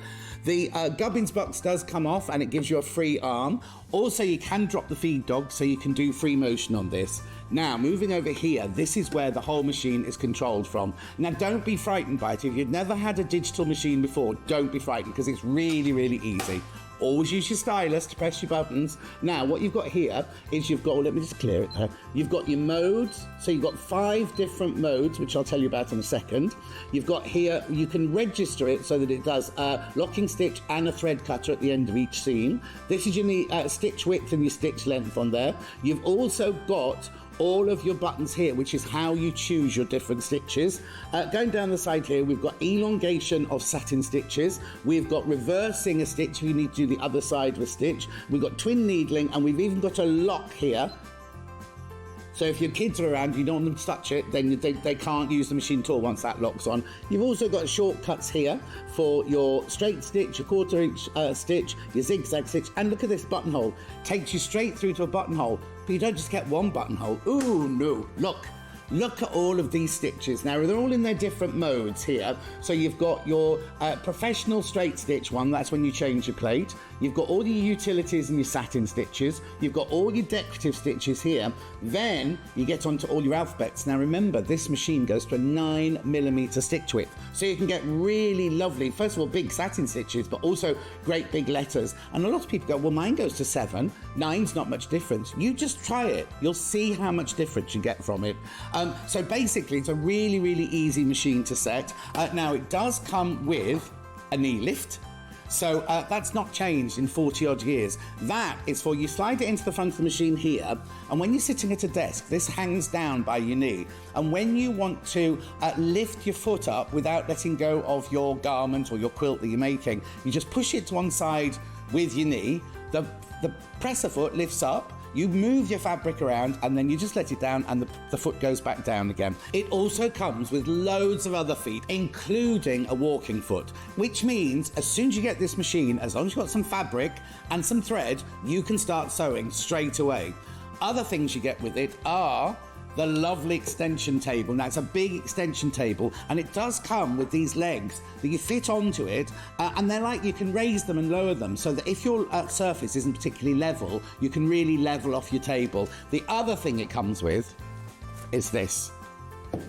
The gubbins box does come off and it gives you a free arm. Also, you can drop the feed dog so you can do free motion on this. Now, moving over here, this is where the whole machine is controlled from. Now, don't be frightened by it. If you've never had a digital machine before, don't be frightened because it's really, really easy. Always use your stylus to press your buttons. Now, what you've got here is you've got, let me just clear it there. You've got your modes. So you've got 5 different modes, which I'll tell you about in a second. You've got here, you can register it so that it does a locking stitch and a thread cutter at the end of each seam. This is your stitch width and your stitch length on there. You've also got all of your buttons here, which is how you choose your different stitches. Going down the side here, we've got elongation of satin stitches. We've got reversing a stitch if you need to do the other side of a stitch. We've got twin needling, and we've even got a lock here. So if your kids are around, you don't want them to touch it, then they can't use the machine at all once that lock's on. You've also got shortcuts here for your straight stitch, your 1/4 inch stitch, your zigzag stitch, and look at this buttonhole. Takes you straight through to a buttonhole, but you don't just get one buttonhole. Ooh, no, Look at all of these stitches. Now, they're all in their different modes here. So you've got your professional straight stitch one. That's when you change your plate. You've got all your utilities and your satin stitches. You've got all your decorative stitches here. Then you get onto all your alphabets. Now, remember, this machine goes to a 9mm stitch width. So you can get really lovely, first of all, big satin stitches, but also great big letters. And a lot of people go, well, mine goes to 7. 9's not much difference. You just try it. You'll see how much difference you get from it. So basically, it's a really, really easy machine to set. Now, it does come with a knee lift. So that's not changed in 40 odd years. That is for you slide it into the front of the machine here, and when you're sitting at a desk, this hangs down by your knee. And when you want to lift your foot up without letting go of your garment or your quilt that you're making, you just push it to one side with your knee. The presser foot lifts up. You move your fabric around and then you just let it down and the foot goes back down again. It also comes with loads of other feet, including a walking foot, which means as soon as you get this machine, as long as you've got some fabric and some thread, you can start sewing straight away. Other things you get with it are the lovely extension table. Now, it's a big extension table, and it does come with these legs that you fit onto it, and they're like, you can raise them and lower them so that if your surface isn't particularly level, you can really level off your table. The other thing it comes with is this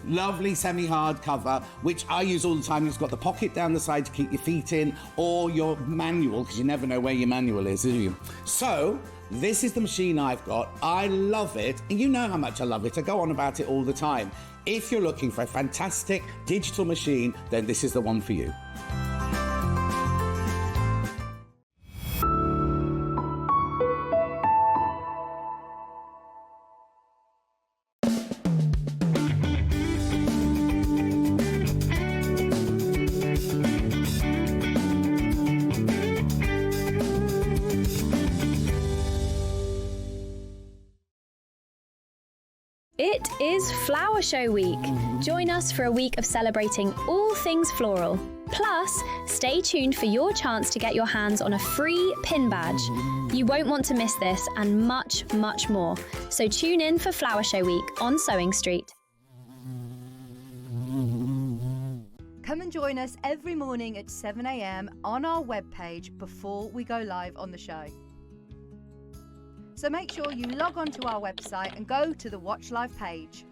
lovely semi-hard cover, which I use all the time. It's got the pocket down the side to keep your feet in, or your manual, because you never know where your manual is, do you? So this is the machine I've got. I love it, and you know how much I love it. I go on about it all the time. If you're looking for a fantastic digital machine, then this is the one for you. It is Flower Show Week. Join us for a week of celebrating all things floral. Plus, stay tuned for your chance to get your hands on a free pin badge. You won't want to miss this and much, much more. So tune in for Flower Show Week on Sewing Street. Come and join us every morning at 7 a.m. on our webpage before we go live on the show. So make sure you log on to our website and go to the Watch Live page.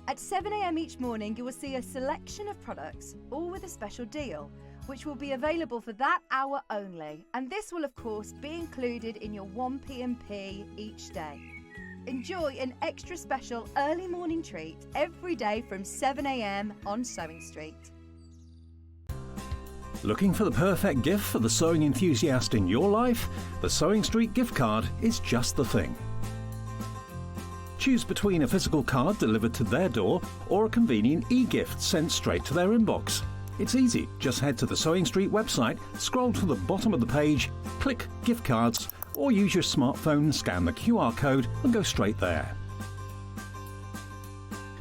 At 7 a.m. each morning, you will see a selection of products, all with a special deal, which will be available for that hour only. And this will, of course, be included in your 1p&p each day. Enjoy an extra special early morning treat every day from 7 a.m. on Sewing Street. Looking for the perfect gift for the sewing enthusiast in your life? The Sewing Street gift card is just the thing. Choose between a physical card delivered to their door or a convenient e-gift sent straight to their inbox. It's easy. Just head to the Sewing Street website, scroll to the bottom of the page, click Gift Cards, or use your smartphone, scan the QR code and go straight there.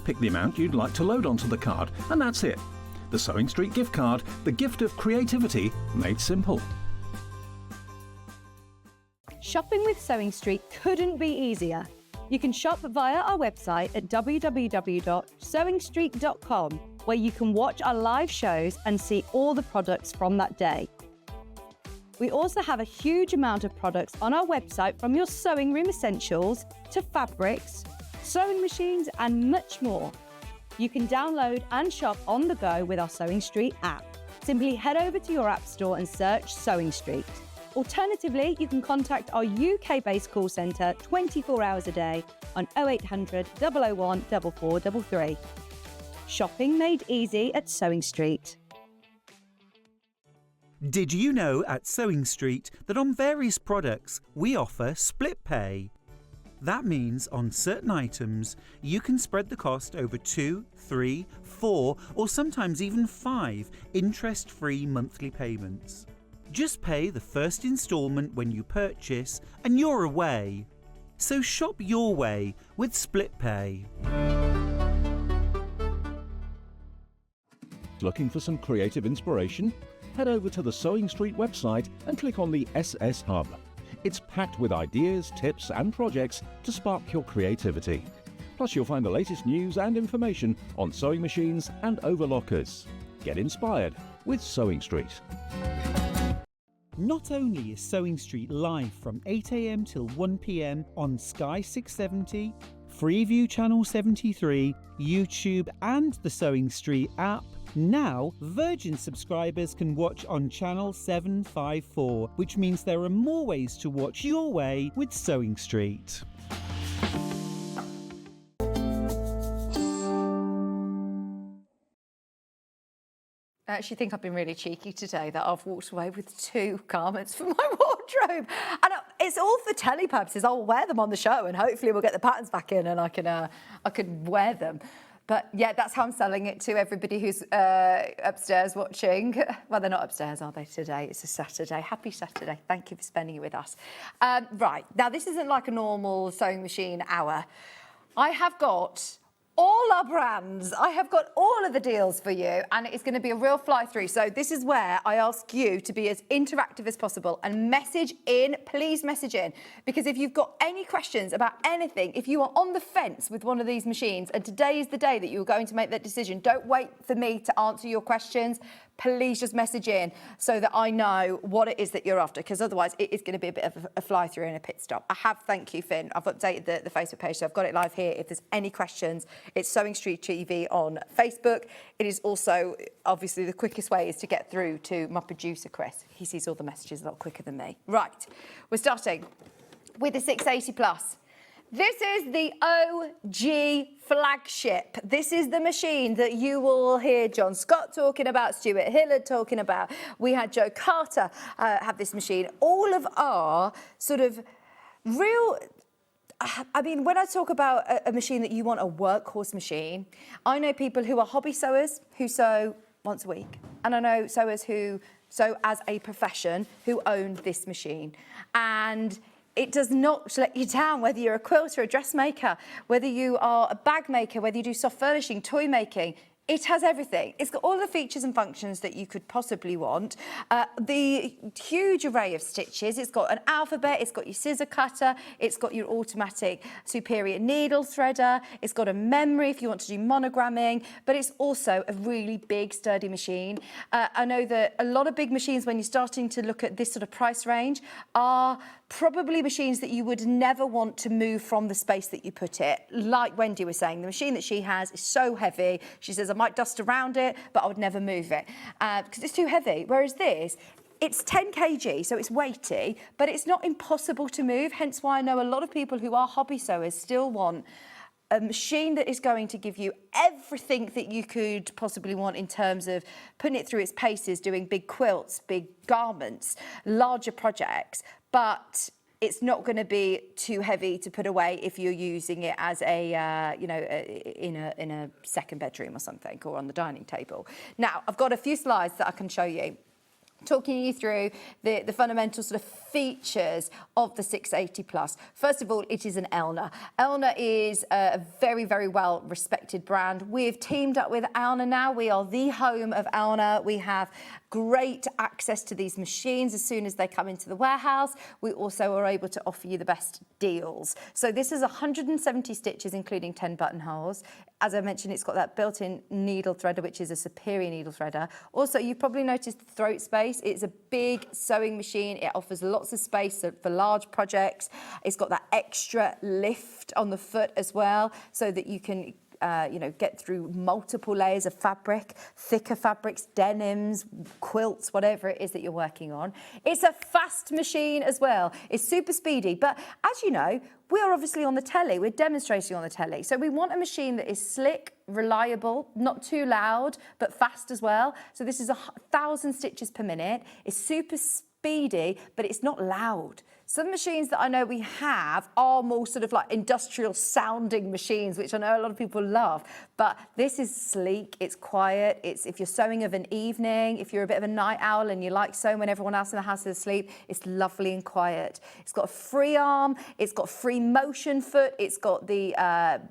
Pick the amount you'd like to load onto the card, and that's it. The Sewing Street gift card, the gift of creativity made simple. Shopping with Sewing Street couldn't be easier. You can shop via our website at www.sewingstreet.com, where you can watch our live shows and see all the products from that day. We also have a huge amount of products on our website, from your sewing room essentials to fabrics, sewing machines and much more. You can download and shop on the go with our Sewing Street app. Simply head over to your app store and search Sewing Street. Alternatively, you can contact our UK-based call centre 24 hours a day on 0800 001 4433. Shopping made easy at Sewing Street. Did you know at Sewing Street that on various products we offer split pay? That means on certain items you can spread the cost over 2, 3, 4 or sometimes even 5 interest-free monthly payments. Just pay the first instalment when you purchase and you're away. So shop your way with split pay. Looking for some creative inspiration? Head over to the Sewing Street website and click on the SS Hub. It's packed with ideas, tips and projects to spark your creativity. Plus you'll find the latest news and information on sewing machines and overlockers. Get inspired with Sewing Street. Not only is Sewing Street live from 8 AM till 1 PM on Sky 670, Freeview Channel 73, YouTube and the Sewing Street app, now Virgin subscribers can watch on Channel 754, which means there are more ways to watch your way with Sewing Street. I actually think I've been really cheeky today that I've walked away with 2 garments from my wardrobe. And it's all for telly purposes. I'll wear them on the show and hopefully we'll get the patterns back in and I can wear them. But yeah, that's how I'm selling it to everybody who's upstairs watching. Well, they're not upstairs, are they, today? It's a Saturday. Happy Saturday. Thank you for spending it with us. Right, now this isn't like a normal sewing machine hour. I have got all our brands. I have got all of the deals for you and it's going to be a real fly through. So this is where I ask you to be as interactive as possible and message in, please message in. Because if you've got any questions about anything, if you are on the fence with one of these machines and today is the day that you're going to make that decision, don't wait for me to answer your questions. Please just message in so that I know what it is that you're after, because otherwise it is going to be a bit of a fly through and a pit stop. I have, thank you, Finn. I've updated the Facebook page, so I've got it live here. If there's any questions, it's Sewing Street TV on Facebook. It is also, obviously, the quickest way is to get through to my producer, Chris. He sees all the messages a lot quicker than me. Right, we're starting with the 680 Plus. This is the OG flagship. This is the machine that you will hear John Scott talking about, Stuart Hillard talking about. We had Joe Carter have this machine. All of our sort of real... I mean, when I talk about a machine that you want, a workhorse machine, I know people who are hobby sewers who sew once a week. And I know sewers who sew as a profession who own this machine. And it does not let you down, whether you're a quilter, a dressmaker, whether you are a bag maker, whether you do soft furnishing, toy making. It has everything. It's got all the features and functions that you could possibly want. The huge array of stitches. It's got an alphabet, it's got your scissor cutter, it's got your automatic superior needle threader, it's got a memory if you want to do monogramming, but it's also a really big, sturdy machine. I know that a lot of big machines, when you're starting to look at this sort of price range, are probably machines that you would never want to move from the space that you put it. Like Wendy was saying, the machine that she has is so heavy. She says, I might dust around it, but I would never move it because it's too heavy. Whereas this, it's 10 kg, so it's weighty, but it's not impossible to move. Hence why I know a lot of people who are hobby sewers still want a machine that is going to give you everything that you could possibly want in terms of putting it through its paces, doing big quilts, big garments, larger projects, but it's not going to be too heavy to put away if you're using it as a, you know, in a second bedroom or something, or on the dining table. Now, I've got a few slides that I can show you, talking you through the fundamental sort of features of the 680 Plus. First of all, it is an Elna. Elna is a very, very well respected brand. We've teamed up with Elna now. We are the home of Elna. We have great access to these machines as soon as they come into the warehouse. We also are able to offer you the best deals. So this is 170 stitches, including 10 buttonholes. As I mentioned, it's got that built-in needle threader, which is a superior needle threader. Also, you've probably noticed the throat space. It's a big sewing machine. It offers lots of space for large projects. It's got that extra lift on the foot as well, so that you can get through multiple layers of fabric, thicker fabrics, denims, quilts, whatever it is that you're working on. It's a fast machine as well. It's super speedy, but as you know, we are obviously on the telly. We're demonstrating on the telly. So we want a machine that is slick, reliable, not too loud, but fast as well. So this is 1,000 stitches per minute. It's super speedy, but it's not loud. Some machines that I know we have are more sort of like industrial sounding machines, which I know a lot of people love, but this is sleek, it's quiet, it's if you're sewing of an evening, if you're a bit of a night owl and you like sewing when everyone else in the house is asleep, it's lovely and quiet. It's got a free arm, it's got free motion foot, it's got the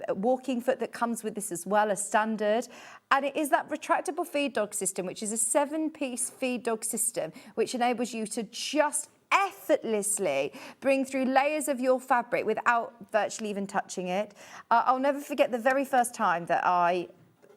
walking foot that comes with this as well as standard. And it is that retractable feed dog system, which is a 7-piece feed dog system, which enables you to just effortlessly bring through layers of your fabric without virtually even touching it. I'll never forget the very first time that I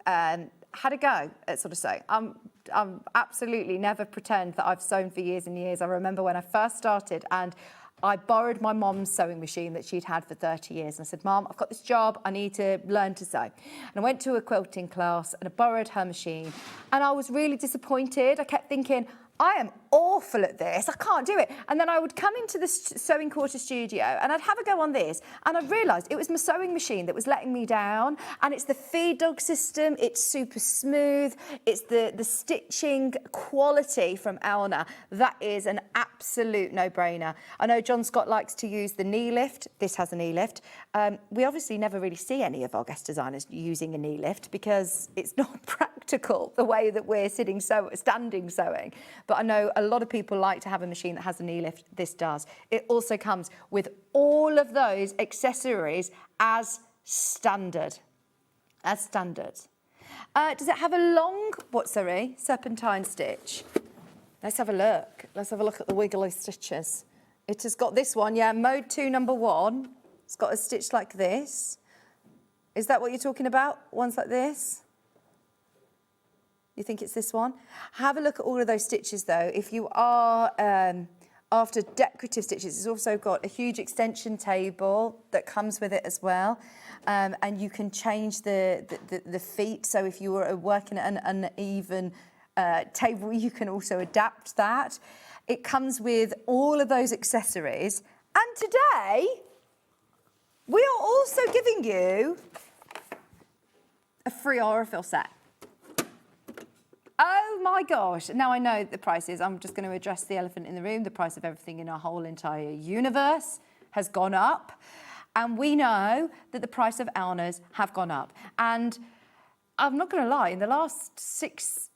had a go at sort of sewing. I'm absolutely never pretend that I've sewn for years and years. I remember when I first started and I borrowed my mom's sewing machine that she'd had for 30 years. And I said, Mom, I've got this job, I need to learn to sew. And I went to a quilting class and I borrowed her machine. And I was really disappointed. I kept thinking, I am awful at this, I can't do it. And then I would come into the sewing quarter studio and I'd have a go on this and I'd realised it was my sewing machine that was letting me down, and it's the feed dog system, it's super smooth, it's the stitching quality from Elna. That is an absolute no-brainer. I know John Scott likes to use the knee lift. This has a knee lift. We obviously never really see any of our guest designers using a knee lift because it's not practical the way that we're standing sewing. But I know a lot of people like to have a machine that has a knee lift. This does. It also comes with all of those accessories as standard. As standard. Does it have a long, serpentine stitch? Let's have a look. Let's have a look at the wiggly stitches. It has got this one, yeah, mode 2, number 1. It's got a stitch like this. Is that what you're talking about? Ones like this? You think it's this one? Have a look at all of those stitches though. If you are after decorative stitches, it's also got a huge extension table that comes with it as well. And you can change the feet. So if you were working at an uneven table, you can also adapt that. It comes with all of those accessories. And today, we are also giving you a free Aurifil set. Oh my gosh, now I know the prices. I'm just going to address the elephant in the room. The price of everything in our whole entire universe has gone up. And we know that the price of Elnas have gone up. And I'm not going to lie, in the last 6-7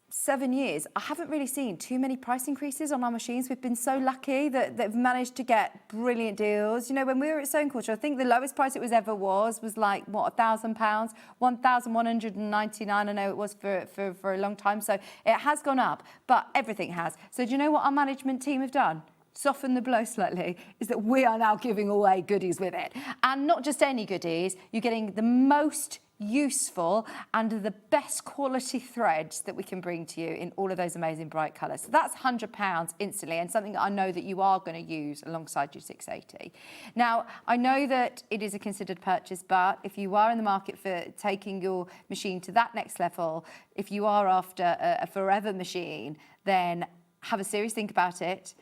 years, I haven't really seen too many price increases on our machines. We've been so lucky that they've managed to get brilliant deals. You know, when we were at Sewing Quarter, I think the lowest price it was like, what, £1,000? 1,199, I know it was for a long time. So it has gone up, but everything has. So do you know what our management team have done? Soften the blow slightly, is that we are now giving away goodies with it. And not just any goodies, you're getting the most useful and the best quality threads that we can bring to you in all of those amazing bright colours. So that's £100 instantly, and something that I know that you are going to use alongside your 680. Now, I know that it is a considered purchase, but if you are in the market for taking your machine to that next level, if you are after a forever machine, then have a serious think about it.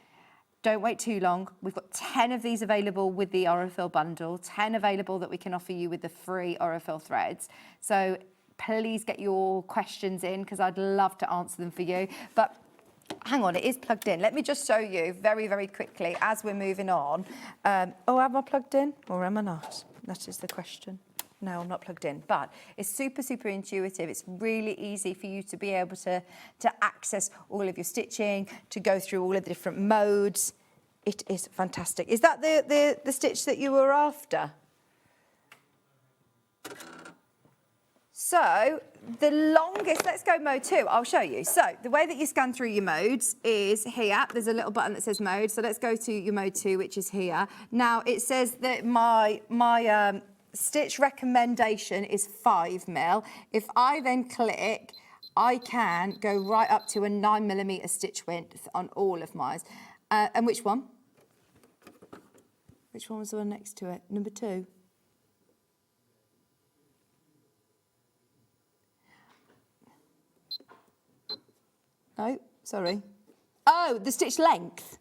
Don't wait too long. We've got 10 of these available with the Aurifil bundle, 10 available that we can offer you with the free Aurifil threads. So please get your questions in because I'd love to answer them for you. But hang on, it is plugged in. Let me just show you very, very quickly as we're moving on. Oh, am I plugged in or am I not? That is the question. No, I'm not plugged in, but it's super, super intuitive. It's really easy for you to be able to access all of your stitching, to go through all of the different modes. It is fantastic. Is that the stitch that you were after? So the longest, let's go mode 2, I'll show you. So the way that you scan through your modes is here. There's a little button that says mode. So let's go to your mode 2, which is here. Now it says that my stitch recommendation is 5mm. If I then click, I can go right up to a 9mm stitch width on all of mine. And which one? Which one was the one next to it? Number 2. No, sorry. Oh, the stitch length.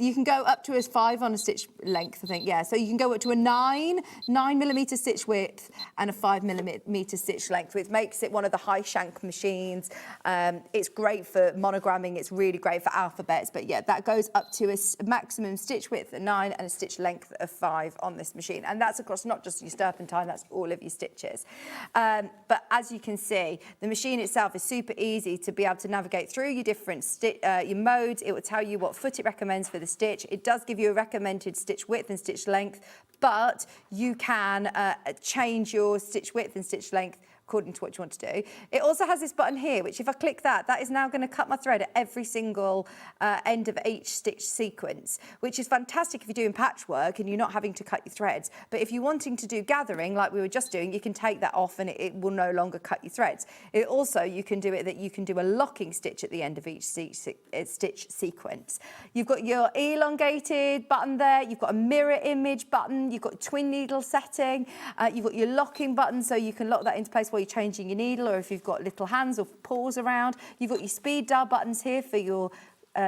You can go up to a 5 on a stitch length, I think, yeah. So you can go up to a 9mm stitch width and a 5mm stitch length, which makes it one of the high shank machines. It's great for monogramming, it's really great for alphabets, but yeah, that goes up to a maximum stitch width of 9 and a stitch length of 5 on this machine. And that's across not just your turpentine, that's all of your stitches. But as you can see, the machine itself is super easy to be able to navigate through your different your modes. It will tell you what foot it recommends for the stitch. It does give you a recommended stitch width and stitch length, but you can change your stitch width and stitch length according to what you want to do. It also has this button here, which if I click that, that is now going to cut my thread at every single end of each stitch sequence, which is fantastic if you're doing patchwork and you're not having to cut your threads. But if you're wanting to do gathering, like we were just doing, you can take that off and it will no longer cut your threads. It also, you can do it that you can do a locking stitch at the end of each stitch sequence. You've got your elongated button there, you've got a mirror image button, you've got twin needle setting, you've got your locking button so you can lock that into place while you're changing your needle, or if you've got little hands or paws around. You've got your speed dial buttons here for your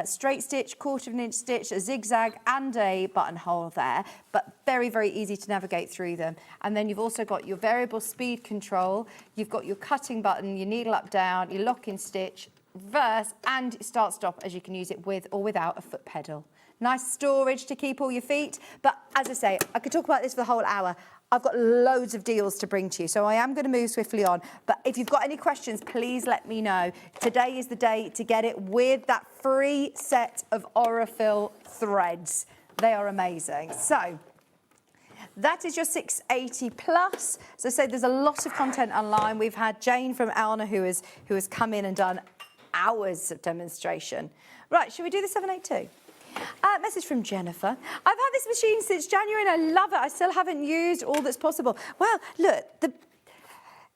straight stitch, 1/4 inch stitch, a zigzag and a buttonhole there, but very, very easy to navigate through them. And then you've also got your variable speed control, you've got your cutting button, your needle up, down, your locking stitch, reverse, and start stop, as you can use it with or without a foot pedal. Nice storage to keep all your feet, but as I say, I could talk about this for the whole hour. I've got loads of deals to bring to you, so I am going to move swiftly on. But if you've got any questions, please let me know. Today is the day to get it with that free set of Aurifil threads. They are amazing. So that is your 680 plus. So I say there's a lot of content online. We've had Jane from Elna who has come in and done hours of demonstration. Right, should we do the 782? Message from Jennifer. I've had this machine since January and I love it. I still haven't used all that's possible. Well, look,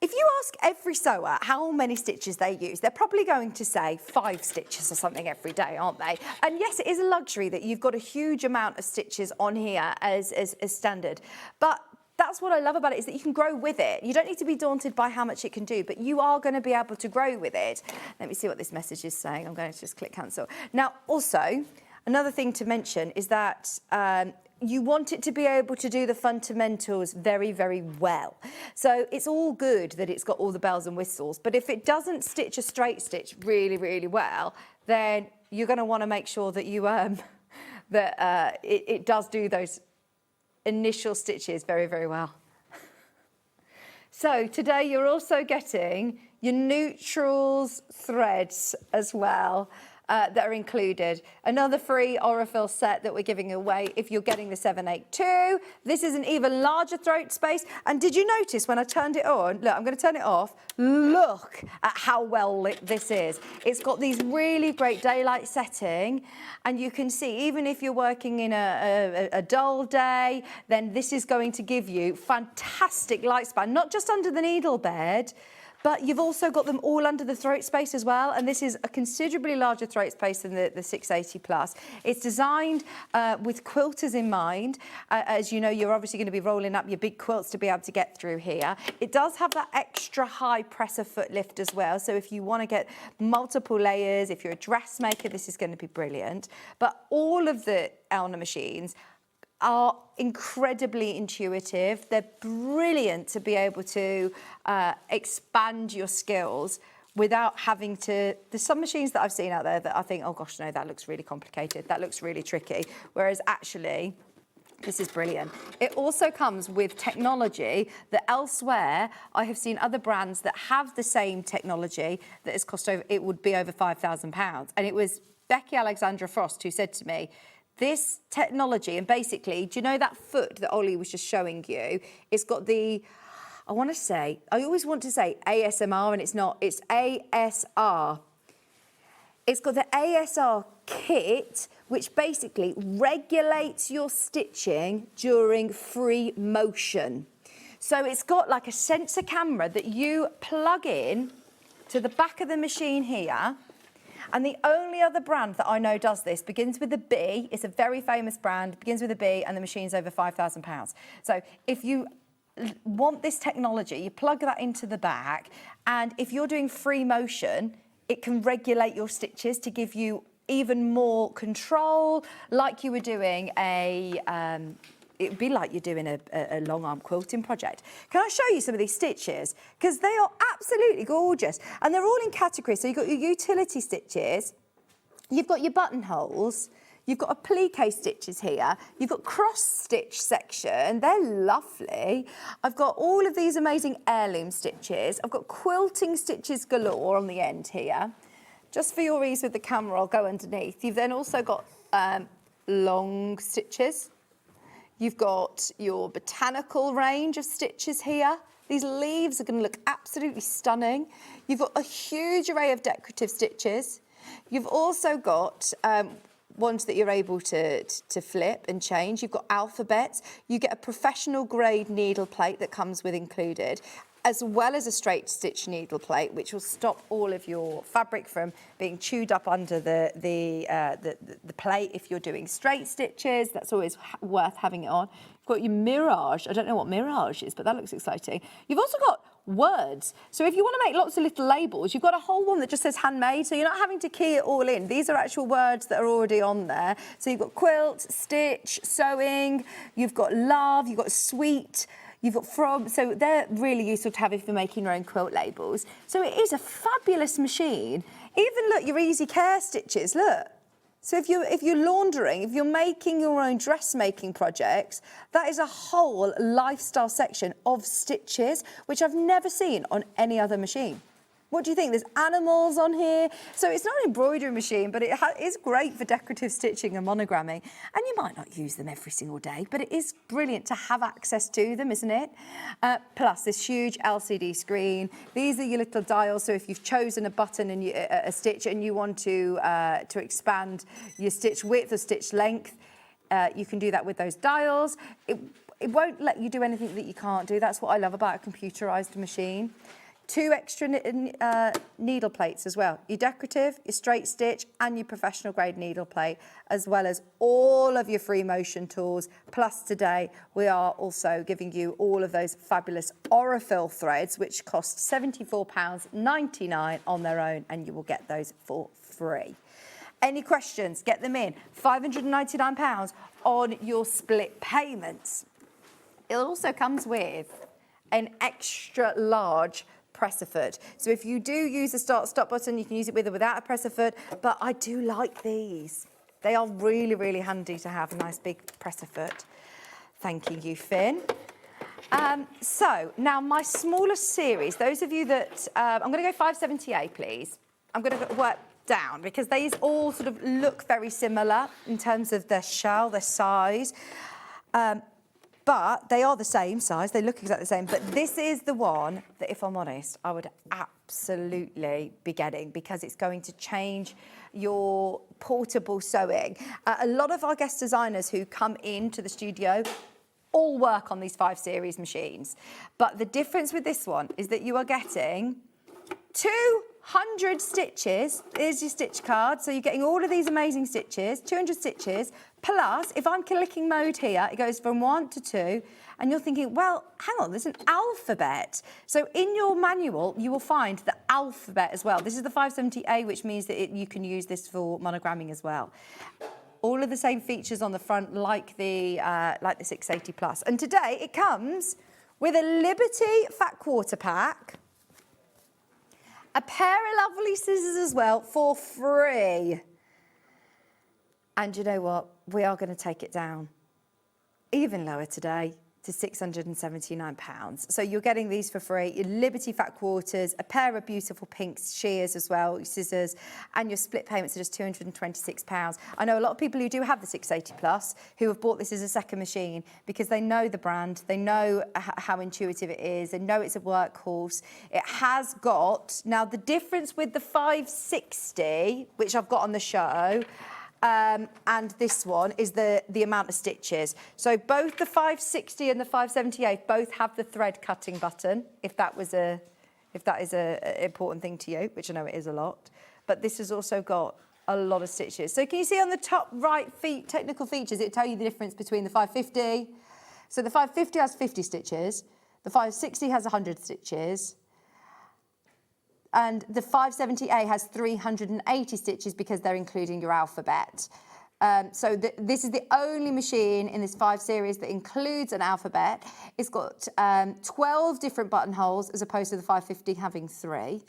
if you ask every sewer how many stitches they use, they're probably going to say 5 stitches or something every day, aren't they? And yes, it is a luxury that you've got a huge amount of stitches on here as standard. But that's what I love about it, is that you can grow with it. You don't need to be daunted by how much it can do, but you are going to be able to grow with it. Let me see what this message is saying. I'm going to just click cancel. Now, also, another thing to mention is that you want it to be able to do the fundamentals very, very well. So it's all good that it's got all the bells and whistles, but if it doesn't stitch a straight stitch really, really well, then you're going to want to make sure that you it does do those initial stitches very, very well. So today you're also getting your neutrals threads as well. That are included. Another free Aurifil set that we're giving away if you're getting the 782. This is an even larger throat space. And did you notice when I turned it on? Look, I'm going to turn it off. Look at how well lit this is. It's got these really great daylight setting. And you can see, even if you're working in a dull day, then this is going to give you fantastic light span, not just under the needle bed, but you've also got them all under the throat space as well, and this is a considerably larger throat space than the 680 plus. It's designed with quilters in mind. As you know, you're obviously going to be rolling up your big quilts to be able to get through here. It does have that extra high presser foot lift as well, so if you want to get multiple layers, if you're a dressmaker, this is going to be brilliant. But all of the Elna machines are incredibly intuitive. They're brilliant to be able to expand your skills without having to... There's some machines that I've seen out there that I think, oh gosh, no, that looks really complicated. That looks really tricky. Whereas actually, this is brilliant. It also comes with technology that elsewhere, I have seen other brands that have the same technology that has cost over, it would be over £5,000. And it was Becky Alexandra Frost who said to me, this technology, and basically, do you know that foot that Ollie was just showing you? It's got the, I always want to say ASMR, and it's not, it's ASR. It's got the ASR kit, which basically regulates your stitching during free motion. So it's got like a sensor camera that you plug in to the back of the machine here. And the only other brand that I know does this begins with a B. It's a very famous brand, begins with a B, and the machine's over £5,000. So if you want this technology, you plug that into the back, and if you're doing free motion, It can regulate your stitches to give you even more control, like you were doing it would be like you're doing a long arm quilting project. Can I show you some of these stitches? Because they are absolutely gorgeous. And they're all in categories. So you've got your utility stitches, you've got your buttonholes, you've got applique stitches here, you've got cross stitch section, they're lovely. I've got all of these amazing heirloom stitches. I've got quilting stitches galore on the end here. Just for your ease with the camera, I'll go underneath. You've then also got long stitches. You've got your botanical range of stitches here. These leaves are going to look absolutely stunning. You've got a huge array of decorative stitches. You've also got ones that you're able to flip and change. You've got alphabets. You get a professional grade needle plate that comes with included, as well as a straight stitch needle plate, which will stop all of your fabric from being chewed up under the plate if you're doing straight stitches. That's always worth having it on. You've got your mirage. I don't know what mirage is, but that looks exciting. You've also got words. So if you want to make lots of little labels, you've got a whole one that just says handmade, so you're not having to key it all in. These are actual words that are already on there. So you've got quilt, stitch, sewing, you've got love, you've got sweet, you've got from, so they're really useful to have if you're making your own quilt labels. So it is a fabulous machine. Even look, your easy care stitches, look. So if you're laundering, if you're making your own dressmaking projects, that is a whole lifestyle section of stitches, which I've never seen on any other machine. What do you think? There's animals on here. So it's not an embroidery machine, but it is great for decorative stitching and monogramming. And you might not use them every single day, but it is brilliant to have access to them, isn't it? Plus this huge LCD screen. These are your little dials. So if you've chosen a button and a stitch and you want to expand your stitch width or stitch length, you can do that with those dials. It won't let you do anything that you can't do. That's what I love about a computerized machine. 2 extra needle plates as well. Your decorative, your straight stitch and your professional grade needle plate, as well as all of your free motion tools. Plus today, we are also giving you all of those fabulous Aurifil threads, which cost £74.99 on their own, and you will get those for free. Any questions? Get them in. £599 on your split payments. It also comes with an extra large presser foot. So if you do use a start-stop button, you can use it with or without a presser foot, but I do like these. They are really, really handy to have a nice big presser foot. Thanking you, Finn. So now my smallest series, those of you that, I'm going to go 570A, please. I'm going to work down because these all sort of look very similar in terms of their shell, their size. But they are the same size, they look exactly the same, but this is the one that, if I'm honest, I would absolutely be getting because it's going to change your portable sewing. A lot of our guest designers who come into the studio all work on these 5 series machines. But the difference with this one is that you are getting 200 stitches. Here's your stitch card. So you're getting all of these amazing stitches, 200 stitches, plus if I'm clicking mode here, it goes from 1 to 2, and you're thinking, well, hang on, there's an alphabet. So in your manual, you will find the alphabet as well. This is the 570A, which means that you can use this for monogramming as well. All of the same features on the front, like the 680 Plus. And today it comes with a Liberty Fat Quarter Pack, a pair of lovely scissors as well for free. And you know what? We are going to take it down even lower today to £679. So you're getting these for free. Your Liberty Fat Quarters, a pair of beautiful pink shears as well, your scissors, and your split payments are just £226. I know a lot of people who do have the 680 Plus who have bought this as a second machine because they know the brand, they know how intuitive it is, they know it's a workhorse. It has got, now the difference with the 560, which I've got on the show, and this one is the amount of stitches. So both the 560 and the 578 both have the thread cutting button, if that is an important thing to you, which I know it is a lot. But this has also got a lot of stitches. So can you see on the top right technical features, it'll tell you the difference between the 550. So the 550 has 50 stitches, the 560 has 100 stitches. And the 570A has 380 stitches because they're including your alphabet. So this is the only machine in this 5 series that includes an alphabet. It's got 12 different buttonholes as opposed to the 550 having 3.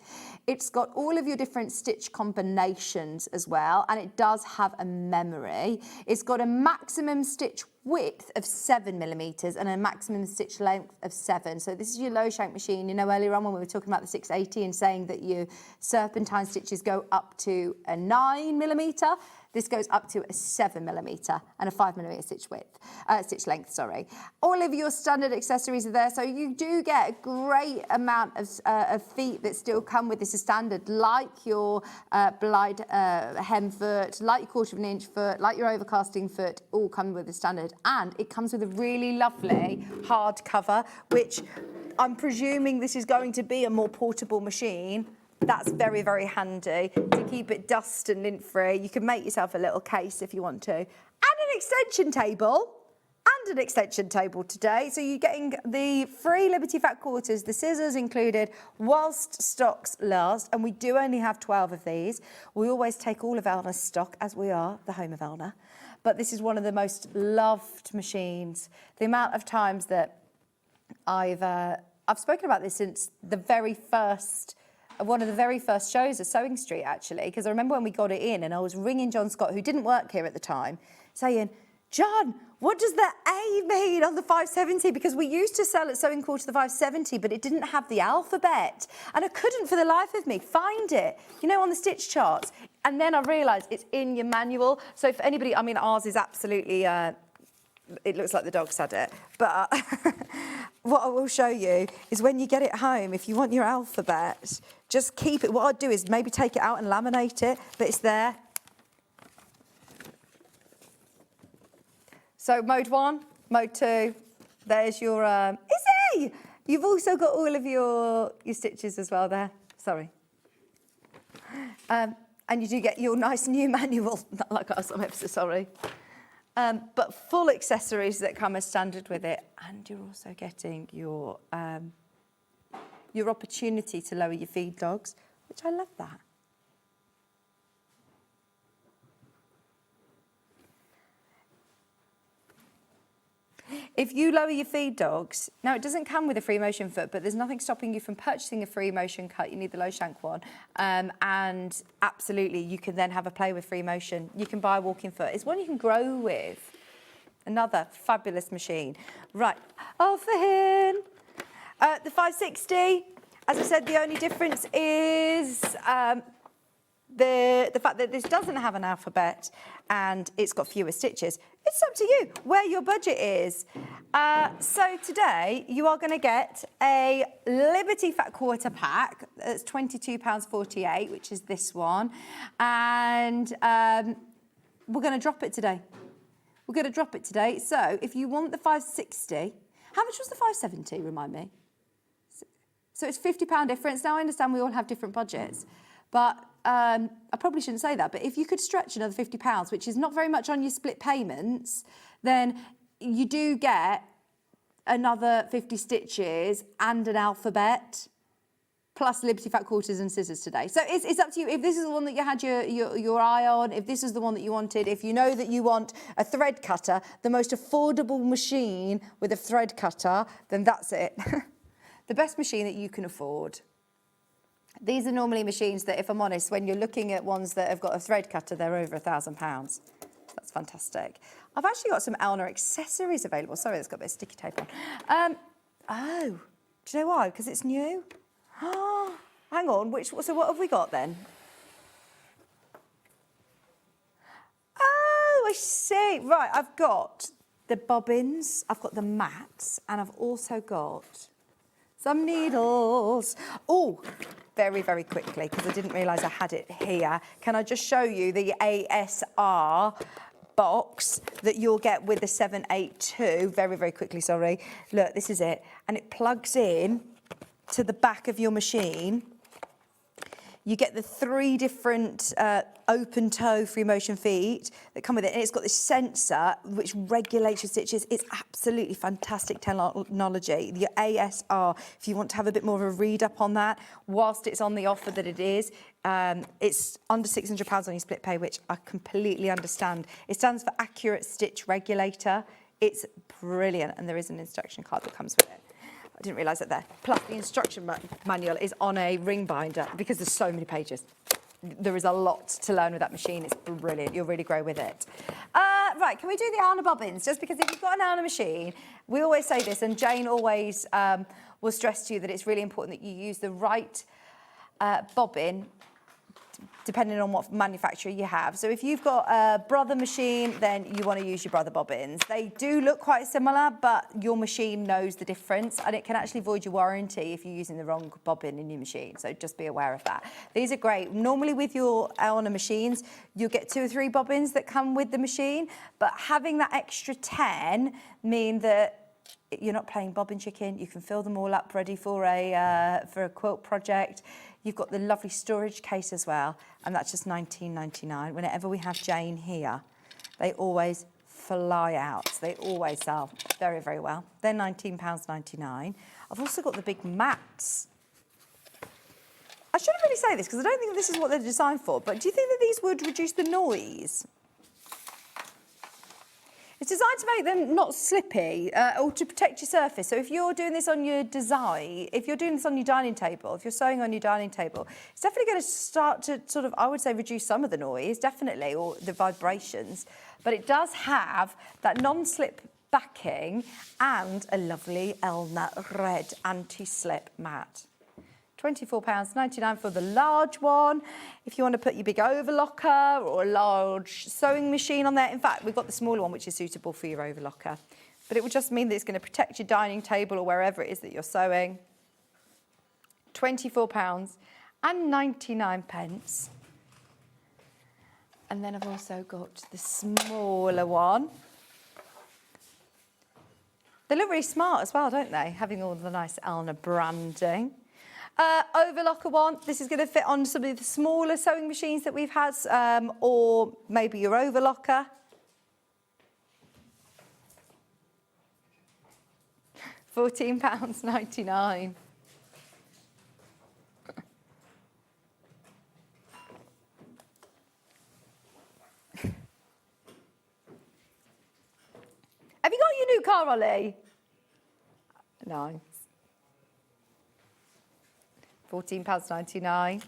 It's got all of your different stitch combinations as well, and it does have a memory. It's got a maximum stitch width of 7mm and a maximum stitch length of 7. So this is your low shank machine. You know, earlier on when we were talking about the 680 and saying that your serpentine stitches go up to a 9mm, this goes up to a 7mm and a 5mm stitch length, sorry. All of your standard accessories are there, so you do get a great amount of feet that still come with this as standard, like your blind hem foot, like your 1/4 inch foot, like your overcasting foot, all come with the standard. And it comes with a really lovely hard cover, which I'm presuming this is going to be a more portable machine. That's very, very handy to keep it dust and lint free. You can make yourself a little case if you want to. And an extension table. And an extension table today. So you're getting the free Liberty Fat Quarters, the scissors included, whilst stocks last. And we do only have 12 of these. We always take all of Elna's stock, as we are the home of Elna. But this is one of the most loved machines. The amount of times that I've spoken about this since the very first, one of the very first shows at SewingStreet, actually, because I remember when we got it in and I was ringing John Scott, who didn't work here at the time, saying, John, what does the A mean on the 570? Because we used to sell at Sewing Quarter the 570, but it didn't have the alphabet. And I couldn't, for the life of me, find it, you know, on the stitch charts. And then I realised it's in your manual. So if anybody, I mean, ours is absolutely, it looks like the dog's had it. But what I will show you is when you get it home, if you want your alphabet, just keep it. What I'd do is maybe take it out and laminate it, but it's there. So mode 1, mode 2, there's your, Izzy! You've also got all of your stitches as well there, sorry. And you do get your nice new manual, not like us, I'm ever so sorry. But full accessories that come as standard with it, and you're also getting your opportunity to lower your feed dogs, which I love that. If you lower your feed dogs, now it doesn't come with a free motion foot, but there's nothing stopping you from purchasing a free motion cut. You need the low shank one. And absolutely, you can then have a play with free motion. You can buy a walking foot. It's one you can grow with. Another fabulous machine. Right, off for him. The 560, as I said, the only difference is the fact that this doesn't have an alphabet and it's got fewer stitches. It's up to you where your budget is. So today you are going to get a Liberty Fat Quarter pack. That's £22.48, which is this one. And we're going to drop it today. We're going to drop it today. So if you want the 560, how much was the 570, remind me? So it's £50 difference. Now I understand we all have different budgets, but I probably shouldn't say that, but if you could stretch another £50, which is not very much on your split payments, then you do get another 50 stitches and an alphabet, plus Liberty Fat Quarters and scissors today. So it's up to you. If this is the one that you had your eye on, if this is the one that you wanted, if you know that you want a thread cutter, the most affordable machine with a thread cutter, then that's it. The best machine that you can afford. These are normally machines that, if I'm honest, when you're looking at ones that have got a thread cutter, they're over £1,000. That's fantastic. I've actually got some Elna accessories available. Sorry, that's got a bit of sticky tape on. Oh, do you know why? Because it's new. Oh, hang on. So what have we got then? Oh, I see. Right, I've got the bobbins, I've got the mats, and I've also got some needles. Oh, very, very quickly, because I didn't realise I had it here. Can I just show you the ASR box that you'll get with the 782? Very, very quickly, sorry. Look, this is it. And it plugs in to the back of your machine. You get the 3 different open toe free motion feet that come with it. And it's got this sensor which regulates your stitches. It's absolutely fantastic technology. The ASR, if you want to have a bit more of a read up on that, whilst it's on the offer that it is, it's under £600 on your split pay, which I completely understand. It stands for Accurate Stitch Regulator. It's brilliant, and there is an instruction card that comes with it. I didn't realise that there. Plus, the instruction manual is on a ring binder because there's so many pages. There is a lot to learn with that machine. It's brilliant. You'll really grow with it. Right, can we do the Alna bobbins? Just because if you've got an Alna machine, we always say this, and Jane always will stress to you that it's really important that you use the right bobbin depending on what manufacturer you have. So if you've got a Brother machine, then you want to use your Brother bobbins. They do look quite similar, but your machine knows the difference, and it can actually void your warranty if you're using the wrong bobbin in your machine. So just be aware of that. These are great. Normally with your Alna machines, you'll get 2 or 3 bobbins that come with the machine, but having that extra 10 mean that you're not playing bobbin chicken. You can fill them all up ready for a quilt project. You've got the lovely storage case as well, and that's just £19.99. Whenever we have Jane here, they always fly out. They always sell very, very well. They're £19.99. I've also got the big mats. I shouldn't really say this because I don't think this is what they're designed for, but do you think that these would reduce the noise? It's designed to make them not slippy or to protect your surface. So if you're doing this on your design, if you're doing this on your dining table, if you're sewing on your dining table, it's definitely going to start to sort of, I would say, reduce some of the noise, definitely, or the vibrations. But it does have that non-slip backing and a lovely Elna red anti-slip mat. £24.99 for the large one. If you want to put your big overlocker or a large sewing machine on there. In fact, we've got the smaller one, which is suitable for your overlocker. But it would just mean that it's going to protect your dining table or wherever it is that you're sewing. £24.99. And then I've also got the smaller one. They look really smart as well, don't they? Having all the nice Alna branding. Overlocker one, this is going to fit on some of the smaller sewing machines that we've had, or maybe your overlocker. £14.99. Have you got your new car, Ollie? Nice. £14.99.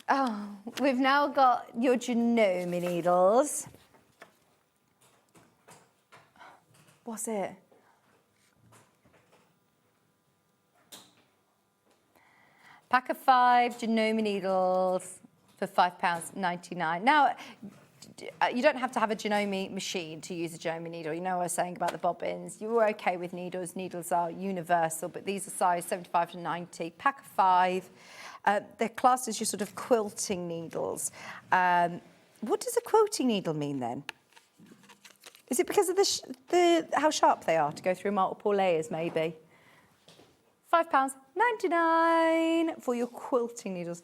Oh, we've now got your Janome needles. What's it? Pack of 5 Janome needles for £5.99. Now, you don't have to have a Janome machine to use a Janome needle. You know what I was saying about the bobbins. You were okay with needles. Needles are universal, but these are size 75 to 90. Pack of 5. They're classed as your sort of quilting needles. What does a quilting needle mean then? Is it because of how sharp they are to go through multiple layers, maybe? £5.99 for your quilting needles.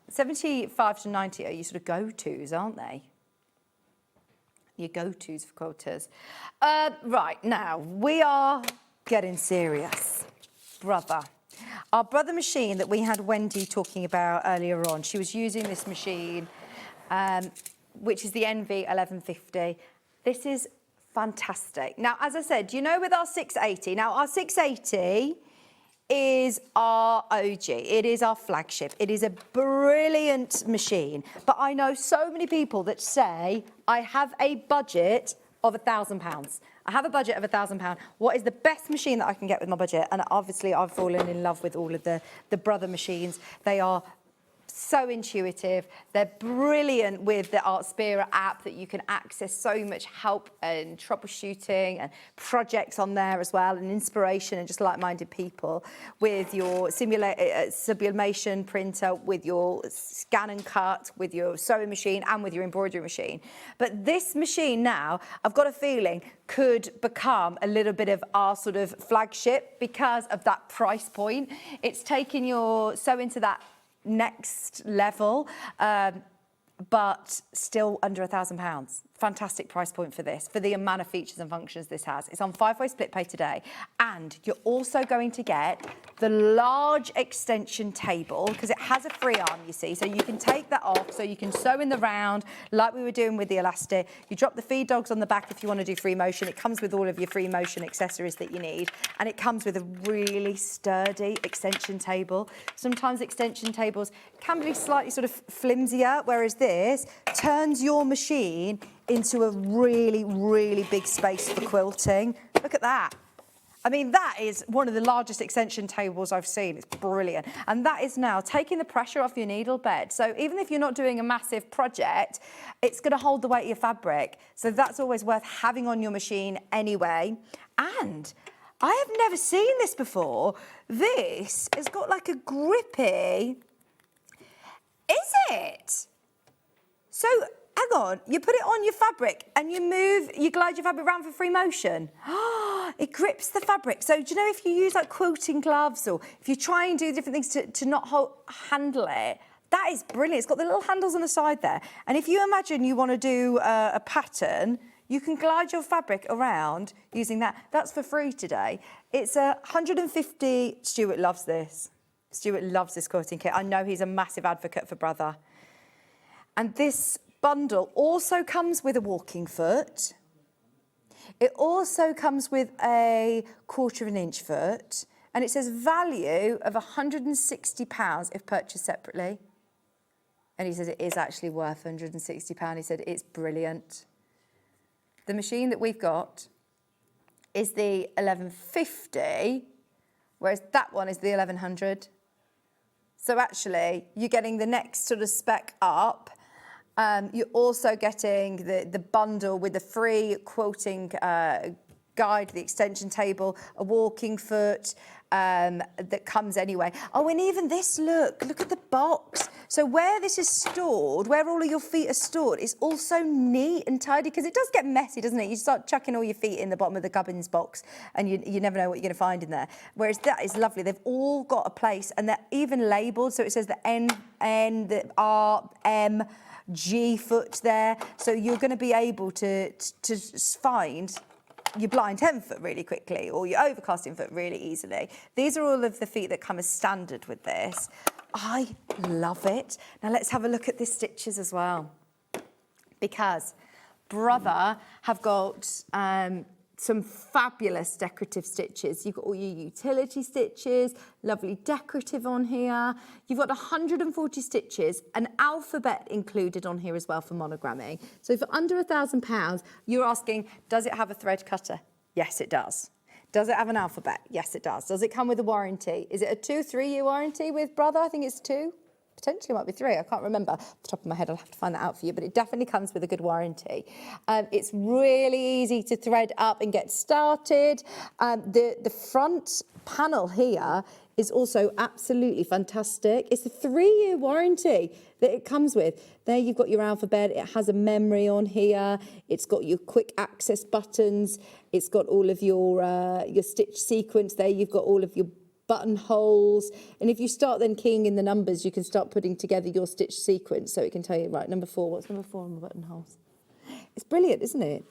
75 to 90 are your sort of go-tos, aren't they? Your go-tos for quilters. Right, now, we are getting serious. Brother. Our Brother machine that we had Wendy talking about earlier on, she was using this machine, which is the NV 1150. This is fantastic. Now, as I said, you know with our 680, now our 680 is our OG. It is our flagship. It is a brilliant machine. But I know so many people that say, I have a budget of £1,000. I have a budget of £1,000. What is the best machine that I can get with my budget? And obviously, I've fallen in love with all of the Brother machines. They are so intuitive. They're brilliant with the Artspira app that you can access so much help and troubleshooting and projects on there as well, and inspiration and just like-minded people with your sublimation printer, with your scan and cut, with your sewing machine and with your embroidery machine. But this machine now, I've got a feeling, could become a little bit of our sort of flagship because of that price point. It's taking your sewing to that next level, but still under £1,000. Fantastic price point for this, for the amount of features and functions this has. It's on 5-way split pay today, and you're also going to get the large extension table, because it has a free arm, you see, so you can take that off, so you can sew in the round like we were doing with the elastic. You drop the feed dogs on the back if you want to do free motion. It comes with all of your free motion accessories that you need, and it comes with a really sturdy extension table. Sometimes extension tables can be slightly sort of flimsier, whereas this turns your machine into a really, really big space for quilting. Look at that. I mean, that is one of the largest extension tables I've seen. It's brilliant. And that is now taking the pressure off your needle bed. So even if you're not doing a massive project, it's going to hold the weight of your fabric. So that's always worth having on your machine anyway. And I have never seen this before. This has got like a grippy... Is it? So... Hang on, you put it on your fabric and you glide your fabric around for free motion. It grips the fabric. So do you know if you use like quilting gloves or if you try and do different things to not handle it, that is brilliant. It's got the little handles on the side there. And if you imagine you want to do a pattern, you can glide your fabric around using that. That's for free today. It's 150, Stuart loves this. Stuart loves this quilting kit. I know he's a massive advocate for Brother. And this bundle also comes with a walking foot. It also comes with a 1/4 inch foot, and it says value of £160 if purchased separately. And he says it is actually worth £160. He said it's brilliant. The machine that we've got is the 1150, whereas that one is the 1100. So actually, you're getting the next sort of spec up. You're also getting the bundle with the free quilting guide, the extension table, a walking foot that comes anyway. Oh, and even this, look at the box. So where this is stored, where all of your feet are stored, is also neat and tidy, because it does get messy, doesn't it? You start chucking all your feet in the bottom of the gubbins box and you never know what you're going to find in there. Whereas that is lovely. They've all got a place, and they're even labelled. So it says the N, the R, M, G foot there, so you're going to be able to find your blind hen foot really quickly or your overcasting foot really easily. These are all of the feet that come as standard with this. I love it. Now let's have a look at the stitches as well, because Brother have got some fabulous decorative stitches. You've got all your utility stitches, lovely decorative on here. You've got 140 stitches, an alphabet included on here as well for monogramming. So for under £1,000, you're asking, does it have a thread cutter? Yes, it does. Does it have an alphabet? Yes, it does. Does it come with a warranty? Is it a 2-3 year warranty with Brother? I think it's 2. Potentially might be 3, I can't remember off the top of my head. I'll have to find that out for you, but it definitely comes with a good warranty. It's really easy to thread up and get started. The front panel here is also absolutely fantastic. It's a 3-year warranty that it comes with. There you've got your alphabet, it has a memory on here, it's got your quick access buttons, it's got all of your stitch sequence there, you've got all of your buttonholes, and if you start then keying in the numbers, you can start putting together your stitch sequence, so it can tell you, right, number 4, what's number 4 on the buttonholes? It's brilliant, isn't it?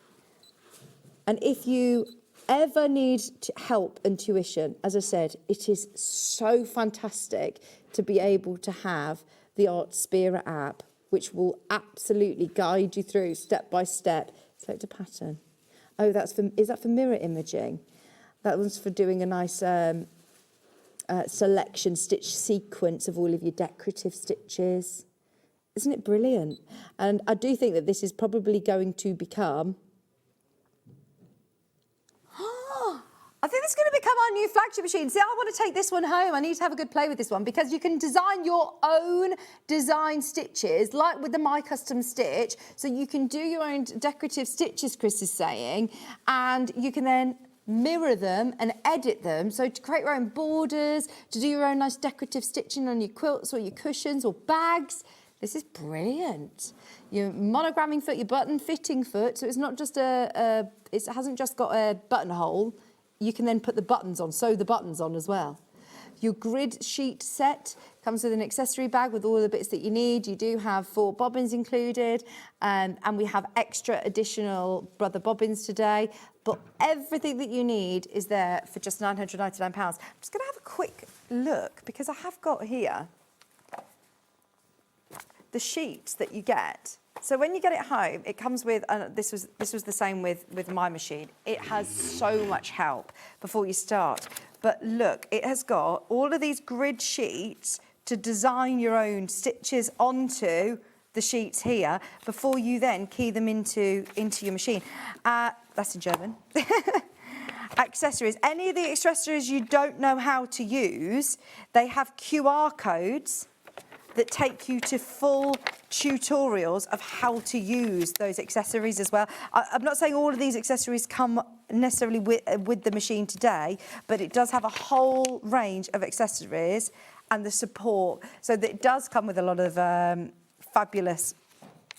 And if you ever need help and tuition, as I said, it is so fantastic to be able to have the Artspira app, which will absolutely guide you through step by step. Select a pattern. Oh, is that for mirror imaging? That one's for doing a nice selection stitch sequence of all of your decorative stitches. Isn't it brilliant? And I do think that this is probably going to become... I think this is going to become our new flagship machine. See, I want to take this one home. I need to have a good play with this one, because you can design your own design stitches, like with the My Custom Stitch. So you can do your own decorative stitches, Chris is saying, and you can then mirror them and edit them. So to create your own borders, to do your own nice decorative stitching on your quilts or your cushions or bags. This is brilliant. Your monogramming foot, your button fitting foot. So it's not just it hasn't just got a buttonhole. You can then put the buttons on, sew the buttons on as well. your grid sheet set comes with an accessory bag with all the bits that you need. You do have 4 bobbins included, and we have extra additional brother bobbins today. But everything that you need is there for just £999. I'm just going to have a quick look because I have got here the sheets that you get. So when you get it home, it comes with, this was the same with my machine. It has so much help before you start. But look, it has got all of these grid sheets to design your own stitches onto the sheets here before you then key them into your machine. That's in German. Accessories. Any of the accessories you don't know how to use, they have QR codes that take you to full tutorials of how to use those accessories as well. I'm not saying all of these accessories come necessarily with the machine today, but it does have a whole range of accessories and the support. So that it does come with a lot of fabulous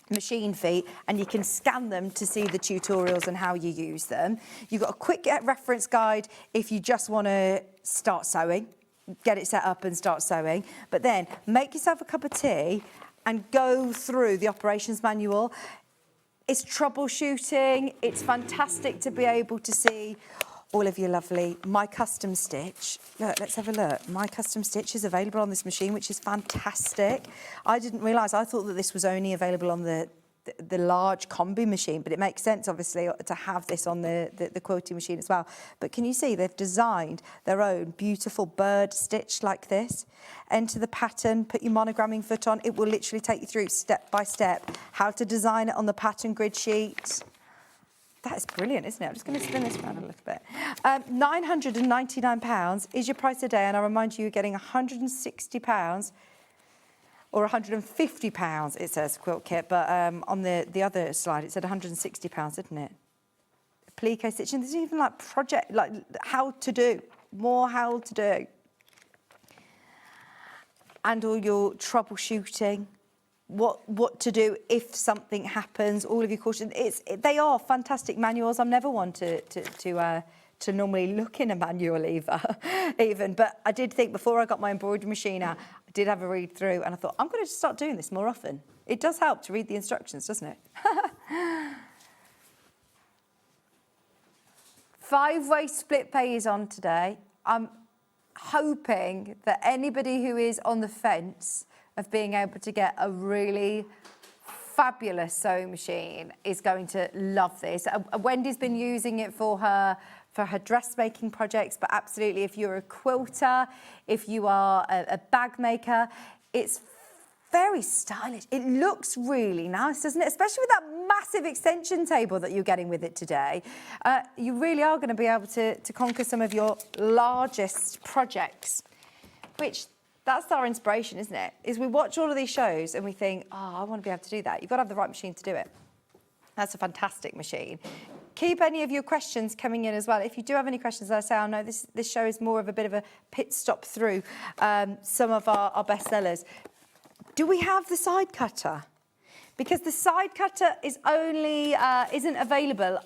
machine feet, and you can scan them to see the tutorials and how you use them. You've got a quick reference guide if you just want to start sewing. Get it set up and start sewing, but then make yourself a cup of tea and go through the operations manual. It's troubleshooting. It's fantastic to be able to see all of your lovely My Custom Stitch. Look, let's have a look. My Custom Stitch is available on this machine, which is fantastic. I didn't realise, I thought that this was only available on the large combi machine, but it makes sense obviously to have this on the quilting machine as well. But can you see they've designed their own beautiful bird stitch like this? Enter the pattern, put your monogramming foot on. It will literally take you through step by step how to design it on the pattern grid sheet. That is brilliant, isn't it? I'm just going to spin this around a little bit. £999 is your price today, and I remind you, you're getting £160 or £150, it says quilt kit, but on the other slide it said £160, didn't it? Plique stitching, there's even like project, like how to do, more how to do. And all your troubleshooting, what to do if something happens, all of your cautions. They are fantastic manuals. I'm never one to normally look in a manual even, but I did think before I got my embroidery machine out, I did have a read through and I thought, I'm going to start doing this more often. It does help to read the instructions, doesn't it? 5-way split pay is on today. I'm hoping that anybody who is on the fence of being able to get a really fabulous sewing machine is going to love this. Wendy's been using it for her dressmaking projects, but absolutely if you're a quilter, if you are a bag maker, it's very stylish. It looks really nice, doesn't it? Especially with that massive extension table that you're getting with it today. You really are going to be able to conquer some of your largest projects, which that's our inspiration, isn't it? Is we watch all of these shows and we think, oh, I want to be able to do that. You've got to have the right machine to do it. That's a fantastic machine. Keep any of your questions coming in as well. If you do have any questions, as I say, I know this show is more of a bit of a pit stop through some of our best sellers. Do we have the side cutter? Because the side cutter is only isn't available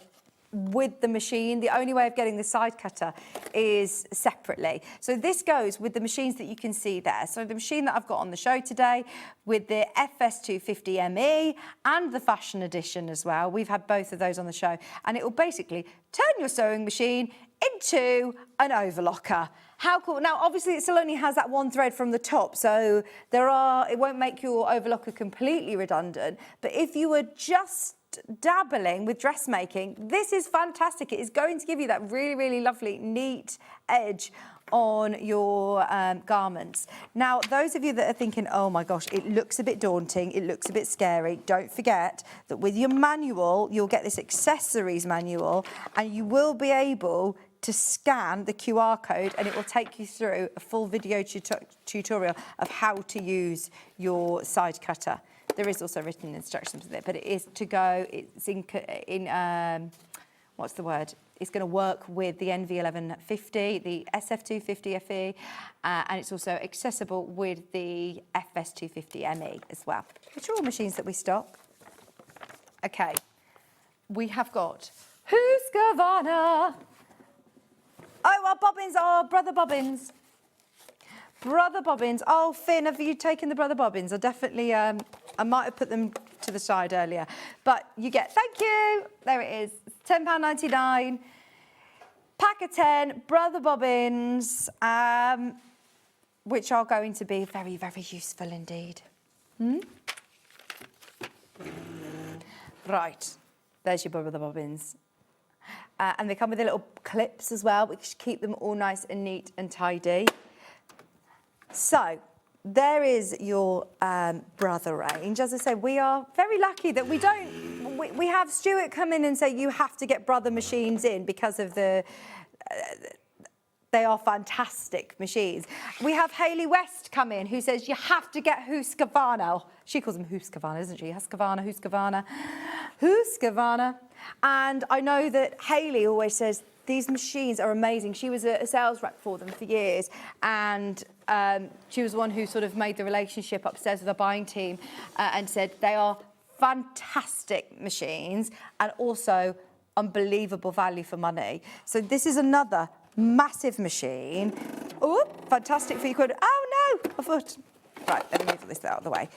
with the machine. The only way of getting the side cutter is separately. So this goes with the machines that you can see there. So the machine that I've got on the show today with the FS250ME and the Fashion Edition as well. We've had both of those on the show, and it will basically turn your sewing machine into an overlocker. How cool. Now, obviously, it still only has that one thread from the top, so it won't make your overlocker completely redundant. But if you were just dabbling with dressmaking, this is fantastic. It is going to give you that really, really lovely, neat edge on your garments. Now, those of you that are thinking, oh my gosh, it looks a bit daunting, it looks a bit scary, don't forget that with your manual, you'll get this accessories manual, and you will be able to scan the QR code, and it will take you through a full video tutorial of how to use your side cutter. There is also written instructions with it, but it is to go, it's in what's the word? It's going to work with the NV1150, the SF250FE, and it's also accessible with the FS250ME as well, which are all machines that we stock. Okay, we have got Husqvarna. Oh, our bobbins are brother bobbins. Brother bobbins. Oh, Finn, have you taken the brother bobbins? I definitely, I might have put them to the side earlier. But you get, thank you. There it is. £10.99. Pack of 10 brother bobbins, which are going to be very, very useful indeed. Right, there's your brother bobbins. And they come with the little clips as well, which keep them all nice and neat and tidy. So there is your brother range. As I said, we are very lucky that we have Stuart come in and say you have to get brother machines in because of the, they are fantastic machines. We have Hayley West come in who says you have to get Husqvarna. She calls them Husqvarna, doesn't she? Husqvarna. And I know that Hayley always says these machines are amazing. She was a sales rep for them for years, and she was the one who sort of made the relationship upstairs with the buying team and said they are fantastic machines and also unbelievable value for money. So this is another massive machine. Oh, fantastic for you. Oh no, a foot. Right, let me move this out of the way.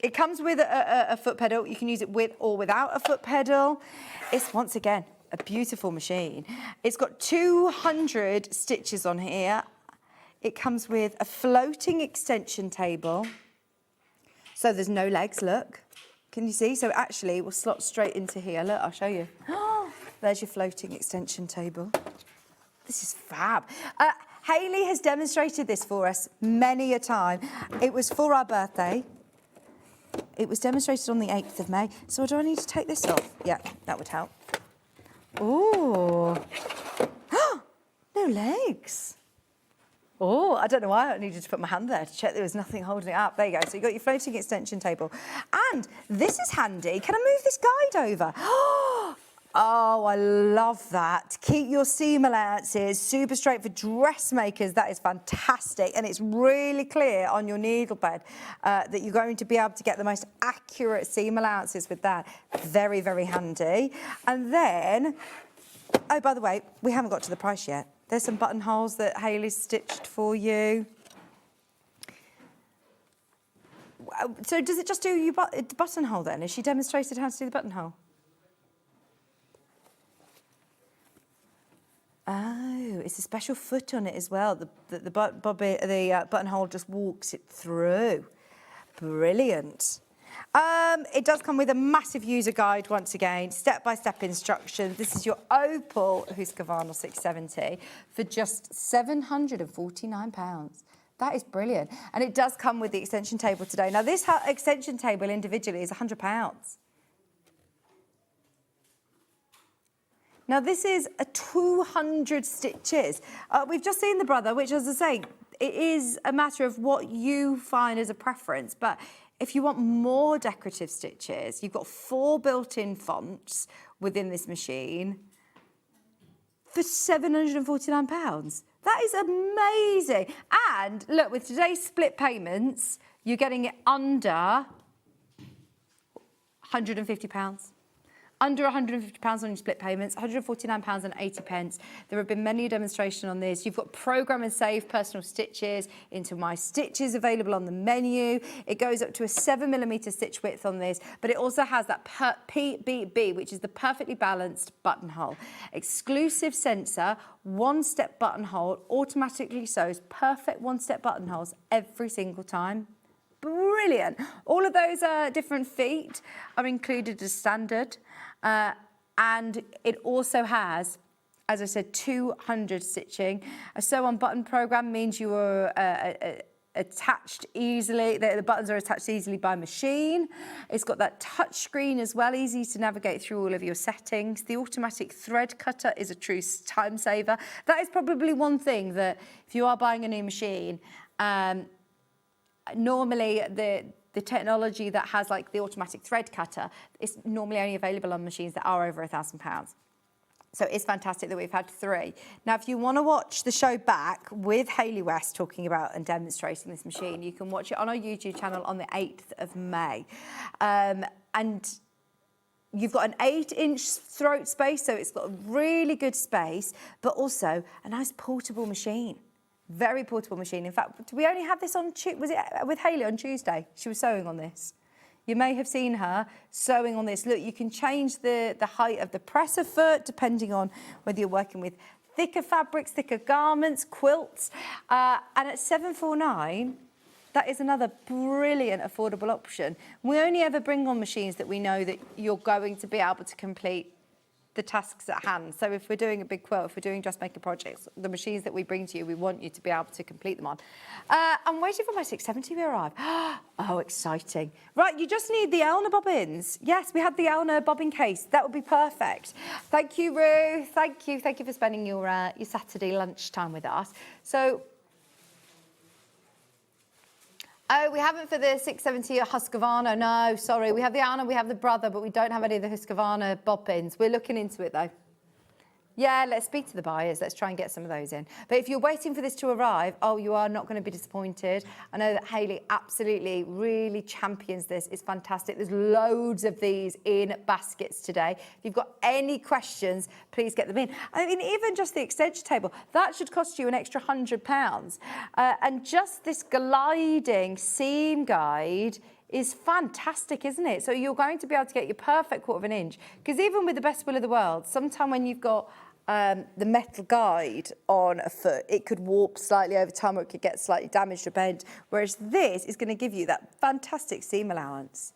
It comes with a foot pedal. You can use it with or without a foot pedal. It's, once again, a beautiful machine. It's got 200 stitches on here. It comes with a floating extension table. So there's no legs, look. Can you see? So actually, it will slot straight into here. Look, I'll show you. There's your floating extension table. This is fab. Hayley has demonstrated this for us many a time. It was for our birthday. It was demonstrated on the 8th of May. So do I need to take this off? Yeah, that would help. Ooh. No legs. Oh, I don't know why I needed to put my hand there to check there was nothing holding it up. There you go. So you've got your floating extension table. And this is handy. Can I move this guide over? Oh, I love that. Keep your seam allowances super straight for dressmakers. That is fantastic. And it's really clear on your needle bed that you're going to be able to get the most accurate seam allowances with that. Very, very handy. And then, oh, by the way, we haven't got to the price yet. There's some buttonholes that Hayley's stitched for you. So does it just do you the buttonhole then? Has she demonstrated how to do the buttonhole? Oh, it's a special foot on it as well. The buttonhole just walks it through. Brilliant. It does come with a massive user guide once again, step-by-step instructions. This is your Opal Husqvarna 670 for just £749. That is brilliant. And it does come with the extension table today. Now, this extension table individually is £100. Now, this is a 200 stitches. We've just seen the brother, which, as I say, it is a matter of what you find as a preference. But if you want more decorative stitches, you've got 4 built-in fonts within this machine for £749. That is amazing. And look, with today's split payments, you're getting it under £150. Under £150 on your split payments, £149.80. There have been many demonstrations on this. You've got program and save personal stitches into My Stitches available on the menu. It goes up to a 7mm stitch width on this, but it also has that PBB, which is the perfectly balanced buttonhole. Exclusive sensor, one-step buttonhole, automatically sews perfect one-step buttonholes every single time. Brilliant. All of those different feet are included as standard. And it also has, as I said, 200 stitching. A sew on button program means you are attached easily, the buttons are attached easily by machine. It's got that touch screen as well, easy to navigate through all of your settings. The automatic thread cutter is a true time saver. That is probably one thing that if you are buying a new machine, normally the technology that has like the automatic thread cutter is normally only available on machines that are over £1,000. So it's fantastic that we've had 3. Now, if you want to watch the show back with Hayley West talking about and demonstrating this machine, you can watch it on our YouTube channel on the 8th of May. And you've got an 8-inch throat space, so it's got a really good space, but also a nice portable machine. Very portable machine. In fact, did we only have this on, was it with Hayley on Tuesday? She was sewing on this. You may have seen her sewing on this. Look, you can change the height of the presser foot depending on whether you're working with thicker fabrics, thicker garments, quilts. And at £749, that is another brilliant affordable option. We only ever bring on machines that we know that you're going to be able to complete the tasks at hand. So if we're doing a big quilt, if we're doing dressmaking projects, the machines that we bring to you, we want you to be able to complete them on. I'm waiting for my 670 to arrive. Oh, exciting. Right, you just need the Elna bobbins. Yes, we had the Elna bobbin case. That would be perfect. Thank you, Ruth. Thank you for spending your Saturday lunchtime with us. So, oh, we haven't for the 670 Husqvarna. No, sorry. We have the Anna, we have the Brother, but we don't have any of the Husqvarna bobbins. We're looking into it, though. Yeah, let's speak to the buyers. Let's try and get some of those in. But if you're waiting for this to arrive, oh, you are not going to be disappointed. I know that Hayley absolutely really champions this. It's fantastic. There's loads of these in baskets today. If you've got any questions, please get them in. I mean, even just the extension table, that should cost you an extra £100. And just this gliding seam guide is fantastic, isn't it? So you're going to be able to get your perfect 1/4 inch. Because even with the best will of the world, sometime when you've got the metal guide on a foot, it could warp slightly over time or it could get slightly damaged or bent, whereas this is going to give you that fantastic seam allowance.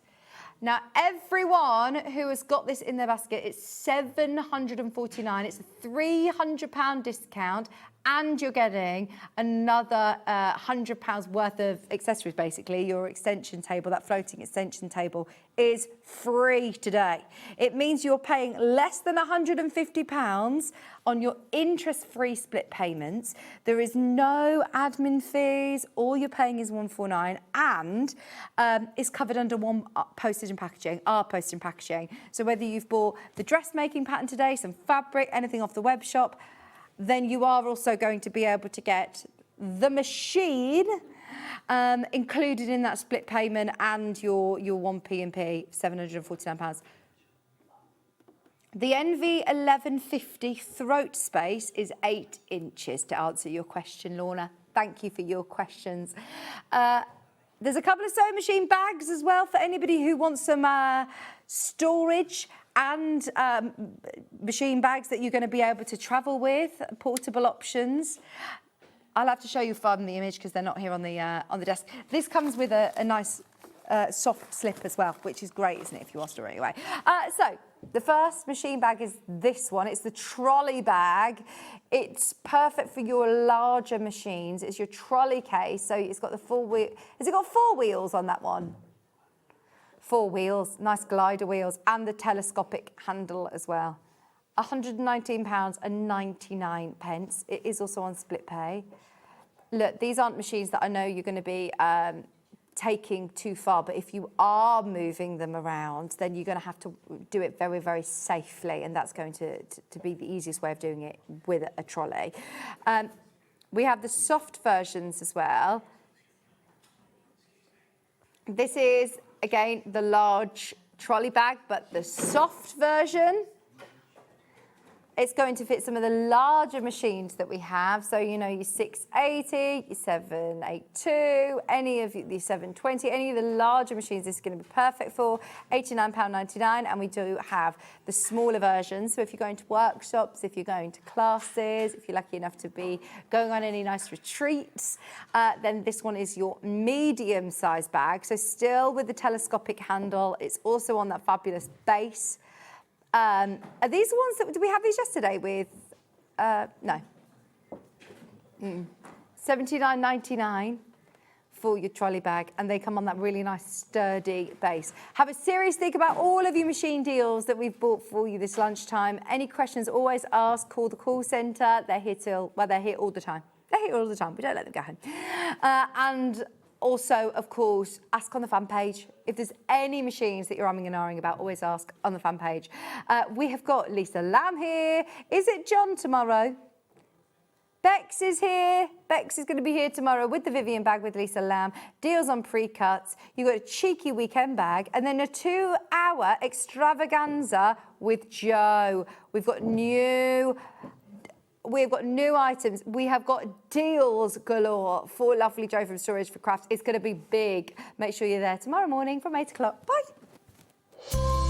Now, everyone who has got this in their basket, it's £749. It's a £300 discount, and you're getting another £100 worth of accessories, basically. Your extension table, that floating extension table, is free today. It means you're paying less than £150 on your interest-free split payments. There is no admin fees. All you're paying is £149, and it's covered under one postage and packaging, our postage and packaging. So whether you've bought the dressmaking pattern today, some fabric, anything off the web shop, then you are also going to be able to get the machine included in that split payment and your 1 P&P, £749. The NV 1150 throat space is 8 inches, to answer your question, Lorna. Thank you for your questions. There's a couple of sewing machine bags as well for anybody who wants some storage and machine bags that you're going to be able to travel with, portable options. I'll have to show you from the image because they're not here on the desk. This comes with a nice soft slip as well, which is great, isn't it, if you want to anyway. So the first machine bag is this one. It's the trolley bag. It's perfect for your larger machines. It's your trolley case, so it's got the full wheel. Has it got 4 wheels on that one? 4 wheels, nice glider wheels, and the telescopic handle as well. £119.99. It is also on split pay. Look, these aren't machines that I know you're going to be taking too far, but if you are moving them around, then you're going to have to do it very, very safely, and that's going to be the easiest way of doing it with a trolley. We have the soft versions as well. This is, again, the large trolley bag, but the soft version, it's going to fit some of the larger machines that we have. So, you know, your 680, your 782, any of the 720, any of the larger machines this is going to be perfect for, £89.99. And we do have the smaller versions. So if you're going to workshops, if you're going to classes, if you're lucky enough to be going on any nice retreats, then this one is your medium-sized bag. So still with the telescopic handle, it's also on that fabulous base. Are these the ones that, did we have these yesterday with, no. £79.99 for your trolley bag, and they come on that really nice sturdy base. Have a serious think about all of your machine deals that we've bought for you this lunchtime. Any questions, always ask, call the call centre. They're here they're here all the time. They're here all the time, we don't let them go home. And also, of course, ask on the fan page. If there's any machines that you're umming and ahhing about, always ask on the fan page. We have got Lisa Lamb here. Is it John tomorrow? Bex is here. Bex is going to be here tomorrow with the Vivian bag with Lisa Lamb. Deals on pre-cuts. You've got a cheeky weekend bag. And then a 2-hour extravaganza with Joe. We've got new We've got new items. We have got deals galore for lovely Joe from Storage for Crafts. It's going to be big. Make sure you're there tomorrow morning from 8 o'clock. Bye.